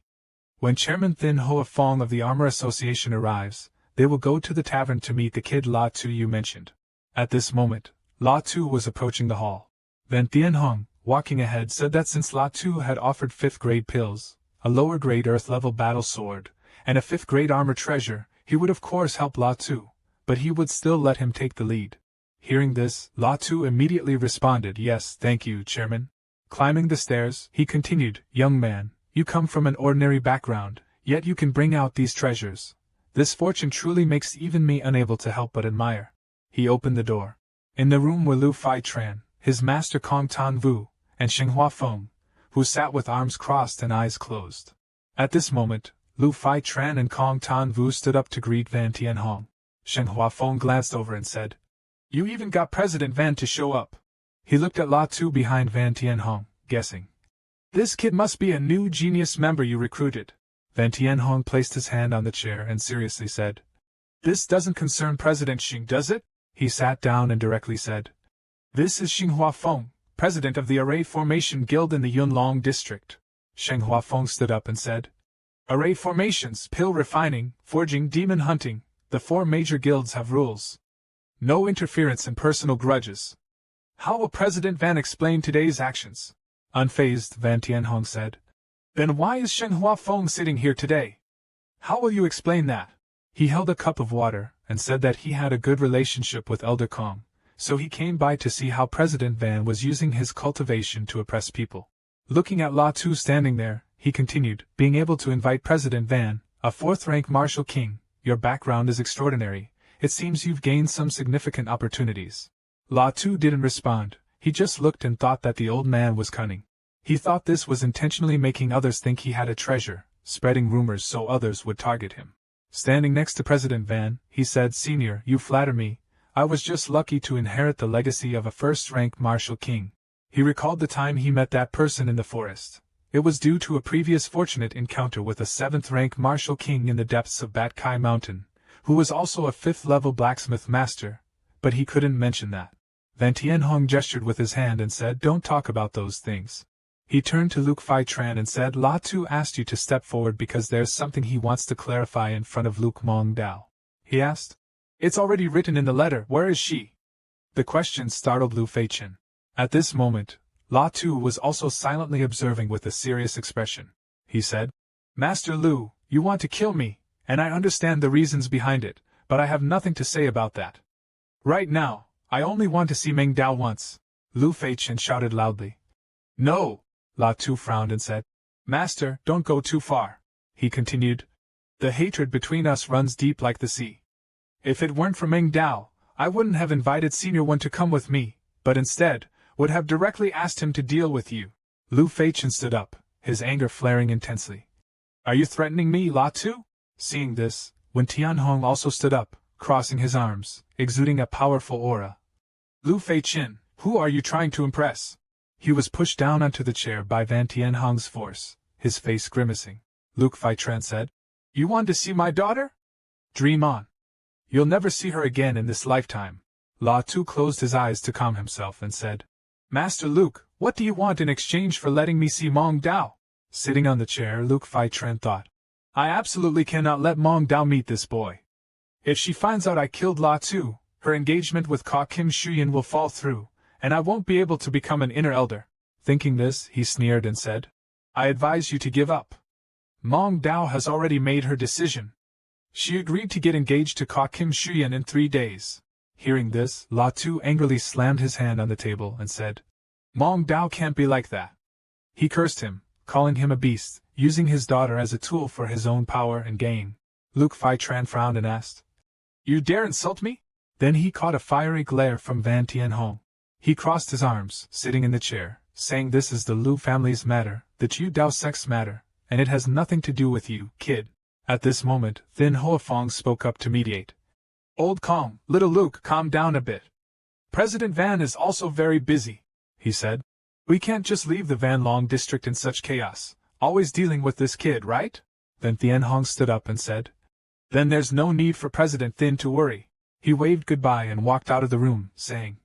When Chairman Thin Hoa Fong of the Armor Association arrives, they will go to the tavern to meet the kid La Tu you mentioned. At this moment, La Tu was approaching the hall. Then Tien Hung, walking ahead, said that since La Tu had offered 5th grade pills, a lower grade earth-level battle sword, and a 5th grade armor treasure, he would of course help La Tu, but he would still let him take the lead. Hearing this, La Tu immediately responded, yes, thank you, Chairman. Climbing the stairs, he continued, young man, you come from an ordinary background, yet you can bring out these treasures. This fortune truly makes even me unable to help but admire. He opened the door. In the room were Lu Fai Tran, his master Kong Tan Vu, and Shenghua Feng, who sat with arms crossed and eyes closed. At this moment, Lu Fai Tran and Kong Tan Vu stood up to greet Van Tien Hong. Shenghua Feng glanced over and said, you even got President Van to show up. He looked at La Tu behind Van Tien Hong, guessing. This kid must be a new genius member you recruited. Van Tien Hong placed his hand on the chair and seriously said, this doesn't concern President Xing, does it? He sat down and directly said, this is Xinghua Feng, president of the Array Formation Guild in the Yunlong district. Shenghua Feng stood up and said, Array formations, pill refining, forging, demon hunting, the 4 major guilds have rules. No interference and personal grudges. How will President Van explain today's actions? Unfazed, Van Tien Hong said. Then why is Shenghua Feng sitting here today? How will you explain that? He held a cup of water, and said that he had a good relationship with Elder Kong, so he came by to see how President Van was using his cultivation to oppress people. Looking at La Tu standing there, he continued, being able to invite President Van, a fourth-rank martial king. Your background is extraordinary. It seems you've gained some significant opportunities. La Tu didn't respond. He just looked and thought that the old man was cunning. He thought this was intentionally making others think he had a treasure, spreading rumors so others would target him. Standing next to President Van, he said, Senior, you flatter me. I was just lucky to inherit the legacy of a first-rank martial king. He recalled the time he met that person in the forest. It was due to a previous fortunate encounter with a 7th-rank martial king in the depths of Bat Kai Mountain, who was also a 5th-level blacksmith master, but he couldn't mention that. Van Tianhong gestured with his hand and said, Don't talk about those things. He turned to Luke Fai Tran and said, La Tu asked you to step forward because there's something he wants to clarify in front of Luke Mong Dao. He asked. It's already written in the letter, where is she? The question startled Lu Feichen. At this moment, La Tu was also silently observing with a serious expression. He said, Master Lu, you want to kill me, and I understand the reasons behind it, but I have nothing to say about that. Right now, I only want to see Meng Dao once. Lu Feichen shouted loudly. No! La Tu frowned and said, Master, don't go too far. He continued. The hatred between us runs deep like the sea. If it weren't for Meng Dao, I wouldn't have invited Senior One to come with me, but instead, would have directly asked him to deal with you. Lu Feichen stood up, his anger flaring intensely. Are you threatening me, La Tu? Seeing this, Wen Tianhong also stood up, crossing his arms, exuding a powerful aura. Lu Feichen, who are you trying to impress? He was pushed down onto the chair by Van Tianhong's force, his face grimacing. Luke Fai Tran said, You want to see my daughter? Dream on. You'll never see her again in this lifetime. La Tu closed his eyes to calm himself and said, Master Luke, what do you want in exchange for letting me see Mong Dao? Sitting on the chair, Luke Fai Tran thought, I absolutely cannot let Mong Dao meet this boy. If she finds out I killed La Tu, her engagement with Ka Kim Shuyan will fall through, and I won't be able to become an inner elder. Thinking this, he sneered and said, I advise you to give up. Mong Dao has already made her decision. She agreed to get engaged to Ka Kim Shuyan in 3 days. Hearing this, La Tu angrily slammed his hand on the table and said, Mong Dao can't be like that. He cursed him, calling him a beast, using his daughter as a tool for his own power and gain. Luke Fai Tran frowned and asked, You dare insult me? Then he caught a fiery glare from Van Tianhong. He crossed his arms, sitting in the chair, saying this is the Lu family's matter, the Chu Dao sect's matter, and it has nothing to do with you, kid. At this moment, Thin Hoafong spoke up to mediate. Old Kong, little Luke, calm down a bit. President Van is also very busy, he said. We can't just leave the Van Long district in such chaos, always dealing with this kid, right? Then Tianhong stood up and said, Then there's no need for President Thin to worry. He waved goodbye and walked out of the room, saying,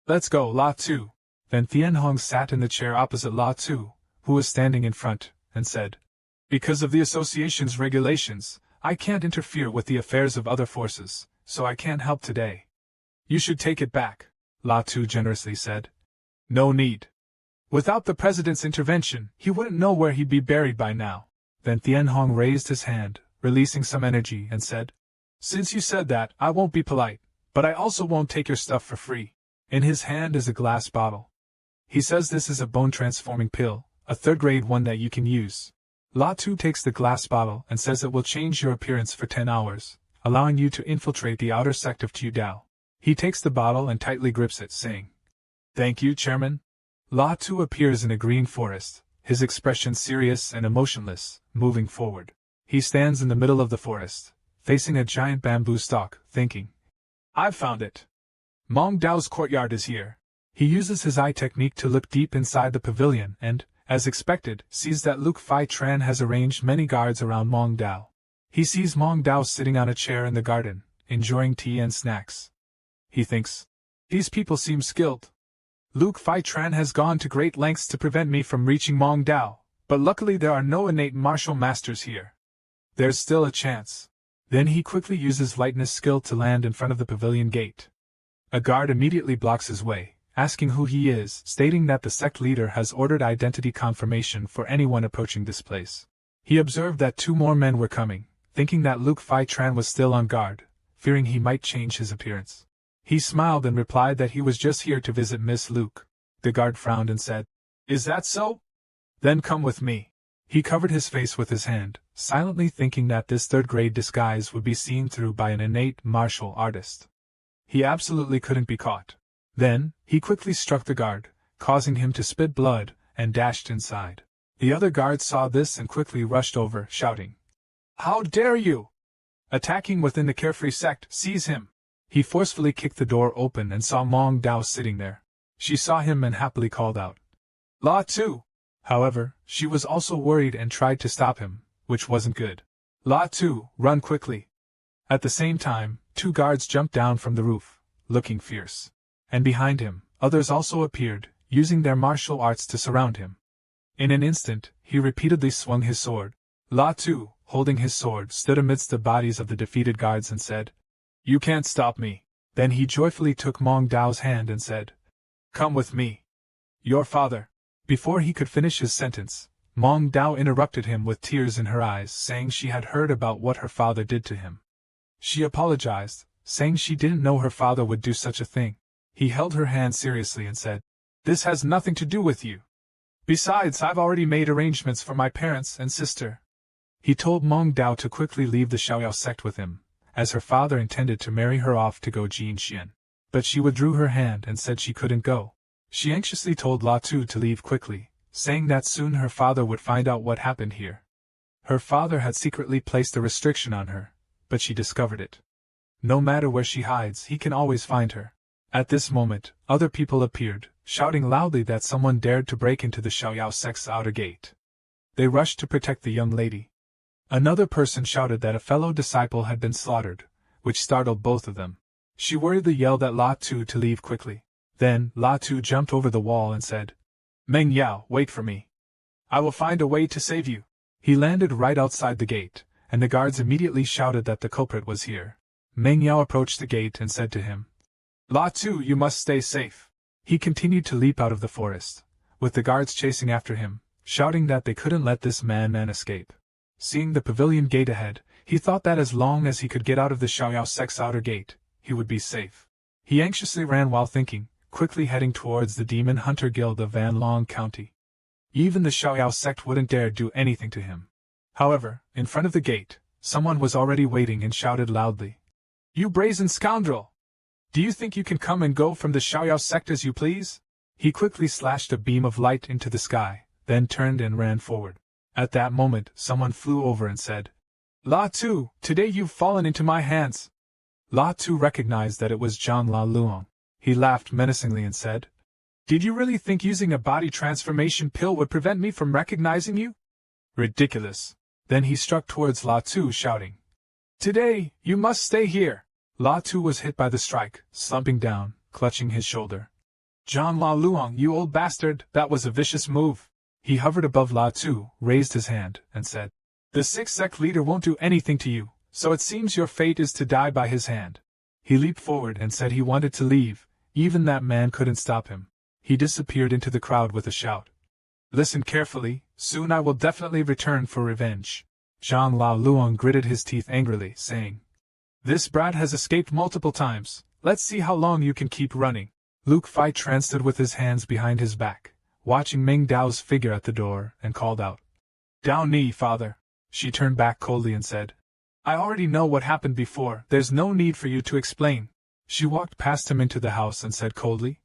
Let's go, La Tu. Then Tianhong sat in the chair opposite La Tu, who was standing in front, and said, Because of the association's regulations, I can't interfere with the affairs of other forces, so I can't help today. You should take it back, La Tu generously said. No need. Without the president's intervention, he wouldn't know where he'd be buried by now. Then Tianhong raised his hand, releasing some energy, and said, Since you said that, I won't be polite, but I also won't take your stuff for free. In his hand is a glass bottle. He says this is a bone-transforming pill, a third-grade one that you can use. La Tu takes the glass bottle and says it will change your appearance for 10 hours, allowing you to infiltrate the outer sect of Chu Dao. He takes the bottle and tightly grips it, saying, Thank you, Chairman. La Tu appears in a green forest, his expression serious and emotionless, moving forward. He stands in the middle of the forest, facing a giant bamboo stalk, thinking, I've found it. Mong Dao's courtyard is here. He uses his eye technique to look deep inside the pavilion and, as expected, sees that Luke Fai Tran has arranged many guards around Mong Dao. He sees Mong Dao sitting on a chair in the garden, enjoying tea and snacks. He thinks, These people seem skilled. Luke Fai Tran has gone to great lengths to prevent me from reaching Mong Dao, but luckily there are no innate martial masters here. There's still a chance. Then he quickly uses lightness skill to land in front of the pavilion gate. A guard immediately blocks his way, asking who he is, stating that the sect leader has ordered identity confirmation for anyone approaching this place. He observed that 2 more men were coming, thinking that Luke Fai Tran was still on guard, fearing he might change his appearance. He smiled and replied that he was just here to visit Miss Luke. The guard frowned and said, "Is that so? Then come with me." He covered his face with his hand, silently thinking that this third-grade disguise would be seen through by an innate martial artist. He absolutely couldn't be caught. Then, he quickly struck the guard, causing him to spit blood, and dashed inside. The other guards saw this and quickly rushed over, shouting, "How dare you! Attacking within the carefree sect, seize him!" He forcefully kicked the door open and saw Mong Dao sitting there. She saw him and happily called out, "La Tu!" However, she was also worried and tried to stop him, which wasn't good. "La Tu, run quickly!" At the same time, 2 guards jumped down from the roof, looking fierce. And behind him, others also appeared, using their martial arts to surround him. In an instant, he repeatedly swung his sword. La Tu, holding his sword, stood amidst the bodies of the defeated guards and said, "You can't stop me." Then he joyfully took Mong Dao's hand and said, "Come with me. Your father." Before he could finish his sentence, Mong Dao interrupted him with tears in her eyes, saying she had heard about what her father did to him. She apologized, saying she didn't know her father would do such a thing. He held her hand seriously and said, "This has nothing to do with you. Besides, I've already made arrangements for my parents and sister." He told Mong Dao to quickly leave the Xiaoyao sect with him, as her father intended to marry her off to go Jinxian. But she withdrew her hand and said she couldn't go. She anxiously told La Tu to leave quickly, saying that soon her father would find out what happened here. Her father had secretly placed a restriction on her, but she discovered it. No matter where she hides, he can always find her. At this moment, other people appeared, shouting loudly that someone dared to break into the Xiaoyao sect's outer gate. They rushed to protect the young lady. Another person shouted that a fellow disciple had been slaughtered, which startled both of them. She worriedly yelled at La Tu to leave quickly. Then, La Tu jumped over the wall and said, "Meng Yao, wait for me. I will find a way to save you." He landed right outside the gate, and the guards immediately shouted that the culprit was here. Meng Yao approached the gate and said to him, "La Tu, you must stay safe." He continued to leap out of the forest, with the guards chasing after him, shouting that they couldn't let this man escape. Seeing the pavilion gate ahead, he thought that as long as he could get out of the Xiaoyao sect's outer gate, he would be safe. He anxiously ran while thinking, quickly heading towards the Demon Hunter Guild of Vanlong County. Even the Xiaoyao sect wouldn't dare do anything to him. However, in front of the gate, someone was already waiting and shouted loudly, "You brazen scoundrel! Do you think you can come and go from the Xiaoyao sect as you please?" He quickly slashed a beam of light into the sky, then turned and ran forward. At that moment, someone flew over and said, "La Tu, today you've fallen into my hands." La Tu recognized that it was Zhang La Luong. He laughed menacingly and said, "Did you really think using a body transformation pill would prevent me from recognizing you? Ridiculous." Then he struck towards La Tu, shouting, "Today, you must stay here." La Tu was hit by the strike, slumping down, clutching his shoulder. "Zhang La Luong, you old bastard, that was a vicious move." He hovered above La Tu, raised his hand, and said, "The sixth sect leader won't do anything to you, so it seems your fate is to die by his hand." He leaped forward and said he wanted to leave. Even that man couldn't stop him. He disappeared into the crowd with a shout. "Listen carefully, soon I will definitely return for revenge." Zhang La Luong gritted his teeth angrily, saying, "This brat has escaped multiple times, let's see how long you can keep running." Luke Fai Tran stood with his hands behind his back, watching Meng Dao's figure at the door, and called out, "Dao Ni, father." She turned back coldly and said, "I already know what happened before, there's no need for you to explain." She walked past him into the house and said coldly,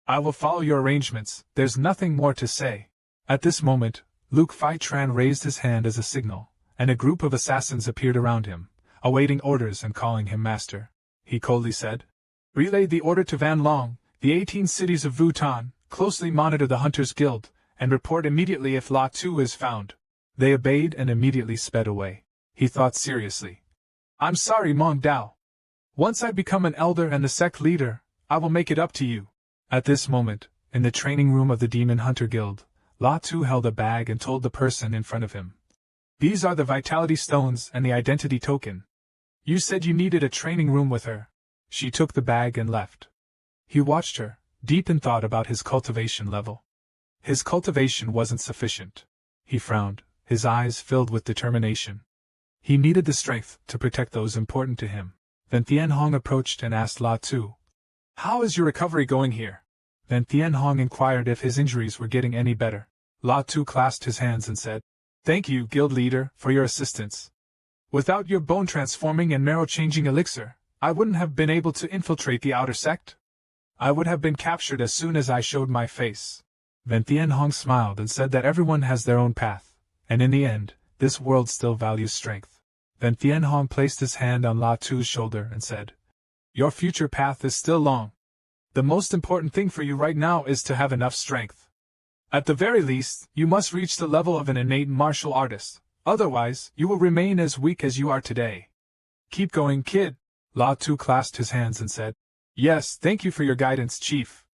"I will follow your arrangements, there's nothing more to say." At this moment, Luke Fai Tran raised his hand as a signal, and a group of assassins appeared around him, awaiting orders and calling him master. He coldly said, "Relay the order to Van Long, the 18 cities of Vuitton, closely monitor the Hunters Guild, and report immediately if La Tu is found." They obeyed and immediately sped away. He thought seriously, "I'm sorry, Mong Dao. Once I become an elder and the sect leader, I will make it up to you." At this moment, in the training room of the Demon Hunter Guild, La Tu held a bag and told the person in front of him, "These are the vitality stones and the identity token. You said you needed a training room with her." She took the bag and left. He watched her, deep in thought about his cultivation level. His cultivation wasn't sufficient. He frowned, his eyes filled with determination. He needed the strength to protect those important to him. Then Tianhong approached and asked La Tu, How is your recovery going here? Then Tianhong inquired if his injuries were getting any better. La Tu clasped his hands and said, Thank you, guild leader, for your assistance. Without your bone-transforming and marrow-changing elixir, I wouldn't have been able to infiltrate the outer sect. I would have been captured as soon as I showed my face. Then Tianhong smiled and said that everyone has their own path, and in the end, this world still values strength. Then Tianhong placed his hand on La Tu's shoulder and said, Your future path is still long. The most important thing for you right now is to have enough strength. At the very least, you must reach the level of an innate martial artist, otherwise, you will remain as weak as you are today. Keep going, kid. La Tu clasped his hands and said, Yes, thank you for your guidance, Chief.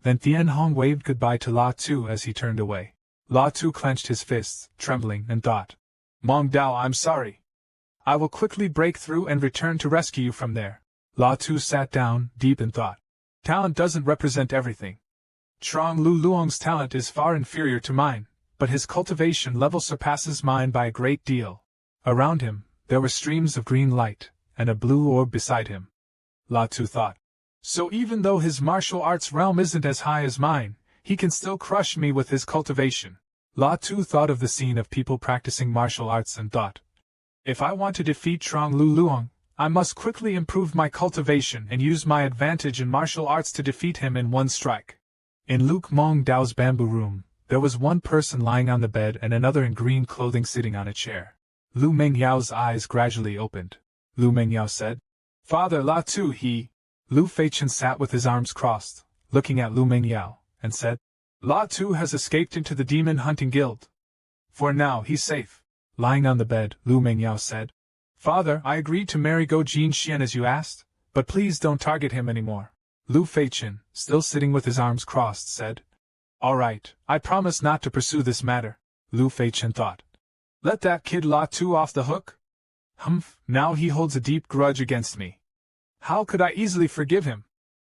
Then Tianhong waved goodbye to La Tu as he turned away. La Tu clenched his fists, trembling, and thought, Mong Dao, I'm sorry. I will quickly break through and return to rescue you from there. La Tu sat down, deep in thought. Talent doesn't represent everything. Trong Lu Luong's talent is far inferior to mine, but his cultivation level surpasses mine by a great deal. Around him, there were streams of green light, and a blue orb beside him. La Tu thought. So even though his martial arts realm isn't as high as mine, he can still crush me with his cultivation. La Tu thought of the scene of people practicing martial arts and thought, If I want to defeat Trong Lu Luong, I must quickly improve my cultivation and use my advantage in martial arts to defeat him in one strike. In Luke Mong Dao's bamboo room, there was one person lying on the bed and another in green clothing sitting on a chair. Lu Mengyao's eyes gradually opened. Lu Mengyao said, Father La Tu, he. Lu Feichen sat with his arms crossed, looking at Lu Mengyao, and said, La Tu has escaped into the demon hunting guild. For now he's safe. Lying on the bed, Lu Mengyao said, Father, I agreed to marry Go Jin Xian as you asked, but please don't target him anymore. Lu Feichen, still sitting with his arms crossed, said, All right, I promise not to pursue this matter. Lu Feichen thought. Let that kid La Tu off the hook? Humph, now he holds a deep grudge against me. How could I easily forgive him?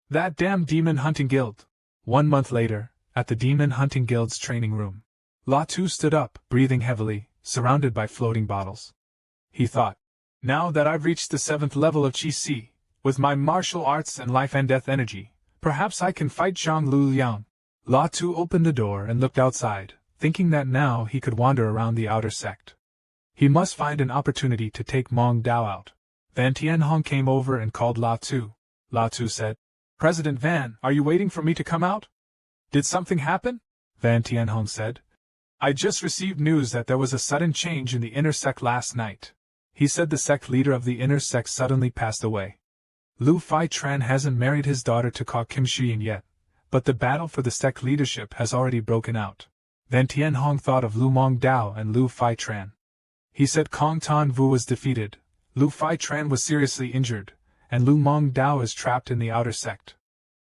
That damn demon hunting guild. 1 month later, at the demon hunting guild's training room, La Tu stood up, breathing heavily, surrounded by floating bottles. He thought, Now that I've reached the 7th level of Qi Si, with my martial arts and life and death energy, perhaps I can fight Zhang Lu Liang. La Tu opened the door and looked outside, thinking that now he could wander around the outer sect. He must find an opportunity to take Mong Dao out. Van Tianhong came over and called La Tu. La Tu said, President Van, are you waiting for me to come out? Did something happen? Van Tianhong said, I just received news that there was a sudden change in the inner sect last night. He said the sect leader of the inner sect suddenly passed away. Lu Fai-Tran hasn't married his daughter to Ka Kim Shuyin yet, but the battle for the sect leadership has already broken out. Then Tianhong thought of Lu Mong Dao and Lu Fai-Tran. He said Kong Tan Vu was defeated, Lu Fai-Tran was seriously injured, and Lu Mong Dao is trapped in the outer sect.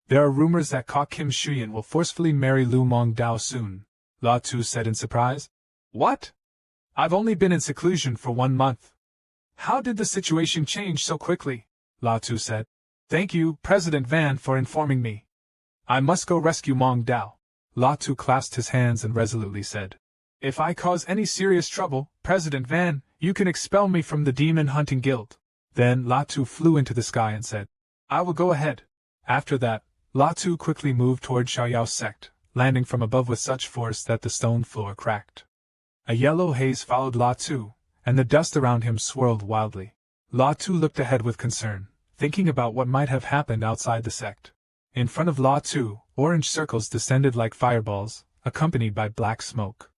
There are rumors that Ka Kim Shuyin will forcefully marry Lu Mong Dao soon, La Tu said in surprise. What? I've only been in seclusion for 1 month. How did the situation change so quickly? La Tu said. Thank you, President Van, for informing me. I must go rescue Mong Dao. La Tu clasped his hands and resolutely said, If I cause any serious trouble, President Van, you can expel me from the Demon Hunting Guild. Then La Tu flew into the sky and said, I will go ahead. After that, La Tu quickly moved toward Xiaoyao's sect, landing from above with such force that the stone floor cracked. A yellow haze followed La Tu, and the dust around him swirled wildly. La Tu looked ahead with concern, thinking about what might have happened outside the sect. In front of La Tu, orange circles descended like fireballs, accompanied by black smoke.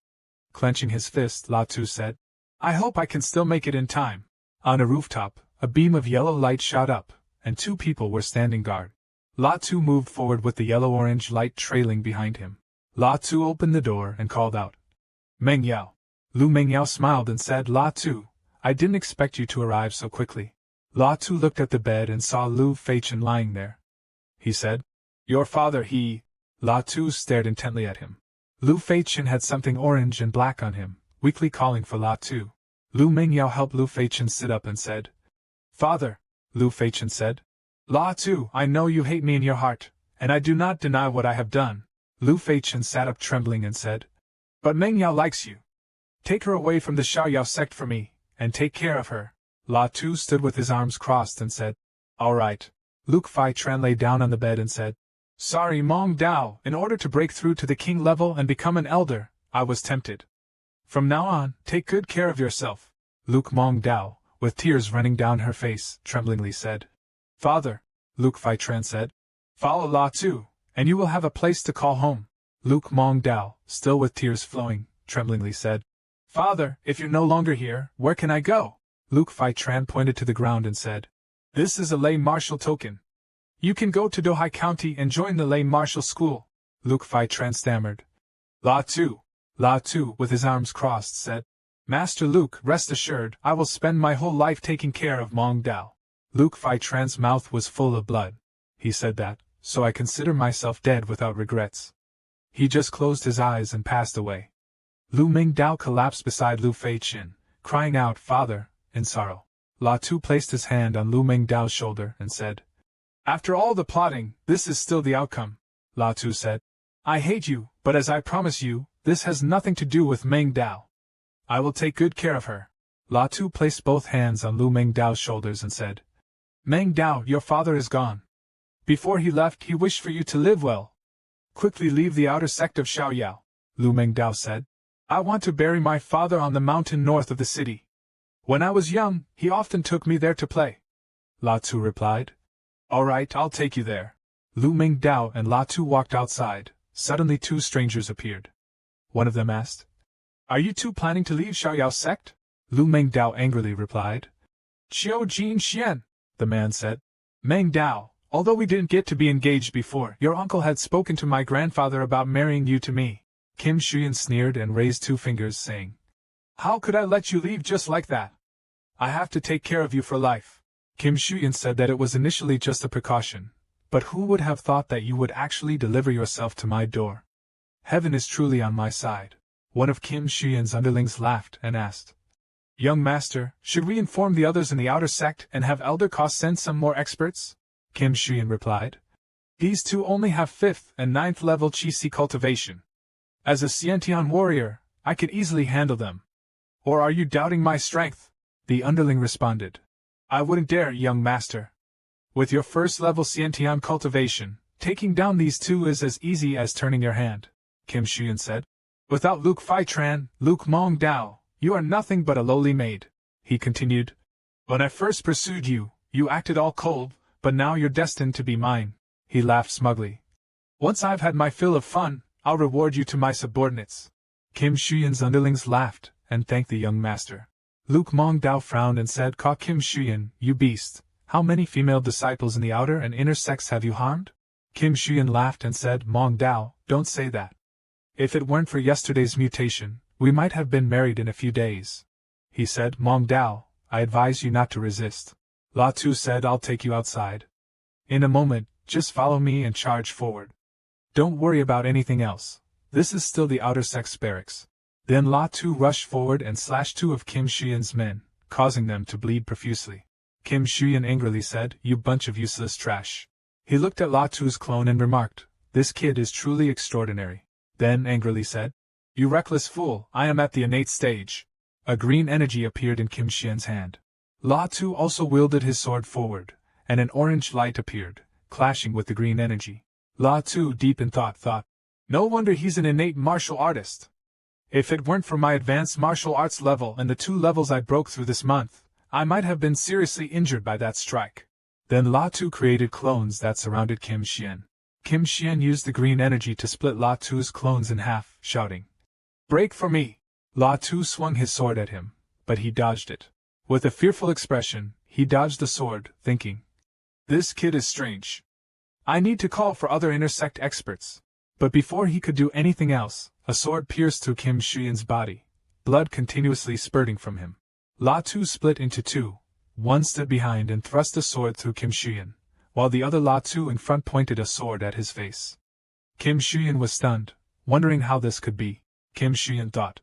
Clenching his fist, La Tu said, I hope I can still make it in time. On a rooftop, a beam of yellow light shot up, and 2 people were standing guard. La Tu moved forward with the yellow-orange light trailing behind him. La Tu opened the door and called out, Meng Yao. Lu Mengyao smiled and said, La Tu, I didn't expect you to arrive so quickly. La Tu looked at the bed and saw Lu Feichen lying there. He said, Your father, he... La Tu stared intently at him. Lu Feichen had something orange and black on him, weakly calling for La Tu. Lu Mengyao helped Lu Feichen sit up and said, Father, Lu Feichen said, La Tu, I know you hate me in your heart, and I do not deny what I have done. Lu Feichen sat up trembling and said, But Mengyao likes you. Take her away from the Xiaoyao sect for me, and take care of her. La Tu stood with his arms crossed and said, All right. Luke Fai Tran lay down on the bed and said, "Sorry Mong Dao, in order to break through to the king level and become an elder, I was tempted. From now on, take good care of yourself." Luke Mong Dao, with tears running down her face, tremblingly said. "Father," Luke Fai Tran said, "follow La Tu, and you will have a place to call home." Luke Mong Dao, still with tears flowing, tremblingly said, "Father, if you're no longer here, where can I go?" Luke Fai Tran pointed to the ground and said, "This is a lay martial token. You can go to Dohai County and join the lay martial school." Luke Fai Tran stammered. La Tu, with his arms crossed, said, "Master Luke, rest assured, I will spend my whole life taking care of Mong Dao." Luke Fai Tran's mouth was full of blood. He said that, "So I consider myself dead without regrets." He just closed his eyes and passed away. Lu Ming Dao collapsed beside Lu Fei Qin, crying out, "Father," in sorrow. La Tu placed his hand on Lu Ming Dao's shoulder and said, "After all the plotting, this is still the outcome." La Tu said, "I hate you, but as I promise you, this has nothing to do with Ming Dao. I will take good care of her." La Tu placed both hands on Lu Ming Dao's shoulders and said, "Meng Dao, your father is gone. Before he left, he wished for you to live well. Quickly leave the outer sect of Xiaoyao," Lu Ming Dao said. "I want to bury my father on the mountain north of the city. When I was young, he often took me there to play." La Tu replied, "All right, I'll take you there." Lu Ming Dao and La Tu walked outside. Suddenly 2 strangers appeared. One of them asked, "Are you two planning to leave Xiaoyao sect?" Lu Ming Dao angrily replied, "Qiu Jin Xian," the man said. "Meng Dao, although we didn't get to be engaged before, your uncle had spoken to my grandfather about marrying you to me." Kim Shuyan sneered and raised 2 fingers, saying, "How could I let you leave just like that? I have to take care of you for life." Kim Shuyan said that it was initially just a precaution, but who would have thought that you would actually deliver yourself to my door? Heaven is truly on my side. One of Kim Shuyan's underlings laughed and asked, "Young master, should we inform the others in the outer sect and have Elder Ka send some more experts?" Kim Shuyan replied, "These 2 only have 5th and 9th level Qi cultivation. As a Xiantian warrior, I could easily handle them." "Or are you doubting my strength?" the underling responded. "I wouldn't dare, young master. With your 1st level Xiantian cultivation, taking down these 2 is as easy as turning your hand," Kim Shuyan said. "Without Luke Fai Tran, Luke Mong Dao, you are nothing but a lowly maid," he continued. "When I first pursued you, you acted all cold, but now you're destined to be mine." He laughed smugly. "Once I've had my fill of fun, I'll reward you to my subordinates." Kim Shuyan's underlings laughed and thanked the young master. Luke Mong Dao frowned and said, "Ka Kim Shuyan, you beast, how many female disciples in the outer and inner sects have you harmed?" Kim Shuyan laughed and said, "Mong Dao, don't say that. If it weren't for yesterday's mutation, we might have been married in a few days." He said, "Mong Dao, I advise you not to resist." La Tu said, "I'll take you outside. In a moment, just follow me and charge forward. Don't worry about anything else. This is still the outer sect's barracks." Then La Tu rushed forward and slashed 2 of Kim Shuyan's men, causing them to bleed profusely. Kim Shuyan angrily said, "You bunch of useless trash." He looked at La Tu's clone and remarked, "This kid is truly extraordinary." Then angrily said, "You reckless fool, I am at the innate stage." A green energy appeared in Kim Shuyan's hand. La Tu also wielded his sword forward, and an orange light appeared, clashing with the green energy. La Tu, deep in thought, "No wonder he's an innate martial artist. If it weren't for my advanced martial arts level and the 2 levels I broke through this month, I might have been seriously injured by that strike." Then La Tu created clones that surrounded Kim Shuyan. Kim Shuyan used the green energy to split La Tu's clones in half, shouting, "Break for me!" La Tu swung his sword at him, but he dodged it. With a fearful expression, he dodged the sword, thinking, "This kid is strange. I need to call for other intersect experts." But before he could do anything else, a sword pierced through Kim Shuyan's body, blood continuously spurting from him. La Tu split into 2. One stood behind and thrust a sword through Kim Shuyan, while the other La Tu in front pointed a sword at his face. Kim Shuyan was stunned, wondering how this could be. Kim Shuyan thought,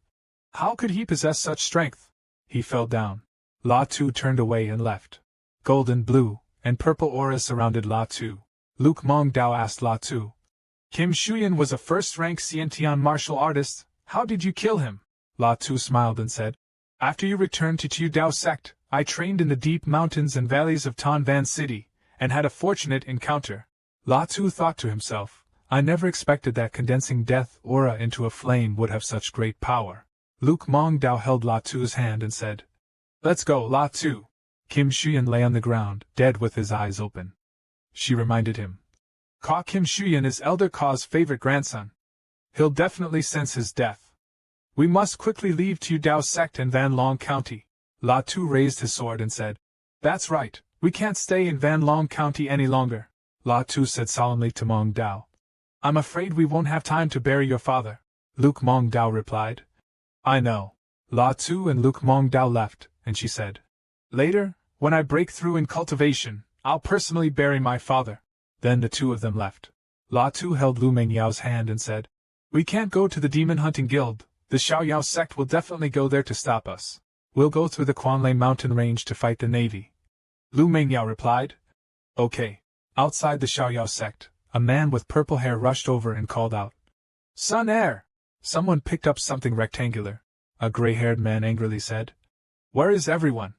"How could he possess such strength?" He fell down. La Tu turned away and left. Golden, blue, and purple auras surrounded La Tu. Luke Mong Dao asked La Tu, "Kim Shuyan was a first-rank Xiantian martial artist, how did you kill him?" La Tu smiled and said, "After you returned to Chiu Dao sect, I trained in the deep mountains and valleys of Tan Van City, and had a fortunate encounter. La Tu thought to himself, I never expected that condensing death aura into a flame would have such great power. Luke Mong Dao held La Tu's hand and said, Let's go, La Tu. Kim Shuyan lay on the ground, dead with his eyes open. She reminded him. Kim Shuyan is Elder Ka's favorite grandson. He'll definitely sense his death. We must quickly leave Tu Dao sect in Van Long County. La Tu raised his sword and said, That's right, we can't stay in Van Long County any longer. La Tu said solemnly to Mong Dao. I'm afraid we won't have time to bury your father. Luke Mong Dao replied. I know. La Tu and Luke Mong Dao left, and she said, Later, when I break through in cultivation, I'll personally bury my father. Then the two of them left. La Tu held Lu Mengyao's hand and said, We can't go to the demon hunting guild. The Xiaoyao sect will definitely go there to stop us. We'll go through the Quanlei mountain range to fight the navy. Lu Mengyao replied. Okay. Outside the Xiaoyao sect, a man with purple hair rushed over and called out. Sun Air! Someone picked up something rectangular. A gray-haired man angrily said. Where is everyone?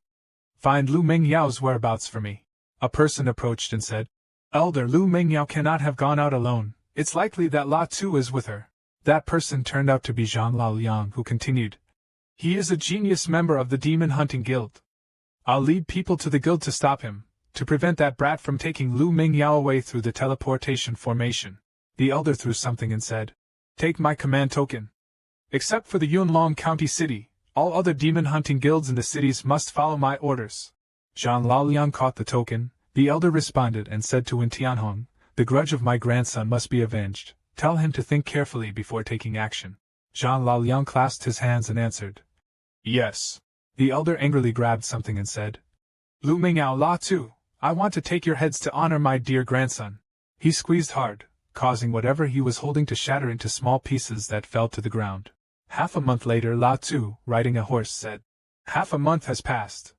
Find Lu Mengyao's whereabouts for me. A person approached and said. Elder Lu Mengyao cannot have gone out alone. It's likely that La Tu is with her. That person turned out to be Zhang Laoliang, who continued. He is a genius member of the Demon Hunting Guild. I'll lead people to the guild to stop him, to prevent that brat from taking Lu Mengyao away through the teleportation formation. The elder threw something and said, Take my command token. Except for the Yunlong County City, all other demon hunting guilds in the cities must follow my orders. Zhang Laoliang caught the token. The elder responded and said to Wen Tianhong, The grudge of my grandson must be avenged. Tell him to think carefully before taking action. Zhang Laoliang clasped his hands and answered. Yes. The elder angrily grabbed something and said, Lu Mengyao La Tu, I want to take your heads to honor my dear grandson. He squeezed hard, causing whatever he was holding to shatter into small pieces that fell to the ground. Half a month later La Tu, riding a horse, said, Half a month has passed.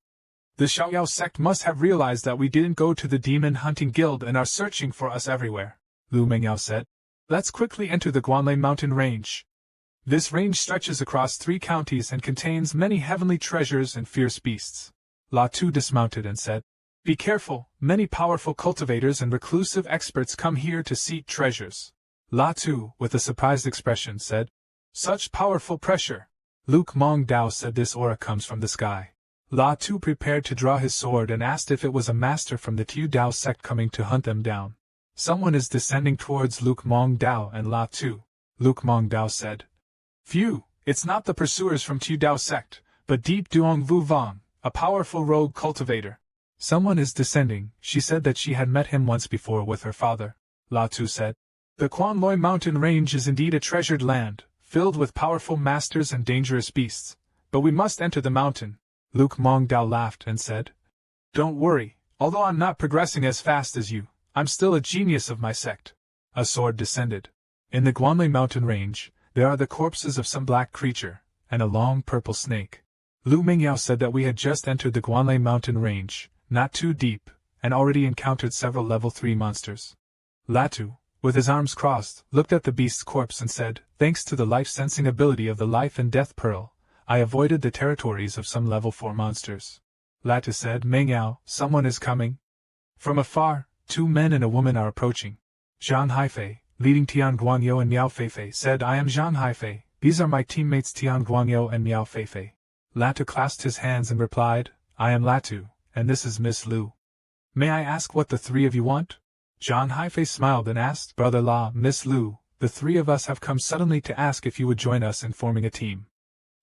The Xiaoyao sect must have realized that we didn't go to the demon hunting guild and are searching for us everywhere. Lu Mengyao said, Let's quickly enter the Guanlei mountain range. This range stretches across 3 counties and contains many heavenly treasures and fierce beasts. La Tu dismounted and said, Be careful, many powerful cultivators and reclusive experts come here to seek treasures. La Tu, with a surprised expression, said, Such powerful pressure. Luke Mong Dao said this aura comes from the sky. La Tu prepared to draw his sword and asked if it was a master from the Tu Dao sect coming to hunt them down. Someone is descending towards Luke Mong Dao and La Tu. Luke Mong Dao said, Phew, it's not the pursuers from Tu Dao sect, but Deep Duong Vu Vong, a powerful rogue cultivator. Someone is descending. She said that she had met him once before with her father. La Tu said, The Quanloi mountain range is indeed a treasured land, filled with powerful masters and dangerous beasts. But we must enter the mountain. Luke Mong Dao laughed and said, Don't worry, although I'm not progressing as fast as you, I'm still a genius of my sect. A sword descended. In the Guanlei mountain range, there are the corpses of some black creature, and a long purple snake. Lu Mengyao said that we had just entered the Guanlei mountain range, not too deep, and already encountered several level 3 monsters. La Tu, with his arms crossed, looked at the beast's corpse and said, Thanks to the life-sensing ability of the Life and Death Pearl, I avoided the territories of some level 4 monsters. La Tu said, Mengyao, someone is coming. From afar, 2 men and a woman are approaching. Zhang Haifei, leading Tian Guangyou and Miao Feifei, said, I am Zhang Haifei. These are my teammates Tian Guangyou and Miao Feifei. La Tu clasped his hands and replied, I am La Tu, and this is Miss Lu. May I ask what the 3 of you want? Zhang Haifei smiled and asked, Brother La, Miss Lu, the 3 of us have come suddenly to ask if you would join us in forming a team.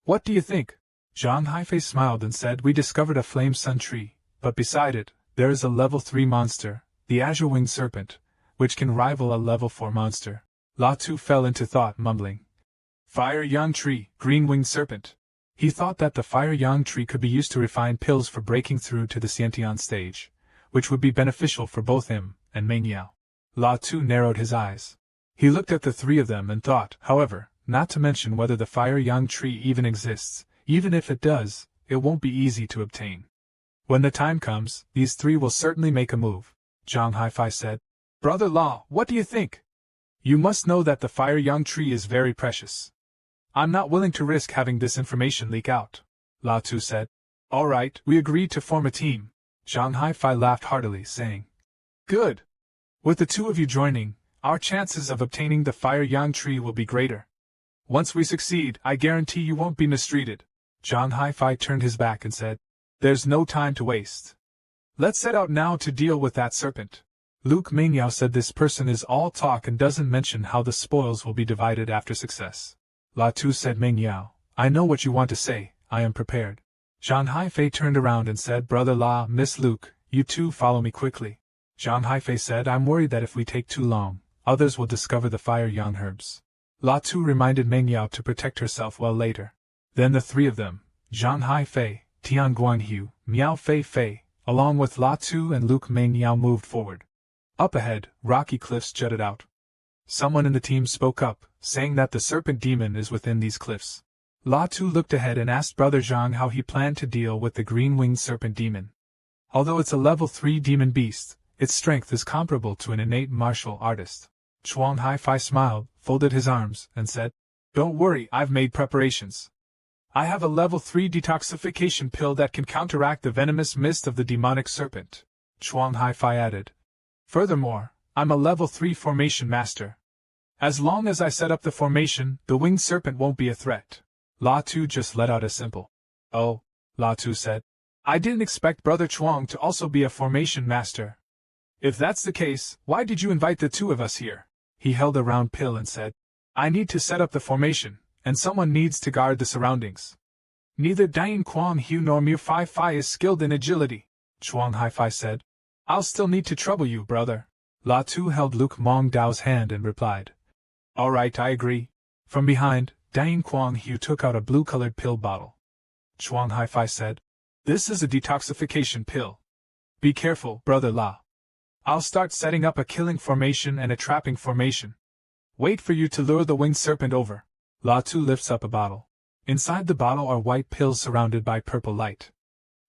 What do you think? Zhang Haifei smiled and said, We discovered a flame sun tree, but beside it, there is a level 3 monster, the azure-winged serpent, which can rival a level 4 monster. La Tu fell into thought, mumbling, Fire Yang Tree, green-winged serpent. He thought that the Fire Yang Tree could be used to refine pills for breaking through to the Xiantian stage, which would be beneficial for both him and Mengyao. La Tu narrowed his eyes. He looked at the 3 of them and thought, however, not to mention whether the Fire Yang Tree even exists. Even if it does, it won't be easy to obtain. When the time comes, these 3 will certainly make a move. Zhang Haifei said, Brother La, what do you think? You must know that the Fire Yang Tree is very precious. I'm not willing to risk having this information leak out. La Tu said, All right, we agreed to form a team. Zhang Haifei laughed heartily, saying, Good. With the two of you joining, our chances of obtaining the Fire Yang tree will be greater. Once we succeed, I guarantee you won't be mistreated. Zhang Haifai turned his back and said, There's no time to waste. Let's set out now to deal with that serpent. Luke Mingyao said this person is all talk and doesn't mention how the spoils will be divided after success. La Tu said, Mingyao, I know what you want to say, I am prepared. Zhang Haifei turned around and said, Brother La, Miss Luke, you two follow me quickly. Zhang Haifei said, I'm worried that if we take too long, others will discover the Fire Yang herbs. La Tu reminded Mingyao to protect herself well later. Then the three of them, Zhang Haifei, Tian Guanyu, Miao Fei Fei, along with La Tu and Luke Mingyao moved forward. Up ahead, rocky cliffs jutted out. Someone in the team spoke up, saying that the serpent demon is within these cliffs. La Tu looked ahead and asked Brother Zhang how he planned to deal with the green-winged serpent demon. Although it's a level 3 demon beast, its strength is comparable to an innate martial artist. Chuang Haifai smiled, folded his arms, and said, Don't worry, I've made preparations. I have a level 3 detoxification pill that can counteract the venomous mist of the demonic serpent. Chuang Haifai added. Furthermore, I'm a level 3 formation master. As long as I set up the formation, the winged serpent won't be a threat. La Tu just let out a simple, Oh, La Tu said. I didn't expect Brother Chuang to also be a formation master. If that's the case, why did you invite the two of us here? He held a round pill and said, I need to set up the formation, and someone needs to guard the surroundings. Neither Dian Quang Hu nor Mu Fai Fai is skilled in agility, Chuang Haifai said. I'll still need to trouble you, brother. La Tu held Luke Mong Dao's hand and replied. All right, I agree. From behind, Dian Quang Hu took out a blue-colored pill bottle. Chuang Haifai said, This is a detoxification pill. Be careful, brother La. I'll start setting up a killing formation and a trapping formation. Wait for you to lure the winged serpent over. La Tu lifts up a bottle. Inside the bottle are white pills surrounded by purple light.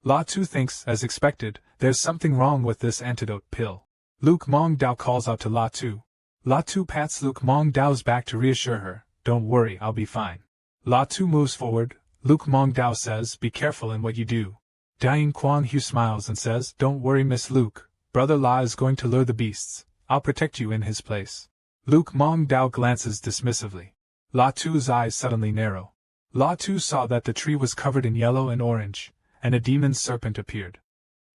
La Tu thinks, as expected, there's something wrong with this antidote pill. Luke Mong Dao calls out to La Tu. La Tu pats Luke Mong Dao's back to reassure her, Don't worry, I'll be fine. La Tu moves forward. Luke Mong Dao says, Be careful in what you do. Dian Quang Hu smiles and says, Don't worry, Miss Luke. Brother La is going to lure the beasts. I'll protect you in his place. Luke Mong Dao glances dismissively. La Tu's eyes suddenly narrow. La Tu saw that the tree was covered in yellow and orange, and a demon serpent appeared.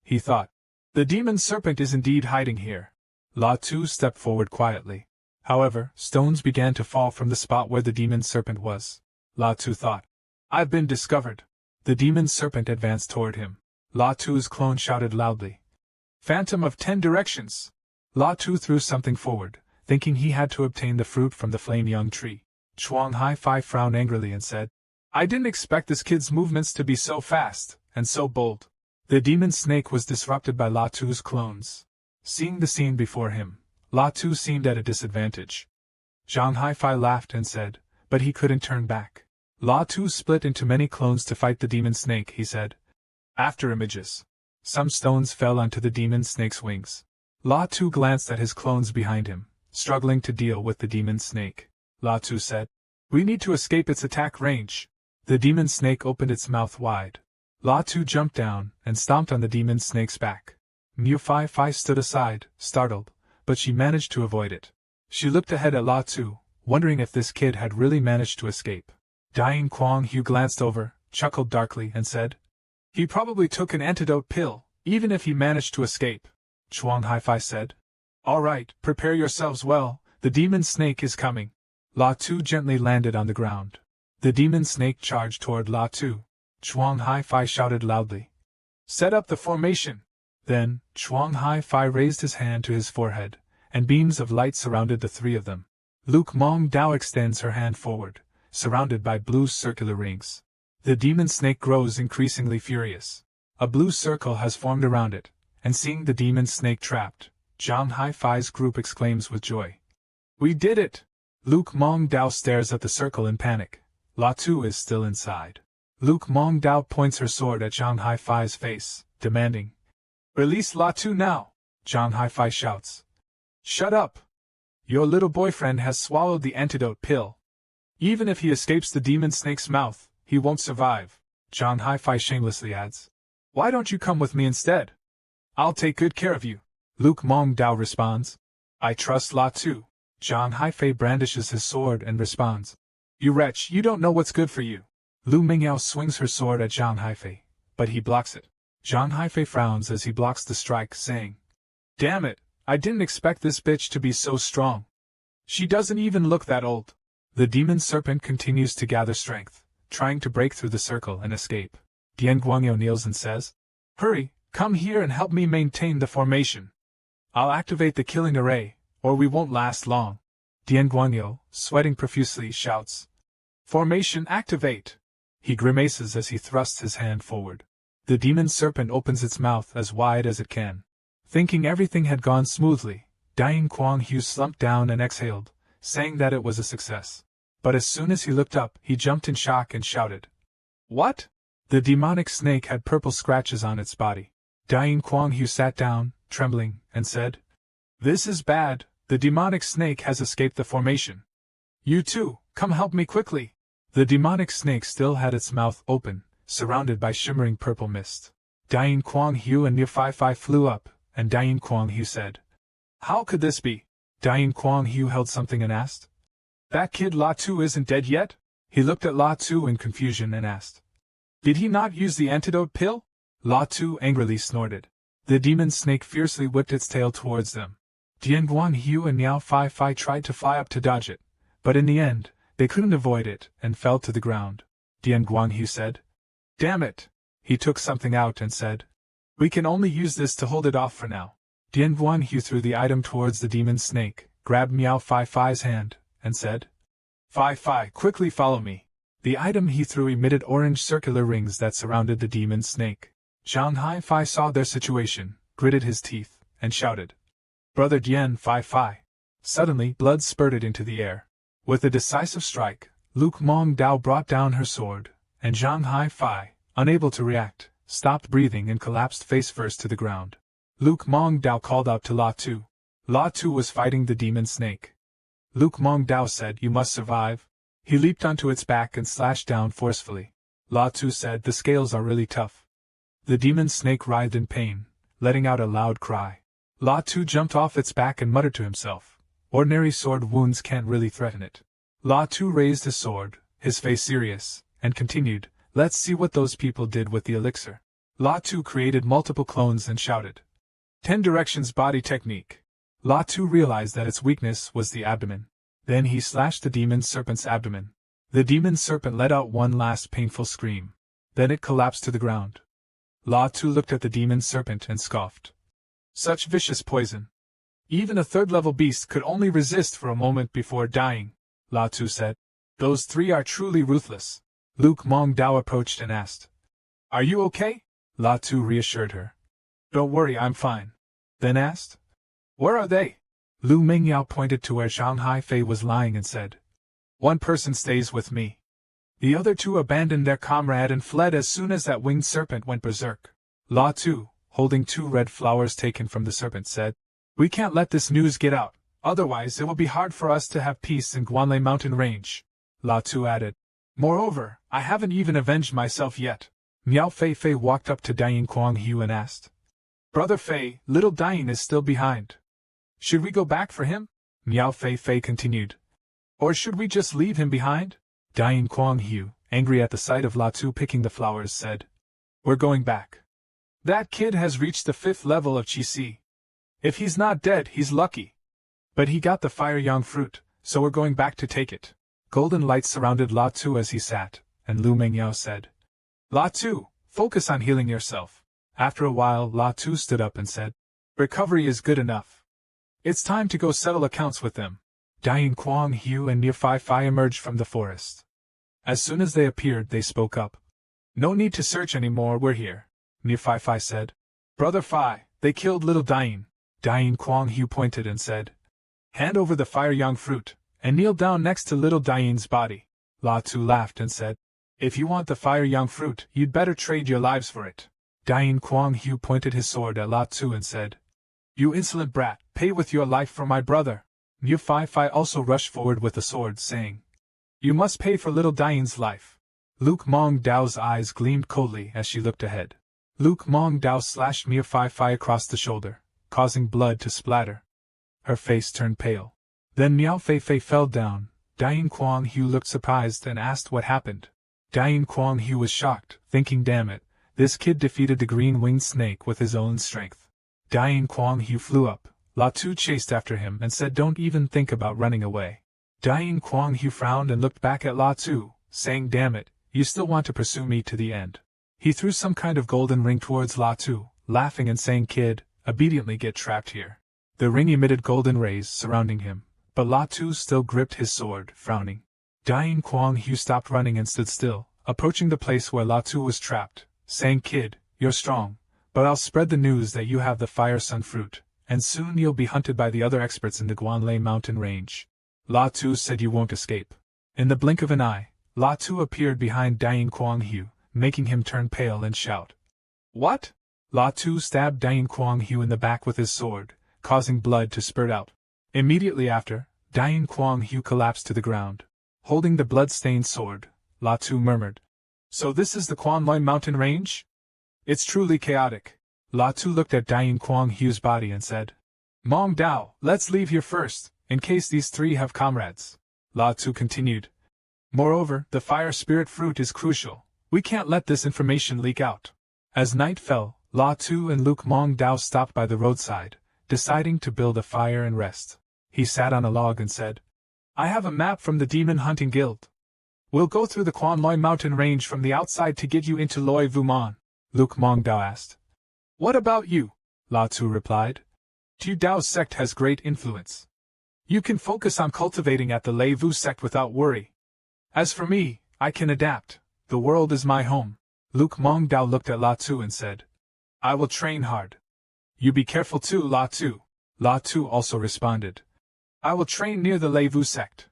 He thought, The demon serpent is indeed hiding here. La Tu stepped forward quietly. However, stones began to fall from the spot where the demon serpent was. La Tu thought, I've been discovered. The demon serpent advanced toward him. La Tu's clone shouted loudly, Phantom of 10 directions! La Tu threw something forward, thinking he had to obtain the fruit from the flame young tree. Chuang Haifai frowned angrily and said, I didn't expect this kid's movements to be so fast, and so bold. The demon snake was disrupted by La Tu's clones. Seeing the scene before him, La Tu seemed at a disadvantage. Zhang Haifai laughed and said, But he couldn't turn back. La Tu split into many clones to fight the demon snake, he said. After images. Some stones fell onto the demon snake's wings. La Tu glanced at his clones behind him, struggling to deal with the demon snake. La Tu said, We need to escape its attack range. The demon snake opened its mouth wide. La Tu jumped down and stomped on the demon snake's back. Mu Fai Fai stood aside, startled, but she managed to avoid it. She looked ahead at La Tu, wondering if this kid had really managed to escape. Dian Quang Hu glanced over, chuckled darkly, and said, He probably took an antidote pill, even if he managed to escape. Chuang Haifai said, All right, prepare yourselves well, the demon snake is coming. La Tu gently landed on the ground. The demon snake charged toward La Tu. Chuang Haifai shouted loudly, Set up the formation! Then, Chuang Haifai raised his hand to his forehead, and beams of light surrounded the three of them. Luke Mong Dao extends her hand forward, surrounded by blue circular rings. The demon snake grows increasingly furious. A blue circle has formed around it, and seeing the demon snake trapped, Zhang Haifai's group exclaims with joy. We did it! Luke Mong Dao stares at the circle in panic. La Tu is still inside. Luke Mong Dao points her sword at Zhang Haifai's face, demanding, Release La Tu now! Zhang Haifai shouts. Shut up! Your little boyfriend has swallowed the antidote pill. Even if he escapes the demon snake's mouth, he won't survive. Zhang Haifai shamelessly adds. Why don't you come with me instead? I'll take good care of you. Luke Mong Dao responds. I trust La Tu. Zhang Haifei brandishes his sword and responds. You wretch, you don't know what's good for you. Lu Mingyao swings her sword at Zhang Haifei, but he blocks it. Zhang Haifei frowns as he blocks the strike, saying, Damn it, I didn't expect this bitch to be so strong. She doesn't even look that old. The demon serpent continues to gather strength, trying to break through the circle and escape. Dian Guangyo kneels and says, Hurry, come here and help me maintain the formation. I'll activate the killing array, or we won't last long. Dian Guangyo, sweating profusely, shouts, Formation activate! He grimaces as he thrusts his hand forward. The demon serpent opens its mouth as wide as it can. Thinking everything had gone smoothly, Dian Guangyu slumped down and exhaled, saying that it was a success. But as soon as he looked up, he jumped in shock and shouted, What? The demonic snake had purple scratches on its body. Dian Guangyu sat down, trembling, and said, This is bad, the demonic snake has escaped the formation. You too, come help me quickly. The demonic snake still had its mouth open, surrounded by shimmering purple mist. Dian Guangyu and Niu Fai flew up, and Dian Guangyu said, How could this be? Dian Guangyu held something and asked, That kid La Tu isn't dead yet? He looked at La Tu in confusion and asked, Did he not use the antidote pill? La Tu angrily snorted. The demon snake fiercely whipped its tail towards them. Dian Guangyu and Niao Fai tried to fly up to dodge it, but in the end, they couldn't avoid it and fell to the ground. Dian Guangyu said, Damn it! He took something out and said, We can only use this to hold it off for now. Dian Guangyu threw the item towards the demon snake, grabbed Miao Fai's hand, and said, Fai, quickly follow me. The item he threw emitted orange circular rings that surrounded the demon snake. Zhang Haifei saw their situation, gritted his teeth, and shouted, Brother Dian Fai. Suddenly, blood spurted into the air. With a decisive strike, Luke Mong Dao brought down her sword, and Zhang Haifei, unable to react, stopped breathing and collapsed face first to the ground. Luke Mong Dao called out to La Tu. La Tu was fighting the demon snake. Luke Mong Dao said, You must survive. He leaped onto its back and slashed down forcefully. La Tu said, The scales are really tough. The demon snake writhed in pain, letting out a loud cry. La Tu jumped off its back and muttered to himself, Ordinary sword wounds can't really threaten it. La Tu raised his sword, his face serious, and continued, Let's see what those people did with the elixir. La Tu created multiple clones and shouted, 10 directions body technique. La Tu realized that its weakness was the abdomen. Then he slashed the demon serpent's abdomen. The demon serpent let out one last painful scream. Then it collapsed to the ground. La Tu looked at the demon serpent and scoffed. Such vicious poison. Even a third-level beast could only resist for a moment before dying, La Tu said. Those three are truly ruthless. Luke Mong Dao approached and asked, Are you okay? La Tu reassured her. Don't worry, I'm fine. Then asked, Where are they? Lu Mingyao pointed to where Zhang Haifei was lying and said, One person stays with me. The other two abandoned their comrade and fled as soon as that winged serpent went berserk. La Tu, holding 2 red flowers taken from the serpent, said, We can't let this news get out, otherwise it will be hard for us to have peace in Guanlei mountain range. La Tu added, Moreover, I haven't even avenged myself yet. Miao Fei walked up to Dian Guangyu and asked, Brother Fei, little Dian is still behind. Should we go back for him? Miao Fei continued. Or should we just leave him behind? Dian Guangyu, angry at the sight of La Tu picking the flowers, said, We're going back. That kid has reached the 5th level of Qi. If he's not dead, he's lucky. But he got the fire yang fruit, so we're going back to take it. Golden light surrounded La Tu as he sat, and Lu Mingyao said, La Tu, focus on healing yourself. After a while, La Tu stood up and said, Recovery is good enough. It's time to go settle accounts with them. Dian Guangyu and Niu Fai emerged from the forest. As soon as they appeared, they spoke up. No need to search anymore, we're here. Niu Fai said. Brother Fai, they killed little Dian. Dian Guangyu pointed and said, Hand over the fire yang fruit, and kneel down next to little Dian's body. La Tu laughed and said, If you want the fire yang fruit, you'd better trade your lives for it. Dian Guangyu pointed his sword at La Tu and said, You insolent brat, pay with your life for my brother. Niu Fai also rushed forward with the sword, saying, You must pay for little Dian's life. Luke Mong Dao's eyes gleamed coldly as she looked ahead. Luke Mong Dao slashed Niu Fai across the shoulder, causing blood to splatter. Her face turned pale. Then Miao Fei fell down. Dian Kuang-hu looked surprised and asked what happened. Dian Kuang-hu was shocked, thinking, damn it, this kid defeated the green-winged snake with his own strength. Dian Kuang-hu flew up. La Tu chased after him and said, don't even think about running away. Dian Kuang-hu frowned and looked back at La Tu, saying, damn it, you still want to pursue me to the end. He threw some kind of golden ring towards La Tu, laughing and saying, kid, obediently get trapped here. The ring emitted golden rays surrounding him, but La Tu still gripped his sword, frowning. Dian Kuang-hu stopped running and stood still, approaching the place where La Tu was trapped, saying, kid, you're strong, but I'll spread the news that you have the Fire Sun fruit, and soon you'll be hunted by the other experts in the Guanlei mountain range. La Tu said you won't escape. In the blink of an eye, La Tu appeared behind Dian Kuang-hu, making him turn pale and shout. What? La Tu stabbed Dian Kuang-hu in the back with his sword, causing blood to spurt out. Immediately after, Dian Kuang-hu collapsed to the ground. Holding the blood-stained sword, La Tu murmured. So this is the Guanlei mountain range? It's truly chaotic. La Tu looked at Dian Kuang-hu's body and said, Mong Dao, let's leave here first, in case these three have comrades. La Tu continued. Moreover, the fire spirit fruit is crucial. We can't let this information leak out. As night fell, La Tu and Luke Mong Dao stopped by the roadside, deciding to build a fire and rest. He sat on a log and said, I have a map from the Demon Hunting Guild. We'll go through the Guanlei mountain range from the outside to get you into Loi Vuman. Luke Mong Dao asked. What about you? La Tu replied. Tu Dao's sect has great influence. You can focus on cultivating at the Lei Vu sect without worry. As for me, I can adapt. The world is my home. Luke Mong Dao looked at La Tu and said, I will train hard. You be careful too, La Tu. La Tu also responded. I will train near the Lei Vu sect.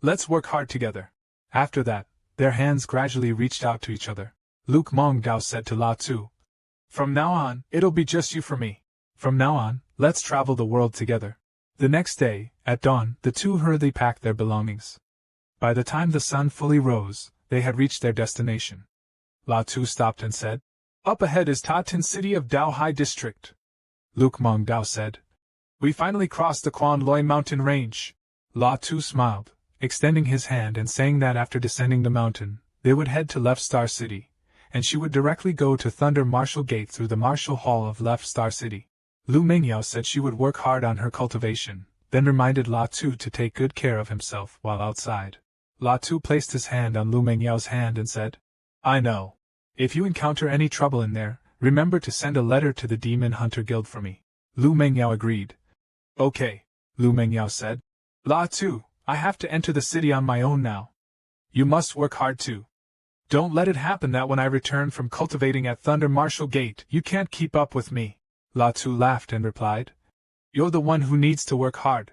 Let's work hard together. After that, their hands gradually reached out to each other. Luke Mong Dao said to La Tu, From now on, it'll be just you for me. From now on, let's travel the world together. The next day, at dawn, the two hurriedly packed their belongings. By the time the sun fully rose, they had reached their destination. La Tu stopped and said, Up ahead is Ta Tin City of Dao Hai District. Luke Mong Dao said, We finally crossed the Guanlei mountain range. La Tu smiled, extending his hand and saying that after descending the mountain, they would head to Left Star City, and she would directly go to Thunder Marshal Gate through the Marshal Hall of Left Star City. Lu Mingyao said she would work hard on her cultivation, then reminded La Tu to take good care of himself while outside. La Tu placed his hand on Lu Mingyao's hand and said, I know. If you encounter any trouble in there, remember to send a letter to the Demon Hunter Guild for me. Lu Mingyao agreed. Okay, Lu Mingyao said. La Tu, I have to enter the city on my own now. You must work hard too. Don't let it happen that when I return from cultivating at Thunder Marshal Gate, you can't keep up with me. La Tu laughed and replied, You're the one who needs to work hard.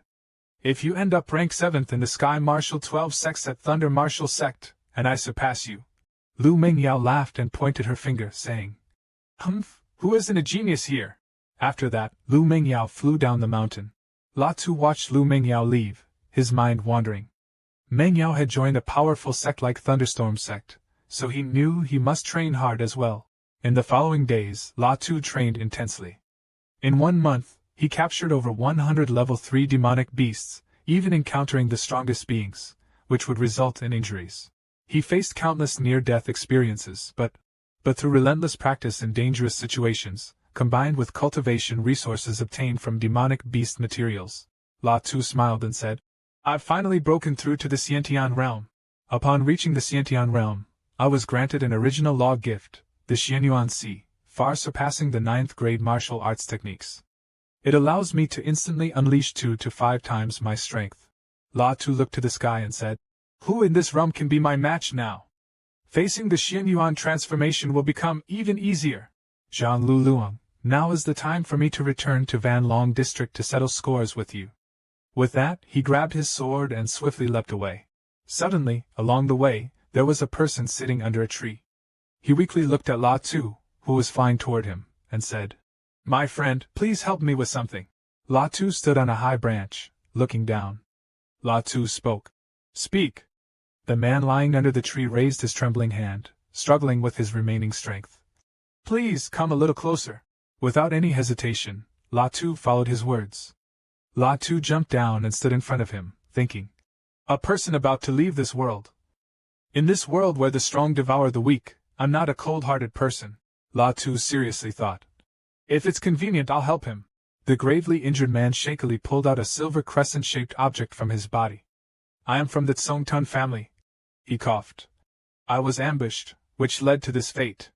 If you end up rank 7th in the Sky Marshal 12 sects at Thunder Marshal Sect, and I surpass you. Lu Mingyao laughed and pointed her finger, saying, Humph, who isn't a genius here? After that, Lu Mingyao flew down the mountain. La Tu watched Lu Mingyao leave, his mind wandering. Mingyao had joined a powerful sect like Thunderstorm Sect, so he knew he must train hard as well. In the following days, La Tu trained intensely. In 1 month, he captured over 100 level 3 demonic beasts, even encountering the strongest beings, which would result in injuries. He faced countless near-death experiences, but through relentless practice in dangerous situations, combined with cultivation resources obtained from demonic beast materials, La Tu smiled and said, I've finally broken through to the Xiantian realm. Upon reaching the Xiantian realm, I was granted an original law gift, the Xianyuan Si, far surpassing the 9th grade martial arts techniques. It allows me to instantly unleash 2 to 5 times my strength. La Tu looked to the sky and said, Who in this realm can be my match now? Facing the Xianyuan transformation will become even easier. Zhang Lu Luang, now is the time for me to return to Van Long District to settle scores with you. With that, he grabbed his sword and swiftly leapt away. Suddenly, along the way, there was a person sitting under a tree. He weakly looked at La Tu, who was flying toward him, and said, My friend, please help me with something. La Tu stood on a high branch, looking down. La Tu spoke. Speak. The man lying under the tree raised his trembling hand, struggling with his remaining strength. Please come a little closer. Without any hesitation, La Tu followed his words. La Tu jumped down and stood in front of him, thinking. A person about to leave this world. In this world where the strong devour the weak, I'm not a cold-hearted person, La Tu seriously thought. If it's convenient, I'll help him. The gravely injured man shakily pulled out a silver crescent-shaped object from his body. I am from the Tsongtun family. He coughed. I was ambushed, which led to this fate.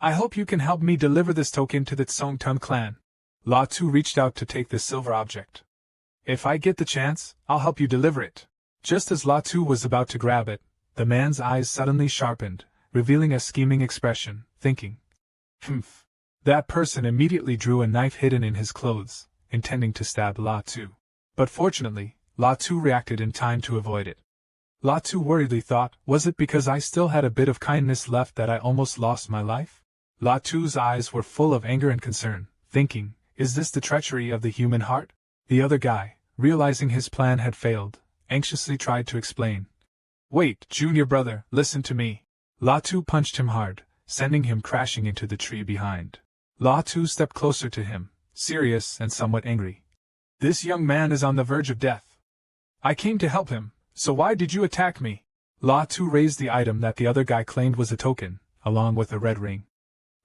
I hope you can help me deliver this token to the Tsongtun clan. La Tu reached out to take the silver object. If I get the chance, I'll help you deliver it. Just as La Tu was about to grab it, the man's eyes suddenly sharpened, revealing a scheming expression, thinking. Humph. That person immediately drew a knife hidden in his clothes, intending to stab La Tu. But fortunately, La Tu reacted in time to avoid it. La Tu worriedly thought, was it because I still had a bit of kindness left that I almost lost my life? La Tu's eyes were full of anger and concern, thinking, is this the treachery of the human heart? The other guy, realizing his plan had failed, anxiously tried to explain. Wait, junior brother, listen to me. La Tu punched him hard, sending him crashing into the tree behind. La Tu stepped closer to him, serious and somewhat angry. This young man is on the verge of death. I came to help him, so why did you attack me? La Tu raised the item that the other guy claimed was a token, along with a red ring.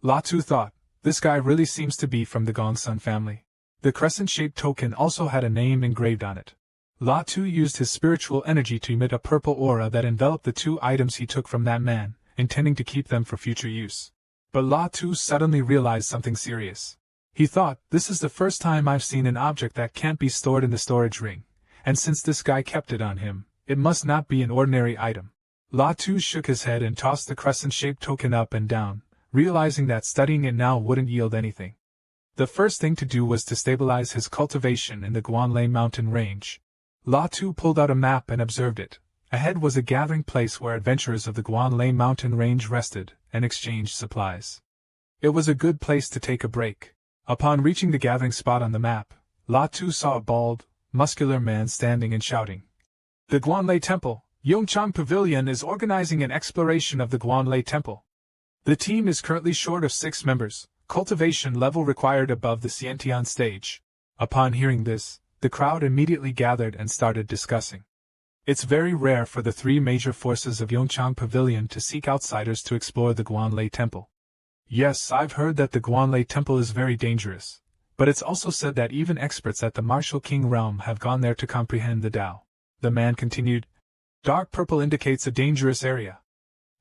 La Tu thought, this guy really seems to be from the Gongsun family. The crescent-shaped token also had a name engraved on it. La Tu used his spiritual energy to emit a purple aura that enveloped the two items he took from that man, intending to keep them for future use. But La Tu suddenly realized something serious. He thought, this is the first time I've seen an object that can't be stored in the storage ring, and since this guy kept it on him, it must not be an ordinary item. La Tu shook his head and tossed the crescent-shaped token up and down, realizing that studying it now wouldn't yield anything. The first thing to do was to stabilize his cultivation in the Guanlei mountain range. La Tu pulled out a map and observed it. Ahead was a gathering place where adventurers of the Guanlei mountain range rested and exchanged supplies. It was a good place to take a break. Upon reaching the gathering spot on the map, La Tu saw a bald, muscular man standing and shouting. The Guanlei Temple, Yongchang Pavilion is organizing an exploration of the Guanlei Temple. The team is currently short of 6 members, cultivation level required above the Xiantian stage. Upon hearing this, the crowd immediately gathered and started discussing. It's very rare for the 3 major forces of Yongchang Pavilion to seek outsiders to explore the Guanlei Temple. Yes, I've heard that the Guanlei Temple is very dangerous, but it's also said that even experts at the Martial King realm have gone there to comprehend the Tao. The man continued. Dark purple indicates a dangerous area.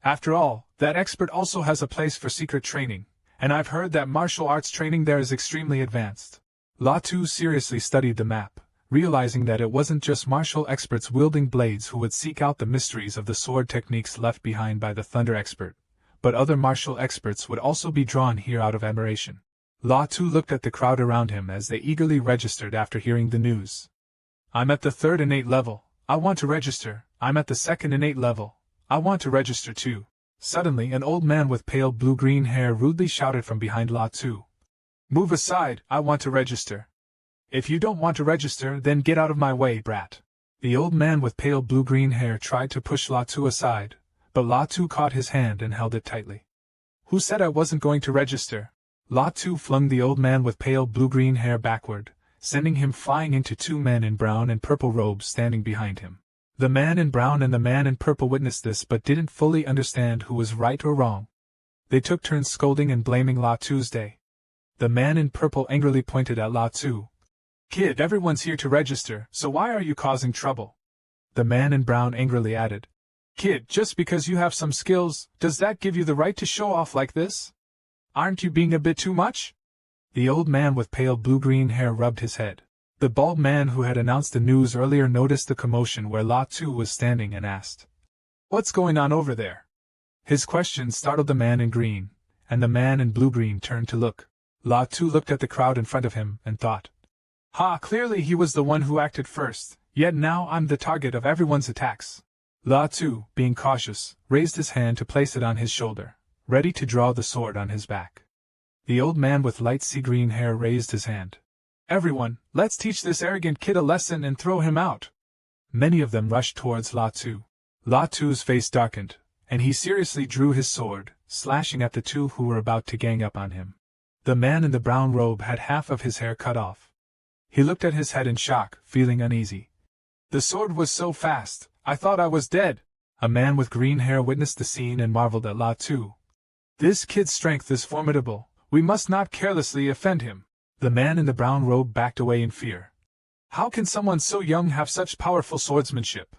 After all, that expert also has a place for secret training, and I've heard that martial arts training there is extremely advanced. La Tu seriously studied the map, realizing that it wasn't just martial experts wielding blades who would seek out the mysteries of the sword techniques left behind by the thunder expert, but other martial experts would also be drawn here out of admiration. La Tu looked at the crowd around him as they eagerly registered after hearing the news. I'm at the 3rd innate level. I want to register. I'm at the 2nd innate level. I want to register too. Suddenly an old man with pale blue-green hair rudely shouted from behind La Tu. Move aside, I want to register. If you don't want to register, then get out of my way, brat. The old man with pale blue-green hair tried to push La Tu aside, but La Tu caught his hand and held it tightly. Who said I wasn't going to register? La Tu flung the old man with pale blue-green hair backward, sending him flying into 2 men in brown and purple robes standing behind him. The man in brown and the man in purple witnessed this but didn't fully understand who was right or wrong. They took turns scolding and blaming La Tuesday. The man in purple angrily pointed at La Tu. Kid, everyone's here to register, so why are you causing trouble? The man in brown angrily added. Kid, just because you have some skills, does that give you the right to show off like this? Aren't you being a bit too much? The old man with pale blue-green hair rubbed his head. The bald man who had announced the news earlier noticed the commotion where La Tu was standing and asked. What's going on over there? His question startled the man in green, and the man in blue-green turned to look. La Tu looked at the crowd in front of him and thought. Ha, clearly he was the one who acted first, yet now I'm the target of everyone's attacks. La Tu, being cautious, raised his hand to place it on his shoulder, ready to draw the sword on his back. The old man with light sea-green hair raised his hand. Everyone, let's teach this arrogant kid a lesson and throw him out. Many of them rushed towards La Tu. La Tu's face darkened, and he seriously drew his sword, slashing at the 2 who were about to gang up on him. The man in the brown robe had half of his hair cut off. He looked at his head in shock, feeling uneasy. The sword was so fast, I thought I was dead. A man with green hair witnessed the scene and marveled at La Tu. This kid's strength is formidable, we must not carelessly offend him. The man in the brown robe backed away in fear. How can someone so young have such powerful swordsmanship?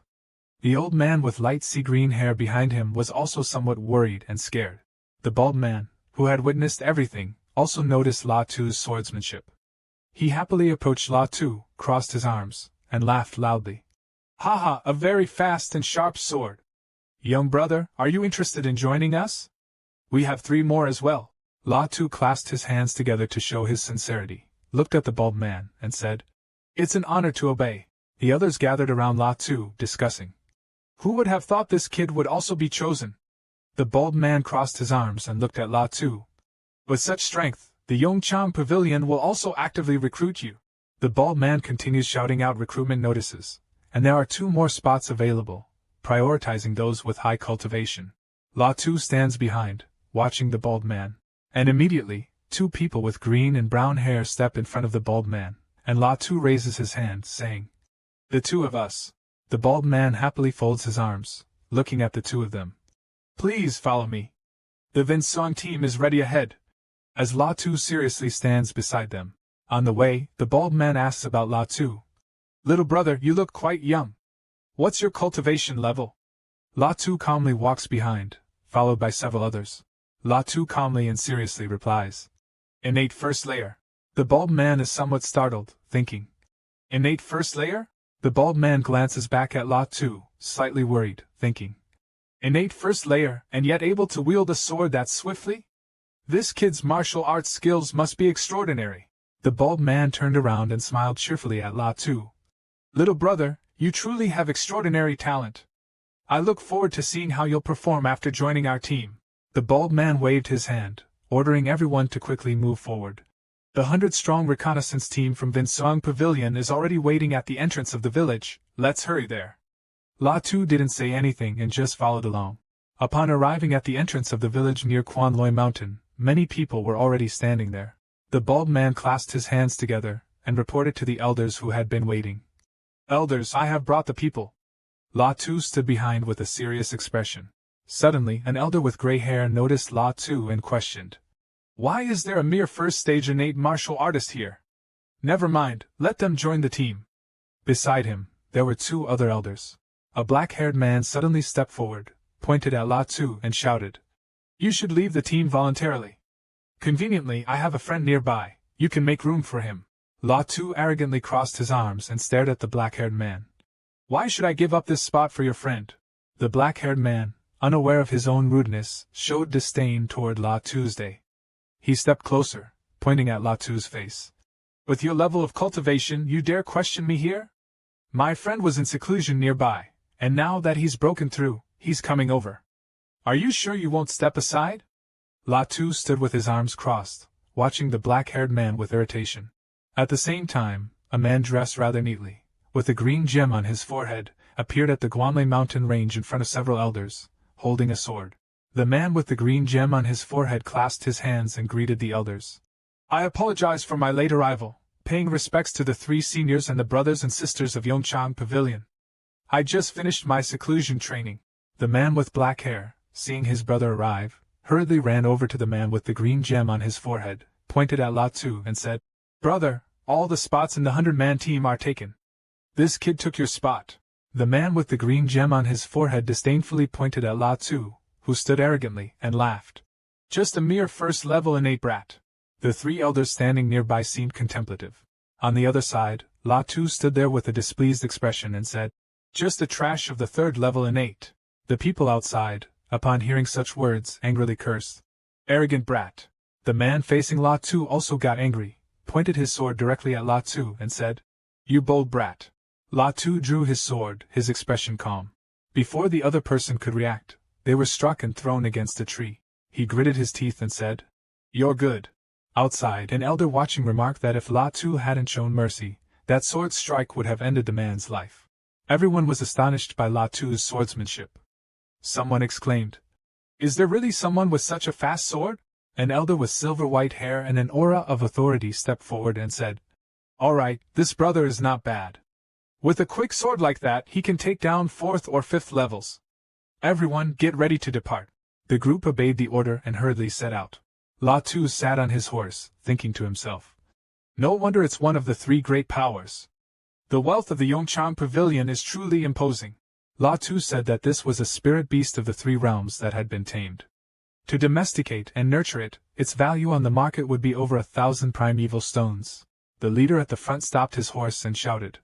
The old man with light sea green hair behind him was also somewhat worried and scared. The bald man, who had witnessed everything, also noticed La Tu's swordsmanship. He happily approached La Tu, crossed his arms, and laughed loudly. Ha ha, a very fast and sharp sword. Young brother, are you interested in joining us? We have 3 more as well. La Tu clasped his hands together to show his sincerity, looked at the bald man, and said, It's an honor to obey. The others gathered around La Tu, discussing. Who would have thought this kid would also be chosen? The bald man crossed his arms and looked at La Tu. With such strength, the Yongchang Pavilion will also actively recruit you. The bald man continues shouting out recruitment notices, and there are 2 more spots available, prioritizing those with high cultivation. La Tu stands behind, watching the bald man, and immediately, 2 people with green and brown hair step in front of the bald man, and La Tu raises his hand, saying, The 2 of us. The bald man happily folds his arms, looking at the 2 of them. Please follow me. The Vinsong team is ready ahead. As La Tu seriously stands beside them. On the way, the bald man asks about La Tu. Little brother, you look quite young. What's your cultivation level? La Tu calmly walks behind, followed by several others. La Tu calmly and seriously replies. Innate first layer. The bald man is somewhat startled, thinking. Innate first layer? The bald man glances back at La Tu, slightly worried, thinking. Innate first layer, and yet able to wield a sword that swiftly? This kid's martial arts skills must be extraordinary. The bald man turned around and smiled cheerfully at La Tu. Little brother, you truly have extraordinary talent. I look forward to seeing how you'll perform after joining our team. The bald man waved his hand, ordering everyone to quickly move forward. The 100-strong reconnaissance team from Vinsong Pavilion is already waiting at the entrance of the village. Let's hurry there. La Tu didn't say anything and just followed along. Upon arriving at the entrance of the village near Quanloi Mountain, many people were already standing there. The bald man clasped his hands together and reported to the elders who had been waiting. Elders, I have brought the people. La Tu stood behind with a serious expression. Suddenly, an elder with gray hair noticed La Tu and questioned. Why is there a mere first-stage innate martial artist here? Never mind, let them join the team. Beside him, there were 2 other elders. A black-haired man suddenly stepped forward, pointed at La Tu and shouted. You should leave the team voluntarily. Conveniently, I have a friend nearby. You can make room for him. La Tu arrogantly crossed his arms and stared at the black-haired man. Why should I give up this spot for your friend? The black-haired man, unaware of his own rudeness, showed disdain toward La Tuesday. He stepped closer, pointing at La Tu's face. With your level of cultivation, you dare question me here? My friend was in seclusion nearby, and now that he's broken through, he's coming over. Are you sure you won't step aside? La Tu stood with his arms crossed, watching the black-haired man with irritation. At the same time, a man dressed rather neatly, with a green gem on his forehead, appeared at the Guanlei mountain range in front of several elders, holding a sword. The man with the green gem on his forehead clasped his hands and greeted the elders. I apologize for my late arrival, paying respects to the 3 seniors and the brothers and sisters of Yongchang Pavilion. I just finished my seclusion training. The man with black hair, seeing his brother arrive, hurriedly ran over to the man with the green gem on his forehead, pointed at La Tu and said, Brother, all the spots in the 100-man team are taken. This kid took your spot. The man with the green gem on his forehead disdainfully pointed at La Tu, who stood arrogantly, and laughed. Just a mere first-level innate brat. The 3 elders standing nearby seemed contemplative. On the other side, La Tu stood there with a displeased expression and said, Just a trash of the 3rd-level innate. The people outside, upon hearing such words, angrily cursed. Arrogant brat. The man facing La Tu also got angry, pointed his sword directly at La Tu and said, You bold brat. La Tu drew his sword, his expression calm. Before the other person could react, they were struck and thrown against a tree. He gritted his teeth and said, You're good. Outside, an elder watching remarked that if La Tu hadn't shown mercy, that sword strike would have ended the man's life. Everyone was astonished by La Tu's swordsmanship. Someone exclaimed, Is there really someone with such a fast sword? An elder with silver-white hair and an aura of authority stepped forward and said, "All right, this brother is not bad. With a quick sword like that, he can take down 4th or 5th levels. Everyone, get ready to depart." The group obeyed the order and hurriedly set out. Latu sat on his horse, thinking to himself, "No wonder it's one of the 3 great powers. The wealth of the Yongchang Pavilion is truly imposing." Latu said that this was a spirit beast of the 3 realms that had been tamed. To domesticate and nurture it, its value on the market would be over 1,000 primeval stones. The leader at the front stopped his horse and shouted,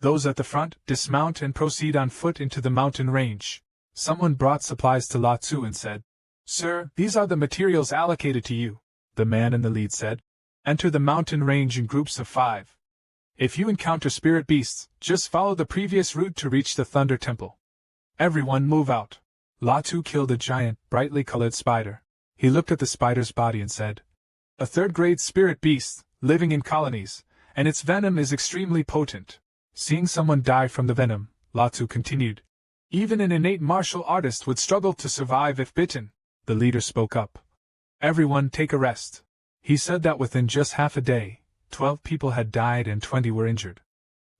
"Those at the front, dismount and proceed on foot into the mountain range." Someone brought supplies to Latu and said, "Sir, these are the materials allocated to you." The man in the lead said, "Enter the mountain range in groups of 5. If you encounter spirit beasts, just follow the previous route to reach the Thunder Temple. Everyone move out." Latu killed a giant, brightly colored spider. He looked at the spider's body and said, "A 3rd-grade spirit beast, living in colonies, and its venom is extremely potent." Seeing someone die from the venom, Latu continued, "Even an innate martial artist would struggle to survive if bitten." The leader spoke up. "Everyone take a rest." He said that within just half a day, 12 people had died and 20 were injured.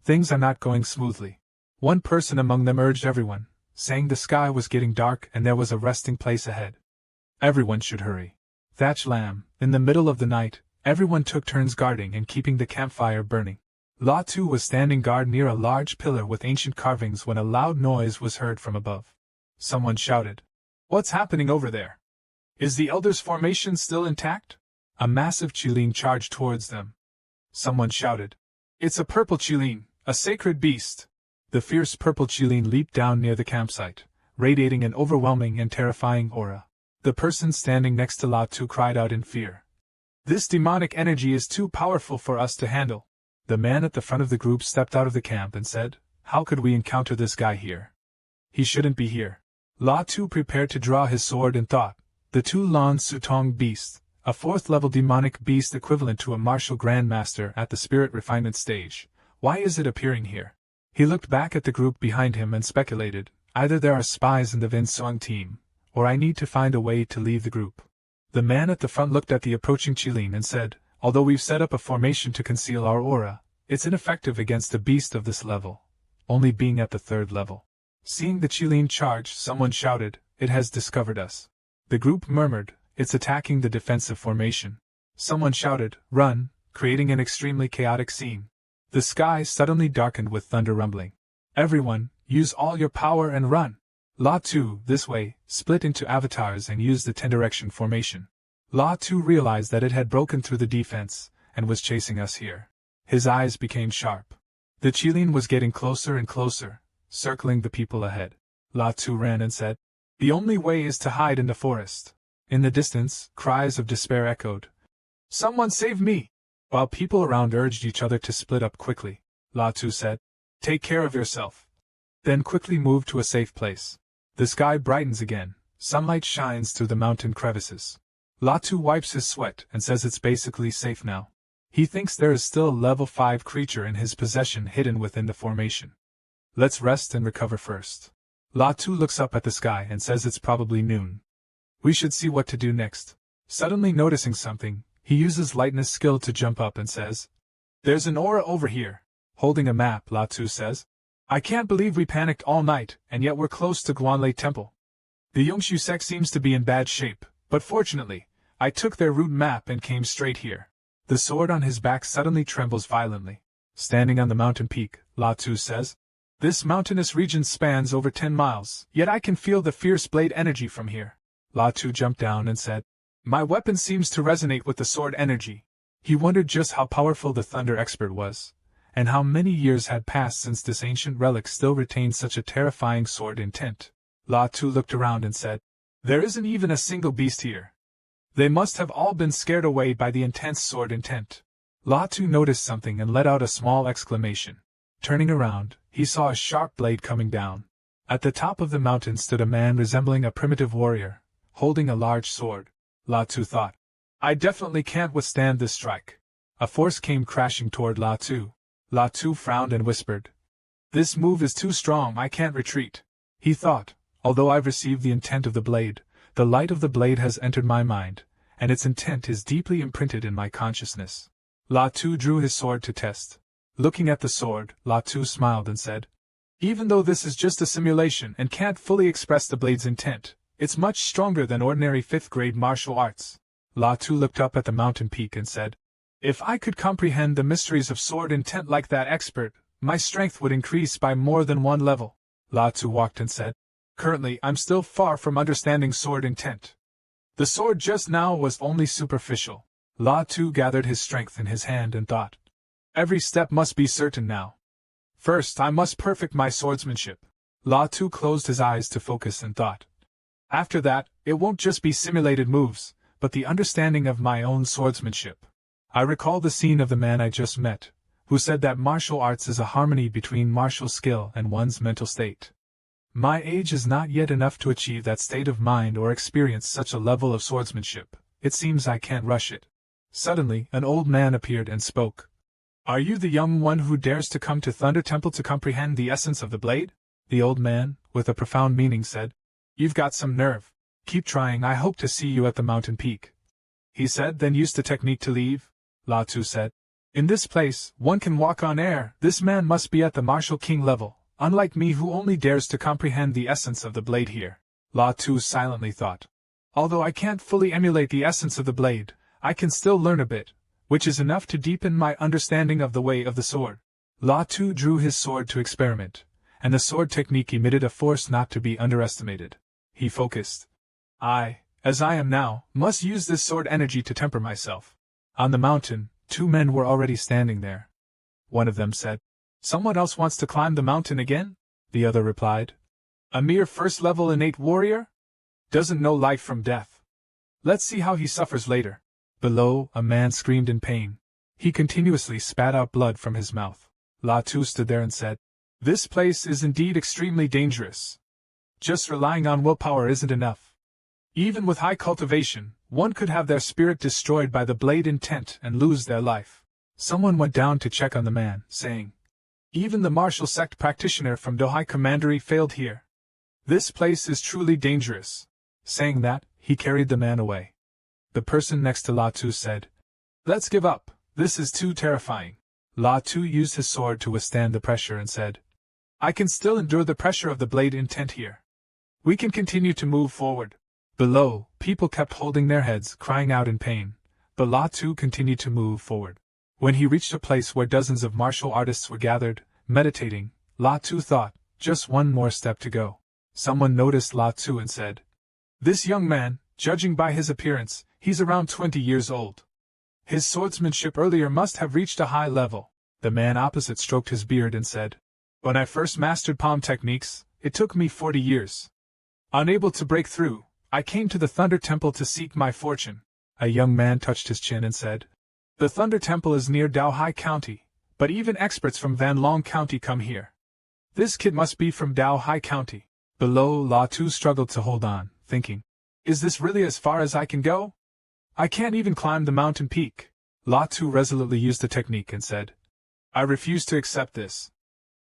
Things are not going smoothly. One person among them urged everyone, saying the sky was getting dark and there was a resting place ahead. Everyone should hurry. Thatch lamb, in the middle of the night, everyone took turns guarding and keeping the campfire burning. Latu was standing guard near a large pillar with ancient carvings when a loud noise was heard from above. Someone shouted, "What's happening over there? Is the Elder's formation still intact?" A massive Qilin charged towards them. Someone shouted, "It's a purple Qilin, a sacred beast." The fierce purple Qilin leaped down near the campsite, radiating an overwhelming and terrifying aura. The person standing next to Latu cried out in fear, "This demonic energy is too powerful for us to handle." The man at the front of the group stepped out of the camp and said, "How could we encounter this guy here? He shouldn't be here." Latu prepared to draw his sword and thought, "The Tu Lan Sutong beast, a 4th-level demonic beast equivalent to a martial grandmaster at the spirit refinement stage. Why is it appearing here?" He looked back at the group behind him and speculated, either there are spies in the Vinsong team, or I need to find a way to leave the group. The man at the front looked at the approaching Qilin and said, "Although we've set up a formation to conceal our aura, it's ineffective against a beast of this level, only being at the 3rd level." Seeing the Qilin charge, someone shouted, "It has discovered us." The group murmured, "It's attacking the defensive formation." Someone shouted, "Run," creating an extremely chaotic scene. The sky suddenly darkened with thunder rumbling. "Everyone, use all your power and run." Latu, this way, split into avatars and used the 10-direction formation. Latu realized that it had broken through the defense, and was chasing us here. His eyes became sharp. The Qilin was getting closer and closer, circling the people ahead. Latu ran and said, "The only way is to hide in the forest." In the distance, cries of despair echoed, "Someone save me!" While people around urged each other to split up quickly, Latu said, "Take care of yourself." Then quickly move to a safe place. The sky brightens again, sunlight shines through the mountain crevices. Latu wipes his sweat and says it's basically safe now. He thinks there is still a level 5 creature in his possession hidden within the formation. "Let's rest and recover first." Latu looks up at the sky and says it's probably noon. We should see what to do next. Suddenly noticing something, he uses lightness skill to jump up and says, "There's an aura over here." Holding a map, Latu says, "I can't believe we panicked all night, and yet we're close to Guanlei Temple. The Yongshu sect seems to be in bad shape, but fortunately, I took their route map and came straight here." The sword on his back suddenly trembles violently. Standing on the mountain peak, Latu says, "This mountainous region spans over 10 miles, yet I can feel the fierce blade energy from here." Latu jumped down and said, "My weapon seems to resonate with the sword energy." He wondered just how powerful the thunder expert was, and how many years had passed since this ancient relic still retained such a terrifying sword intent. Latu looked around and said, "There isn't even a single beast here. They must have all been scared away by the intense sword intent." Latu noticed something and let out a small exclamation. Turning around, he saw a sharp blade coming down. At the top of the mountain stood a man resembling a primitive warrior, holding a large sword. Latu thought, "I definitely can't withstand this strike." A force came crashing toward Latu. Latu frowned and whispered, "This move is too strong, I can't retreat." He thought, "Although I've received the intent of the blade, the light of the blade has entered my mind, and its intent is deeply imprinted in my consciousness. La Tu drew his sword to test. Looking at the sword, La Tu smiled and said, "Even though this is just a simulation and can't fully express the blade's intent, it's much stronger than ordinary 5th grade martial arts." La Tu looked up at the mountain peak and said, "If I could comprehend the mysteries of sword intent like that expert, my strength would increase by more than one level." La Tu walked and said, "Currently I'm still far from understanding sword intent. The sword just now was only superficial." La Tu gathered his strength in his hand and thought, "Every step must be certain now. First I must perfect my swordsmanship." La Tu closed his eyes to focus and thought, "After that, it won't just be simulated moves, but the understanding of my own swordsmanship." I recall the scene of the man I just met, who said that martial arts is a harmony between martial skill and one's mental state. My age is not yet enough to achieve that state of mind or experience such a level of swordsmanship. It seems I can't rush it. Suddenly, an old man appeared and spoke. "Are you the young one who dares to come to Thunder Temple to comprehend the essence of the blade?" The old man, with a profound meaning, said, "You've got some nerve. Keep trying. I hope to see you at the mountain peak." He said, then used the technique to leave. La Tu said, "In this place, one can walk on air. This man must be at the martial king level, unlike me who only dares to comprehend the essence of the blade here." La Tu silently thought, "Although I can't fully emulate the essence of the blade, I can still learn a bit, which is enough to deepen my understanding of the way of the sword." La Tu drew his sword to experiment, and the sword technique emitted a force not to be underestimated. He focused. "I, as I am now, must use this sword energy to temper myself." On the mountain, 2 men were already standing there. One of them said, "Someone else wants to climb the mountain again?" The other replied, "A mere first-level innate warrior? Doesn't know life from death. Let's see how he suffers later." Below, a man screamed in pain. He continuously spat out blood from his mouth. La Tu stood there and said, "This place is indeed extremely dangerous. Just relying on willpower isn't enough. Even with high cultivation, one could have their spirit destroyed by the blade intent and lose their life." Someone went down to check on the man, saying, "Even the martial sect practitioner from Dohai Commandery failed here. This place is truly dangerous." Saying that, he carried the man away. The person next to La Tu said, "Let's give up, this is too terrifying." La Tu used his sword to withstand the pressure and said, "I can still endure the pressure of the blade intent here. We can continue to move forward." Below, people kept holding their heads, crying out in pain, but La Tu continued to move forward. When he reached a place where dozens of martial artists were gathered, meditating, La Tu thought, just one more step to go. Someone noticed La Tu and said, "This young man, judging by his appearance, he's around 20 years old. His swordsmanship earlier must have reached a high level." The man opposite stroked his beard and said, "When I first mastered palm techniques, it took me 40 years. Unable to break through, I came to the Thunder Temple to seek my fortune." A young man touched his chin and said, "The Thunder Temple is near Daohai County, but even experts from Van Long County come here. This kid must be from Daohai County." Below, La Tu struggled to hold on, thinking, "Is this really as far as I can go? I can't even climb the mountain peak." La Tu resolutely used the technique and said, "I refuse to accept this.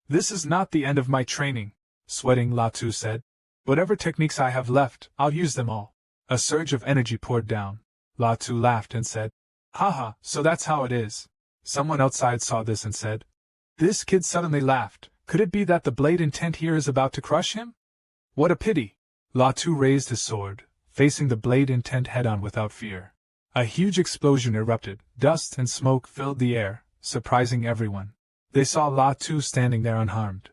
This is not the end of my training." Sweating, La Tu said, "Whatever techniques I have left, I'll use them all." A surge of energy poured down. La Tu laughed and said, "Haha, so that's how it is." Someone outside saw this and said, "This kid suddenly laughed. Could it be that the blade intent here is about to crush him? What a pity." La Tu raised his sword, facing the blade intent head-on without fear. A huge explosion erupted, dust and smoke filled the air, surprising everyone. They saw La Tu standing there unharmed.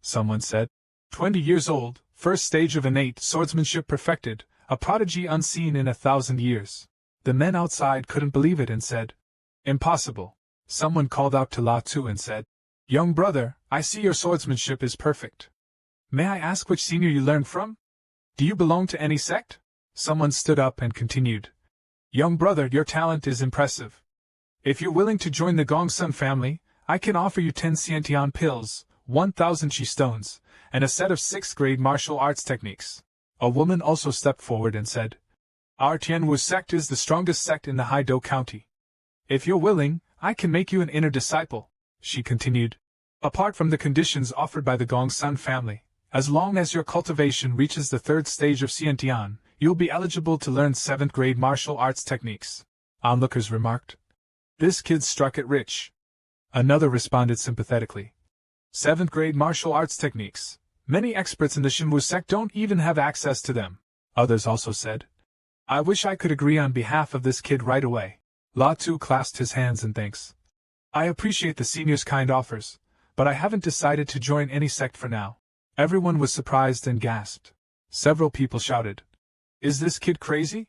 Someone said, 20 years old, first stage of innate swordsmanship perfected, a prodigy unseen in 1,000 years. The men outside couldn't believe it and said, "Impossible." Someone called out to La Tu and said, "Young brother, I see your swordsmanship is perfect. May I ask which senior you learned from? Do you belong to any sect?" Someone stood up and continued, "Young brother, your talent is impressive. If you're willing to join the Gongsun family, I can offer you 10 Xiantian pills, 1,000 chi stones, and a set of 6th grade martial arts techniques." A woman also stepped forward and said, "Our Tianwu sect is the strongest sect in the Haido County. If you're willing, I can make you an inner disciple," she continued. "Apart from the conditions offered by the Gongsun family, as long as your cultivation reaches the 3rd stage of Xiantian, You'll be eligible to learn 7th grade martial arts techniques, onlookers remarked. This kid struck it rich. Another responded sympathetically. 7th grade martial arts techniques. Many experts in the Shinwu sect don't even have access to them, others also said. I wish I could agree on behalf of this kid right away. La Tu clasped his hands in thanks. I appreciate the seniors' kind offers, but I haven't decided to join any sect for now. Everyone was surprised and gasped. Several people shouted, Is this kid crazy?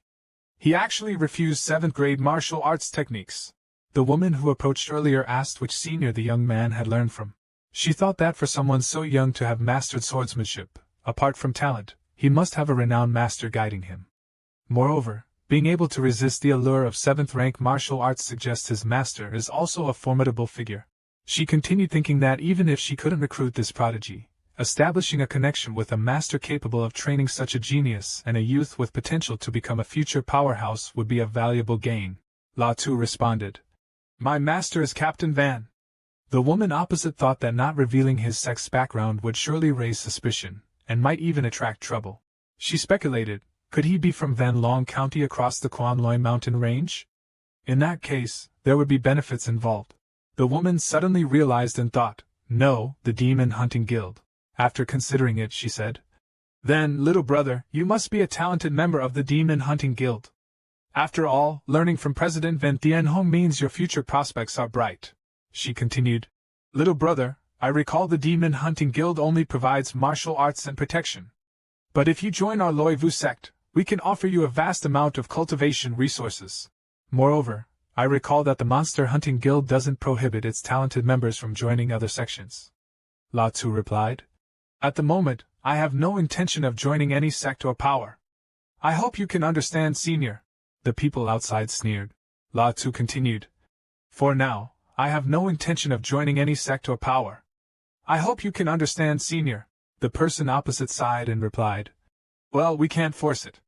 He actually refused 7th grade martial arts techniques. The woman who approached earlier asked which senior the young man had learned from. She thought that for someone so young to have mastered swordsmanship, apart from talent, he must have a renowned master guiding him. Moreover, being able to resist the allure of 7th-rank martial arts suggests his master is also a formidable figure. She continued thinking that even if she couldn't recruit this prodigy, establishing a connection with a master capable of training such a genius and a youth with potential to become a future powerhouse would be a valuable gain. La Tu responded. My master is Captain Van. The woman opposite thought that not revealing his sex background would surely raise suspicion, and might even attract trouble. She speculated, could he be from Van Long County across the Kwanloi mountain range? In that case, there would be benefits involved. The woman suddenly realized and thought, no, the Demon Hunting Guild. After considering it, she said, Then, little brother, you must be a talented member of the Demon Hunting Guild. After all, learning from President Van Tianhong means your future prospects are bright. She continued, Little brother, I recall the Demon Hunting Guild only provides martial arts and protection. But if you join our Loi Vu sect, we can offer you a vast amount of cultivation resources. Moreover, I recall that the Monster Hunting Guild doesn't prohibit its talented members from joining other sections. La Tu replied, At the moment, I have no intention of joining any sect or power. I hope you can understand, senior. The people outside sneered. La Tu continued, For now, I have no intention of joining any sect or power. I hope you can understand, senior. The person opposite sighed and replied, Well, we can't force it.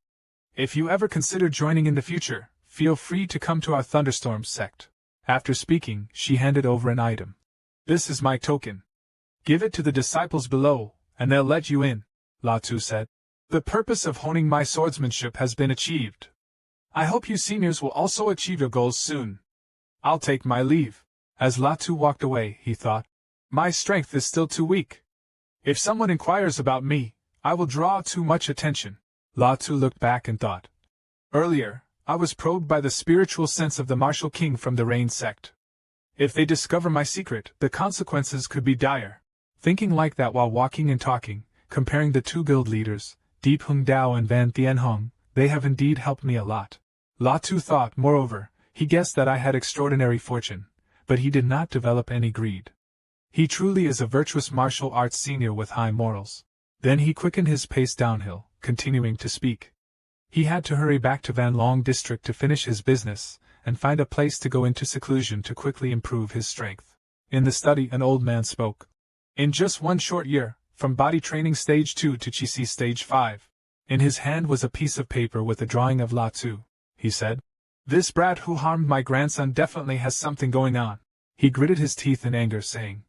If you ever consider joining in the future, feel free to come to our Thunderstorm sect. After speaking, she handed over an item. This is my token. Give it to the disciples below, and they'll let you in, La Tu said. The purpose of honing my swordsmanship has been achieved. I hope you seniors will also achieve your goals soon. I'll take my leave. As La Tu walked away, he thought, My strength is still too weak. If someone inquires about me, I will draw too much attention. La Tu looked back and thought. Earlier, I was probed by the spiritual sense of the martial king from the Rain sect. If they discover my secret, the consequences could be dire. Thinking like that while walking and talking, comparing the two guild leaders, Deep Hung Dao and Van Tianhong, they have indeed helped me a lot. La Tu thought, moreover, he guessed that I had extraordinary fortune, but he did not develop any greed. He truly is a virtuous martial arts senior with high morals. Then he quickened his pace downhill, continuing to speak. He had to hurry back to Van Long district to finish his business, and find a place to go into seclusion to quickly improve his strength. In the study, an old man spoke. In just one short year, from body training stage 2 to Qi stage 5. In his hand was a piece of paper with a drawing of La Tu. He said, This brat who harmed my grandson definitely has something going on. He gritted his teeth in anger, saying,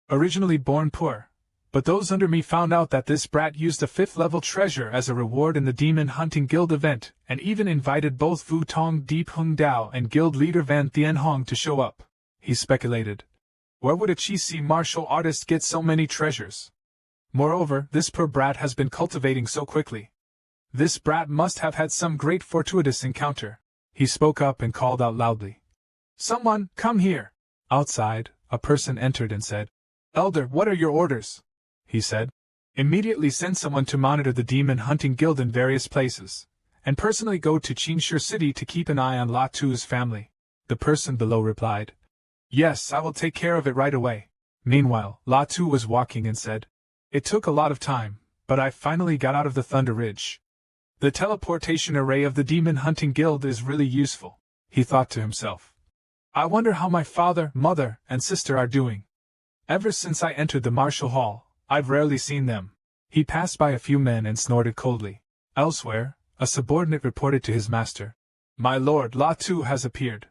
Originally born poor, but those under me found out that this brat used a 5th-level treasure as a reward in the Demon Hunting Guild event, and even invited both Wu Tong Deep Hung Dao and guild leader Van Tianhong to show up. He speculated, Where would a Qi martial artist get so many treasures? Moreover, this poor brat has been cultivating so quickly. This brat must have had some great fortuitous encounter. He spoke up and called out loudly. Someone, come here. Outside, a person entered and said, Elder, what are your orders? He said. Immediately send someone to monitor the Demon Hunting Guild in various places, and personally go to Qinshi City to keep an eye on La Tu's family. The person below replied, Yes, I will take care of it right away. Meanwhile, La Tu was walking and said, It took a lot of time, but I finally got out of the Thunder Ridge. The teleportation array of the Demon Hunting Guild is really useful, he thought to himself. I wonder how my father, mother, and sister are doing. Ever since I entered the martial hall, I've rarely seen them. He passed by a few men and snorted coldly. Elsewhere, a subordinate reported to his master. My lord, La Tu has appeared.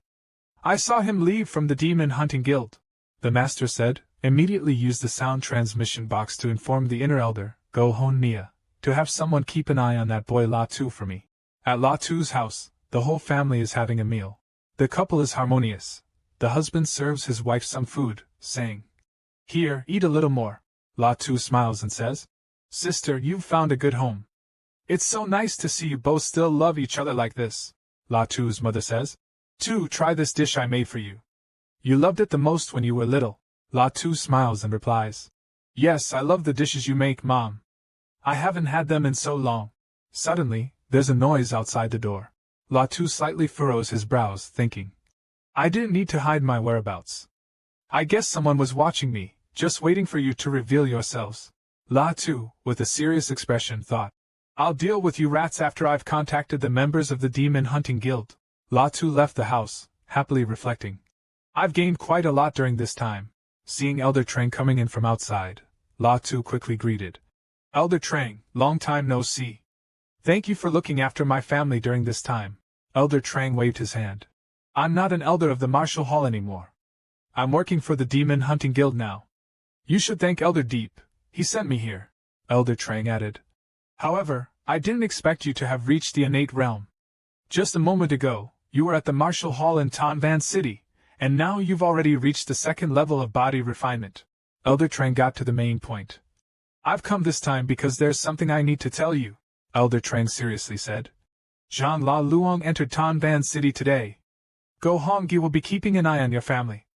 I saw him leave from the Demon Hunting Guild. The master said, immediately used the sound transmission box to inform the inner elder, Go Hon Nia, to have someone keep an eye on that boy La Tu for me. At La Tu's house, the whole family is having a meal. The couple is harmonious. The husband serves his wife some food, saying, "Here, eat a little more." La Tu smiles and says, "Sister, you've found a good home. It's so nice to see you both still love each other like this." La Tu's mother says, "Tu, try this dish I made for you. You loved it the most when you were little." La Tu smiles and replies, "Yes, I love the dishes you make, Mom. I haven't had them in so long." Suddenly, there's a noise outside the door. La Tu slightly furrows his brows, thinking, "I didn't need to hide my whereabouts. I guess someone was watching me, just waiting for you to reveal yourselves." La Tu, with a serious expression, thought, "I'll deal with you rats after I've contacted the members of the Demon Hunting Guild." La Tu left the house, happily reflecting, "I've gained quite a lot during this time." Seeing Elder Trang coming in from outside, La Tu quickly greeted, "Elder Trang, long time no see. Thank you for looking after my family during this time." Elder Trang waved his hand. "I'm not an elder of the Martial Hall anymore. I'm working for the Demon Hunting Guild now. You should thank Elder Deep, he sent me here." Elder Trang added, "However, I didn't expect you to have reached the innate realm. Just a moment ago, you were at the Martial Hall in Tanvan City, and now you've already reached the second level of body refinement." Elder Trang got to the main point. "I've come this time because there's something I need to tell you," Elder Trang seriously said. "Zhang La Luong entered Tanvan City today. Go Hongyi will be keeping an eye on your family.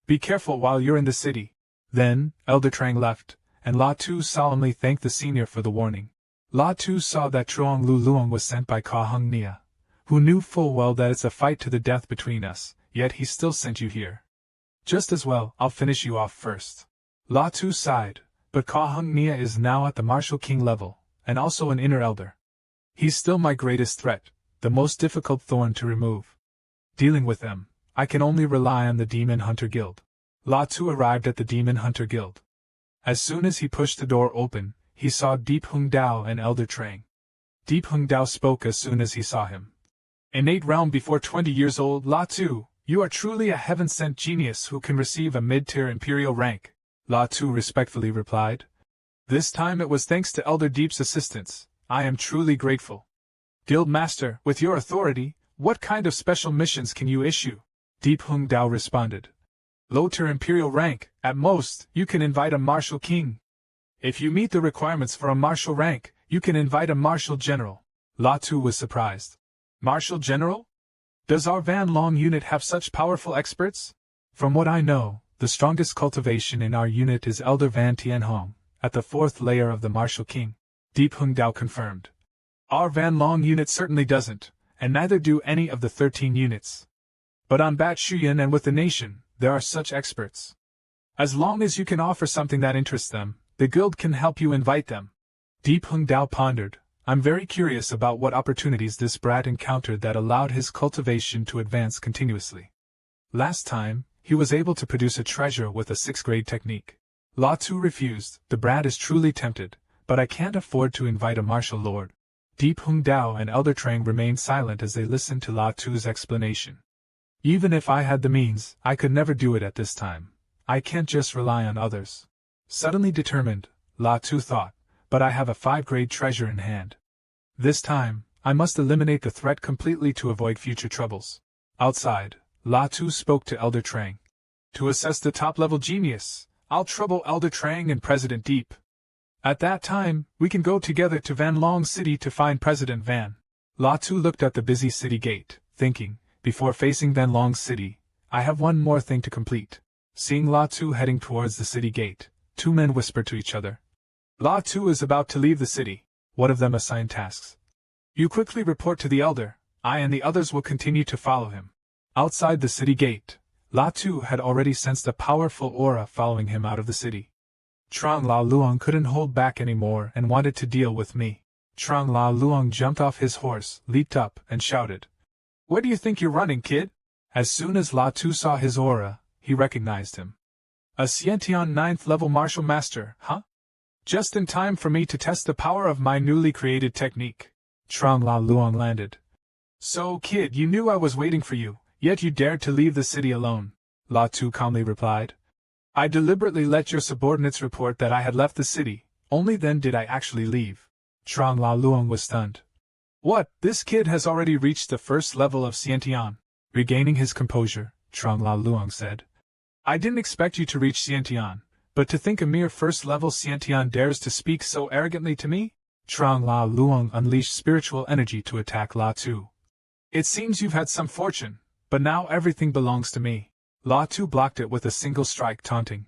Be careful while you're in the city." Then, Elder Trang left, and La Tu solemnly thanked the senior for the warning. La Tu saw that Truong Lu Luong was sent by Ka Hung Nia, who knew full well that it's a fight to the death between us, yet he still sent you here. "Just as well, I'll finish you off first." La Tu sighed, but Ka Hung Nia is now at the Martial King level, and also an inner elder. He's still my greatest threat, the most difficult thorn to remove. Dealing with them, I can only rely on the Demon Hunter Guild. La Tu arrived at the Demon Hunter Guild. As soon as he pushed the door open, he saw Deep Hung Dao and Elder Trang. Deep Hung Dao spoke as soon as he saw him. "Innate realm before 20 years old, La Tu, you are truly a heaven-sent genius who can receive a mid-tier imperial rank," La Tu respectfully replied. "This time it was thanks to Elder Deep's assistance. I am truly grateful." "Guild Master, with your authority, what kind of special missions can you issue?" Deep Hung Dao responded. "Low-tier imperial rank, at most, you can invite a martial king. If you meet the requirements for a martial rank, you can invite a martial general." La Tu was surprised. "Martial general? Does our Van Long unit have such powerful experts?" "From what I know, the strongest cultivation in our unit is Elder Van Tianhong, at the 4th layer of the Martial King," Deep Hung Dao confirmed. "Our Van Long unit certainly doesn't, and neither do any of the 13 units. But on Bat Shuyan and with the nation, there are such experts. As long as you can offer something that interests them, the guild can help you invite them." Deep Hung Dao pondered. "I'm very curious about what opportunities this brat encountered that allowed his cultivation to advance continuously. Last time, he was able to produce a treasure with a 6th grade technique." La Tu refused. "The brat is truly tempted, but I can't afford to invite a martial lord." Deep Hung Dao and Elder Trang remained silent as they listened to La Tu's explanation. "Even if I had the means, I could never do it at this time. I can't just rely on others." Suddenly determined, La Tu thought, "But I have a 5th-grade treasure in hand. This time, I must eliminate the threat completely to avoid future troubles." Outside, La Tu spoke to Elder Trang. "To assess the top-level genius, I'll trouble Elder Trang and President Deep. At that time, we can go together to Van Long City to find President Van." La Tu looked at the busy city gate, thinking, "Before facing Van Long City, I have one more thing to complete." Seeing La Tu heading towards the city gate, 2 men whispered to each other. "La Tu is about to leave the city." One of them assigned tasks. "You quickly report to the elder, I and the others will continue to follow him." Outside the city gate, La Tu had already sensed a powerful aura following him out of the city. "Trong La Luong couldn't hold back anymore and wanted to deal with me." Trong La Luong jumped off his horse, leaped up, and shouted, "Where do you think you're running, kid?" As soon as La Tu saw his aura, he recognized him. "A Xiantian 9th-level martial master, huh? Just in time for me to test the power of my newly created technique." Trong La Luong landed. "So, kid, you knew I was waiting for you, yet you dared to leave the city alone," La Tu calmly replied. "I deliberately let your subordinates report that I had left the city, only then did I actually leave." Trong La Luong was stunned. What, this kid has already reached the first level of Xiantian? Regaining his composure, Trong La Luang said. I didn't expect you to reach Xiantian, but to think a mere first-level Xiantian dares to speak so arrogantly to me? Trong La Luang unleashed spiritual energy to attack La Tu. It seems you've had some fortune, but now everything belongs to me. La Tu blocked it with a single strike, taunting.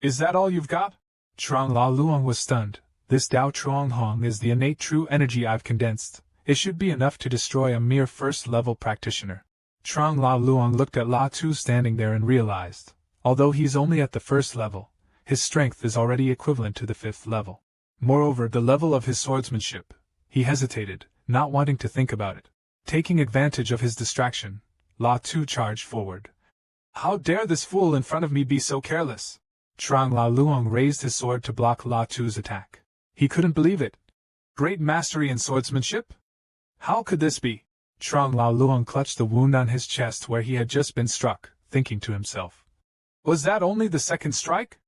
Is that all you've got? Trong La Luang was stunned. This Dao Truong Hong is the innate true energy I've condensed. It should be enough to destroy a mere first-level practitioner. Trong La Luang looked at La Tu standing there and realized, although he's only at the first level, his strength is already equivalent to the fifth level. Moreover, the level of his swordsmanship. He hesitated, not wanting to think about it. Taking advantage of his distraction, La Tu charged forward. How dare this fool in front of me be so careless? Trong La Luang raised his sword to block La Tu's attack. He couldn't believe it. Great mastery in swordsmanship? How could this be? Trong La Luang clutched the wound on his chest where he had just been struck, thinking to himself. Was that only the second strike?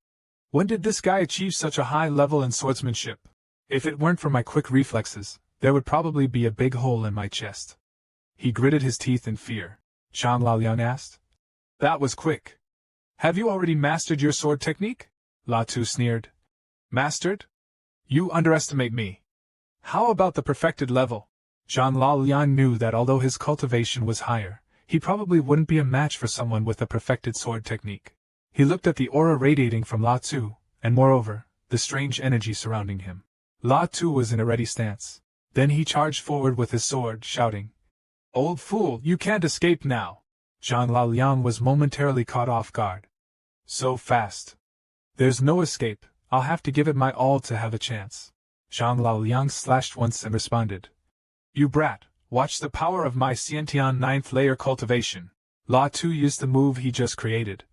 When did this guy achieve such a high level in swordsmanship? If it weren't for my quick reflexes, there would probably be a big hole in my chest. He gritted his teeth in fear. Trong La Luang asked. That was quick. Have you already mastered your sword technique? La Tu sneered. Mastered? You underestimate me. How about the perfected level? Zhang Laoliang knew that although his cultivation was higher, he probably wouldn't be a match for someone with a perfected sword technique. He looked at the aura radiating from La Tu, and moreover, the strange energy surrounding him. La Tu was in a ready stance. Then he charged forward with his sword, shouting, Old fool, you can't escape now! Zhang Laoliang was momentarily caught off guard. So fast. There's no escape, I'll have to give it my all to have a chance. Zhang Laoliang slashed once and responded. You brat, watch the power of my Xiantian 9th layer cultivation. La Tu used the move he just created.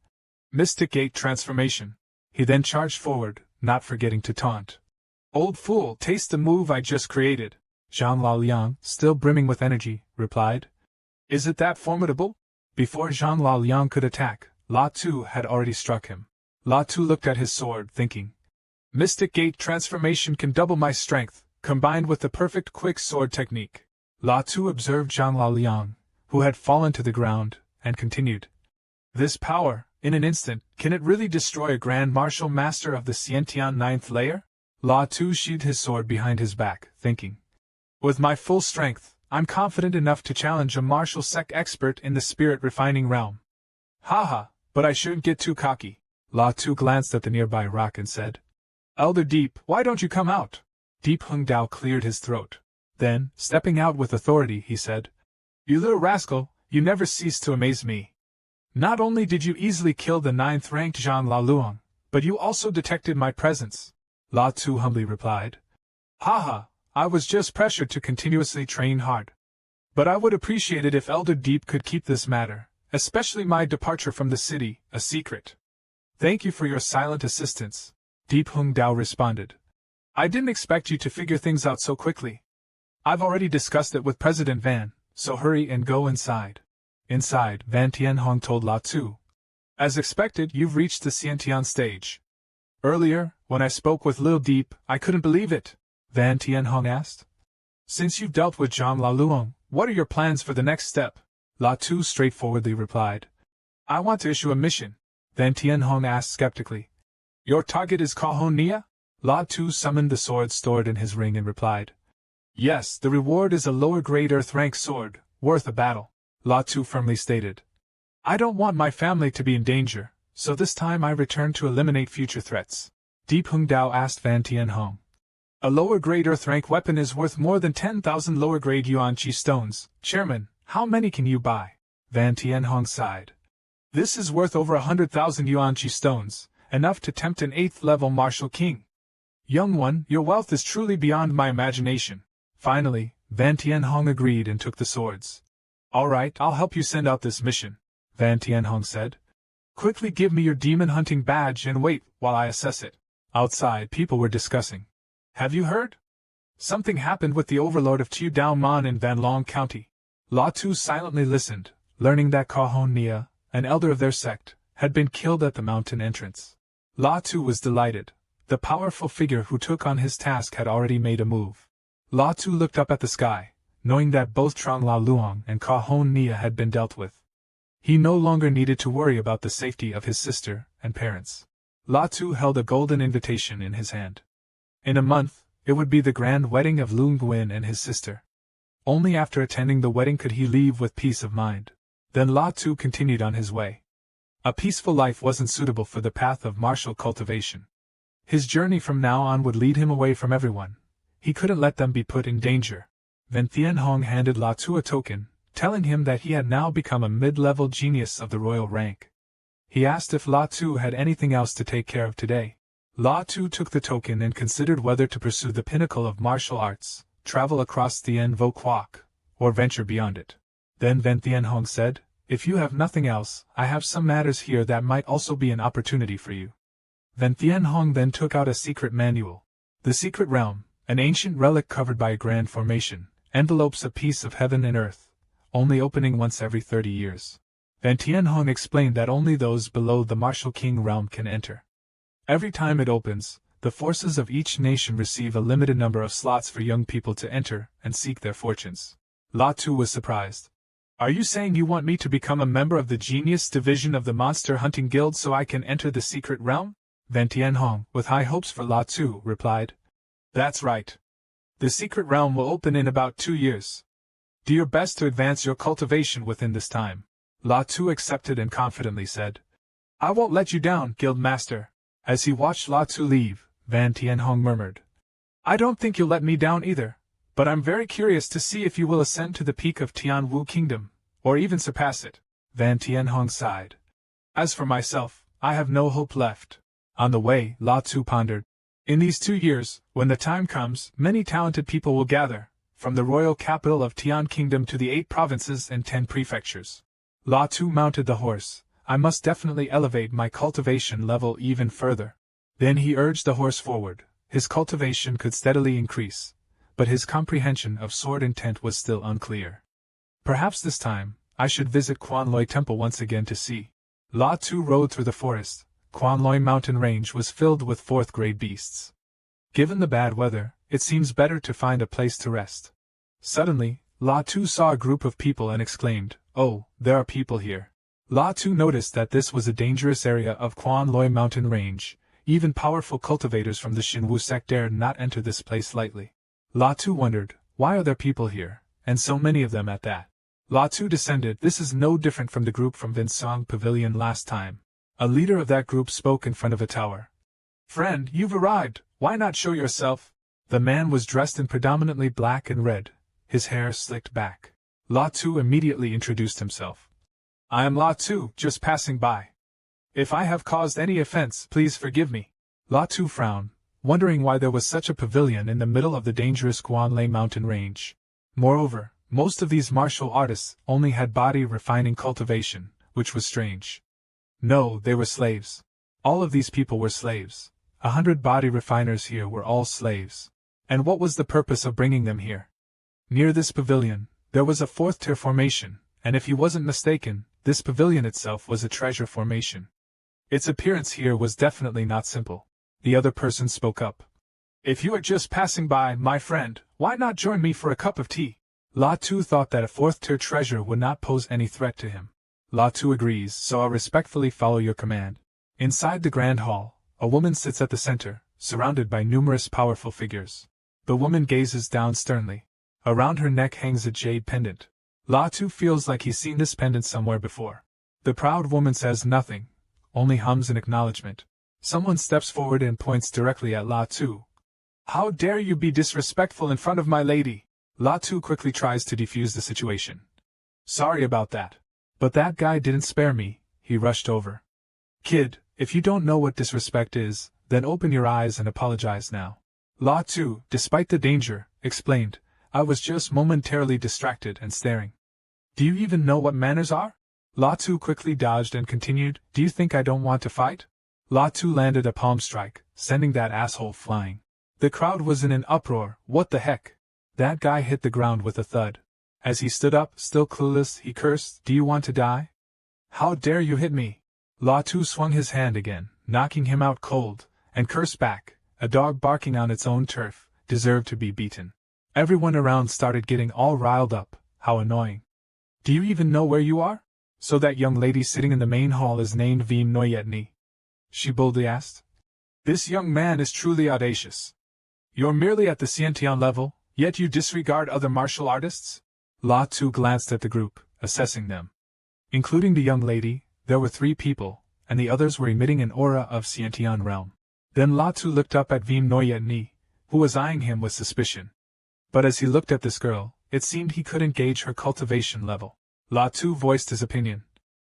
Mystic Gate Transformation. He then charged forward, not forgetting to taunt. Old fool, taste the move I just created. Zhang Laoliang, still brimming with energy, replied. Is it that formidable? Before Zhang Laoliang could attack, La Tu had already struck him. La Tu looked at his sword, thinking. Mystic Gate Transformation can double my strength, combined with the perfect quick sword technique. La Tu observed Zhang Laoliang, who had fallen to the ground, and continued. This power, in an instant, can it really destroy a Grand Martial Master of the Xiantian 9th layer? La Tu sheathed his sword behind his back, thinking. With my full strength, I'm confident enough to challenge a martial sect expert in the spirit refining realm. Haha, but I shouldn't get too cocky. La Tu glanced at the nearby rock and said. Elder Deep, why don't you come out? Deep Hung Dao cleared his throat. Then, stepping out with authority, he said, You little rascal, you never cease to amaze me. Not only did you easily kill the 9th-ranked Zhang Laoluang, but you also detected my presence. La Tu humbly replied. Haha, I was just pressured to continuously train hard. But I would appreciate it if Elder Deep could keep this matter, especially my departure from the city, a secret. Thank you for your silent assistance, Deep Hung Dao responded. I didn't expect you to figure things out so quickly. I've already discussed it with President Van, so hurry and go inside. Inside, Van Tianhong told La Tu. As expected, you've reached the Xiantian stage. Earlier, when I spoke with Lil Deep, I couldn't believe it, Van Tianhong asked. Since you've dealt with Zhang Laoluang, what are your plans for the next step? La Tu straightforwardly replied. I want to issue a mission, Van Tianhong asked skeptically. Your target is Kahonia? La Tu summoned the sword stored in his ring and replied. Yes, the reward is a lower-grade Earth-rank sword, worth a battle, La Tu firmly stated. I don't want my family to be in danger, so this time I return to eliminate future threats. Deep Hung Dao asked Van Tianhong. A lower-grade Earth-rank weapon is worth more than 10,000 lower-grade Yuan Qi stones. Chairman, how many can you buy? Van Tianhong sighed. This is worth over 100,000 Yuan Qi stones, enough to tempt an 8th-level martial king. Young one, your wealth is truly beyond my imagination. Finally, Van Tianhong agreed and took the swords. All right, I'll help you send out this mission, Van Tianhong said. Quickly give me your demon hunting badge and wait while I assess it. Outside, people were discussing. Have you heard? Something happened with the overlord of Chiu Dao Man in Van Long County. La Tu silently listened, learning that Kahon Nia, an elder of their sect, had been killed at the mountain entrance. La Tu was delighted. The powerful figure who took on his task had already made a move. La Tu looked up at the sky, knowing that both Trong La Luong and Ka Hon Nia had been dealt with. He no longer needed to worry about the safety of his sister and parents. La Tu held a golden invitation in his hand. In a month, it would be the grand wedding of Lung Guin and his sister. Only after attending the wedding could he leave with peace of mind. Then La Tu continued on his way. A peaceful life wasn't suitable for the path of martial cultivation. His journey from now on would lead him away from everyone. He couldn't let them be put in danger. Then Thien Hong handed La Tu a token, telling him that he had now become a mid-level genius of the royal rank. He asked if La Tu had anything else to take care of today. La Tu took the token and considered whether to pursue the pinnacle of martial arts, travel across Thien Vo Quoc, or venture beyond it. Then Ven Thien Hong said, "If you have nothing else, I have some matters here that might also be an opportunity for you." Ven Thien Hong then took out a secret manual. The Secret Realm, an ancient relic covered by a grand formation, envelopes a piece of heaven and earth, only opening once every 30 years. Ven Thien Hong explained that only those below the Martial King realm can enter. Every time it opens, the forces of each nation receive a limited number of slots for young people to enter and seek their fortunes. La Tu was surprised. "Are you saying you want me to become a member of the Genius Division of the Monster Hunting Guild so I can enter the Secret Realm?" Ven Thien Hong, with high hopes for La Tu, replied. "That's right. The Secret Realm will open in about 2 years. Do your best to advance your cultivation within this time." La Tu accepted and confidently said, "I won't let you down, Guild Master." As he watched La Tu leave, Van Thien Hong murmured, "I don't think you'll let me down either. But I'm very curious to see if you will ascend to the peak of Tian Wu Kingdom, or even surpass it." Van Thien Hong sighed. "As for myself, I have no hope left." On the way, La Tu pondered. "In these 2 years, when the time comes, many talented people will gather, from the royal capital of Tian Kingdom to the 8 provinces and 10 prefectures." La Tu mounted the horse. "I must definitely elevate my cultivation level even further." Then he urged the horse forward. His cultivation could steadily increase, but his comprehension of sword intent was still unclear. "Perhaps this time, I should visit Quan Loi Temple once again to see." La Tu rode through the forest. Quan Loi mountain range was filled with 4th-grade beasts. Given the bad weather, it seems better to find a place to rest. Suddenly, La Tu saw a group of people and exclaimed, "Oh, there are people here." La Tu noticed that this was a dangerous area of Quan Loi mountain range. Even powerful cultivators from the Xinwu sect dared not enter this place lightly. La Tu wondered, why are there people here, and so many of them at that? La Tu descended. This is no different from the group from Vinsong Pavilion last time. A leader of that group spoke in front of a tower. "Friend, you've arrived, why not show yourself?" The man was dressed in predominantly black and red, his hair slicked back. La Tu immediately introduced himself. "I am La Tu, just passing by. If I have caused any offense, please forgive me." La Tu frowned, wondering why there was such a pavilion in the middle of the dangerous Guanlei mountain range. Moreover, most of these martial artists only had body refining cultivation, which was strange. No, they were slaves. All of these people were slaves. 100 body refiners here were all slaves. And what was the purpose of bringing them here? Near this pavilion, there was a 4th-tier formation, and if he wasn't mistaken, this pavilion itself was a treasure formation. Its appearance here was definitely not simple. The other person spoke up. "If you are just passing by, my friend, why not join me for a cup of tea?" La Tu thought that a 4th-tier treasure would not pose any threat to him. "La Tu agrees, so I'll respectfully follow your command." Inside the grand hall, a woman sits at the center, surrounded by numerous powerful figures. The woman gazes down sternly. Around her neck hangs a jade pendant. La Tu feels like he's seen this pendant somewhere before. The proud woman says nothing, only hums in acknowledgement. Someone steps forward and points directly at La Tu. "How dare you be disrespectful in front of my lady?" La Tu quickly tries to defuse the situation. "Sorry about that. But that guy didn't spare me," he rushed over. "Kid, if you don't know what disrespect is, then open your eyes and apologize now." La Tu, despite the danger, explained, "I was just momentarily distracted and staring." "Do you even know what manners are?" La Tu quickly dodged and continued, "Do you think I don't want to fight?" La Tu landed a palm strike, sending that asshole flying. The crowd was in an uproar. What the heck? That guy hit the ground with a thud. As he stood up, still clueless, he cursed, "Do you want to die? How dare you hit me?" La Tu swung his hand again, knocking him out cold, and cursed back, "A dog barking on its own turf, deserved to be beaten." Everyone around started getting all riled up. How annoying. Do you even know where you are? So that young lady sitting in the main hall is named Veem Noyetni? She boldly asked. This young man is truly audacious. You're merely at the Xiantian level, yet you disregard other martial artists? La Tu glanced at the group, assessing them. Including the young lady, there were 3 people, and the others were emitting an aura of Xiantian realm. Then La Tu looked up at Veem Noyetni, who was eyeing him with suspicion. But as he looked at this girl, it seemed he couldn't gauge her cultivation level. La Tu voiced his opinion.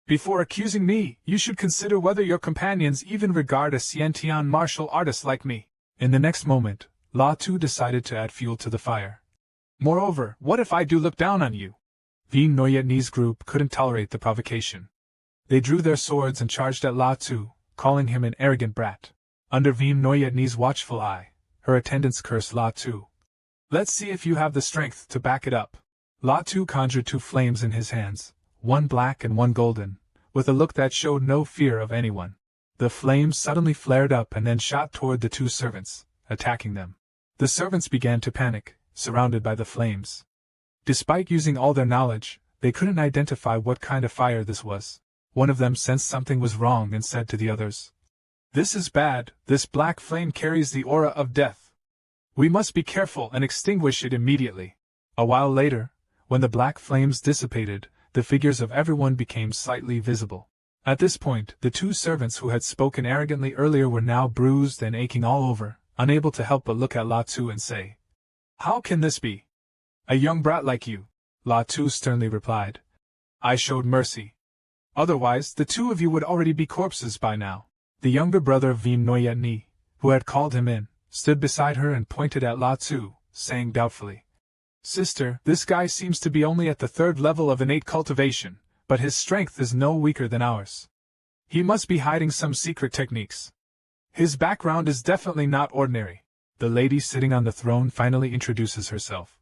Before accusing me, you should consider whether your companions even regard a Xiantian martial artist like me. In the next moment, La Tu decided to add fuel to the fire. Moreover, what if I do look down on you? Veem Noyetni's group couldn't tolerate the provocation. They drew their swords and charged at La Tu, calling him an arrogant brat. Under Veem Noyetni's watchful eye, her attendants cursed La Tu. Let's see if you have the strength to back it up. La Tu conjured 2 flames in his hands, one black and one golden, with a look that showed no fear of anyone. The flames suddenly flared up and then shot toward the 2 servants, attacking them. The servants began to panic, surrounded by the flames. Despite using all their knowledge, they couldn't identify what kind of fire this was. One of them sensed something was wrong and said to the others, "This is bad, this black flame carries the aura of death. We must be careful and extinguish it immediately." A while later, when the black flames dissipated, the figures of everyone became slightly visible. At this point, the 2 servants who had spoken arrogantly earlier were now bruised and aching all over, unable to help but look at La Tu and say, "How can this be? A young brat like you," La Tu sternly replied. "I showed mercy. Otherwise, the 2 of you would already be corpses by now." The younger brother of Veem Noyetni, who had called him in, stood beside her and pointed at La Tu, saying doubtfully, "Sister, this guy seems to be only at the 3rd level of innate cultivation, but his strength is no weaker than ours. He must be hiding some secret techniques. His background is definitely not ordinary." The lady sitting on the throne finally introduces herself.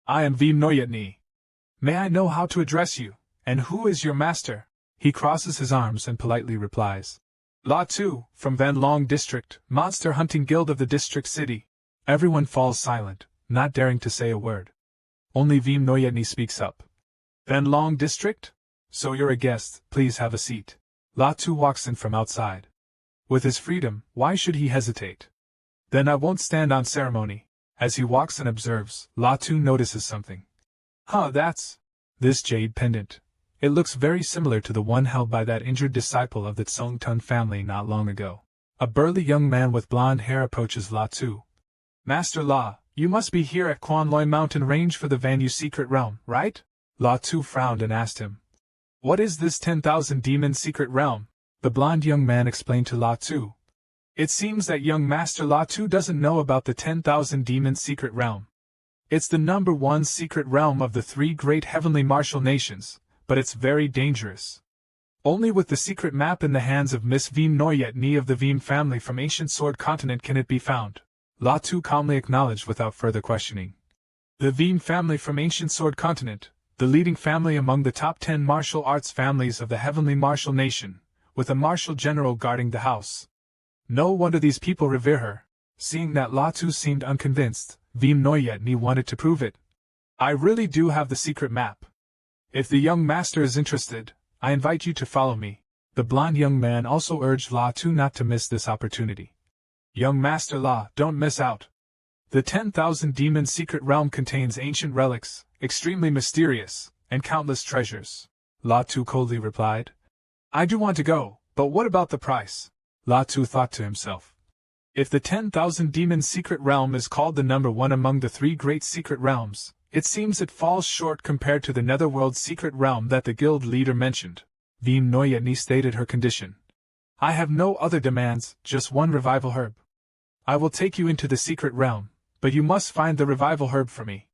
"I am Veem Noyetni. May I know how to address you, and who is your master?" He crosses his arms and politely replies, "La Tu, from Van Long District, Monster Hunting Guild of the district city." Everyone falls silent, not daring to say a word. Only Veem Noyetni speaks up. "Van Long District? So you're a guest, please have a seat." La Tu walks in from outside. With his freedom, why should he hesitate? "Then I won't stand on ceremony." As he walks and observes, La Tu notices something. That's this jade pendant. It looks very similar to the one held by that injured disciple of the Tsong Tun family not long ago. A burly young man with blonde hair approaches La Tu. "Master La, you must be here at Quan Loi Mountain Range for the Van Yu Secret Realm, right?" La Tu frowned and asked him, "What is this 10,000 demon secret realm?" The blonde young man explained to La Tu. "It seems that young Master La Tu doesn't know about the 10,000 demon secret realm. It's the #1 secret realm of the 3 great heavenly martial nations, but it's very dangerous. Only with the secret map in the hands of Miss Veem Noyetni of the Veem family from Ancient Sword Continent can it be found," La Tu calmly acknowledged without further questioning. "The Veem family from Ancient Sword Continent, the leading family among the top 10 martial arts families of the heavenly martial nation, with a martial general guarding the house. No wonder these people revere her." Seeing that La Tu seemed unconvinced, Veem Noyetni wanted to prove it. "I really do have the secret map. If the young master is interested, I invite you to follow me." The blond young man also urged La Tu not to miss this opportunity. "Young Master La, don't miss out. The 10,000 demon secret realm contains ancient relics, extremely mysterious, and countless treasures," La Tu coldly replied. "I do want to go, but what about the price?" La Tu thought to himself. If the 10,000 demon secret realm is called the #1 among the 3 great secret realms, it seems it falls short compared to the Netherworld secret realm that the guild leader mentioned. Veem Noyetni stated her condition. "I have no other demands, just 1 revival herb. I will take you into the secret realm, but you must find the revival herb for me.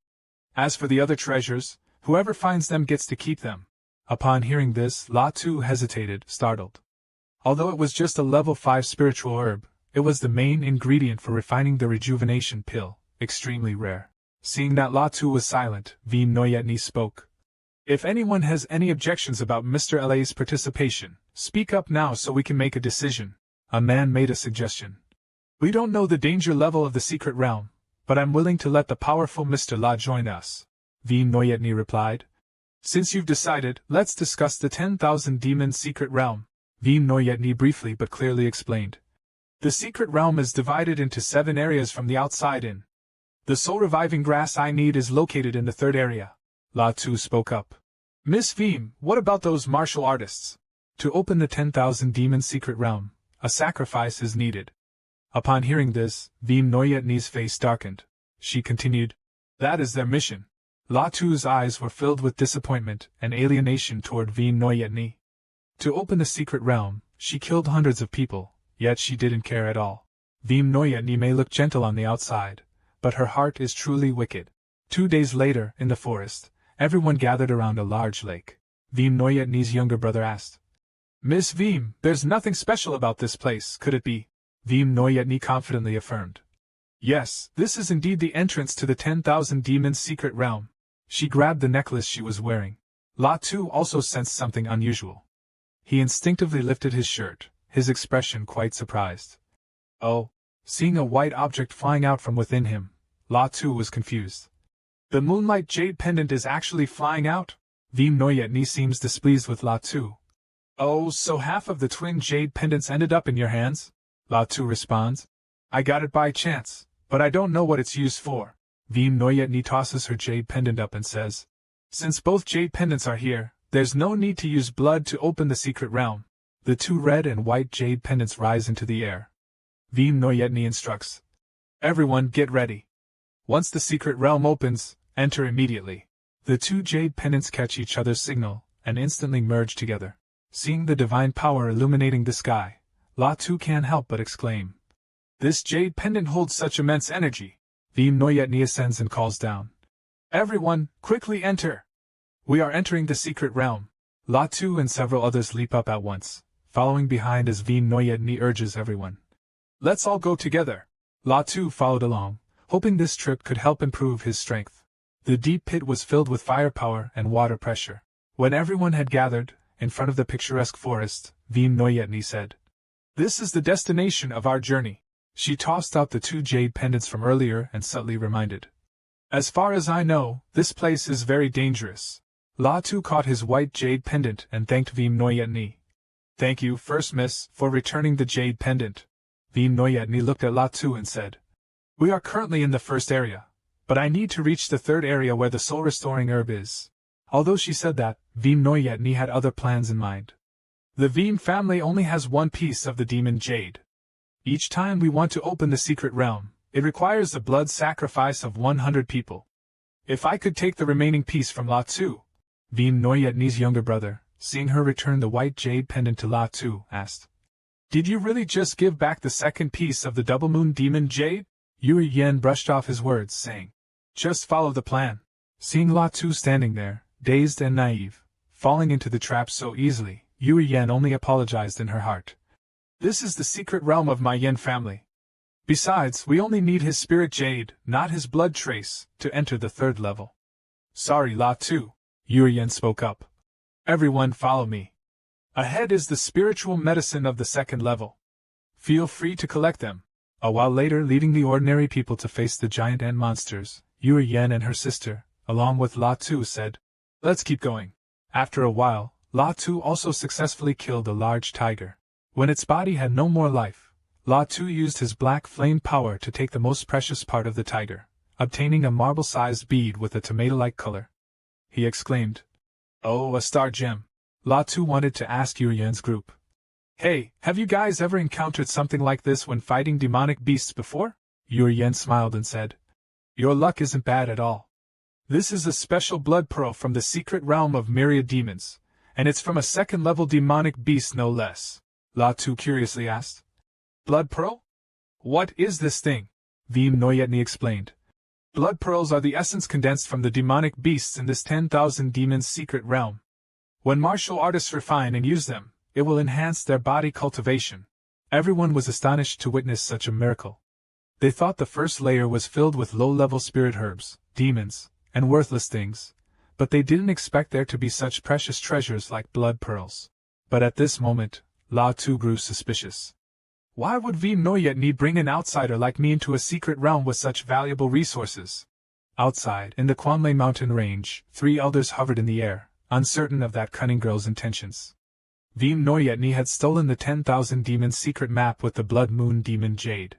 As for the other treasures, whoever finds them gets to keep them." Upon hearing this, La Tu hesitated, startled. Although it was just a level 5 spiritual herb, it was the main ingredient for refining the rejuvenation pill, extremely rare. Seeing that La Tu was silent, Veem Noyetni spoke. "If anyone has any objections about Mr. La's participation, speak up now so we can make a decision." A man made a suggestion. "We don't know the danger level of the secret realm, but I'm willing to let the powerful Mr. La join us. Veem Noyetni replied. Since you've decided, let's discuss the 10,000 demons secret realm. Veem Noyetni briefly but clearly explained. The secret realm is divided into 7 areas from the outside in. The soul-reviving grass I need is located in the 3rd area. La Tu spoke up. Miss Veem, what about those martial artists? To open the 10,000 demon secret realm, a sacrifice is needed. Upon hearing this, Veem Noyetni's face darkened. She continued. That is their mission. La Tu's eyes were filled with disappointment and alienation toward Veem Noyetni. To open the secret realm, she killed hundreds of people, yet she didn't care at all. Veem Noyetni may look gentle on the outside, but her heart is truly wicked. 2 days later, in the forest, everyone gathered around a large lake. Veem Noyetni's younger brother asked. Miss Veem, there's nothing special about this place, could it be? Veem Noyetni confidently affirmed. Yes, this is indeed the entrance to the 10,000 demons secret realm. She grabbed the necklace she was wearing. La Tu also sensed something unusual. He instinctively lifted his shirt, his expression quite surprised. Oh! Seeing a white object flying out from within him, La Tu was confused. The moonlight jade pendant is actually flying out? Veem Noyetni seems displeased with La Tu. Oh, so half of the twin jade pendants ended up in your hands? La Tu responds. I got it by chance, but I don't know what it's used for. Veem Noyetni tosses her jade pendant up and says. Since both jade pendants are here, there's no need to use blood to open the secret realm. The 2 red and white jade pendants rise into the air. Veem Noyetni instructs. Everyone get ready. Once the secret realm opens, enter immediately. The 2 jade pendants catch each other's signal, and instantly merge together. Seeing the divine power illuminating the sky, La Tu can't help but exclaim. This jade pendant holds such immense energy. Veem Noyetni ascends and calls down. Everyone, quickly enter! We are entering the secret realm. La Tu and several others leap up at once, following behind as Veem Noyetni urges everyone. Let's all go together. La Tu followed along, hoping this trip could help improve his strength. The deep pit was filled with firepower and water pressure. When everyone had gathered, in front of the picturesque forest, Veem Noyetni said. This is the destination of our journey. She tossed out the 2 jade pendants from earlier and subtly reminded. As far as I know, this place is very dangerous. La Tu caught his white jade pendant and thanked Veem Noyetni. Thank you, First Miss, for returning the jade pendant. Veem Noyetni looked at La Tu and said. We are currently in the 1st area, but I need to reach the 3rd area where the soul-restoring herb is. Although she said that, Veem Noyetni had other plans in mind. The Veem family only has 1 piece of the demon jade. Each time we want to open the secret realm, it requires the blood sacrifice of 100 people. If I could take the remaining piece from La Tu, Veem Noyetni's younger brother, seeing her return the white jade pendant to La Tu, asked. Did you really just give back the 2nd piece of the double moon demon jade? Yue Yen brushed off his words, saying. Just follow the plan. Seeing La Tu standing there, dazed and naive, falling into the trap so easily, Yue Yen only apologized in her heart. This is the secret realm of my Yen family. Besides, we only need his spirit jade, not his blood trace, to enter the 3rd level. Sorry, La Tu, Yue Yen spoke up. Everyone follow me. Ahead is the spiritual medicine of the 2nd level. Feel free to collect them. A while later, leaving the ordinary people to face the giant ant monsters, Yue Yen and her sister, along with La Tu, said, Let's keep going. After a while, La Tu also successfully killed a large tiger. When its body had no more life, La Tu used his black flame power to take the most precious part of the tiger, obtaining a marble-sized bead with a tomato-like color. He exclaimed, Oh, a star gem. La Tu wanted to ask Yue Yen's group. Hey, have you guys ever encountered something like this when fighting demonic beasts before? Yue Yen smiled and said, Your luck isn't bad at all. This is a special blood pearl from the secret realm of myriad demons, and it's from a 2nd-level demonic beast no less. La Tu curiously asked. Blood pearl? What is this thing? Veem Noyetni explained. Blood pearls are the essence condensed from the demonic beasts in this 10,000 demons secret realm. When martial artists refine and use them, it will enhance their body cultivation. Everyone was astonished to witness such a miracle. They thought the 1st layer was filled with low-level spirit herbs, demons, and worthless things, but they didn't expect there to be such precious treasures like blood pearls. But at this moment, La Tu grew suspicious. Why would Veem Noyetni bring an outsider like me into a secret realm with such valuable resources? Outside, in the Kwanle mountain range, 3 elders hovered in the air, uncertain of that cunning girl's intentions. Veem Noyetni had stolen the 10,000 demons secret map with the Blood Moon demon Jade.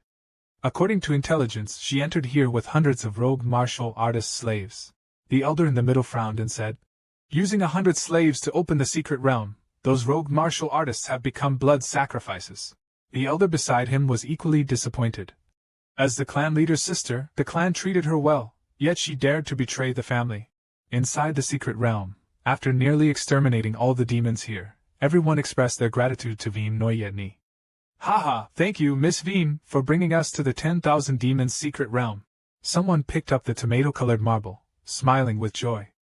According to intelligence, she entered here with hundreds of rogue martial artist slaves. The elder in the middle frowned and said, "Using 100 slaves to open the secret realm, those rogue martial artists have become blood sacrifices." The elder beside him was equally disappointed. As the clan leader's sister, the clan treated her well, yet she dared to betray the family. Inside the secret realm, after nearly exterminating all the demons here, everyone expressed their gratitude to Veem Noyetni. "Haha, thank you, Miss Veem, for bringing us to the 10,000 demons secret realm." Someone picked up the tomato-colored marble, smiling with joy.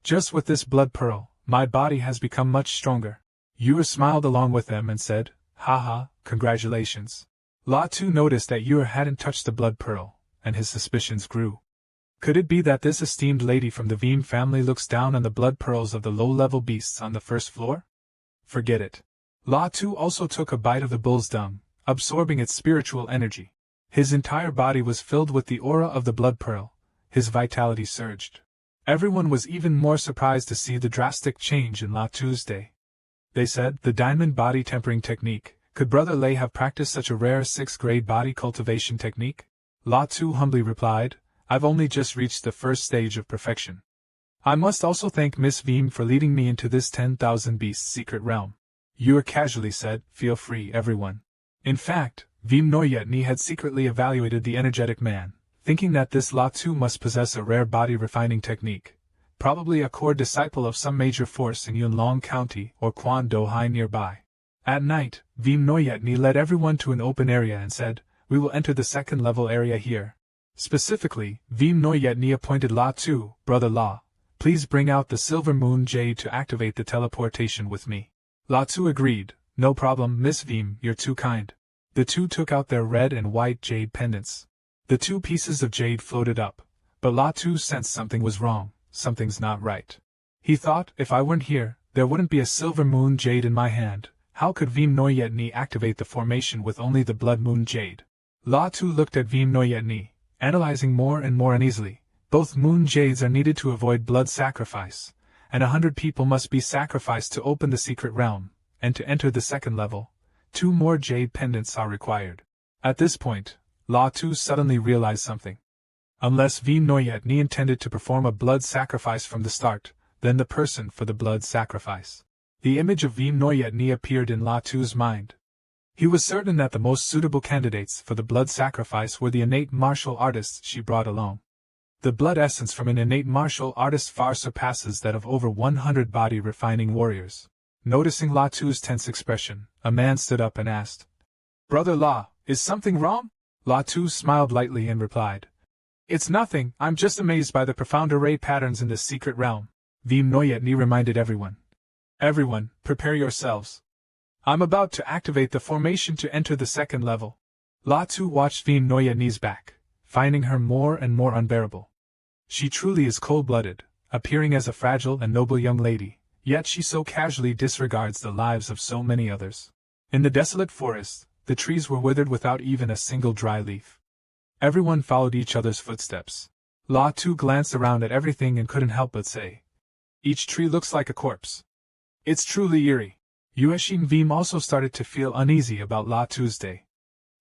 "Just with this blood pearl, my body has become much stronger." Yue smiled along with them and said, "Haha, congratulations." La Tu noticed that Yue hadn't touched the blood pearl, and his suspicions grew. Could it be that this esteemed lady from the Veem family looks down on the blood pearls of the low-level beasts on the first floor? Forget it. La Tu also took a bite of the bull's dung, absorbing its spiritual energy. His entire body was filled with the aura of the blood pearl. His vitality surged. Everyone was even more surprised to see the drastic change in La Tu's day. They said, "The diamond body tempering technique. Could Brother Lei have practiced such a rare 6th-grade body cultivation technique?" La Tu humbly replied, "I've only just reached the first stage of perfection. I must also thank Miss Veem for leading me into this 10,000 beasts secret realm." Yue casually said, "Feel free, everyone." In fact, Veem Noyetni had secretly evaluated the energetic man, thinking that this La Tu must possess a rare body refining technique, probably a core disciple of some major force in Yunlong County or Quan Do Hai nearby. At night, Veem Noyetni led everyone to an open area and said, "We will enter the second-level area here." Specifically, Veem Noyetni appointed La Tu, "Brother La, please bring out the Silver Moon Jade to activate the teleportation with me." La Tu agreed, "No problem, Miss Veem, you're too kind." The two took out their red and white jade pendants. The 2 pieces of jade floated up, but La Tu sensed something was wrong. Something's not right. He thought, if I weren't here, there wouldn't be a Silver Moon Jade in my hand. How could Veem Noyetni activate the formation with only the Blood Moon Jade? La Tu looked at Veem Noyetni, analyzing more and more uneasily. Both Moon Jades are needed to avoid blood sacrifice, and 100 people must be sacrificed to open the secret realm, and to enter the second level, 2 more jade pendants are required. At this point, La Tu suddenly realized something. Unless Veem Noyetni intended to perform a blood sacrifice from the start, then the person for the blood sacrifice. The image of Veem Noyetni appeared in La Tu's mind. He was certain that the most suitable candidates for the blood sacrifice were the innate martial artists she brought along. The blood essence from an innate martial artist far surpasses that of over 100 body-refining warriors. Noticing La Tu's tense expression, a man stood up and asked, "Brother La, is something wrong?" La Tu smiled lightly and replied, "It's nothing, I'm just amazed by the profound array patterns in this secret realm." Veem Noyetni reminded everyone. "Everyone, prepare yourselves. I'm about to activate the formation to enter the second level." La Tu watched Veem Noyetni's back, finding her more and more unbearable. She truly is cold-blooded, appearing as a fragile and noble young lady, yet she so casually disregards the lives of so many others. In the desolate forest, the trees were withered without even a single dry leaf. Everyone followed each other's footsteps. La Tu glanced around at everything and couldn't help but say, "Each tree looks like a corpse. It's truly eerie." Yueshin Veem also started to feel uneasy about La Tu's day.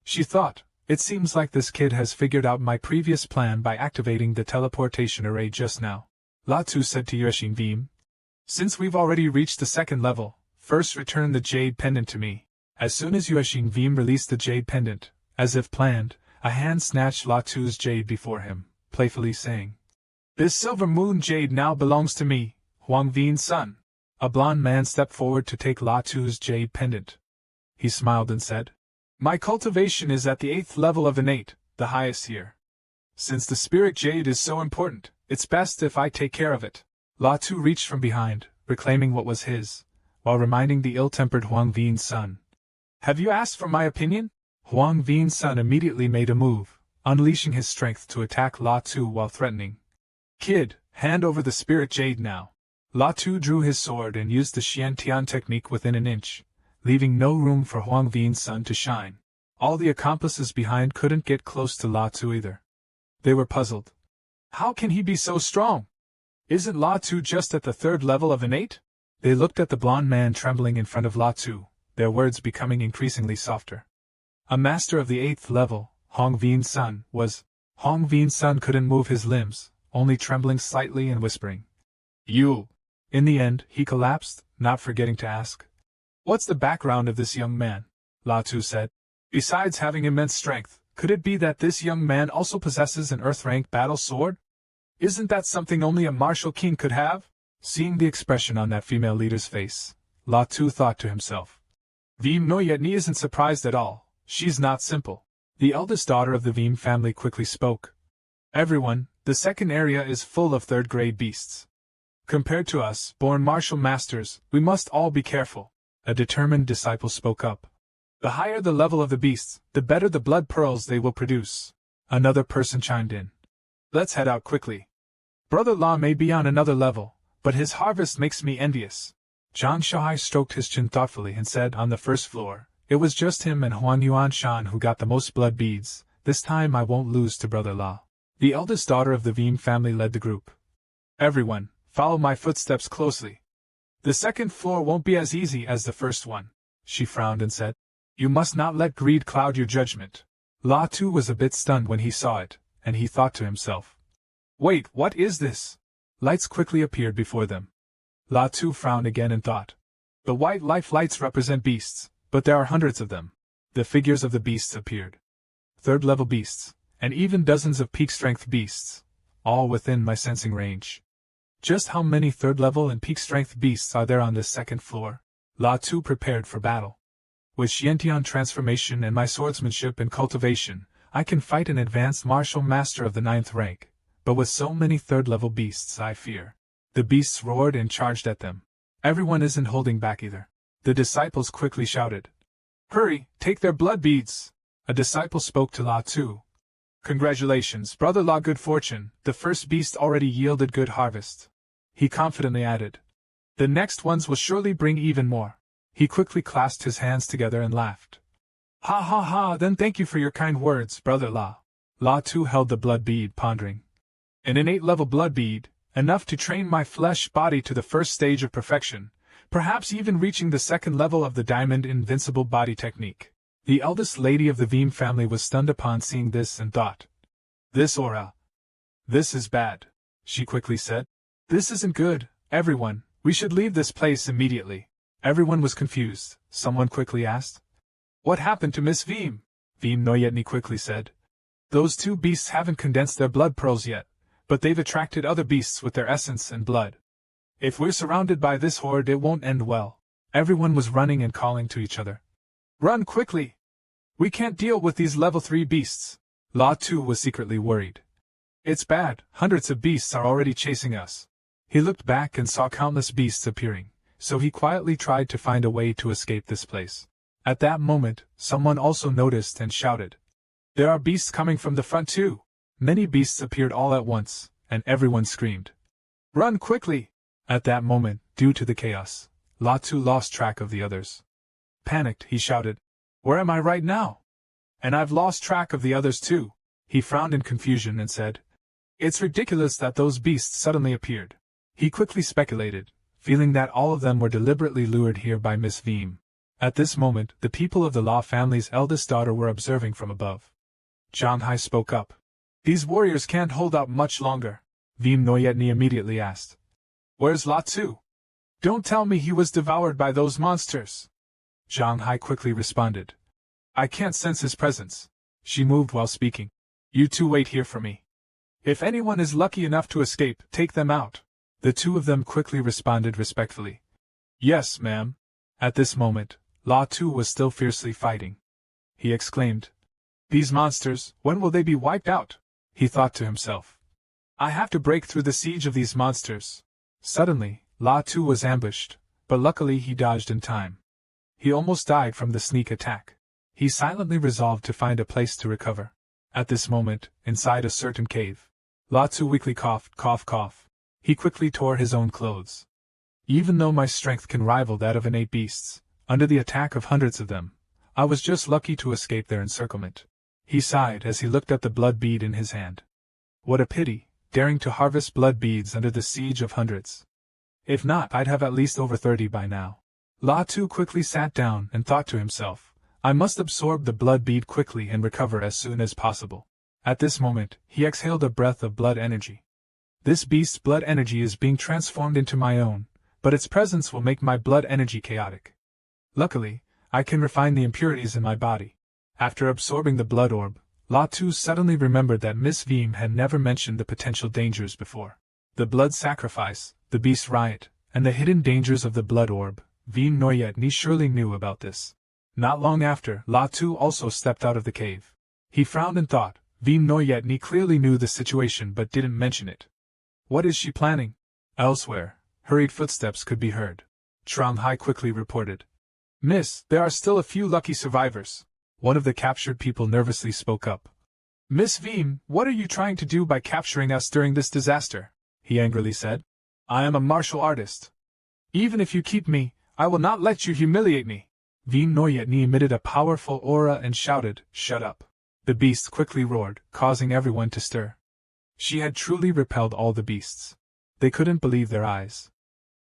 She thought, "It seems like this kid has figured out my previous plan by activating the teleportation array just now." La Tu said to Yueshin Veem, "Since we've already reached the second level, first return the jade pendant to me." As soon as Yueshin Veem released the jade pendant, as if planned, a hand snatched La Tu's jade before him, playfully saying, "This Silver Moon Jade now belongs to me, Huang Veen's son." A blond man stepped forward to take La Tu's jade pendant. He smiled and said, "My cultivation is at the 8th level of innate, the highest here. Since the spirit jade is so important, it's best if I take care of it." La Tu reached from behind, reclaiming what was his, while reminding the ill-tempered Huang Veen's son, "Have you asked for my opinion?" Huang Veen's son immediately made a move, unleashing his strength to attack La Tu while threatening, "Kid, hand over the spirit jade now." La Tu drew his sword and used the Xiantian technique within an inch, leaving no room for Huang Veen's son to shine. All the accomplices behind couldn't get close to La Tu either. They were puzzled. How can he be so strong? Isn't La Tu just at the 3rd level of innate? They looked at the blond man trembling in front of La Tu, their words becoming increasingly softer. A master of the 8th level, Hong Vin's son, was. Hong Vin's son couldn't move his limbs, only trembling slightly and whispering. You! In the end, he collapsed, not forgetting to ask. What's the background of this young man? La Tu said. Besides having immense strength, could it be that this young man also possesses an earth-rank battle sword? Isn't that something only a martial king could have? Seeing the expression on that female leader's face, La Tu thought to himself. Veem Noyetni isn't surprised at all. She's not simple. The eldest daughter of the Veem family quickly spoke. Everyone, the second area is full of 3rd-grade beasts. Compared to us, born martial masters, we must all be careful. A determined disciple spoke up. The higher the level of the beasts, the better the blood pearls they will produce. Another person chimed in. Let's head out quickly. Brother La may be on another level, but his harvest makes me envious. Zhang Shuhai stroked his chin thoughtfully and said, on the 1st floor, it was just him and Huan Yuan Shan who got the most blood beads. This time I won't lose to Brother La. The eldest daughter of the Veem family led the group. Everyone, follow my footsteps closely. The 2nd floor won't be as easy as the 1st one. She frowned and said. You must not let greed cloud your judgment. La Tu was a bit stunned when he saw it, and he thought to himself. Wait, what is this? Lights quickly appeared before them. La Tu frowned again and thought. The white life lights represent beasts, but there are hundreds of them. The figures of the beasts appeared. 3rd-level beasts, and even dozens of peak-strength beasts, all within my sensing range. Just how many 3rd-level and peak-strength beasts are there on this 2nd floor? La Tu prepared for battle. With Xiantian transformation and my swordsmanship and cultivation, I can fight an advanced martial master of the 9th rank, but with so many 3rd-level beasts I fear. The beasts roared and charged at them. Everyone isn't holding back either. The disciples quickly shouted. Hurry, take their blood beads! A disciple spoke to La Tu. Congratulations, Brother La, good fortune, the first beast already yielded good harvest. He confidently added. The next ones will surely bring even more. He quickly clasped his hands together and laughed. Ha ha ha, then thank you for your kind words, Brother La. La Tu held the blood bead, pondering. An innate level blood bead, enough to train my flesh body to the 1st stage of perfection, perhaps even reaching the 2nd level of the diamond invincible body technique. The eldest lady of the Veem family was stunned upon seeing this and thought. This aura. This is bad, she quickly said. This isn't good, everyone, we should leave this place immediately. Everyone was confused. Someone quickly asked. What happened to Miss Veem? Veem Noyetni quickly said. Those 2 beasts haven't condensed their blood pearls yet, but they've attracted other beasts with their essence and blood. If we're surrounded by this horde, it won't end well. Everyone was running and calling to each other. Run quickly! We can't deal with these level 3 beasts. La Tu was secretly worried. It's bad, hundreds of beasts are already chasing us. He looked back and saw countless beasts appearing, so he quietly tried to find a way to escape this place. At that moment, someone also noticed and shouted. There are beasts coming from the front too. Many beasts appeared all at once, and everyone screamed. Run quickly! At that moment, due to the chaos, La Tu lost track of the others. Panicked, he shouted. Where am I right now? And I've lost track of the others too. He frowned in confusion and said. It's ridiculous that those beasts suddenly appeared. He quickly speculated, feeling that all of them were deliberately lured here by Miss Veem. At this moment, the people of the La family's eldest daughter were observing from above. Zhang Hai spoke up. These warriors can't hold out much longer. Veem Noyetni immediately asked. Where's La Tu? Don't tell me he was devoured by those monsters. Zhang Hai quickly responded. I can't sense his presence. She moved while speaking. You two wait here for me. If anyone is lucky enough to escape, take them out. The 2 of them quickly responded respectfully. Yes, ma'am. At this moment, La Tu was still fiercely fighting. He exclaimed. These monsters, when will they be wiped out? He thought to himself. I have to break through the siege of these monsters. Suddenly, La Tu was ambushed, but luckily he dodged in time. He almost died from the sneak attack. He silently resolved to find a place to recover. At this moment, inside a certain cave, La Tu weakly coughed, cough, cough. He quickly tore his own clothes. Even though my strength can rival that of innate beasts, under the attack of hundreds of them, I was just lucky to escape their encirclement. He sighed as he looked at the blood bead in his hand. What a pity, daring to harvest blood beads under the siege of hundreds. If not, I'd have at least over 30 by now. La Tu quickly sat down and thought to himself, I must absorb the blood bead quickly and recover as soon as possible. At this moment, he exhaled a breath of blood energy. This beast's blood energy is being transformed into my own, but its presence will make my blood energy chaotic. Luckily, I can refine the impurities in my body. After absorbing the blood orb, La Tu suddenly remembered that Miss Veem had never mentioned the potential dangers before. The blood sacrifice, the beast riot, and the hidden dangers of the blood orb. Veem Noyet Ni surely knew about this. Not long after, La Tu also stepped out of the cave. He frowned and thought, Veem Noyet Ni clearly knew the situation but didn't mention it. What is she planning? Elsewhere, hurried footsteps could be heard. Trong Hai quickly reported. Miss, there are still a few lucky survivors. One of the captured people nervously spoke up. Miss Veem, what are you trying to do by capturing us during this disaster? He angrily said. I am a martial artist. Even if you keep me, I will not let you humiliate me. Veem Noyet Ni emitted a powerful aura and shouted, Shut up. The beast quickly roared, causing everyone to stir. She had truly repelled all the beasts. They couldn't believe their eyes.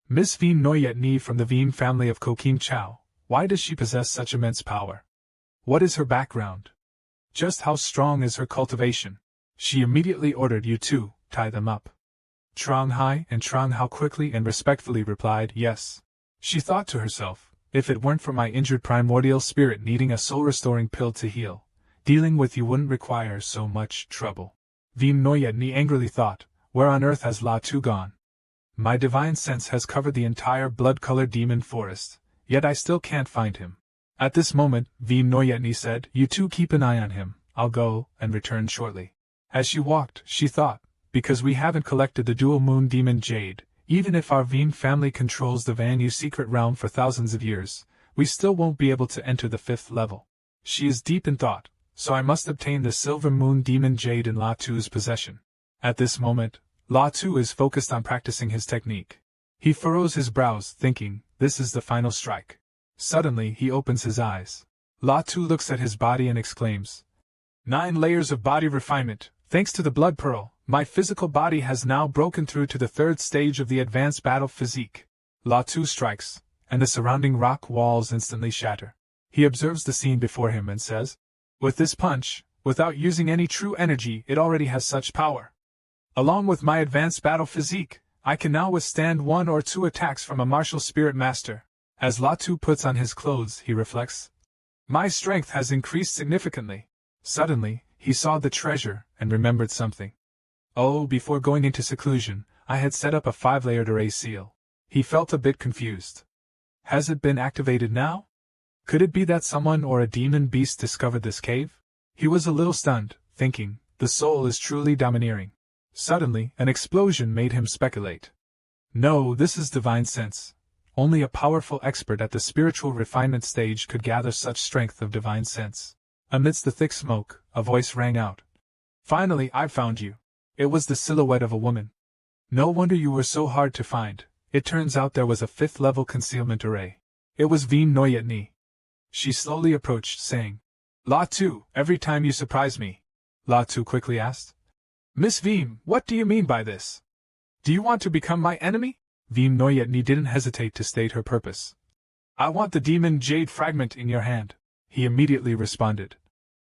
Miss Veem Noyet Ni from the Veem family of Kokim Chow, why does she possess such immense power? What is her background? Just how strong is her cultivation? She immediately ordered you to tie them up. Trong Hai and Trong Hao quickly and respectfully replied, Yes. She thought to herself, if it weren't for my injured primordial spirit needing a soul-restoring pill to heal, dealing with you wouldn't require so much trouble. Veem Noyet Ni angrily thought, where on earth has La Tu gone? My divine sense has covered the entire blood-colored demon forest, yet I still can't find him. At this moment, Veem Noyet Ni said, You two keep an eye on him, I'll go and return shortly. As she walked, she thought, because we haven't collected the dual moon demon Jade, even if our Veem family controls the Vanyu secret realm for thousands of years, we still won't be able to enter the 5th level. She is deep in thought, so I must obtain the silver moon demon Jade in La Tu's possession. At this moment, La Tu is focused on practicing his technique. He furrows his brows, thinking, this is the final strike. Suddenly he opens his eyes. La Tu looks at his body and exclaims, 9 layers of body refinement, thanks to the blood pearl. My physical body has now broken through to the 3rd stage of the advanced battle physique. La Tu strikes, and the surrounding rock walls instantly shatter. He observes the scene before him and says, With this punch, without using any true energy, it already has such power. Along with my advanced battle physique, I can now withstand 1 or 2 attacks from a martial spirit master. As La Tu puts on his clothes, he reflects, My strength has increased significantly. Suddenly, he saw the treasure and remembered something. Oh, before going into seclusion, I had set up a 5-layered array seal. He felt a bit confused. Has it been activated now? Could it be that someone or a demon beast discovered this cave? He was a little stunned, thinking, the soul is truly domineering. Suddenly, an explosion made him speculate. No, this is divine sense. Only a powerful expert at the spiritual refinement stage could gather such strength of divine sense. Amidst the thick smoke, a voice rang out. Finally, I've found you. It was the silhouette of a woman. No wonder you were so hard to find. It turns out there was a 5th-level concealment array. It was Veem Noyet Ni. She slowly approached, saying, La Tu, every time you surprise me. La Tu quickly asked, Miss Veem, what do you mean by this? Do you want to become my enemy? Veem Noyet Ni didn't hesitate to state her purpose. I want the demon Jade fragment in your hand. He immediately responded.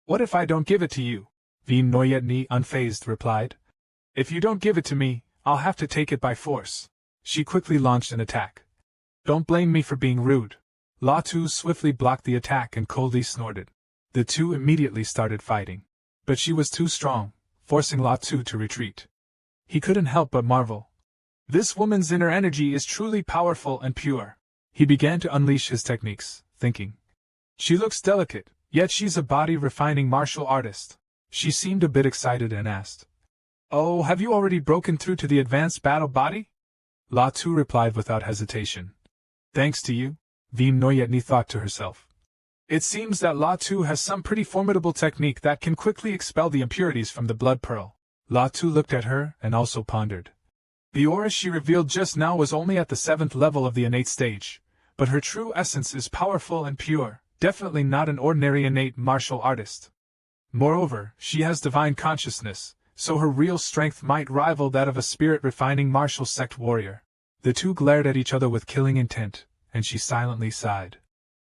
What if I don't give it to you? Veem Noyet Ni unfazed replied. If you don't give it to me, I'll have to take it by force. She quickly launched an attack. Don't blame me for being rude. La Tu swiftly blocked the attack and coldly snorted. The two immediately started fighting. But she was too strong, forcing La Tu to retreat. He couldn't help but marvel. This woman's inner energy is truly powerful and pure. He began to unleash his techniques, thinking. She looks delicate, yet she's a body-refining martial artist. She seemed a bit excited and asked, Oh, have you already broken through to the advanced battle body? La Tu replied without hesitation. Thanks to you, Veem Noyet Ni thought to herself. It seems that La Tu has some pretty formidable technique that can quickly expel the impurities from the blood pearl. La Tu looked at her and also pondered. The aura she revealed just now was only at the 7th level of the innate stage, but her true essence is powerful and pure, Definitely not an ordinary innate martial artist. Moreover, she has divine consciousness, so her real strength might rival that of a spirit-refining martial sect warrior. The two glared at each other with killing intent, and she silently sighed.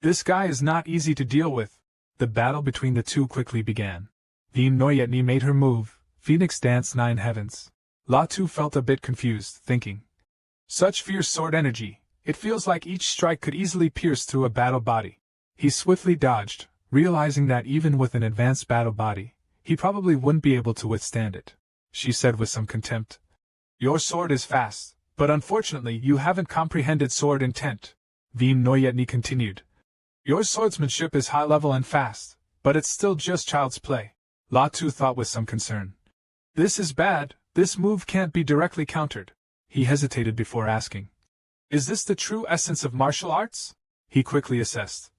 This guy is not easy to deal with. The battle between the two quickly began. Veem Noyetni made her move, Phoenix Dance 9 Heavens. Latu felt a bit confused, thinking. Such fierce sword energy, it feels like each strike could easily pierce through a battle body. He swiftly dodged, realizing that even with an advanced battle body, he probably wouldn't be able to withstand it. She said with some contempt. Your sword is fast, but unfortunately you haven't comprehended sword intent. Veem Noyetni continued. Your swordsmanship is high level and fast, but it's still just child's play. Latu thought with some concern. This is bad, this move can't be directly countered. He hesitated before asking. Is this the true essence of martial arts? He quickly assessed.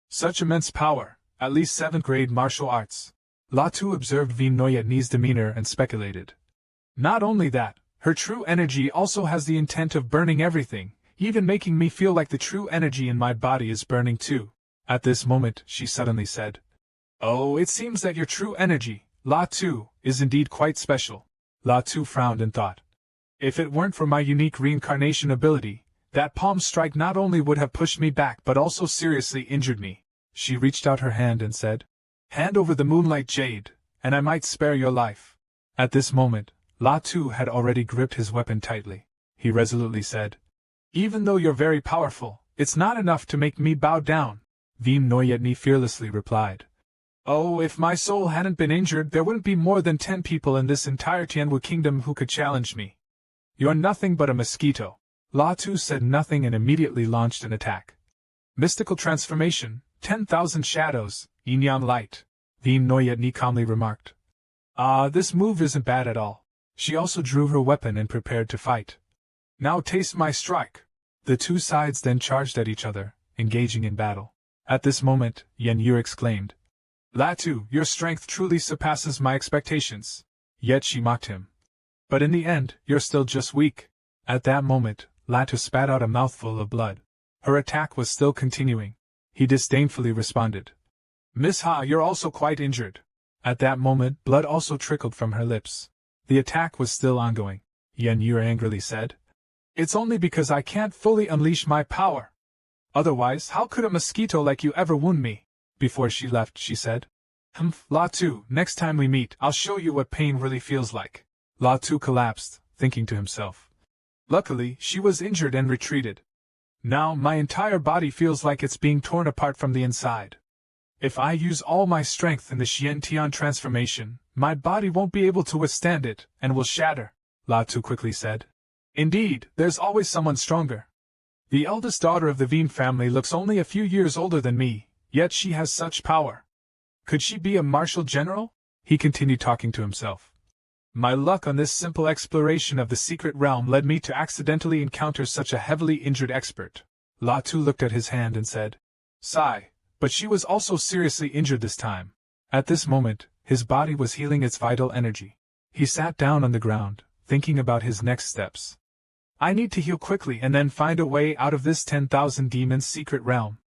Such immense power, at least 7th grade martial arts. Latu observed Veem Noyetni's demeanor and speculated. Not only that, her true energy also has the intent of burning everything, even making me feel like the true energy in my body is burning too. At this moment, she suddenly said. Oh, it seems that your true energy, Latu, is indeed quite special. Latu frowned and thought. If it weren't for my unique reincarnation ability, that palm strike not only would have pushed me back but also seriously injured me. She reached out her hand and said, Hand over the moonlight jade, and I might spare your life. At this moment, Latu had already gripped his weapon tightly. He resolutely said, Even though you're very powerful, it's not enough to make me bow down. Veem Noyetni fearlessly replied. Oh, if my soul hadn't been injured there wouldn't be more than 10 people in this entire Tianwu kingdom who could challenge me. You're nothing but a mosquito. Latu said nothing and immediately launched an attack. Mystical transformation, 10,000 shadows, yin-yang light, Veem Noyetni calmly remarked. This move isn't bad at all. She also drew her weapon and prepared to fight. Now taste my strike. The two sides then charged at each other, engaging in battle. At this moment, Yen Yu exclaimed. Latu, your strength truly surpasses my expectations. Yet she mocked him. But in the end, you're still just weak. At that moment, Latu spat out a mouthful of blood. Her attack was still continuing. He disdainfully responded. Miss Ha, you're also quite injured. At that moment, blood also trickled from her lips. The attack was still ongoing. Yen Yu angrily said. It's only because I can't fully unleash my power. Otherwise, how could a mosquito like you ever wound me? Before she left, she said. Latu, next time we meet, I'll show you what pain really feels like. Latu collapsed, thinking to himself. Luckily, she was injured and retreated. Now, my entire body feels like it's being torn apart from the inside. If I use all my strength in the Xian Tian transformation, my body won't be able to withstand it, and will shatter, Latu quickly said. Indeed, there's always someone stronger. The eldest daughter of the Veem family looks only a few years older than me, yet she has such power. Could she be a martial general? He continued talking to himself. My luck on this simple exploration of the secret realm led me to accidentally encounter such a heavily injured expert. Latu looked at his hand and said, Sigh, but she was also seriously injured this time. At this moment, his body was healing its vital energy. He sat down on the ground, thinking about his next steps. I need to heal quickly and then find a way out of this 10,000 demons secret realm.